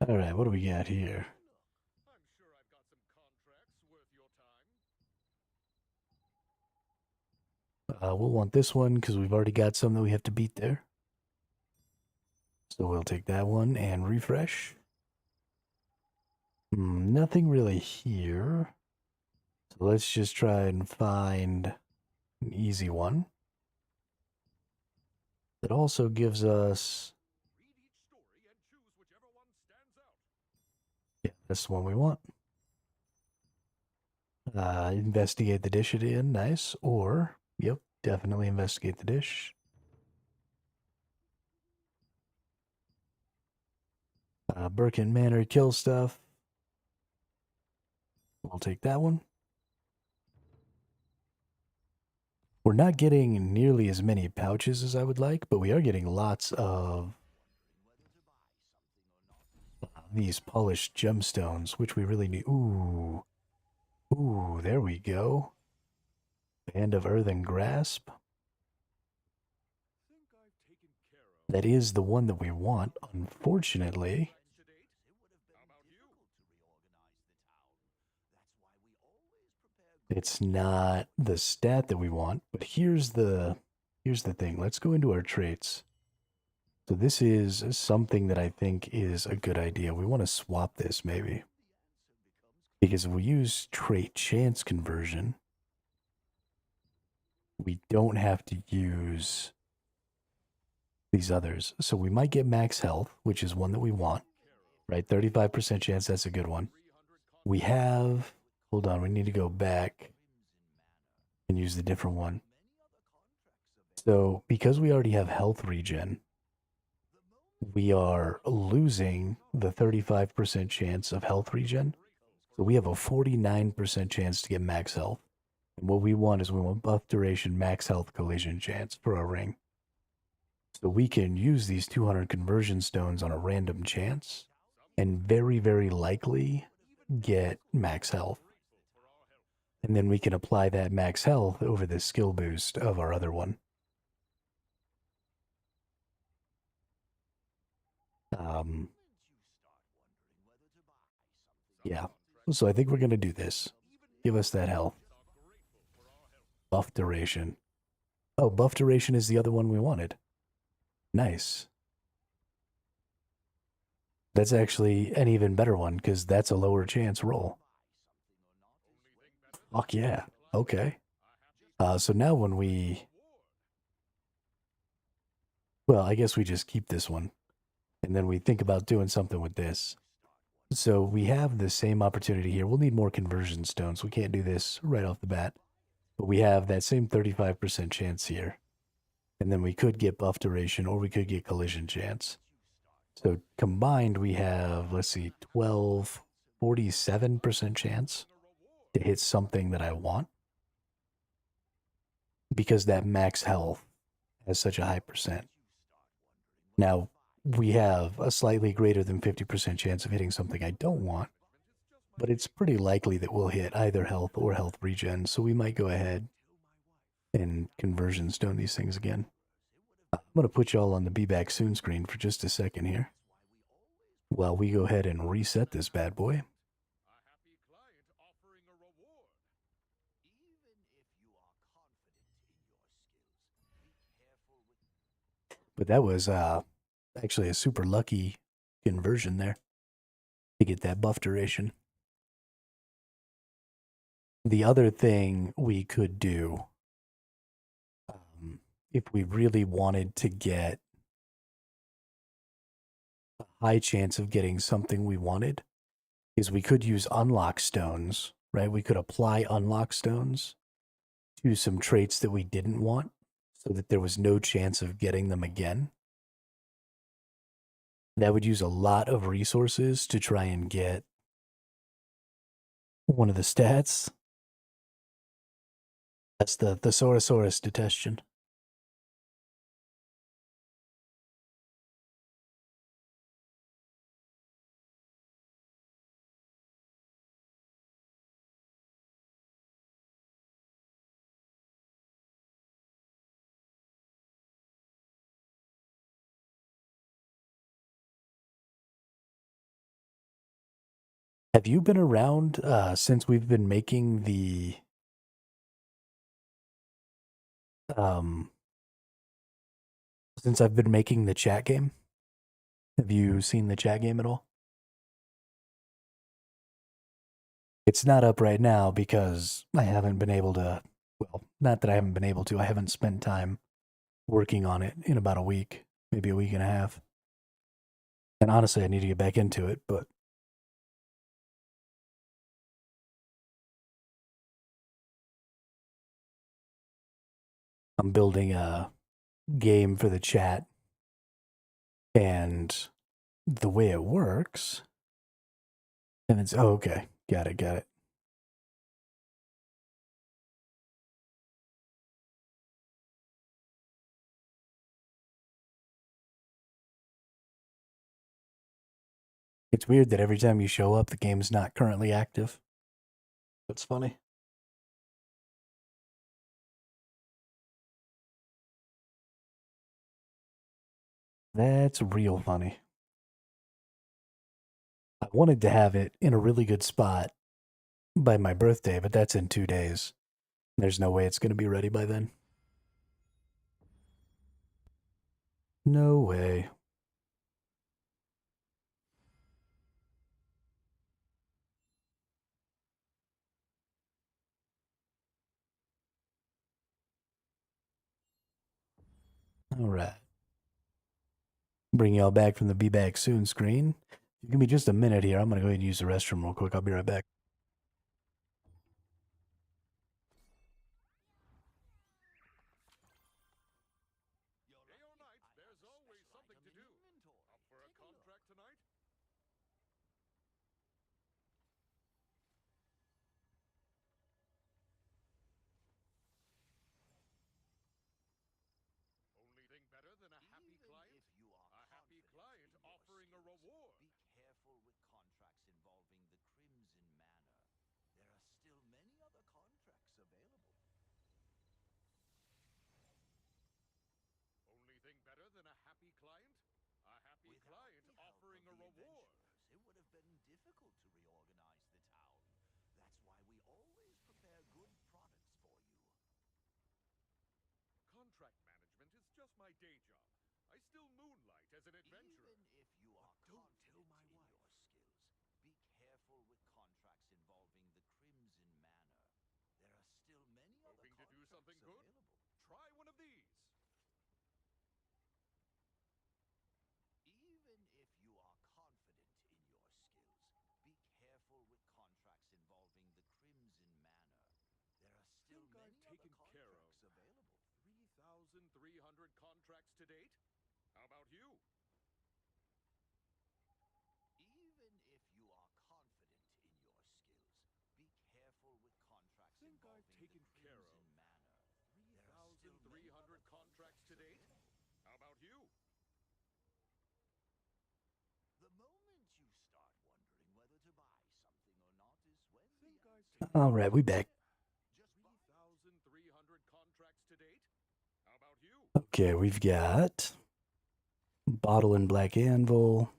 All right, what do we got here? We'll want this one because we've already got some that we have to beat there. So we'll take that one and refresh. Nothing really here. So let's just try and find an easy one. That also gives us... Yeah, that's the one we want. Investigate the dish it in. Nice. Or, yep, definitely investigate the dish. Birkin Manor kill stuff. We'll take that one. We're not getting nearly as many pouches as I would like, but we are getting lots of these polished gemstones, which we really need. Ooh. Ooh, there we go. Band of Earthen Grasp. That is the one that we want, unfortunately. It's not the stat that we want, but here's the thing. Let's go into our traits. So this is something that I think is a good idea. We want to swap this maybe. Because if we use trait chance conversion, we don't have to use these others. So we might get max health, which is one that we want, right? 35% chance, that's a good one. We have, hold on, we need to go back and use the different one. So because we already have health regen, we are losing the 35% chance of health regen. So we have a 49% chance to get max health. And what we want is we want buff duration, max health, collision chance for our ring. So we can use these 200 conversion stones on a random chance and very, very likely get max health. And then we can apply that max health over the skill boost of our other one. Yeah. So I think we're going to do this. Give us that health. Buff duration. Oh, buff duration is the other one we wanted. Nice. That's actually an even better one because that's a lower chance roll. Fuck yeah. Okay. So now when we... Well, I guess we just keep this one. And then we think about doing something with this. So we have the same opportunity here. We'll need more conversion stones. We can't do this right off the bat. But we have that same 35% chance here. And then we could get buff duration or we could get collision chance. So combined, we have, let's see, 47% chance to hit something that I want. Because that max health has such a high percent. Now, we have a slightly greater than 50% chance of hitting something I don't want. But it's pretty likely that we'll hit either health or health regen. So we might go ahead and conversion stone these things again. I'm going to put you all on the Be Back Soon screen for just a second here, while we go ahead and reset this bad boy. But that was actually a super lucky conversion there to get that buff duration. The other thing we could do, if we really wanted to get a high chance of getting something we wanted, is we could use unlock stones, right? We could apply unlock stones to some traits that we didn't want so that there was no chance of getting them again. That would use a lot of resources to try and get one of the stats. That's the Thesourusaurus detention. Have you been around since we've been making the since I've been making the chat game? Have you seen the chat game at all? It's not up right now because I haven't been able to, well, not that I haven't been able to, I haven't spent time working on it in about a week, maybe a week and a half. And honestly, I need to get back into it, but I'm building a game for the chat. And the way it works, and it's, oh, okay, got it. It's weird that every time you show up, the game's not currently active. That's funny. That's real funny. I wanted to have it in a really good spot by my birthday, but that's in 2 days. There's no way it's going to be ready by then. No way. All right. Bring y'all back from the Be Back Soon screen. Give me just a minute here. I'm going to go ahead and use the restroom real quick. I'll be right back. client offering a reward. It would have been difficult to reorganize the town. That's why we always prepare good products for you. Contract management is just my day job. I still moonlight as an adventurer. Even if you are don't tell confident my in wife. your skills, be careful with contracts involving the Crimson Manor. There are still many other Hoping to do contracts something good? available. Try one of these. Even if you are confident in your skills, be careful with contracts involving the Crimson Manor. There are still Think many I've taken other care of contracts available. 3,300 contracts to date? How about you? Even if you are confident in your skills, be careful with contracts Think I've involving taken the care of Crimson Manor. There are still many 3,300 other contracts to date? available. How about you? The moment you start wondering whether to buy something or not is when Think the I've answer taken All right, we back. Just buy it. 3,300 contracts to date? How about you? Okay, we've got bottle and black anvil,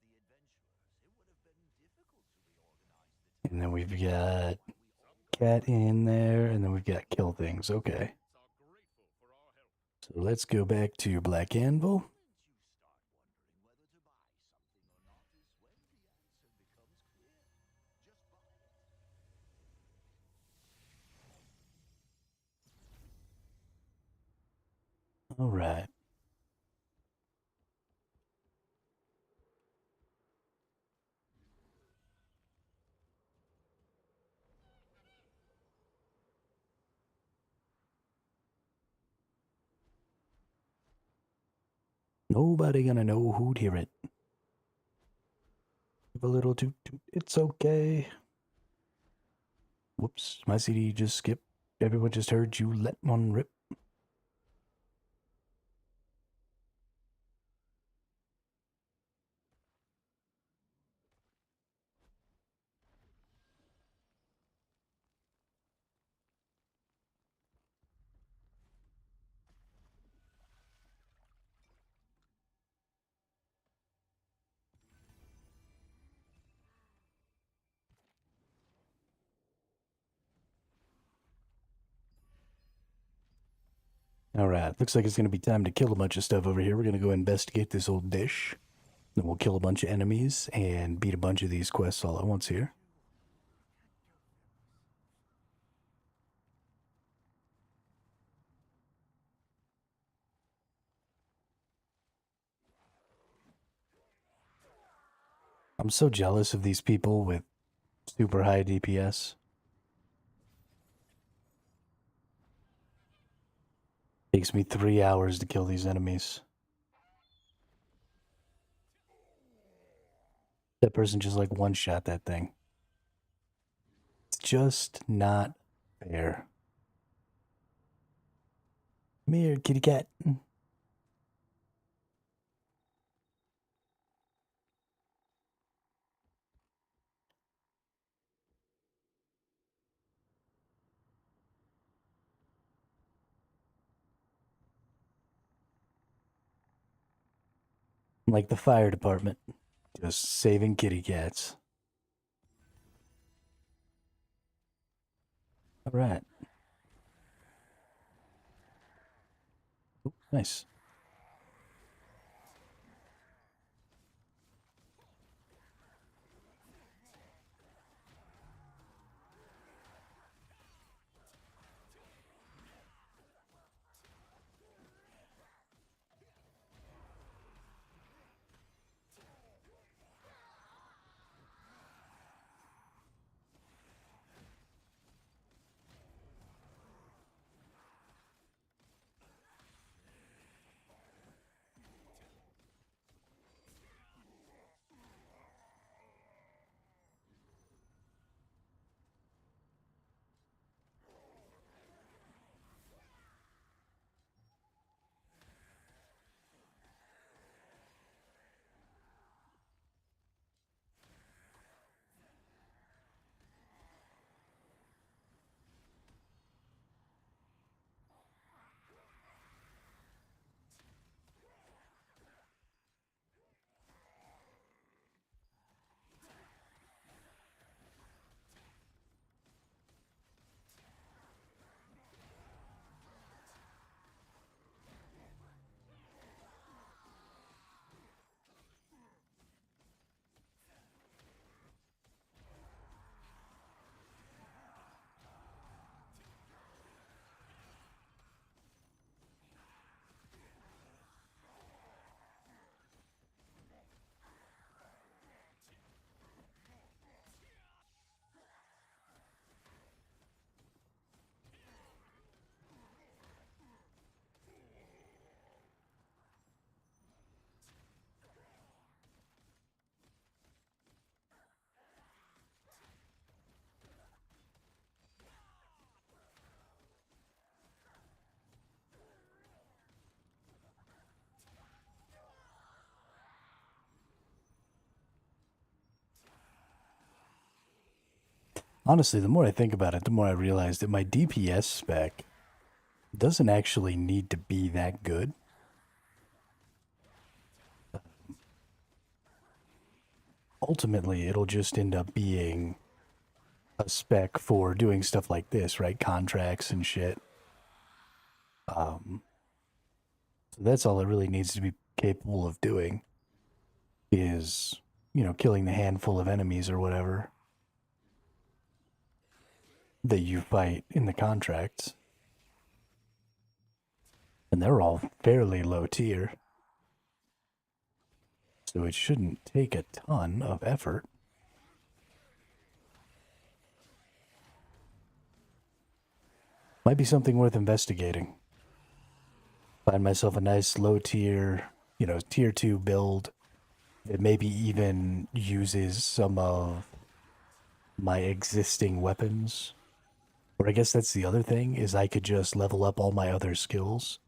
With the help of the adventurers, it would have been difficult to reorganize the town. and then we've got Some cat in there, and then we've got kill things. Okay, clients are grateful for our help. so let's go back to black anvil. The moment you start wondering whether to buy something or not is when the answer becomes clear. Just buy it. All right. Nobody gonna know who'd hear it. Give a little toot toot. It's okay. Whoops, my CD just skipped. Everyone just heard you let one rip. Alright, looks like it's going to be time to kill a bunch of stuff over here. We're going to go investigate this old dish. Then we'll kill a bunch of enemies and beat a bunch of these quests all at once here. I'm so jealous of these people with super high DPS. Takes me 3 hours to kill these enemies. That person just like one-shot that thing. It's just not fair. Come here, kitty cat. Like the fire department. Just saving kitty cats. Alright. Oh, nice. Honestly, the more I think about it, the more I realize that my DPS spec doesn't actually need to be that good. Ultimately, it'll just end up being a spec for doing stuff like this, right? Contracts and shit. So that's all it really needs to be capable of doing is, killing the handful of enemies or whatever that you fight in the contracts. And they're all fairly low tier. So it shouldn't take a ton of effort. Might be something worth investigating. Find myself a nice low tier, tier 2 build that maybe even uses some of my existing weapons. Or I guess that's the other thing, is I could just level up all my other skills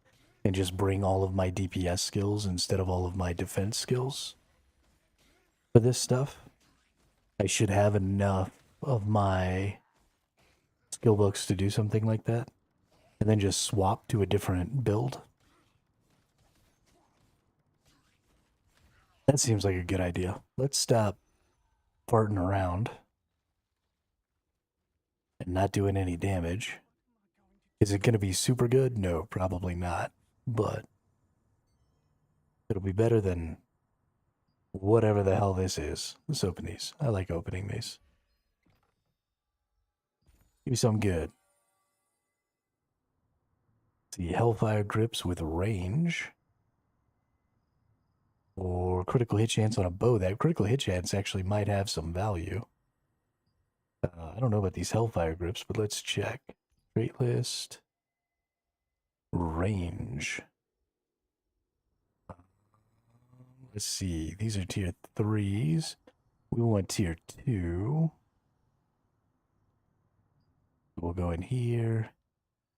and just bring all of my DPS skills instead of all of my defense skills for this stuff. I should have enough of my skill books to do something like that, and then just swap to a different build. That seems like a good idea. Let's stop farting around and not doing any damage. Is it going to be super good? No, probably not. But it'll be better than whatever the hell this is. Let's open these. I like opening these. Give me something good. The Hellfire Grips with range. Or critical hit chance on a bow. That critical hit chance actually might have some value. I don't know about these Hellfire Grips, but let's check. Trait list. Range. Let's see. These are tier 3s. We want tier 2. We'll go in here.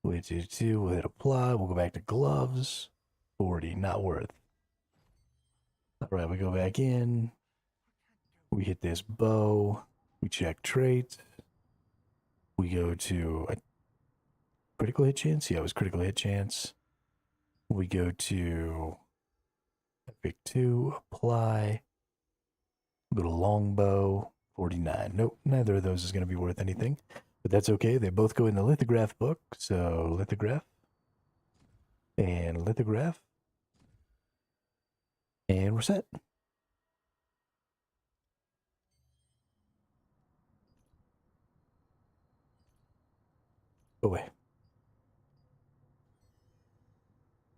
We'll hit tier 2. We'll hit apply. We'll go back to gloves. 40. Not worth. Alright, we go back in. We hit this bow. We check trait. We go to a critical hit chance. Yeah, it was critical hit chance. We go to epic 2, apply. Go to longbow, 49. Nope, neither of those is going to be worth anything. But that's okay. They both go in the lithograph book. So lithograph. And lithograph. And we're set. Go away.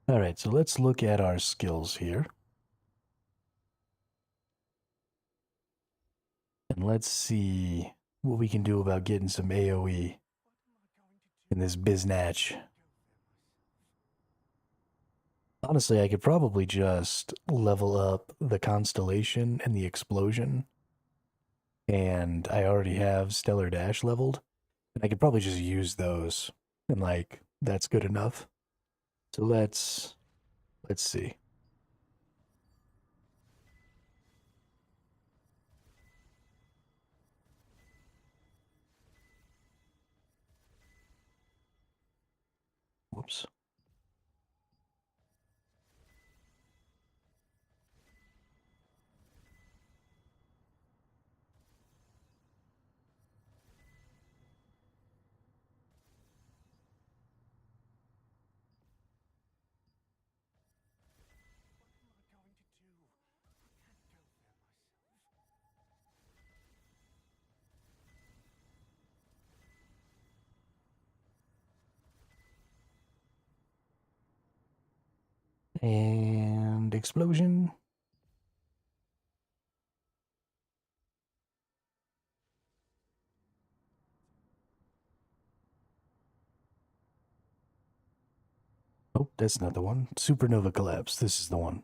All right, so let's look at our skills here. And let's see what we can do about getting some AoE in this biznatch. Honestly, I could probably just level up the Constellation and the Explosion. And I already have Stellar Dash leveled. And I could probably just use those. And that's good enough. So let's see. Whoops. And explosion. Oh, that's not the one. Supernova collapse. This is the one.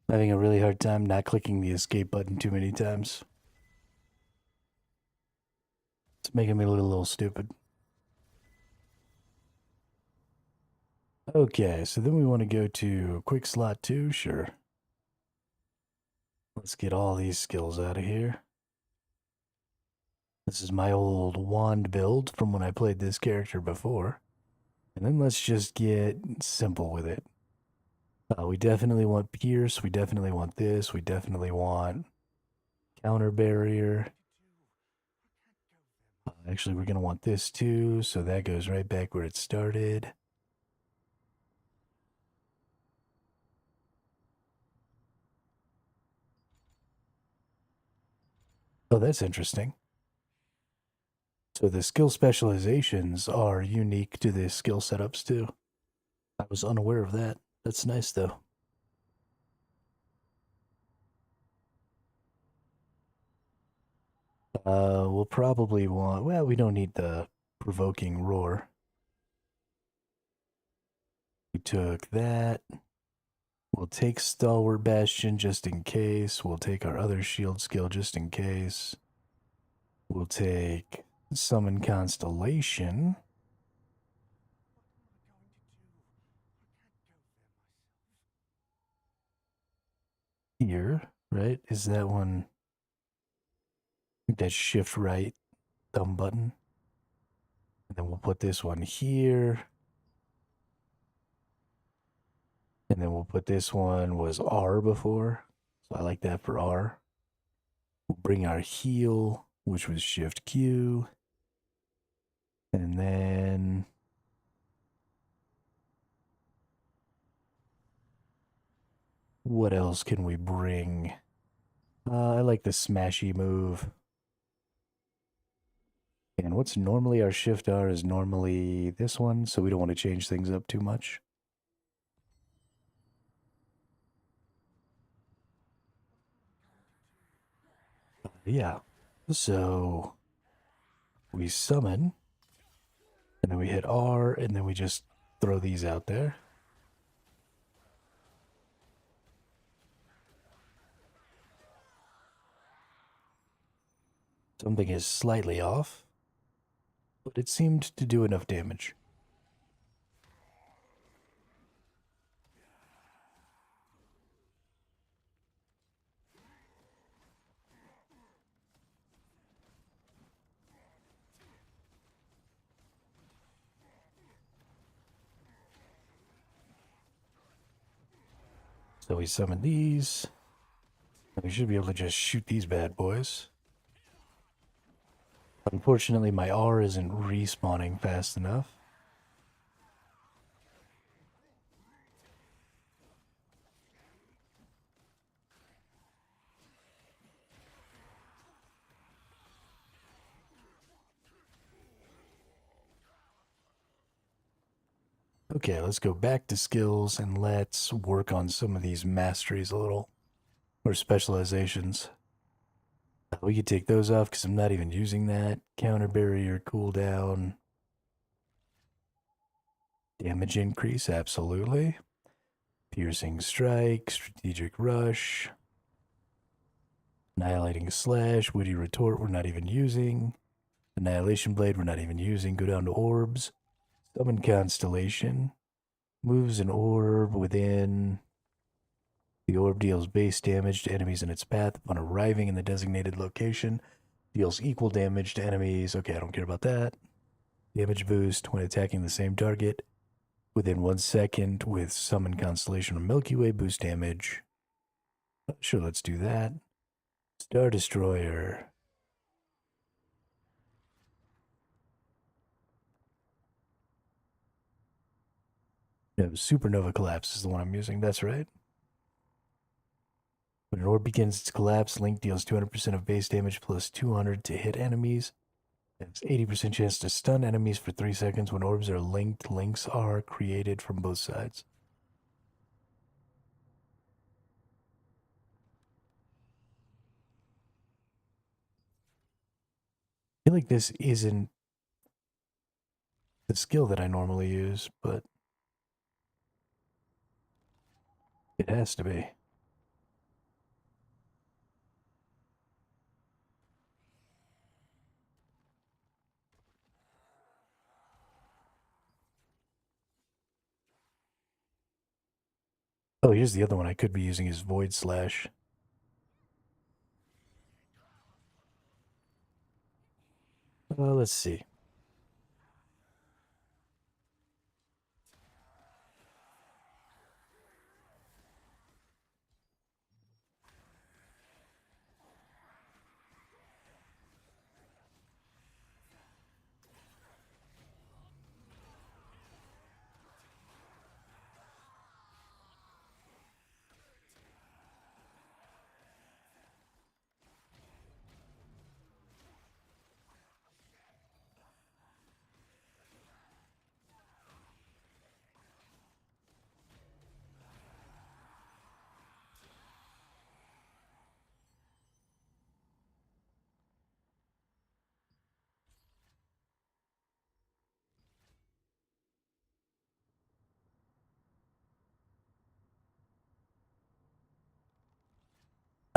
Having a really hard time not clicking the escape button too many times. It's making me look a little stupid. Okay, so then we want to go to quick slot 2, sure. Let's get all these skills out of here. This is my old wand build from when I played this character before. And then let's just get simple with it. We definitely want pierce, we definitely want this, we definitely want counter barrier. Actually, we're going to want this too, so that goes right back where it started. Oh, that's interesting. So the skill specializations are unique to the skill setups too. I was unaware of that. That's nice though. We'll probably want, well, we don't need the provoking roar. We took that. We'll take Stalwart Bastion just in case. We'll take our other shield skill just in case. We'll take Summon Constellation. Here, right? Is that one? I think that's shift right thumb button. And then we'll put this one here. And then we'll put this one was R before. So I like that for R. We'll bring our heal, which was shift Q. And then what else can we bring? I like the smashy move. And what's normally our shift R is normally this one, so we don't want to change things up too much. Yeah, so we summon, and then we hit R, and then we just throw these out there. Something is slightly off, but it seemed to do enough damage. So we summon these, and we should be able to just shoot these bad boys. Unfortunately, my R isn't respawning fast enough. Okay, let's go back to skills and let's work on some of these masteries a little, or specializations. We could take those off because I'm not even using that. Counter barrier, cooldown. Damage increase, absolutely. Piercing strike, strategic rush. Annihilating slash, witty retort, we're not even using. Annihilation blade, we're not even using. Go down to orbs. Summon constellation. Moves an orb within. The orb deals base damage to enemies in its path upon arriving in the designated location. Deals equal damage to enemies. Okay, I don't care about that. Damage boost when attacking the same target within 1 second with Summon Constellation or Milky Way. Boost damage. Sure, let's do that. Star Destroyer. No, Supernova Collapse is the one I'm using. That's right. When an orb begins its collapse, Link deals 200% of base damage plus 200 to hit enemies. It's 80% chance to stun enemies for 3 seconds. When orbs are linked, links are created from both sides. I feel like this isn't the skill that I normally use, but it has to be. Oh, here's the other one I could be using is Void Slash. Let's see.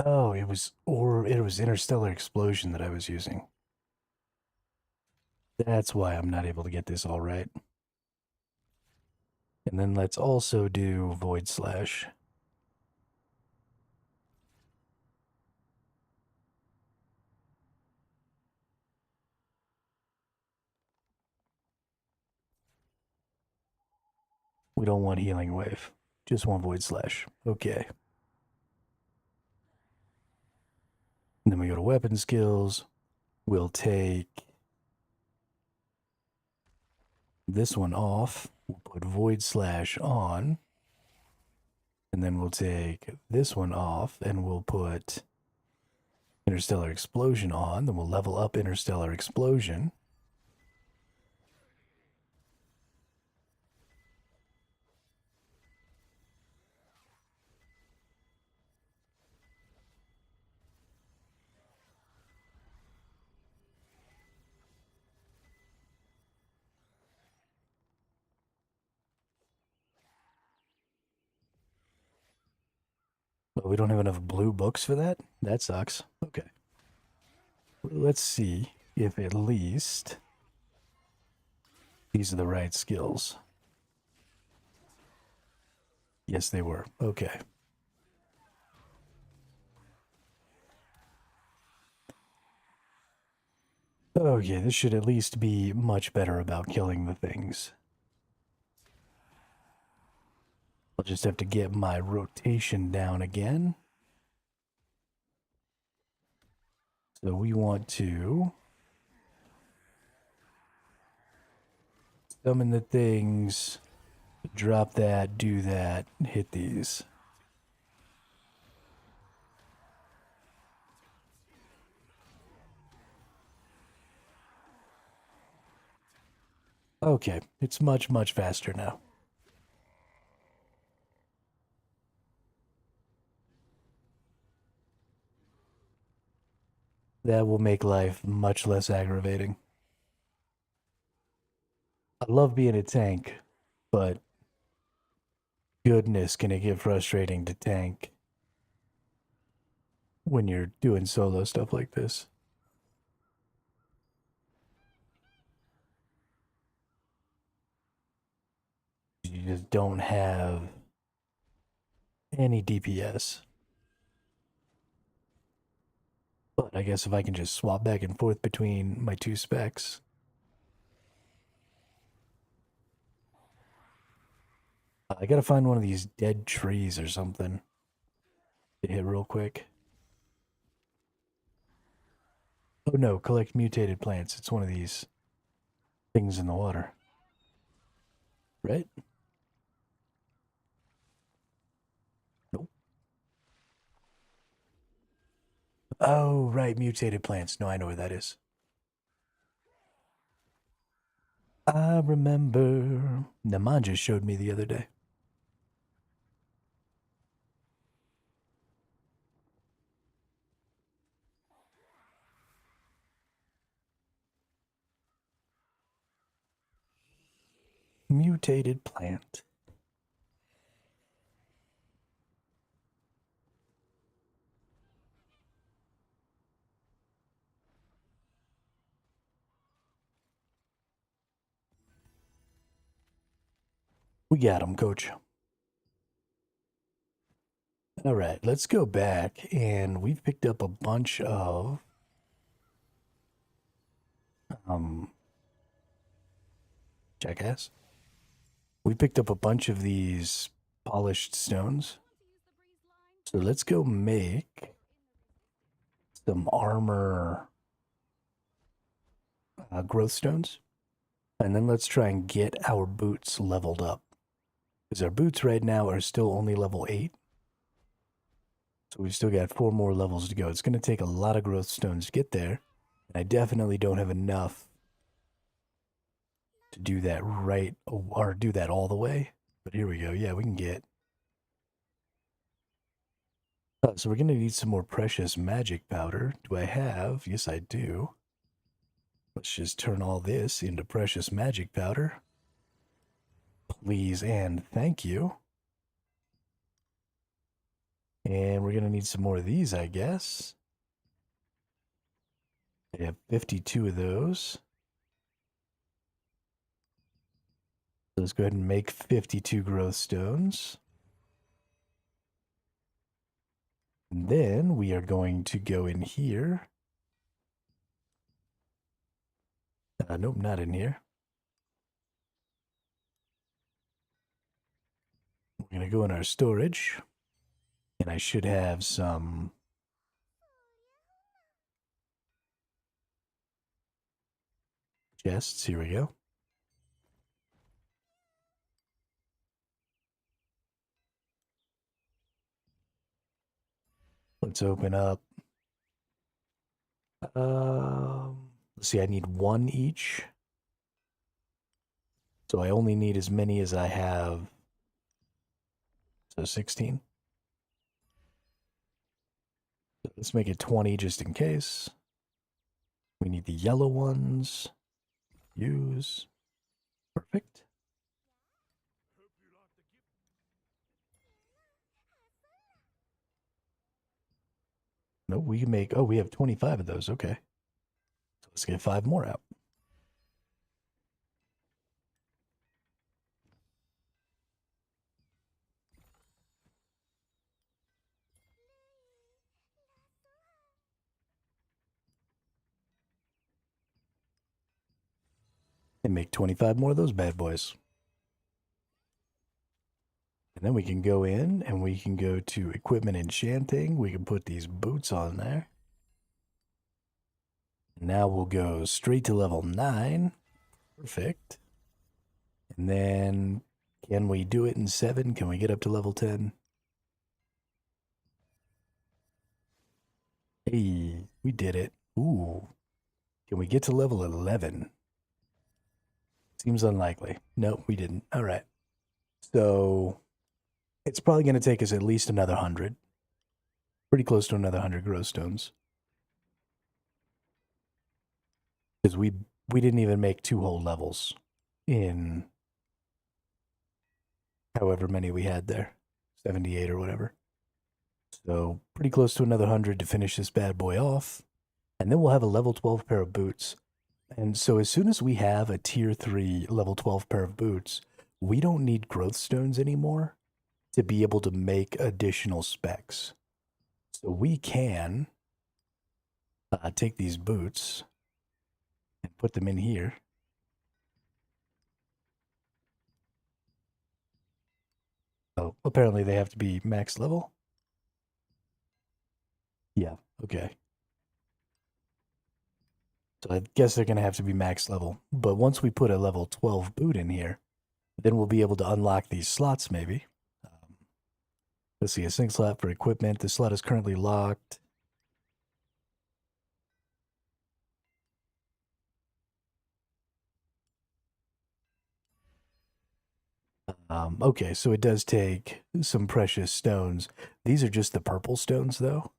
Oh, it was Interstellar Explosion that I was using. That's why I'm not able to get this all right. And then let's also do Void Slash. We don't want Healing Wave. Just want Void Slash. Okay. And then we go to Weapon Skills. We'll take this one off. We'll put Void Slash on. And then we'll take this one off and we'll put Interstellar Explosion on. Then we'll level up Interstellar Explosion. But we don't have enough blue books for that? That sucks. Okay. Let's see if at least these are the right skills. Yes, they were. Okay. Okay, this should at least be much better about killing the things. I'll just have to get my rotation down again. So we want to summon the things, drop that, do that, hit these. Okay, it's much, much faster now. That will make life much less aggravating. I love being a tank, but goodness, can it get frustrating to tank when you're doing solo stuff like this. You just don't have any DPS. But I guess if I can just swap back and forth between my two specs. I gotta find one of these dead trees or something to hit real quick. Oh no, collect mutated plants. It's one of these things in the water. Right? Nope. Oh, right, mutated plants. No, I know where that is. I remember. Naman just showed me the other day. Mutated plant. We got him, coach. All right, let's go back, and we've picked up a bunch of jackass. We picked up a bunch of these polished stones. So let's go make some armor growth stones. And then let's try and get our boots leveled up. Because our boots right now are still only level 8. So we've still got 4 more levels to go. It's going to take a lot of growth stones to get there. And I definitely don't have enough to do that right, or do that all the way. But here we go. Yeah, we can get... so we're going to need some more precious magic powder. Do I have? Yes, I do. Let's just turn all this into precious magic powder. Please and thank you. And we're going to need some more of these, I guess. I have 52 of those. So let's go ahead and make 52 growth stones. And then we are going to go in here. Nope, not in here. We're going to go in our storage. And I should have some chests. Here we go. Let's open up. Let's see, I need 1 each. So I only need as many as I have. So 16. So let's make it 20 just in case. We need the yellow ones. Use. Perfect. No, we can make, oh, we have 25 of those. Okay. So let's get 5 more out. And make 25 more of those bad boys. And then we can go in and we can go to equipment enchanting. We can put these boots on there. Now we'll go straight to level 9. Perfect. And then can we do it in 7? Can we get up to level 10? Hey, we did it. Ooh. Can we get to level 11? Seems unlikely. Nope, we didn't. All right. So it's probably going to take us at least another 100. Pretty close to another 100 growth stones. Because we didn't even make 2 whole levels in however many we had there. 78 or whatever. So pretty close to another 100 to finish this bad boy off. And then we'll have a level 12 pair of boots. And so as soon as we have a tier 3 level 12 pair of boots, we don't need growth stones anymore to be able to make additional specs. So we can take these boots and put them in here. Oh, apparently they have to be max level. Yeah, okay. So I guess they're going to have to be max level. But once we put a level 12 boot in here, then we'll be able to unlock these slots maybe. Let's see, a sync slot for equipment. The slot is currently locked. Okay, so it does take some precious stones. These are just the purple stones, though.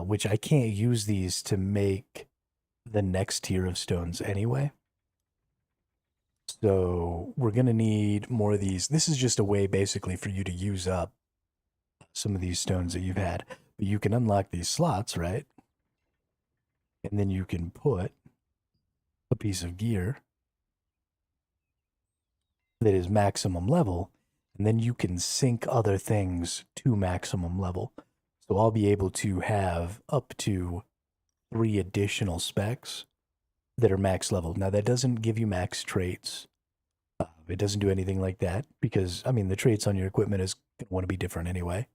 Which I can't use these to make the next tier of stones anyway. So we're going to need more of these. This is just a way basically for you to use up some of these stones that you've had. But you can unlock these slots, right? And then you can put a piece of gear that is maximum level And then you can sync other things to maximum level. So I'll be able to have up to 3 additional specs that are max level. Now, that doesn't give you max traits. It doesn't do anything like that because, I mean, the traits on your equipment is going to want to be different anyway.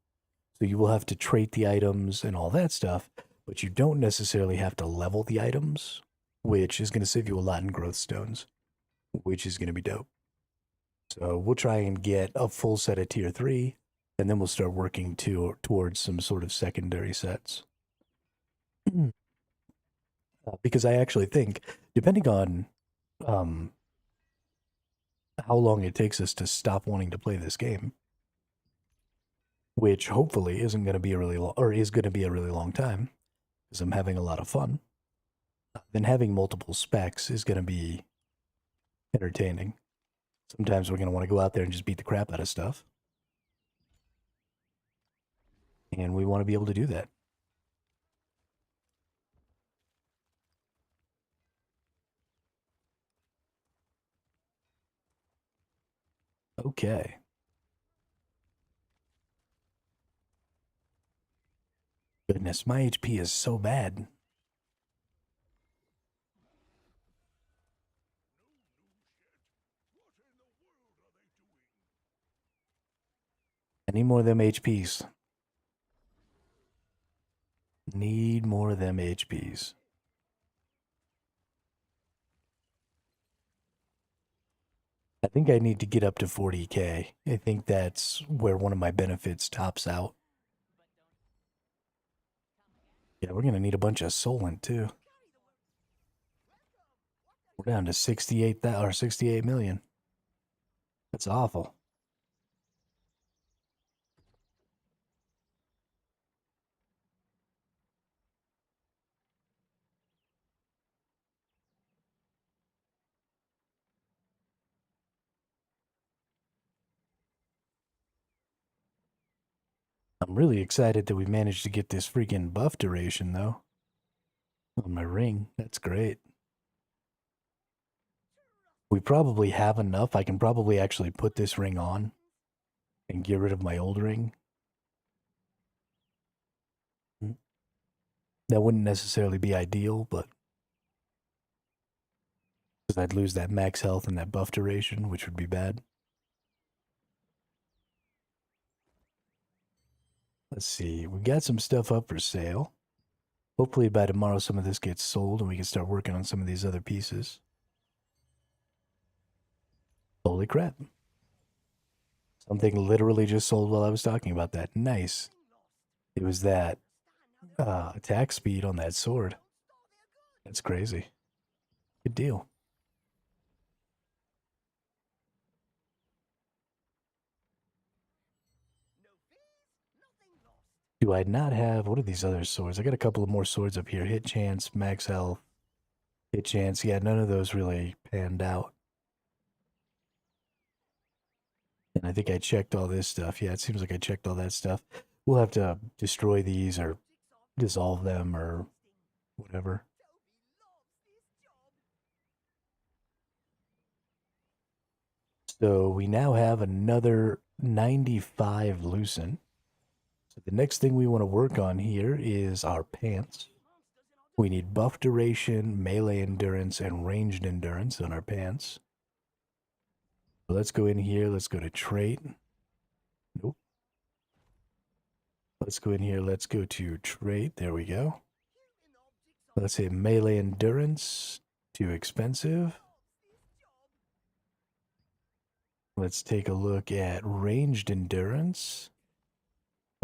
So you will have to trait the items and all that stuff, but you don't necessarily have to level the items, which is going to save you a lot in growth stones, which is going to be dope. So we'll try and get a full set of tier 3, and then we'll start working towards some sort of secondary sets. Because I actually think, depending on how long it takes us to stop wanting to play this game, which hopefully isn't going to be a really long, or is going to be a really long time, because I'm having a lot of fun, then having multiple specs is going to be entertaining. Sometimes we're going to want to go out there and just beat the crap out of stuff. And we want to be able to do that. Okay. Goodness, my HP is so bad. I need more of them HPs. Need more of them HPs. I think I need to get up to 40k. I think that's where one of my benefits tops out. Yeah, we're going to need a bunch of Solent too. We're down to 68 million. That's awful. I'm really excited that we managed to get this freaking buff duration, though. On my ring. That's great. We probably have enough. I can probably actually put this ring on and get rid of my old ring. That wouldn't necessarily be ideal, but because I'd lose that max health and that buff duration, which would be bad. Let's see. We got some stuff up for sale. Hopefully by tomorrow some of this gets sold and we can start working on some of these other pieces. Holy crap. Something literally just sold while I was talking about that. Nice. It was that attack speed on that sword. That's crazy. Good deal. Do I not have... What are these other swords? I got a couple of more swords up here. Hit chance, max health, hit chance. Yeah, none of those really panned out. And I think I checked all this stuff. Yeah, it seems like I checked all that stuff. We'll have to destroy these or dissolve them or whatever. So we now have another 95 Lucent. So the next thing we want to work on here is our pants. We need buff duration, melee endurance, and ranged endurance on our pants. So let's go in here. Let's go to trait. Nope. Let's go in here. Let's go to trait. There we go. Let's say melee endurance. Too expensive. Let's take a look at ranged endurance.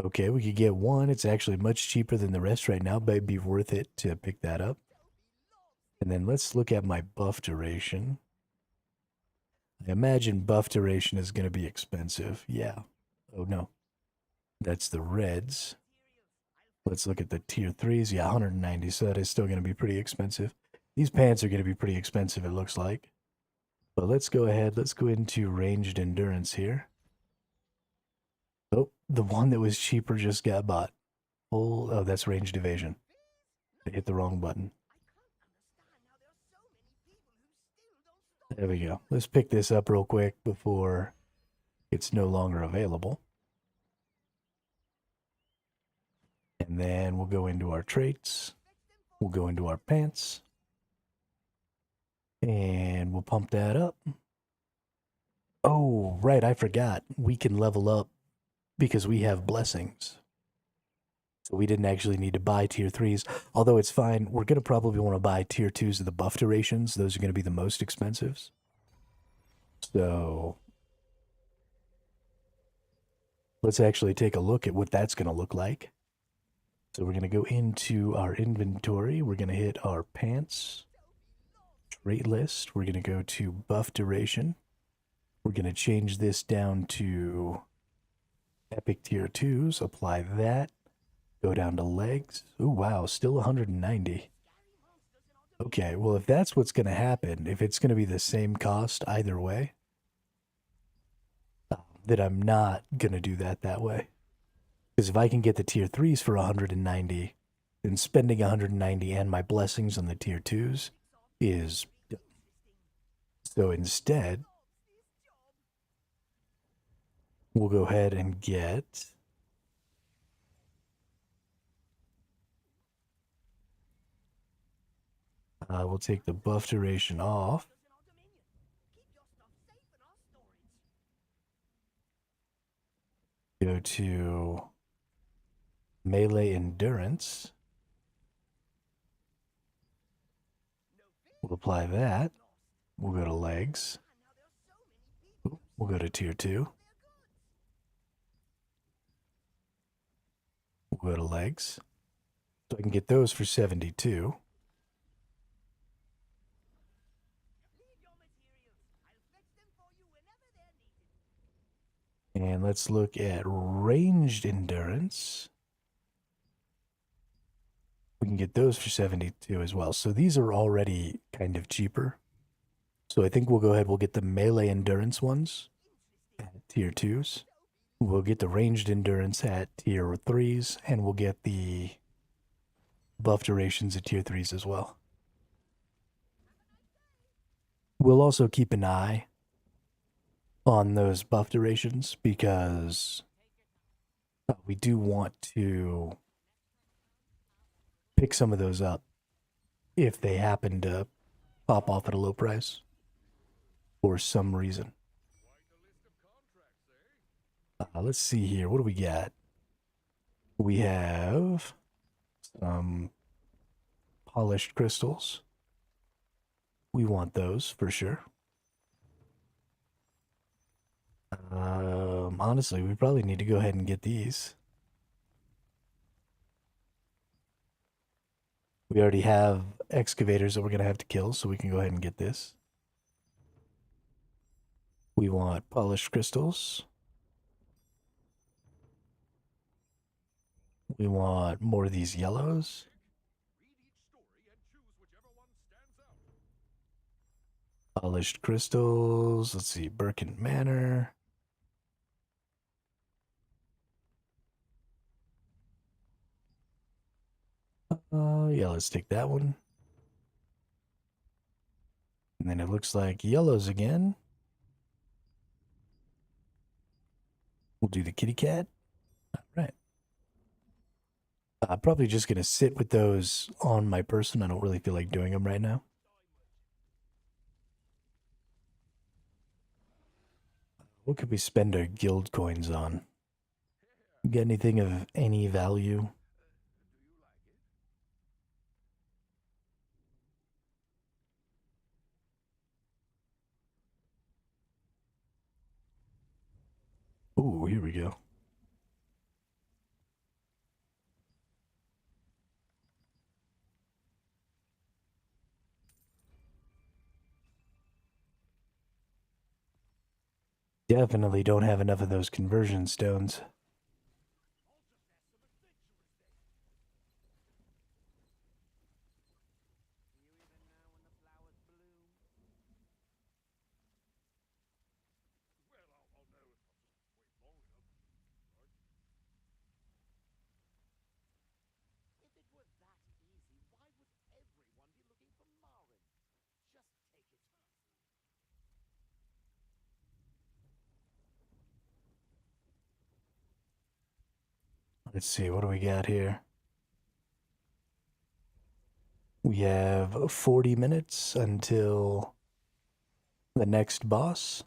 Okay, we could get one. It's actually much cheaper than the rest right now, but it'd be worth it to pick that up. And then let's look at my buff duration. I imagine buff duration is going to be expensive. Yeah. Oh, no. That's the reds. Let's look at the tier 3s. Yeah, 190, so that is still going to be pretty expensive. These pants are going to be pretty expensive, it looks like. But let's go ahead. Let's go into ranged endurance here. Oh, the one that was cheaper just got bought. Oh, that's ranged evasion. I hit the wrong button. There we go. Let's pick this up real quick before it's no longer available. And then we'll go into our traits. We'll go into our pants. And we'll pump that up. Oh, right, I forgot. We can level up because we have blessings. So we didn't actually need to buy tier 3s. Although it's fine. We're going to probably want to buy tier 2s of the buff durations. Those are going to be the most expensive. So let's actually take a look at what that's going to look like. So we're going to go into our inventory. We're going to hit our pants. Trait list. We're going to go to buff duration. We're going to change this down to epic tier 2s. Apply that. Go down to legs. Oh, wow. Still 190. Okay, well, if that's what's going to happen, if it's going to be the same cost either way, then I'm not going to do that way. Because if I can get the tier 3s for 190, then spending 190 and my blessings on the tier 2s is dumb. So instead, we'll go ahead and get we'll take the buff duration off. Go to melee endurance. We'll apply that. We'll go to legs. We'll go to tier 2. We'll go to legs. So I can get those for 72. And let's look at ranged endurance. We can get those for 72 as well. So these are already kind of cheaper. So I think we'll go ahead. We'll get the melee endurance ones at tier 2s. We'll get the ranged endurance at tier 3s. And we'll get the buff durations at tier 3s as well. We'll also keep an eye on those buff durations because we do want to pick some of those up if they happen to pop off at a low price for some reason. Let's see here. What do we got? We have some polished crystals. We want those for sure. Honestly, we probably need to go ahead and get these. We already have excavators that we're going to have to kill, so we can go ahead and get this. We want polished crystals. We want more of these yellows. Polished crystals. Let's see, Birkin Manor. Yeah, let's take that one. And then it looks like yellows again. We'll do the kitty cat. All right. I'm probably just going to sit with those on my person. I don't really feel like doing them right now. What could we spend our guild coins on? Get anything of any value? Ooh, here we go. Definitely don't have enough of those conversion stones. Let's see, what do we got here? We have 40 minutes until the next boss.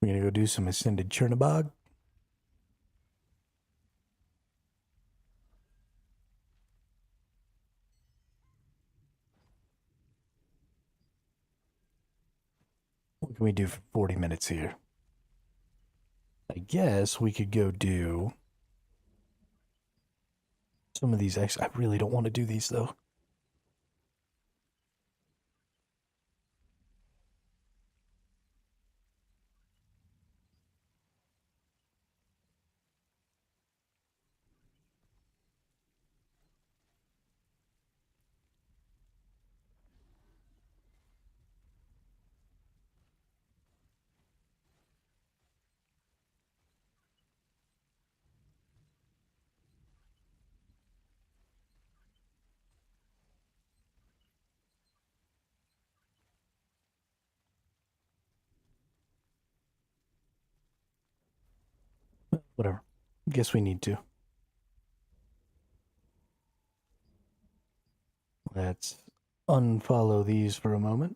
We're gonna go do some Ascended Chernobog. What can we do for 40 minutes here? I guess we could go do some of these. Actually, I really don't want to do these though. Whatever. Guess we need to. Let's unfollow these for a moment.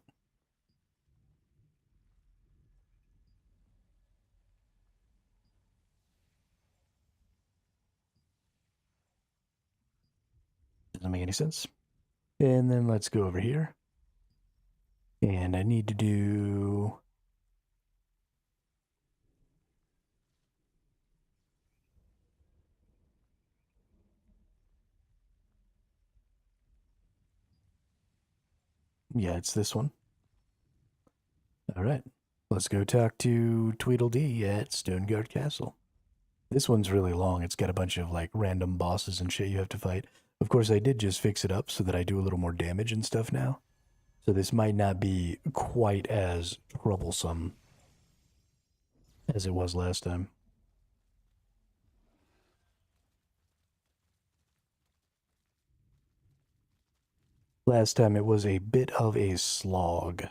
Doesn't make any sense. And then let's go over here. And I need to do... Yeah, it's this one. All right. Let's go talk to Tweedledee at Stoneguard Castle. This one's really long. It's got a bunch of like random bosses and shit you have to fight. Of course, I did just fix it up so that I do a little more damage and stuff now. So this might not be quite as troublesome as it was last time. Last time it was a bit of a slog.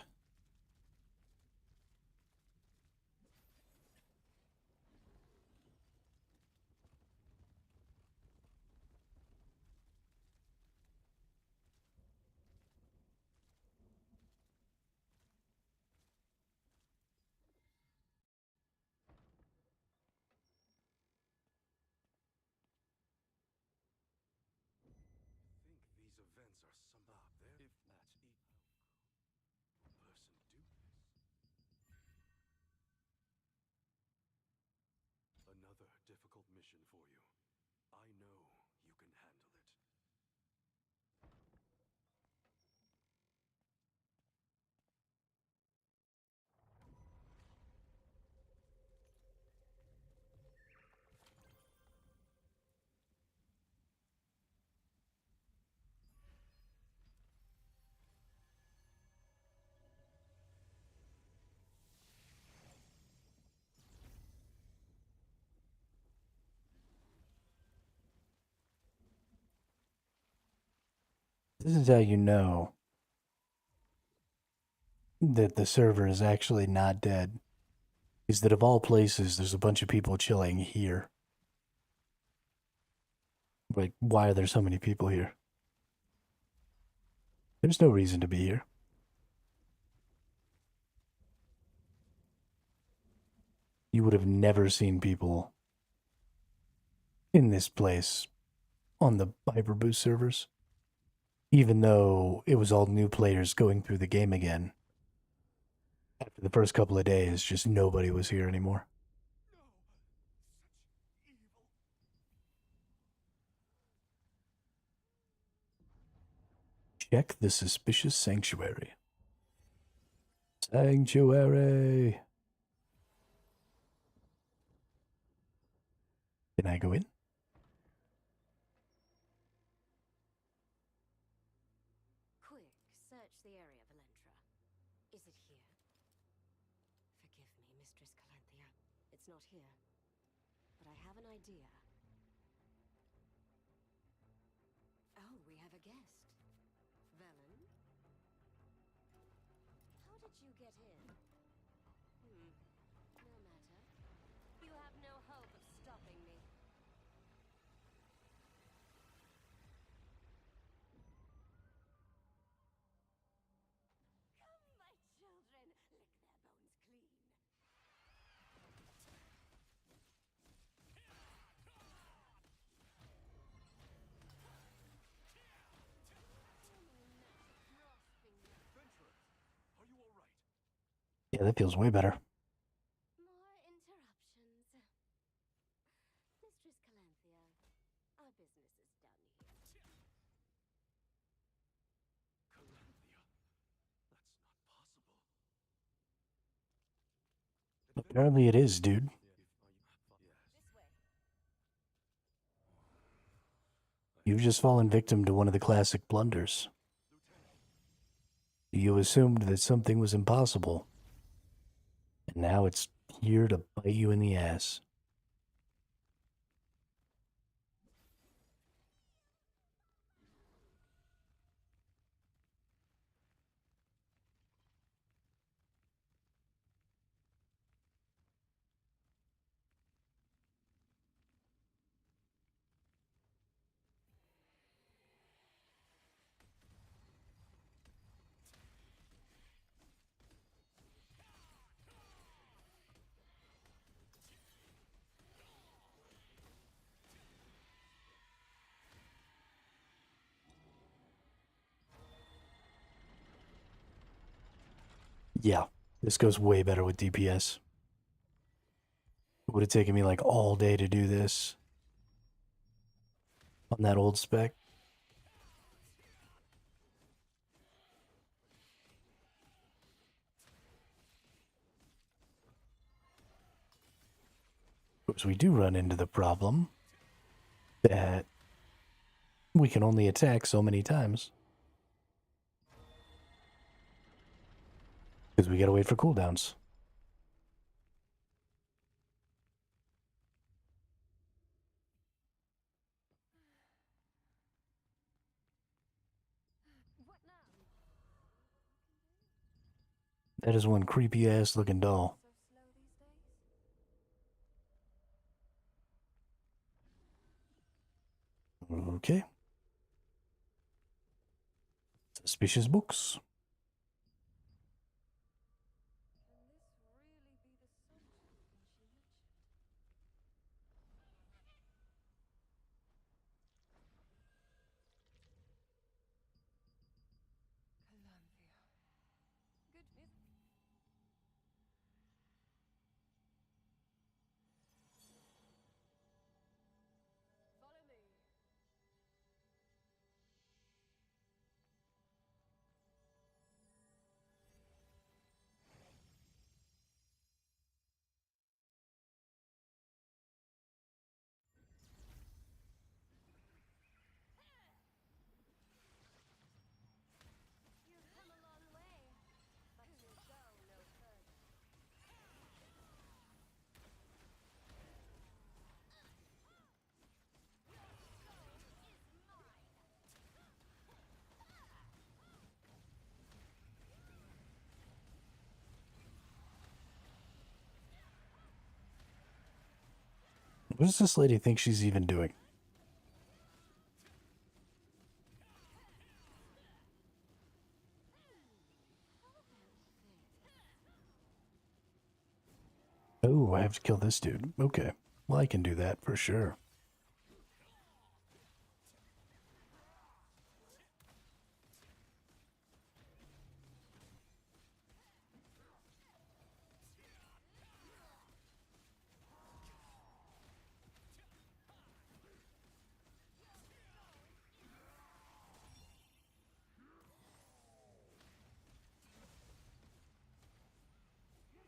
These events are somehow there. If that's person do this. Another difficult mission for you. I know you can handle it. This is how you know that the server is actually not dead. Is that of all places, there's a bunch of people chilling here. Like, why are there so many people here? There's no reason to be here. You would have never seen people in this place on the Hyperboost servers. Even though it was all new players going through the game again. After the first couple of days, just nobody was here anymore. Check the suspicious sanctuary. Sanctuary! Can I go in? Quick, search the area, Valentra. Is it here? Forgive me, Mistress Calanthea. It's not here. But I have an idea. Oh, we have a guest. Velen? How did you get in? No matter. You have no hope of stopping me. Yeah, that feels way better. More interruptions. Mistress Calanthea, our business is done here. Calanthea? That's not possible. Apparently it is, dude. This way. You've just fallen victim to one of the classic blunders. You assumed that something was impossible, and now it's here to bite you in the ass. Yeah, this goes way better with DPS. It would have taken me like all day to do this on that old spec. Of course, we do run into the problem that we can only attack so many times. Because we gotta wait for cooldowns. What now? That is one creepy ass looking doll. So slow these days? Okay. Suspicious books. Can this really be the subject when she mentioned? Calanthea. Good business. Follow me. You've come a long way, but you'll go no further. What does this lady think she's even doing? Oh, I have to kill this dude. Okay. Well, I can do that for sure.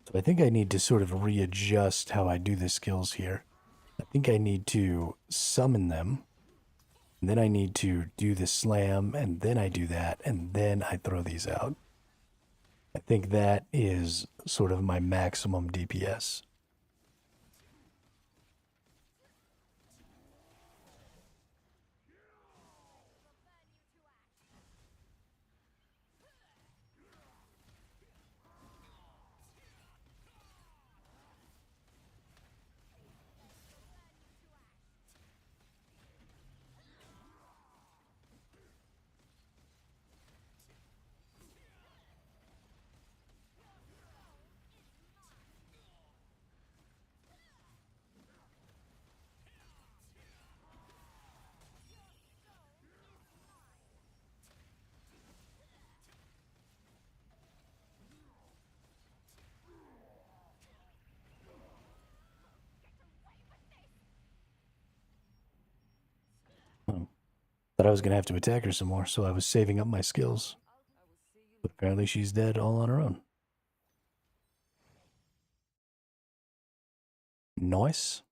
So I think I need to sort of readjust how I do the skills here. I think I need to summon them, and then I need to do the slam, and then I do that, and then I throw these out. I think that is sort of my maximum DPS. Thought I was gonna have to attack her some more, so I was saving up my skills. But apparently she's dead all on her own. Nice.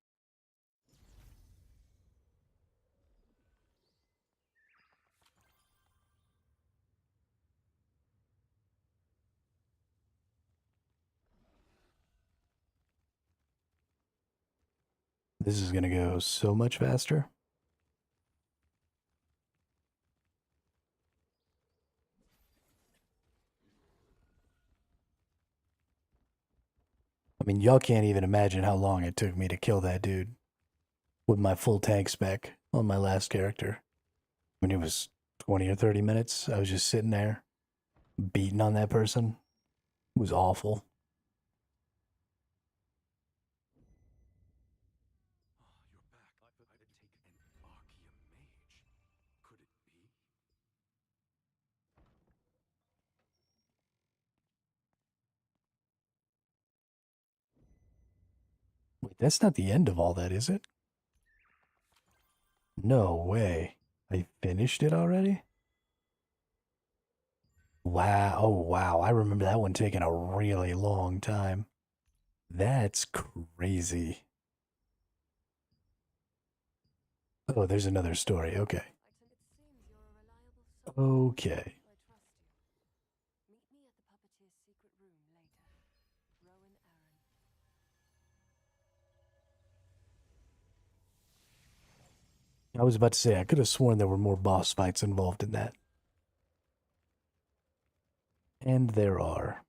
This is gonna go so much faster. I mean, y'all can't even imagine how long it took me to kill that dude with my full tank spec on my last character. When it was 20 or 30 minutes, I was just sitting there beating on that person. It was awful. You're back. I take an Archaea mage. Could it be? Wait, that's not the end of all that, is it? No way. I finished it already? Wow. Oh, wow. I remember that one taking a really long time. That's crazy. Oh, there's another story. Okay. It seems you're a reliable soul. Okay. I trust you. Meet me at the puppeteer's secret room later. Rowan Aaron. I was about to say, I could have sworn there were more boss fights involved in that. And there are.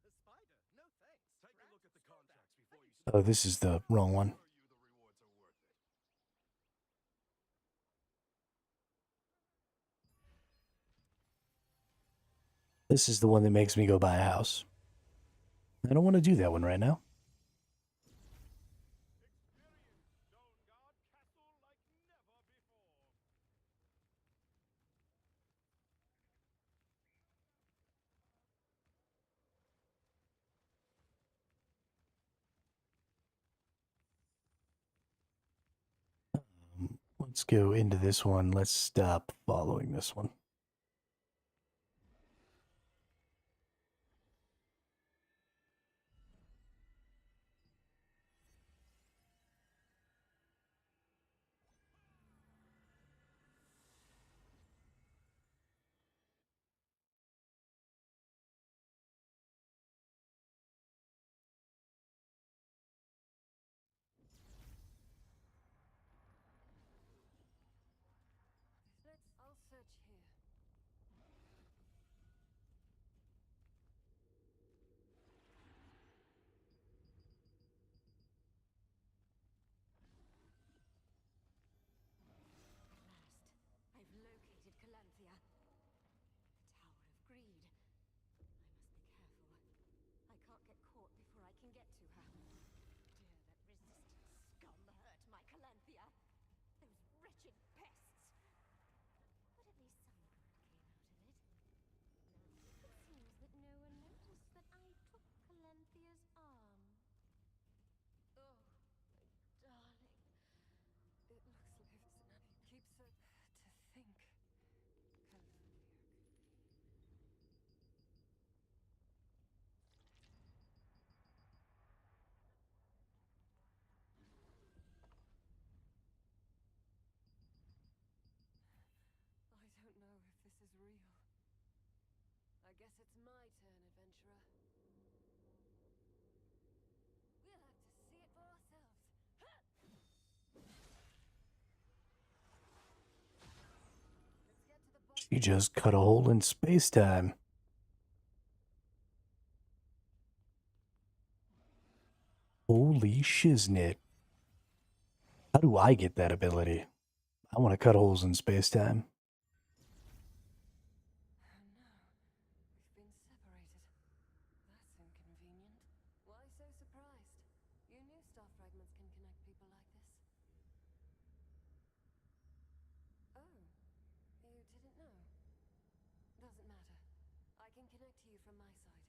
A spider? No thanks. Take a look at the contracts before you Oh, this is the wrong one. assure you the rewards are worth it. This is the one that makes me go buy a house. I don't want to do that one right now. Experience Stone Castle like never before. Let's go into this one. Let's stop following this one. I'll search here. At last, I've located Calanthea. The Tower of Greed. I must be careful. I can't get caught before I can get to her. Dear, that resistant scum hurt my Calanthea. Those wretched pests. But at least some good came out of it. Now, it seems that no one noticed that I took Calanthea's arm. Oh, my darling. It looks like it keeps her to think. Calanthea. I don't know if this is real. I guess it's my turn, adventurer. We'll have to see it for ourselves. Let's get to the bottom. She just cut a hole in space-time. Holy shiznit. How do I get that ability? I want to cut holes in space-time. Oh no, we've been separated. That's inconvenient. can connect to you from my side.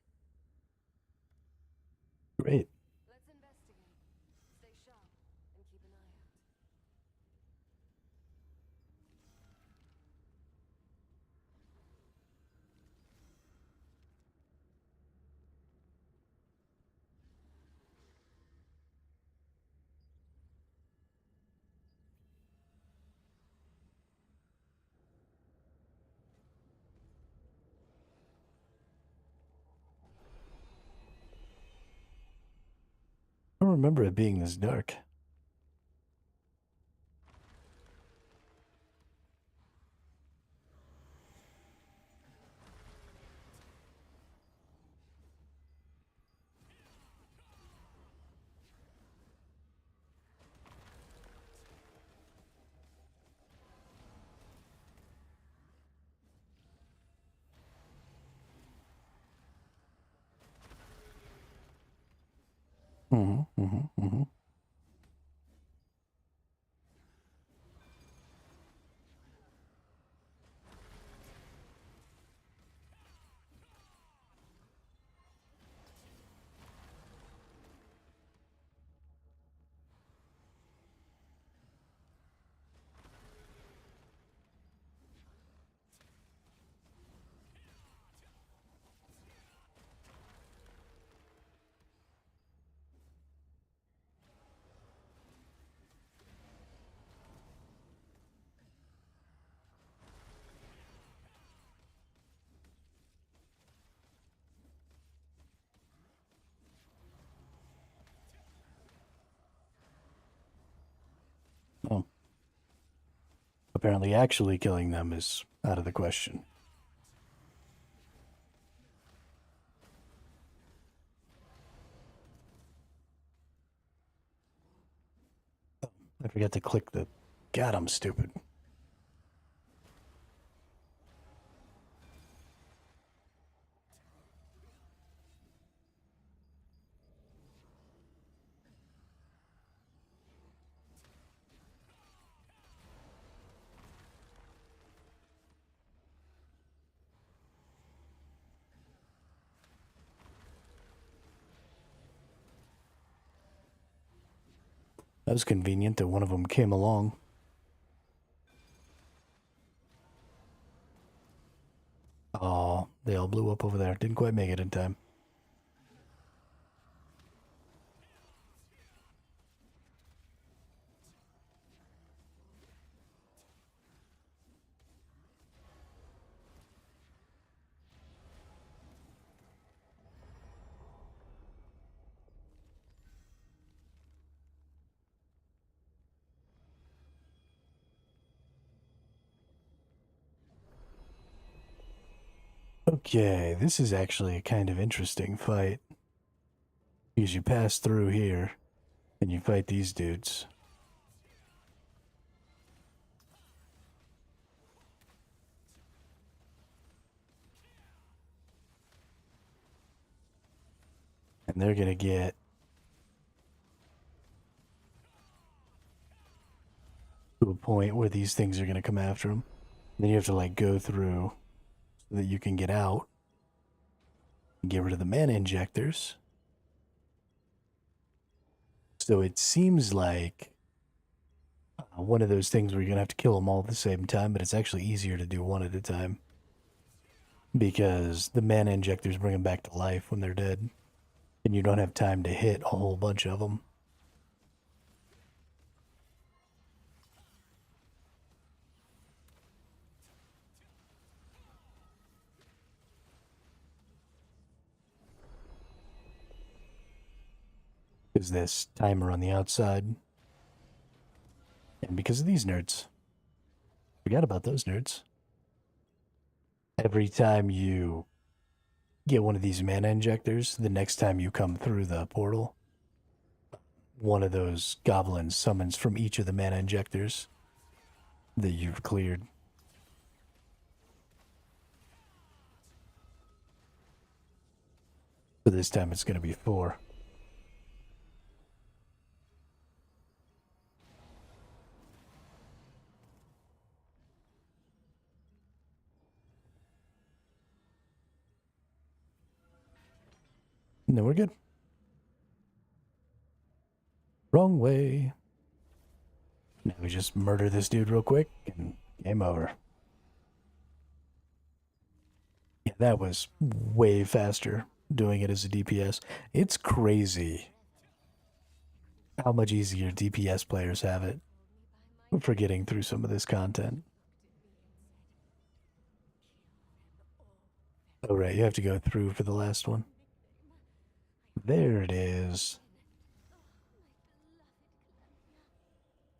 Great. Let's investigate. Stay sharp and keep an eye out. I don't remember it being this dark. Mm-hmm, mm-hmm, mm-hmm. Oh. Apparently actually killing them is out of the question. I forgot to click the... God, I'm stupid. That was convenient that one of them came along. Oh, they all blew up over there. Didn't quite make it in time. Okay, this is actually a kind of interesting fight. Because you pass through here, and you fight these dudes. And they're gonna get... to a point where these things are gonna come after them. Then you have to, like, go through so that you can get out. And get rid of the mana injectors. So it seems like one of those things where you're going to have to kill them all at the same time, but it's actually easier to do one at a time. Because the mana injectors bring them back to life when they're dead. And you don't have time to hit a whole bunch of them. There's this timer on the outside. And because of these nerds. Forgot about those nerds. Every time you get one of these mana injectors, the next time you come through the portal, one of those goblins summons from each of the mana injectors that you've cleared. So this time it's going to be 4. then we're good. Wrong way. Now we just murder this dude real quick and game over. Yeah, that was way faster doing it as a DPS. It's crazy how much easier DPS players have it for getting through some of this content. Oh, right, you have to go through for the last one. There it is.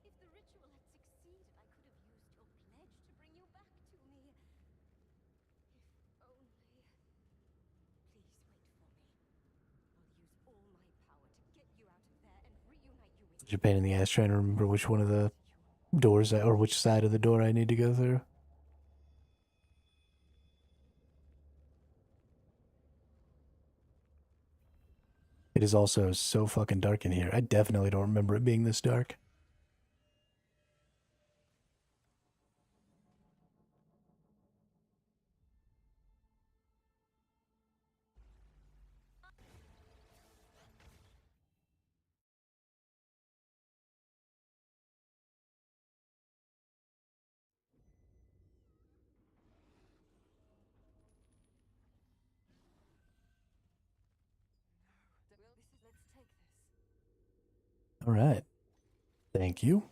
If the ritual had succeeded, I could have used your pledge to bring you back to me. If only. Please wait for me. I'll use all my power to get you out of there and reunite you with Such a pain in the ass trying to remember which one of the doors or which side of the door I need to go through. It is also so fucking dark in here. I definitely don't remember it being this dark. Let's take this. All right. Thank you.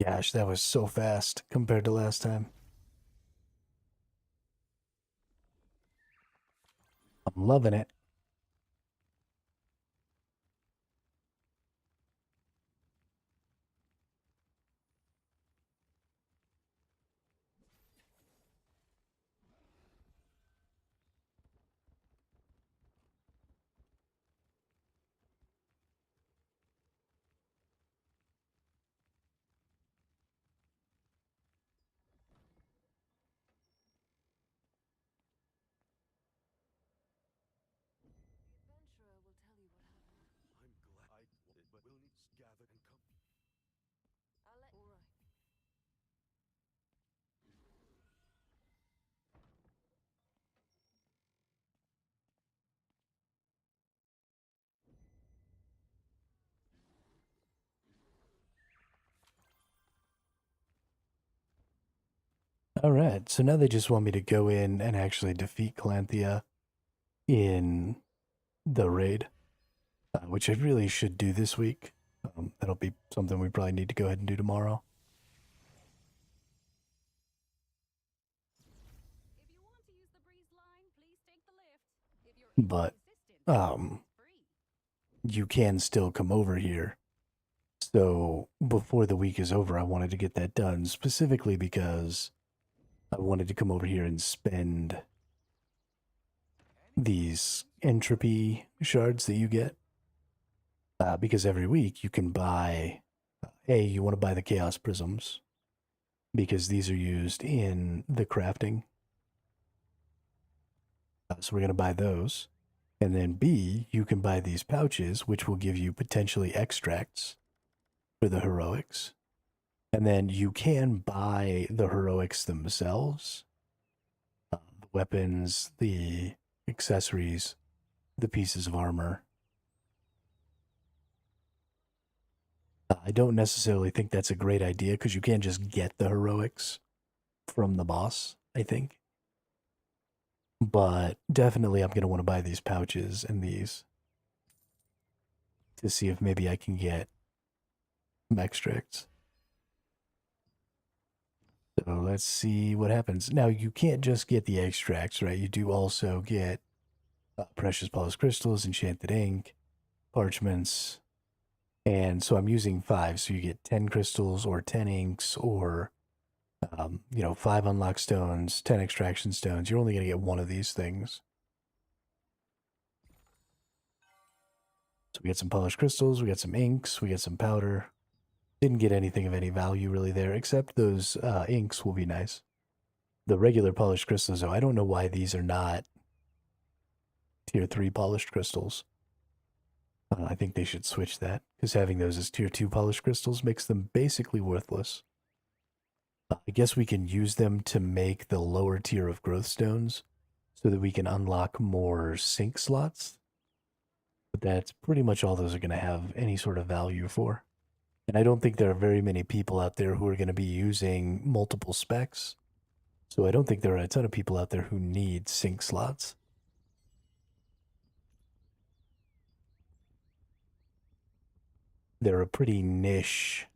Gosh, that was so fast compared to last time. I'm loving it. The adventurer will tell you what happened. I'm glad but we'll need to gather and come. I'll let. All right. All right, so now they just want me to go in and actually defeat Calanthea in the raid, which I really should do this week. That'll be something we probably need to go ahead and do tomorrow. If you want to use the breeze line, please take the lift. If you're But, insistent, free. you can still come over here. So before the week is over, I wanted to get that done, specifically because I wanted to come over here and spend these entropy shards that you get. Because every week you can buy, you want to buy the chaos prisms, because these are used in the crafting. So we're going to buy those. And then B, you can buy these pouches, which will give you potentially extracts for the heroics. And then you can buy the heroics themselves. The weapons, the accessories, the pieces of armor. I don't necessarily think that's a great idea because you can't just get the heroics from the boss, I think. But definitely I'm going to want to buy these pouches and these to see if maybe I can get some extracts. So let's see what happens. Now, you can't just get the extracts, right? You do also get precious polished crystals, enchanted ink, parchments. And so I'm using 5. So you get 10 crystals or 10 inks or, 5 unlock stones, 10 extraction stones. You're only going to get one of these things. So we get some polished crystals, we get some inks, we get some powder. Didn't get anything of any value really there, except those inks will be nice. The regular polished crystals, though, I don't know why these are not tier 3 polished crystals. I think they should switch that, because having those as tier 2 polished crystals makes them basically worthless. I guess we can use them to make the lower tier of growth stones. so that we can unlock more sync slots. But that's pretty much all those are going to have any sort of value for. And I don't think there are very many people out there who are going to be using multiple specs. So I don't think there are a ton of people out there who need sync slots. They're a pretty niche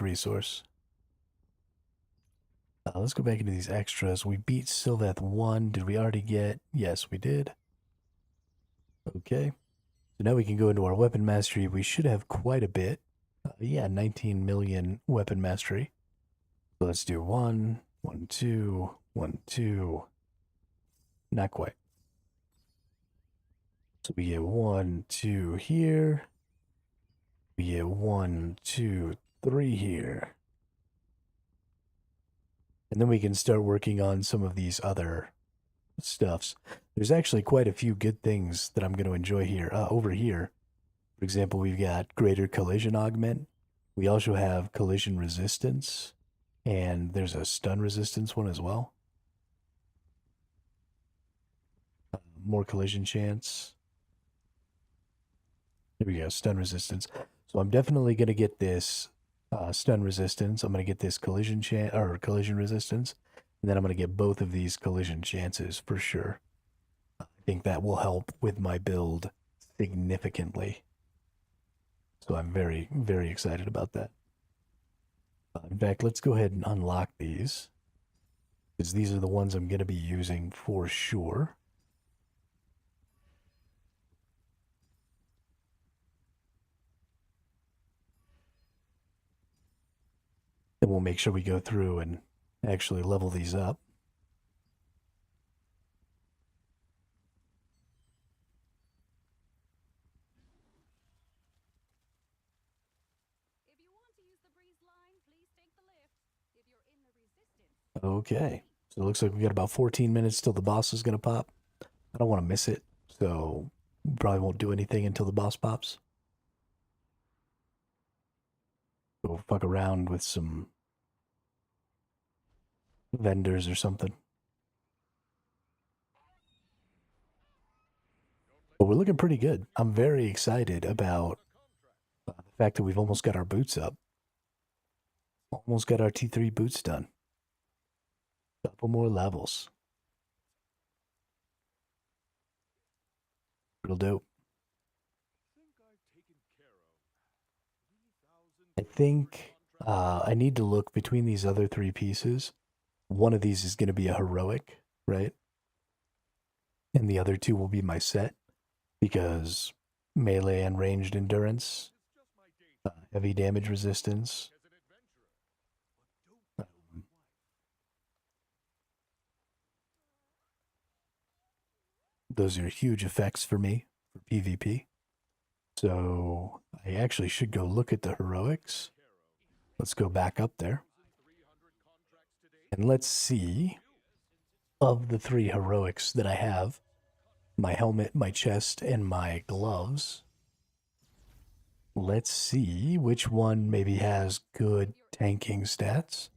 resource. Let's go back into these extras. We beat Sylvath 1. Did we already get? Yes, we did. Okay. So now we can go into our weapon mastery. We should have quite a bit. Yeah, 19 million weapon mastery. So let's do 1, 1, 2, 1, 2. Not quite. So we get 1, 2 here. We get 1, 2, 3 here. And then we can start working on some of these other stuffs. There's actually quite a few good things that I'm going to enjoy here. Over here, for example, we've got greater collision augment. We also have collision resistance. And there's a stun resistance one as well. More collision chance. There we go, stun resistance. So I'm definitely going to get this stun resistance. I'm going to get this collision collision resistance. And then I'm going to get both of these collision chances for sure. I think that will help with my build significantly. So I'm very, very excited about that. In fact, let's go ahead and unlock these, because these are the ones I'm going to be using for sure. Then we'll make sure we go through and actually level these up. If you want to use the breeze line, please take the lift. If you're in the resistance. Okay, so it looks like we got about 14 minutes till the boss is going to pop. I don't want to miss it, so we probably won't do anything until the boss pops. Go fuck around with some vendors or something. But we're looking pretty good. I'm very excited about the fact that we've almost got our boots up. Almost got our T3 boots done. Couple more levels. Real dope. I think I need to look between these other 3 pieces. One of these is going to be a heroic, right? And the other 2 will be my set, because melee and ranged endurance, heavy damage resistance. Those are huge effects for me for PvP. So I actually should go look at the heroics. Let's go back up there. And let's see, of the 3 heroics that I have, my helmet, my chest, and my gloves, let's see which one maybe has good tanking stats.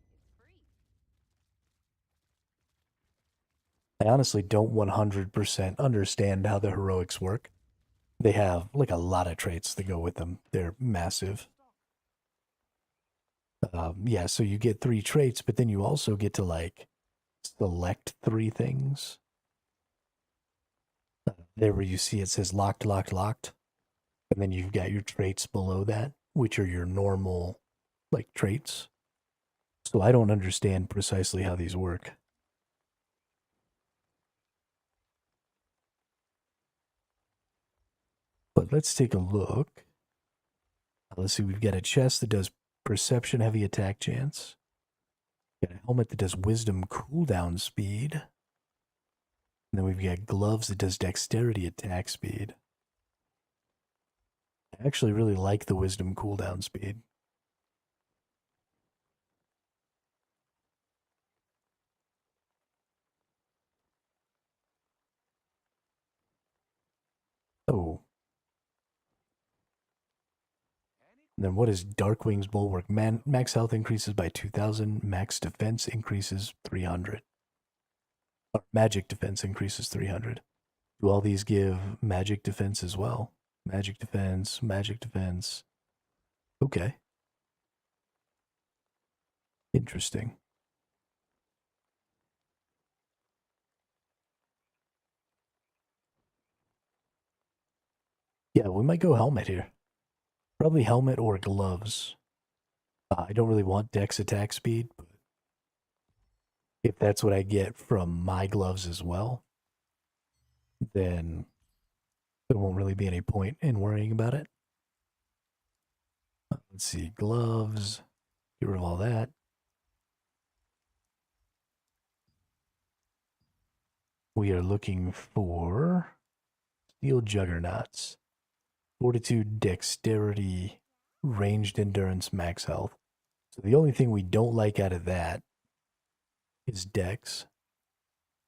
I honestly don't 100% understand how the heroics work. They have like a lot of traits that go with them. They're massive. Yeah, so you get 3 traits, but then you also get to like select 3 things. There where you see it says locked, locked, locked. And then you've got your traits below that, which are your normal like traits. So I don't understand precisely how these work. But let's take a look. Let's see, we've got a chest that does perception heavy attack chance. Got a helmet that does wisdom cooldown speed. And then we've got gloves that does dexterity attack speed. I actually really like the wisdom cooldown speed. Oh. And then what is Darkwing's Bulwark? Max health increases by 2,000. Max defense increases 300. Or magic defense increases 300. Do all these give magic defense as well? Magic defense, magic defense. Okay. Interesting. Yeah, we might go helmet here. Probably helmet or gloves. I don't really want dex attack speed, but if that's what I get from my gloves as well, then there won't really be any point in worrying about it. Let's see, gloves. Get rid of all that. We are looking for steel juggernauts. Fortitude, dexterity, ranged endurance, max health. So the only thing we don't like out of that is dex.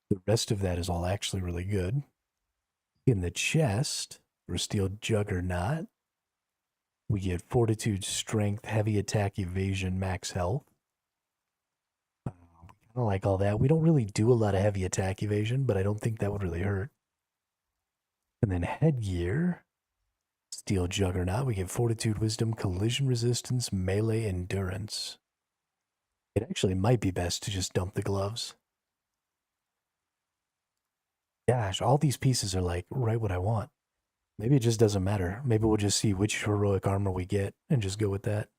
The rest of that is all actually really good. In the chest, for a steel juggernaut, we get fortitude, strength, heavy attack, evasion, max health. We kind of like all that. We don't really do a lot of heavy attack evasion, but I don't think that would really hurt. And then headgear. Steel Juggernaut, we get Fortitude, Wisdom, Collision Resistance, Melee, Endurance. It actually might be best to just dump the gloves. Gosh, all these pieces are like right what I want. Maybe it just doesn't matter. Maybe we'll just see which heroic armor we get and just go with that.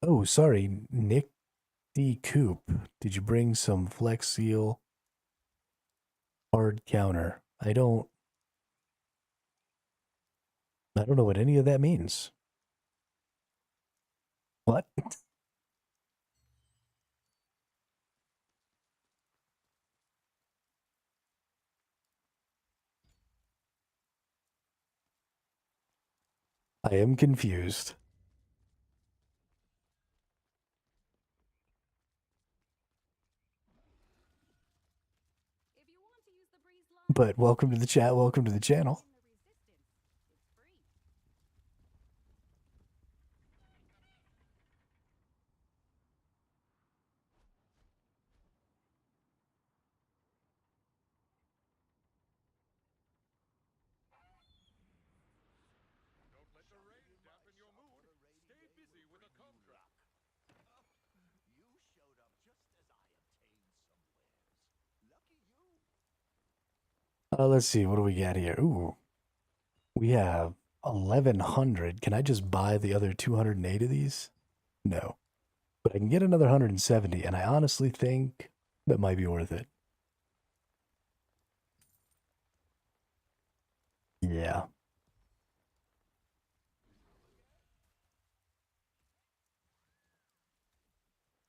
Oh, sorry, Nick D. Coop. Did you bring some Flex Seal? Hard counter. I don't know what any of that means. What? I am confused. But welcome to the chat, welcome to the channel. Let's see, what do we got here? Ooh, we have 1,100. Can I just buy the other 208 of these? No. But I can get another 170, and I honestly think that might be worth it. Yeah.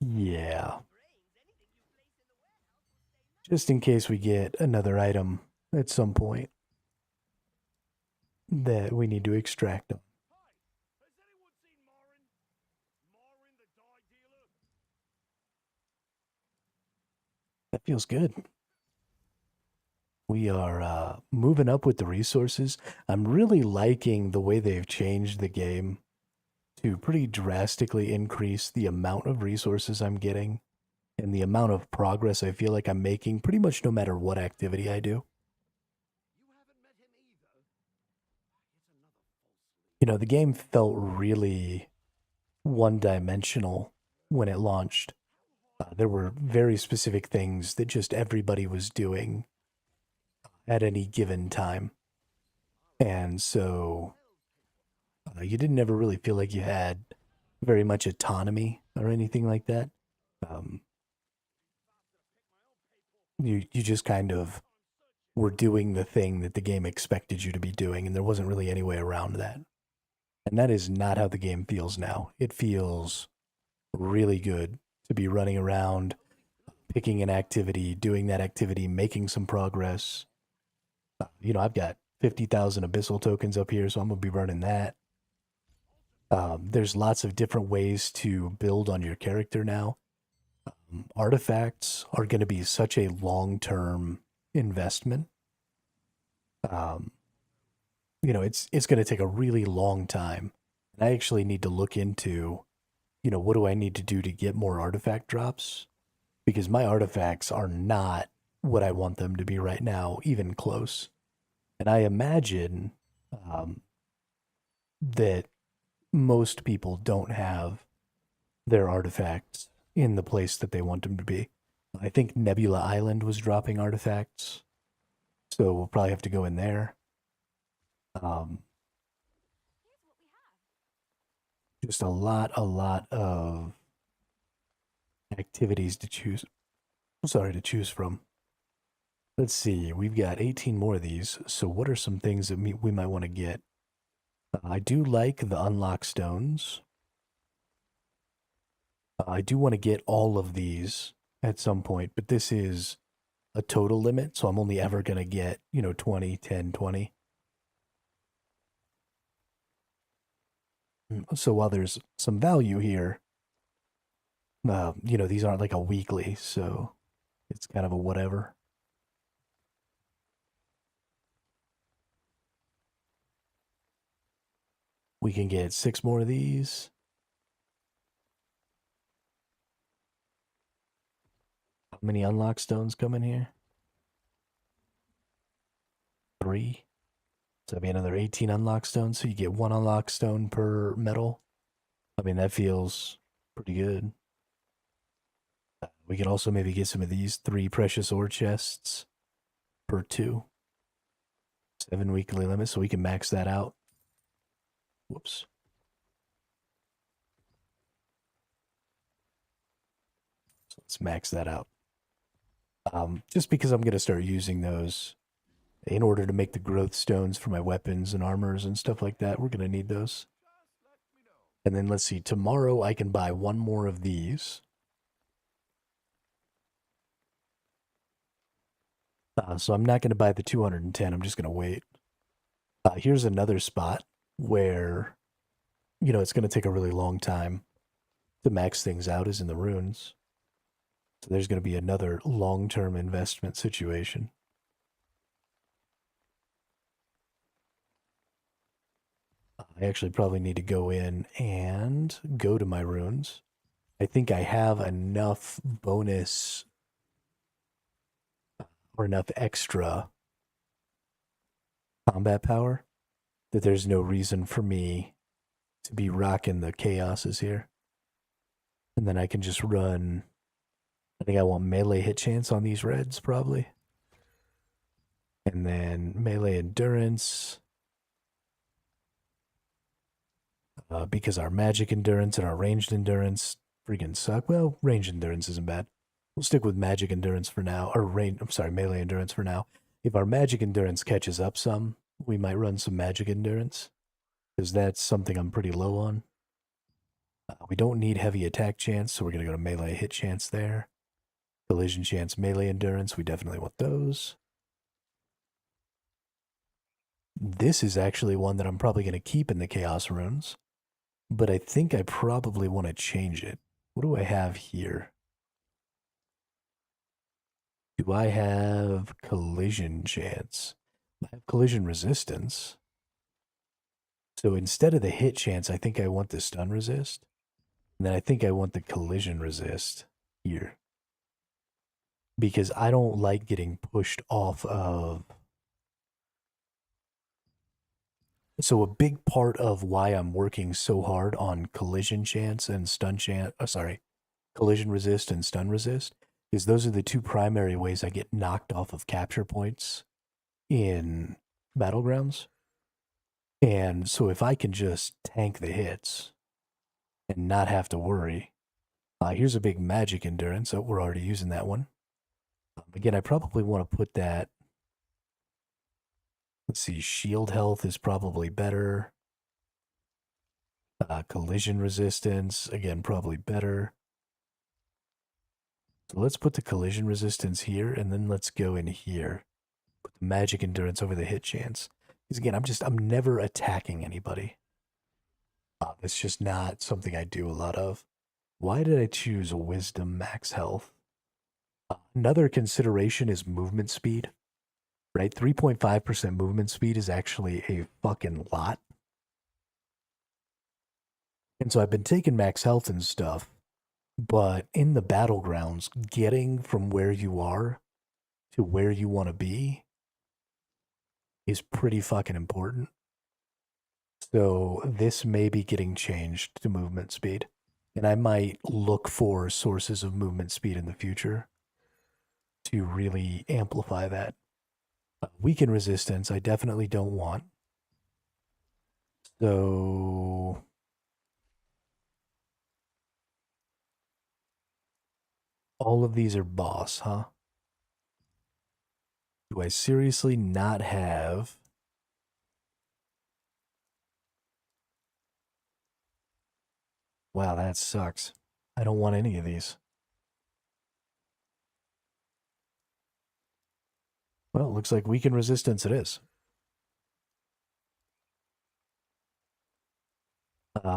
Yeah. Just in case we get another item at some point that we need to extract on. That feels good. We are moving up with the resources. I'm really liking the way they've changed the game to pretty drastically increase the amount of resources I'm getting and the amount of progress I feel like I'm making pretty much no matter what activity I do. You know, the game felt really one-dimensional when it launched. There were very specific things that just everybody was doing at any given time. And so you didn't ever really feel like you had very much autonomy or anything like that. You just kind of were doing the thing that the game expected you to be doing, and there wasn't really any way around that. And that is not how the game feels now. It feels really good to be running around, picking an activity, doing that activity, making some progress. You know, I've got 50,000 abyssal tokens up here, so I'm going to be running that. There's lots of different ways to build on your character now. Artifacts are going to be such a long-term investment. You know, it's going to take a really long time. I actually need to look into, what do I need to do to get more artifact drops? Because my artifacts are not what I want them to be right now, even close. And I imagine that most people don't have their artifacts in the place that they want them to be. I think Nebula Island was dropping artifacts, so we'll probably have to go in there. Just a lot of activities to choose. To choose from. Let's see, we've got 18 more of these. So what are some things that we might want to get? I do like the unlock stones. I do want to get all of these at some point, but this is a total limit, so I'm only ever going to get, 20, 10, 20. So while there's some value here, these aren't like a weekly, so it's kind of a whatever. We can get 6 more of these. How many unlock stones come in here? 3. So that'd be another 18 unlock stones. So you get 1 unlock stone per metal. I mean, that feels pretty good. We can also maybe get some of these 3 precious ore chests per 2. 7 weekly limit, so we can max that out. Whoops. So let's max that out. Just because I'm going to start using those in order to make the growth stones for my weapons and armors and stuff like that. We're going to need those. And then let's see, tomorrow I can buy 1 more of these. So I'm not going to buy the 210. I'm just going to wait. Here's another spot where, it's going to take a really long time to max things out, is in the ruins. So there's going to be another long-term investment situation. I actually probably need to go in and go to my runes. I think I have enough bonus or enough extra combat power that there's no reason for me to be rocking the chaoses here. And then I can just run. I think I want melee hit chance on these reds, probably. And then melee endurance. Because our magic endurance and our ranged endurance freaking suck. Well, ranged endurance isn't bad. We'll stick with magic endurance for now. Or melee endurance for now. If our magic endurance catches up some, we might run some magic endurance. Because that's something I'm pretty low on. We don't need heavy attack chance, so we're going to go to melee hit chance there. Collision chance, melee endurance, we definitely want those. This is actually one that I'm probably going to keep in the Chaos Runes. But I think I probably want to change it. What do I have here? Do I have collision chance? I have collision resistance. So instead of the hit chance, I think I want the stun resist. And then I think I want the collision resist here. Because I don't like getting pushed off of... So a big part of why I'm working so hard on collision chance and stun chance... collision resist and stun resist is those are the 2 primary ways I get knocked off of capture points in battlegrounds. And so if I can just tank the hits and not have to worry. Here's a big magic endurance. Oh, we're already using that one. Again, I probably want to put that. Let's see, shield health is probably better. Collision resistance, again, probably better. So let's put the collision resistance here, and then let's go in here. Put the magic endurance over the hit chance. Because again, I'm never attacking anybody. That's just not something I do a lot of. Why did I choose wisdom max health? Another consideration is movement speed. Right? 3.5% movement speed is actually a fucking lot. And so I've been taking max health and stuff, but in the battlegrounds, getting from where you are to where you want to be is pretty fucking important. So this may be getting changed to movement speed. And I might look for sources of movement speed in the future to really amplify that. Weaken resistance, I definitely don't want. So all of these are boss, huh? Do I seriously not have... Wow, that sucks. I don't want any of these. Well, it looks like weaken resistance it is.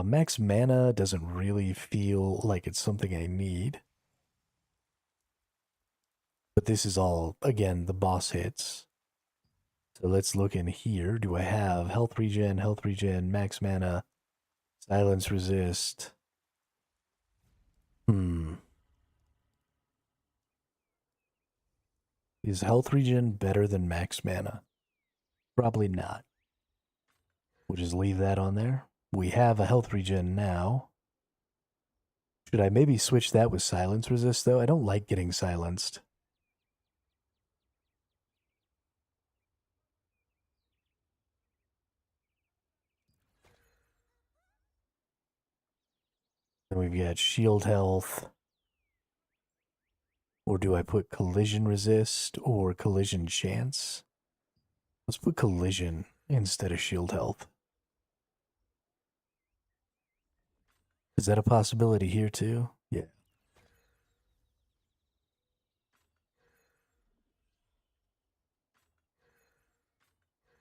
Max mana doesn't really feel like it's something I need. But this is all, again, the boss hits. So let's look in here. Do I have health regen, max mana, silence resist? Is health regen better than max mana? Probably not. We'll just leave that on there. We have a health regen now. Should I maybe switch that with silence resist, though? I don't like getting silenced. Then we've got shield health. Or do I put collision resist or collision chance? Let's put collision instead of shield health. Is that a possibility here too? Yeah.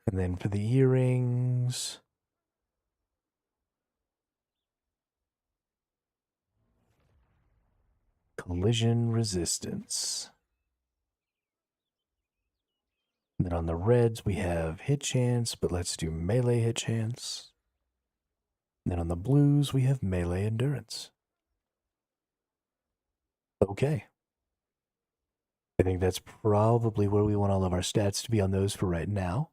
And then for the earrings... collision resistance. And then on the reds, we have hit chance, but let's do melee hit chance. And then on the blues, we have melee endurance. Okay. I think that's probably where we want all of our stats to be on those for right now.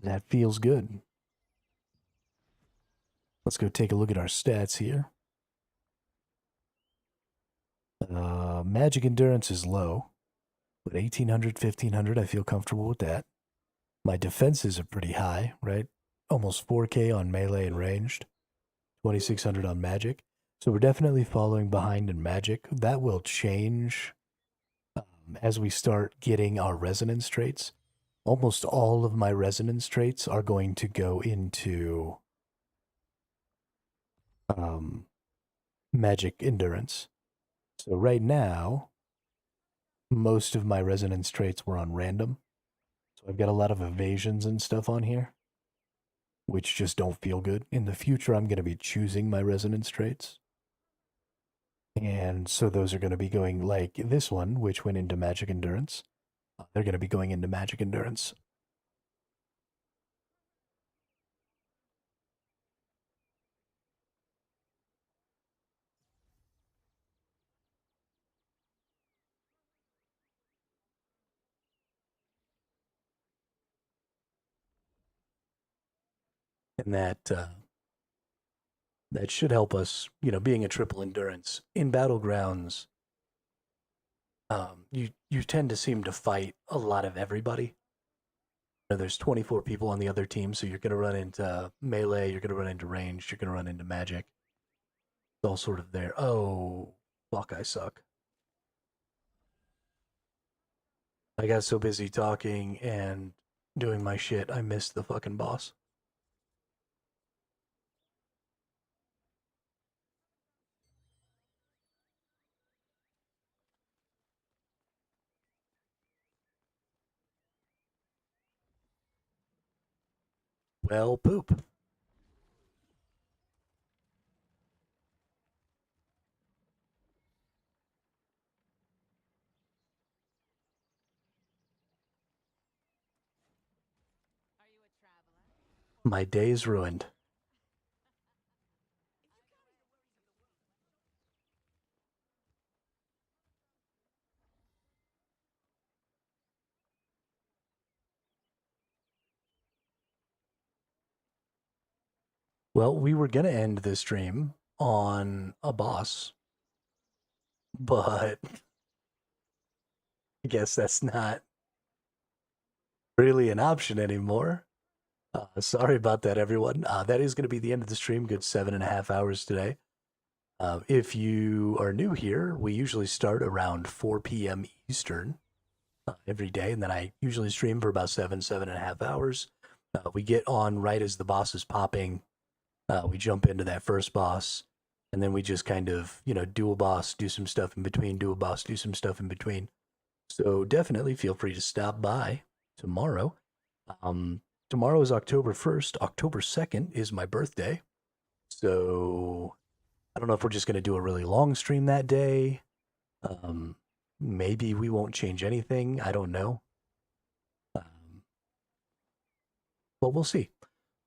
That feels good. Let's go take a look at our stats here. Magic endurance is low, but 1800, 1500, I feel comfortable with that. My defenses are pretty high, right? Almost 4K on melee and ranged, 2600 on magic. So we're definitely falling behind in magic. That will change as we start getting our resonance traits. Almost all of my resonance traits are going to go into magic endurance. So right now, most of my resonance traits were on random. So I've got a lot of evasions and stuff on here, which just don't feel good. In the future, I'm going to be choosing my resonance traits. And so those are going to be going like this one, which went into magic endurance. They're going to be going into magic endurance. And that should help us, being a triple endurance. In battlegrounds, you tend to seem to fight a lot of everybody. There's 24 people on the other team, so you're going to run into melee, you're going to run into ranged, you're going to run into magic. It's all sort of there. Oh, fuck, I suck. I got so busy talking and doing my shit, I missed the fucking boss. Well, poop. My day is ruined. Well, we were going to end this stream on a boss, but I guess that's not really an option anymore. Sorry about that, everyone. That is going to be the end of the stream. Good 7.5 hours today. If you are new here, we usually start around 4 p.m. Eastern every day, and then I usually stream for about 7.5 hours. We get on right as the boss is popping. We jump into that first boss, and then we just kind of, do a boss, do some stuff in between, do a boss, do some stuff in between. So definitely feel free to stop by tomorrow. Tomorrow is October 1st. October 2nd is my birthday. So I don't know if we're just going to do a really long stream that day. Maybe we won't change anything. I don't know. But we'll see.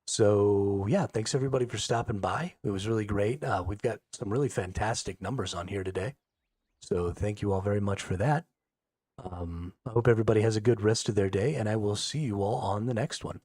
So yeah, thanks everybody for stopping by. It was really great. We've got some really fantastic numbers on here today. So thank you all very much for that. I hope everybody has a good rest of their day, and I will see you all on the next one.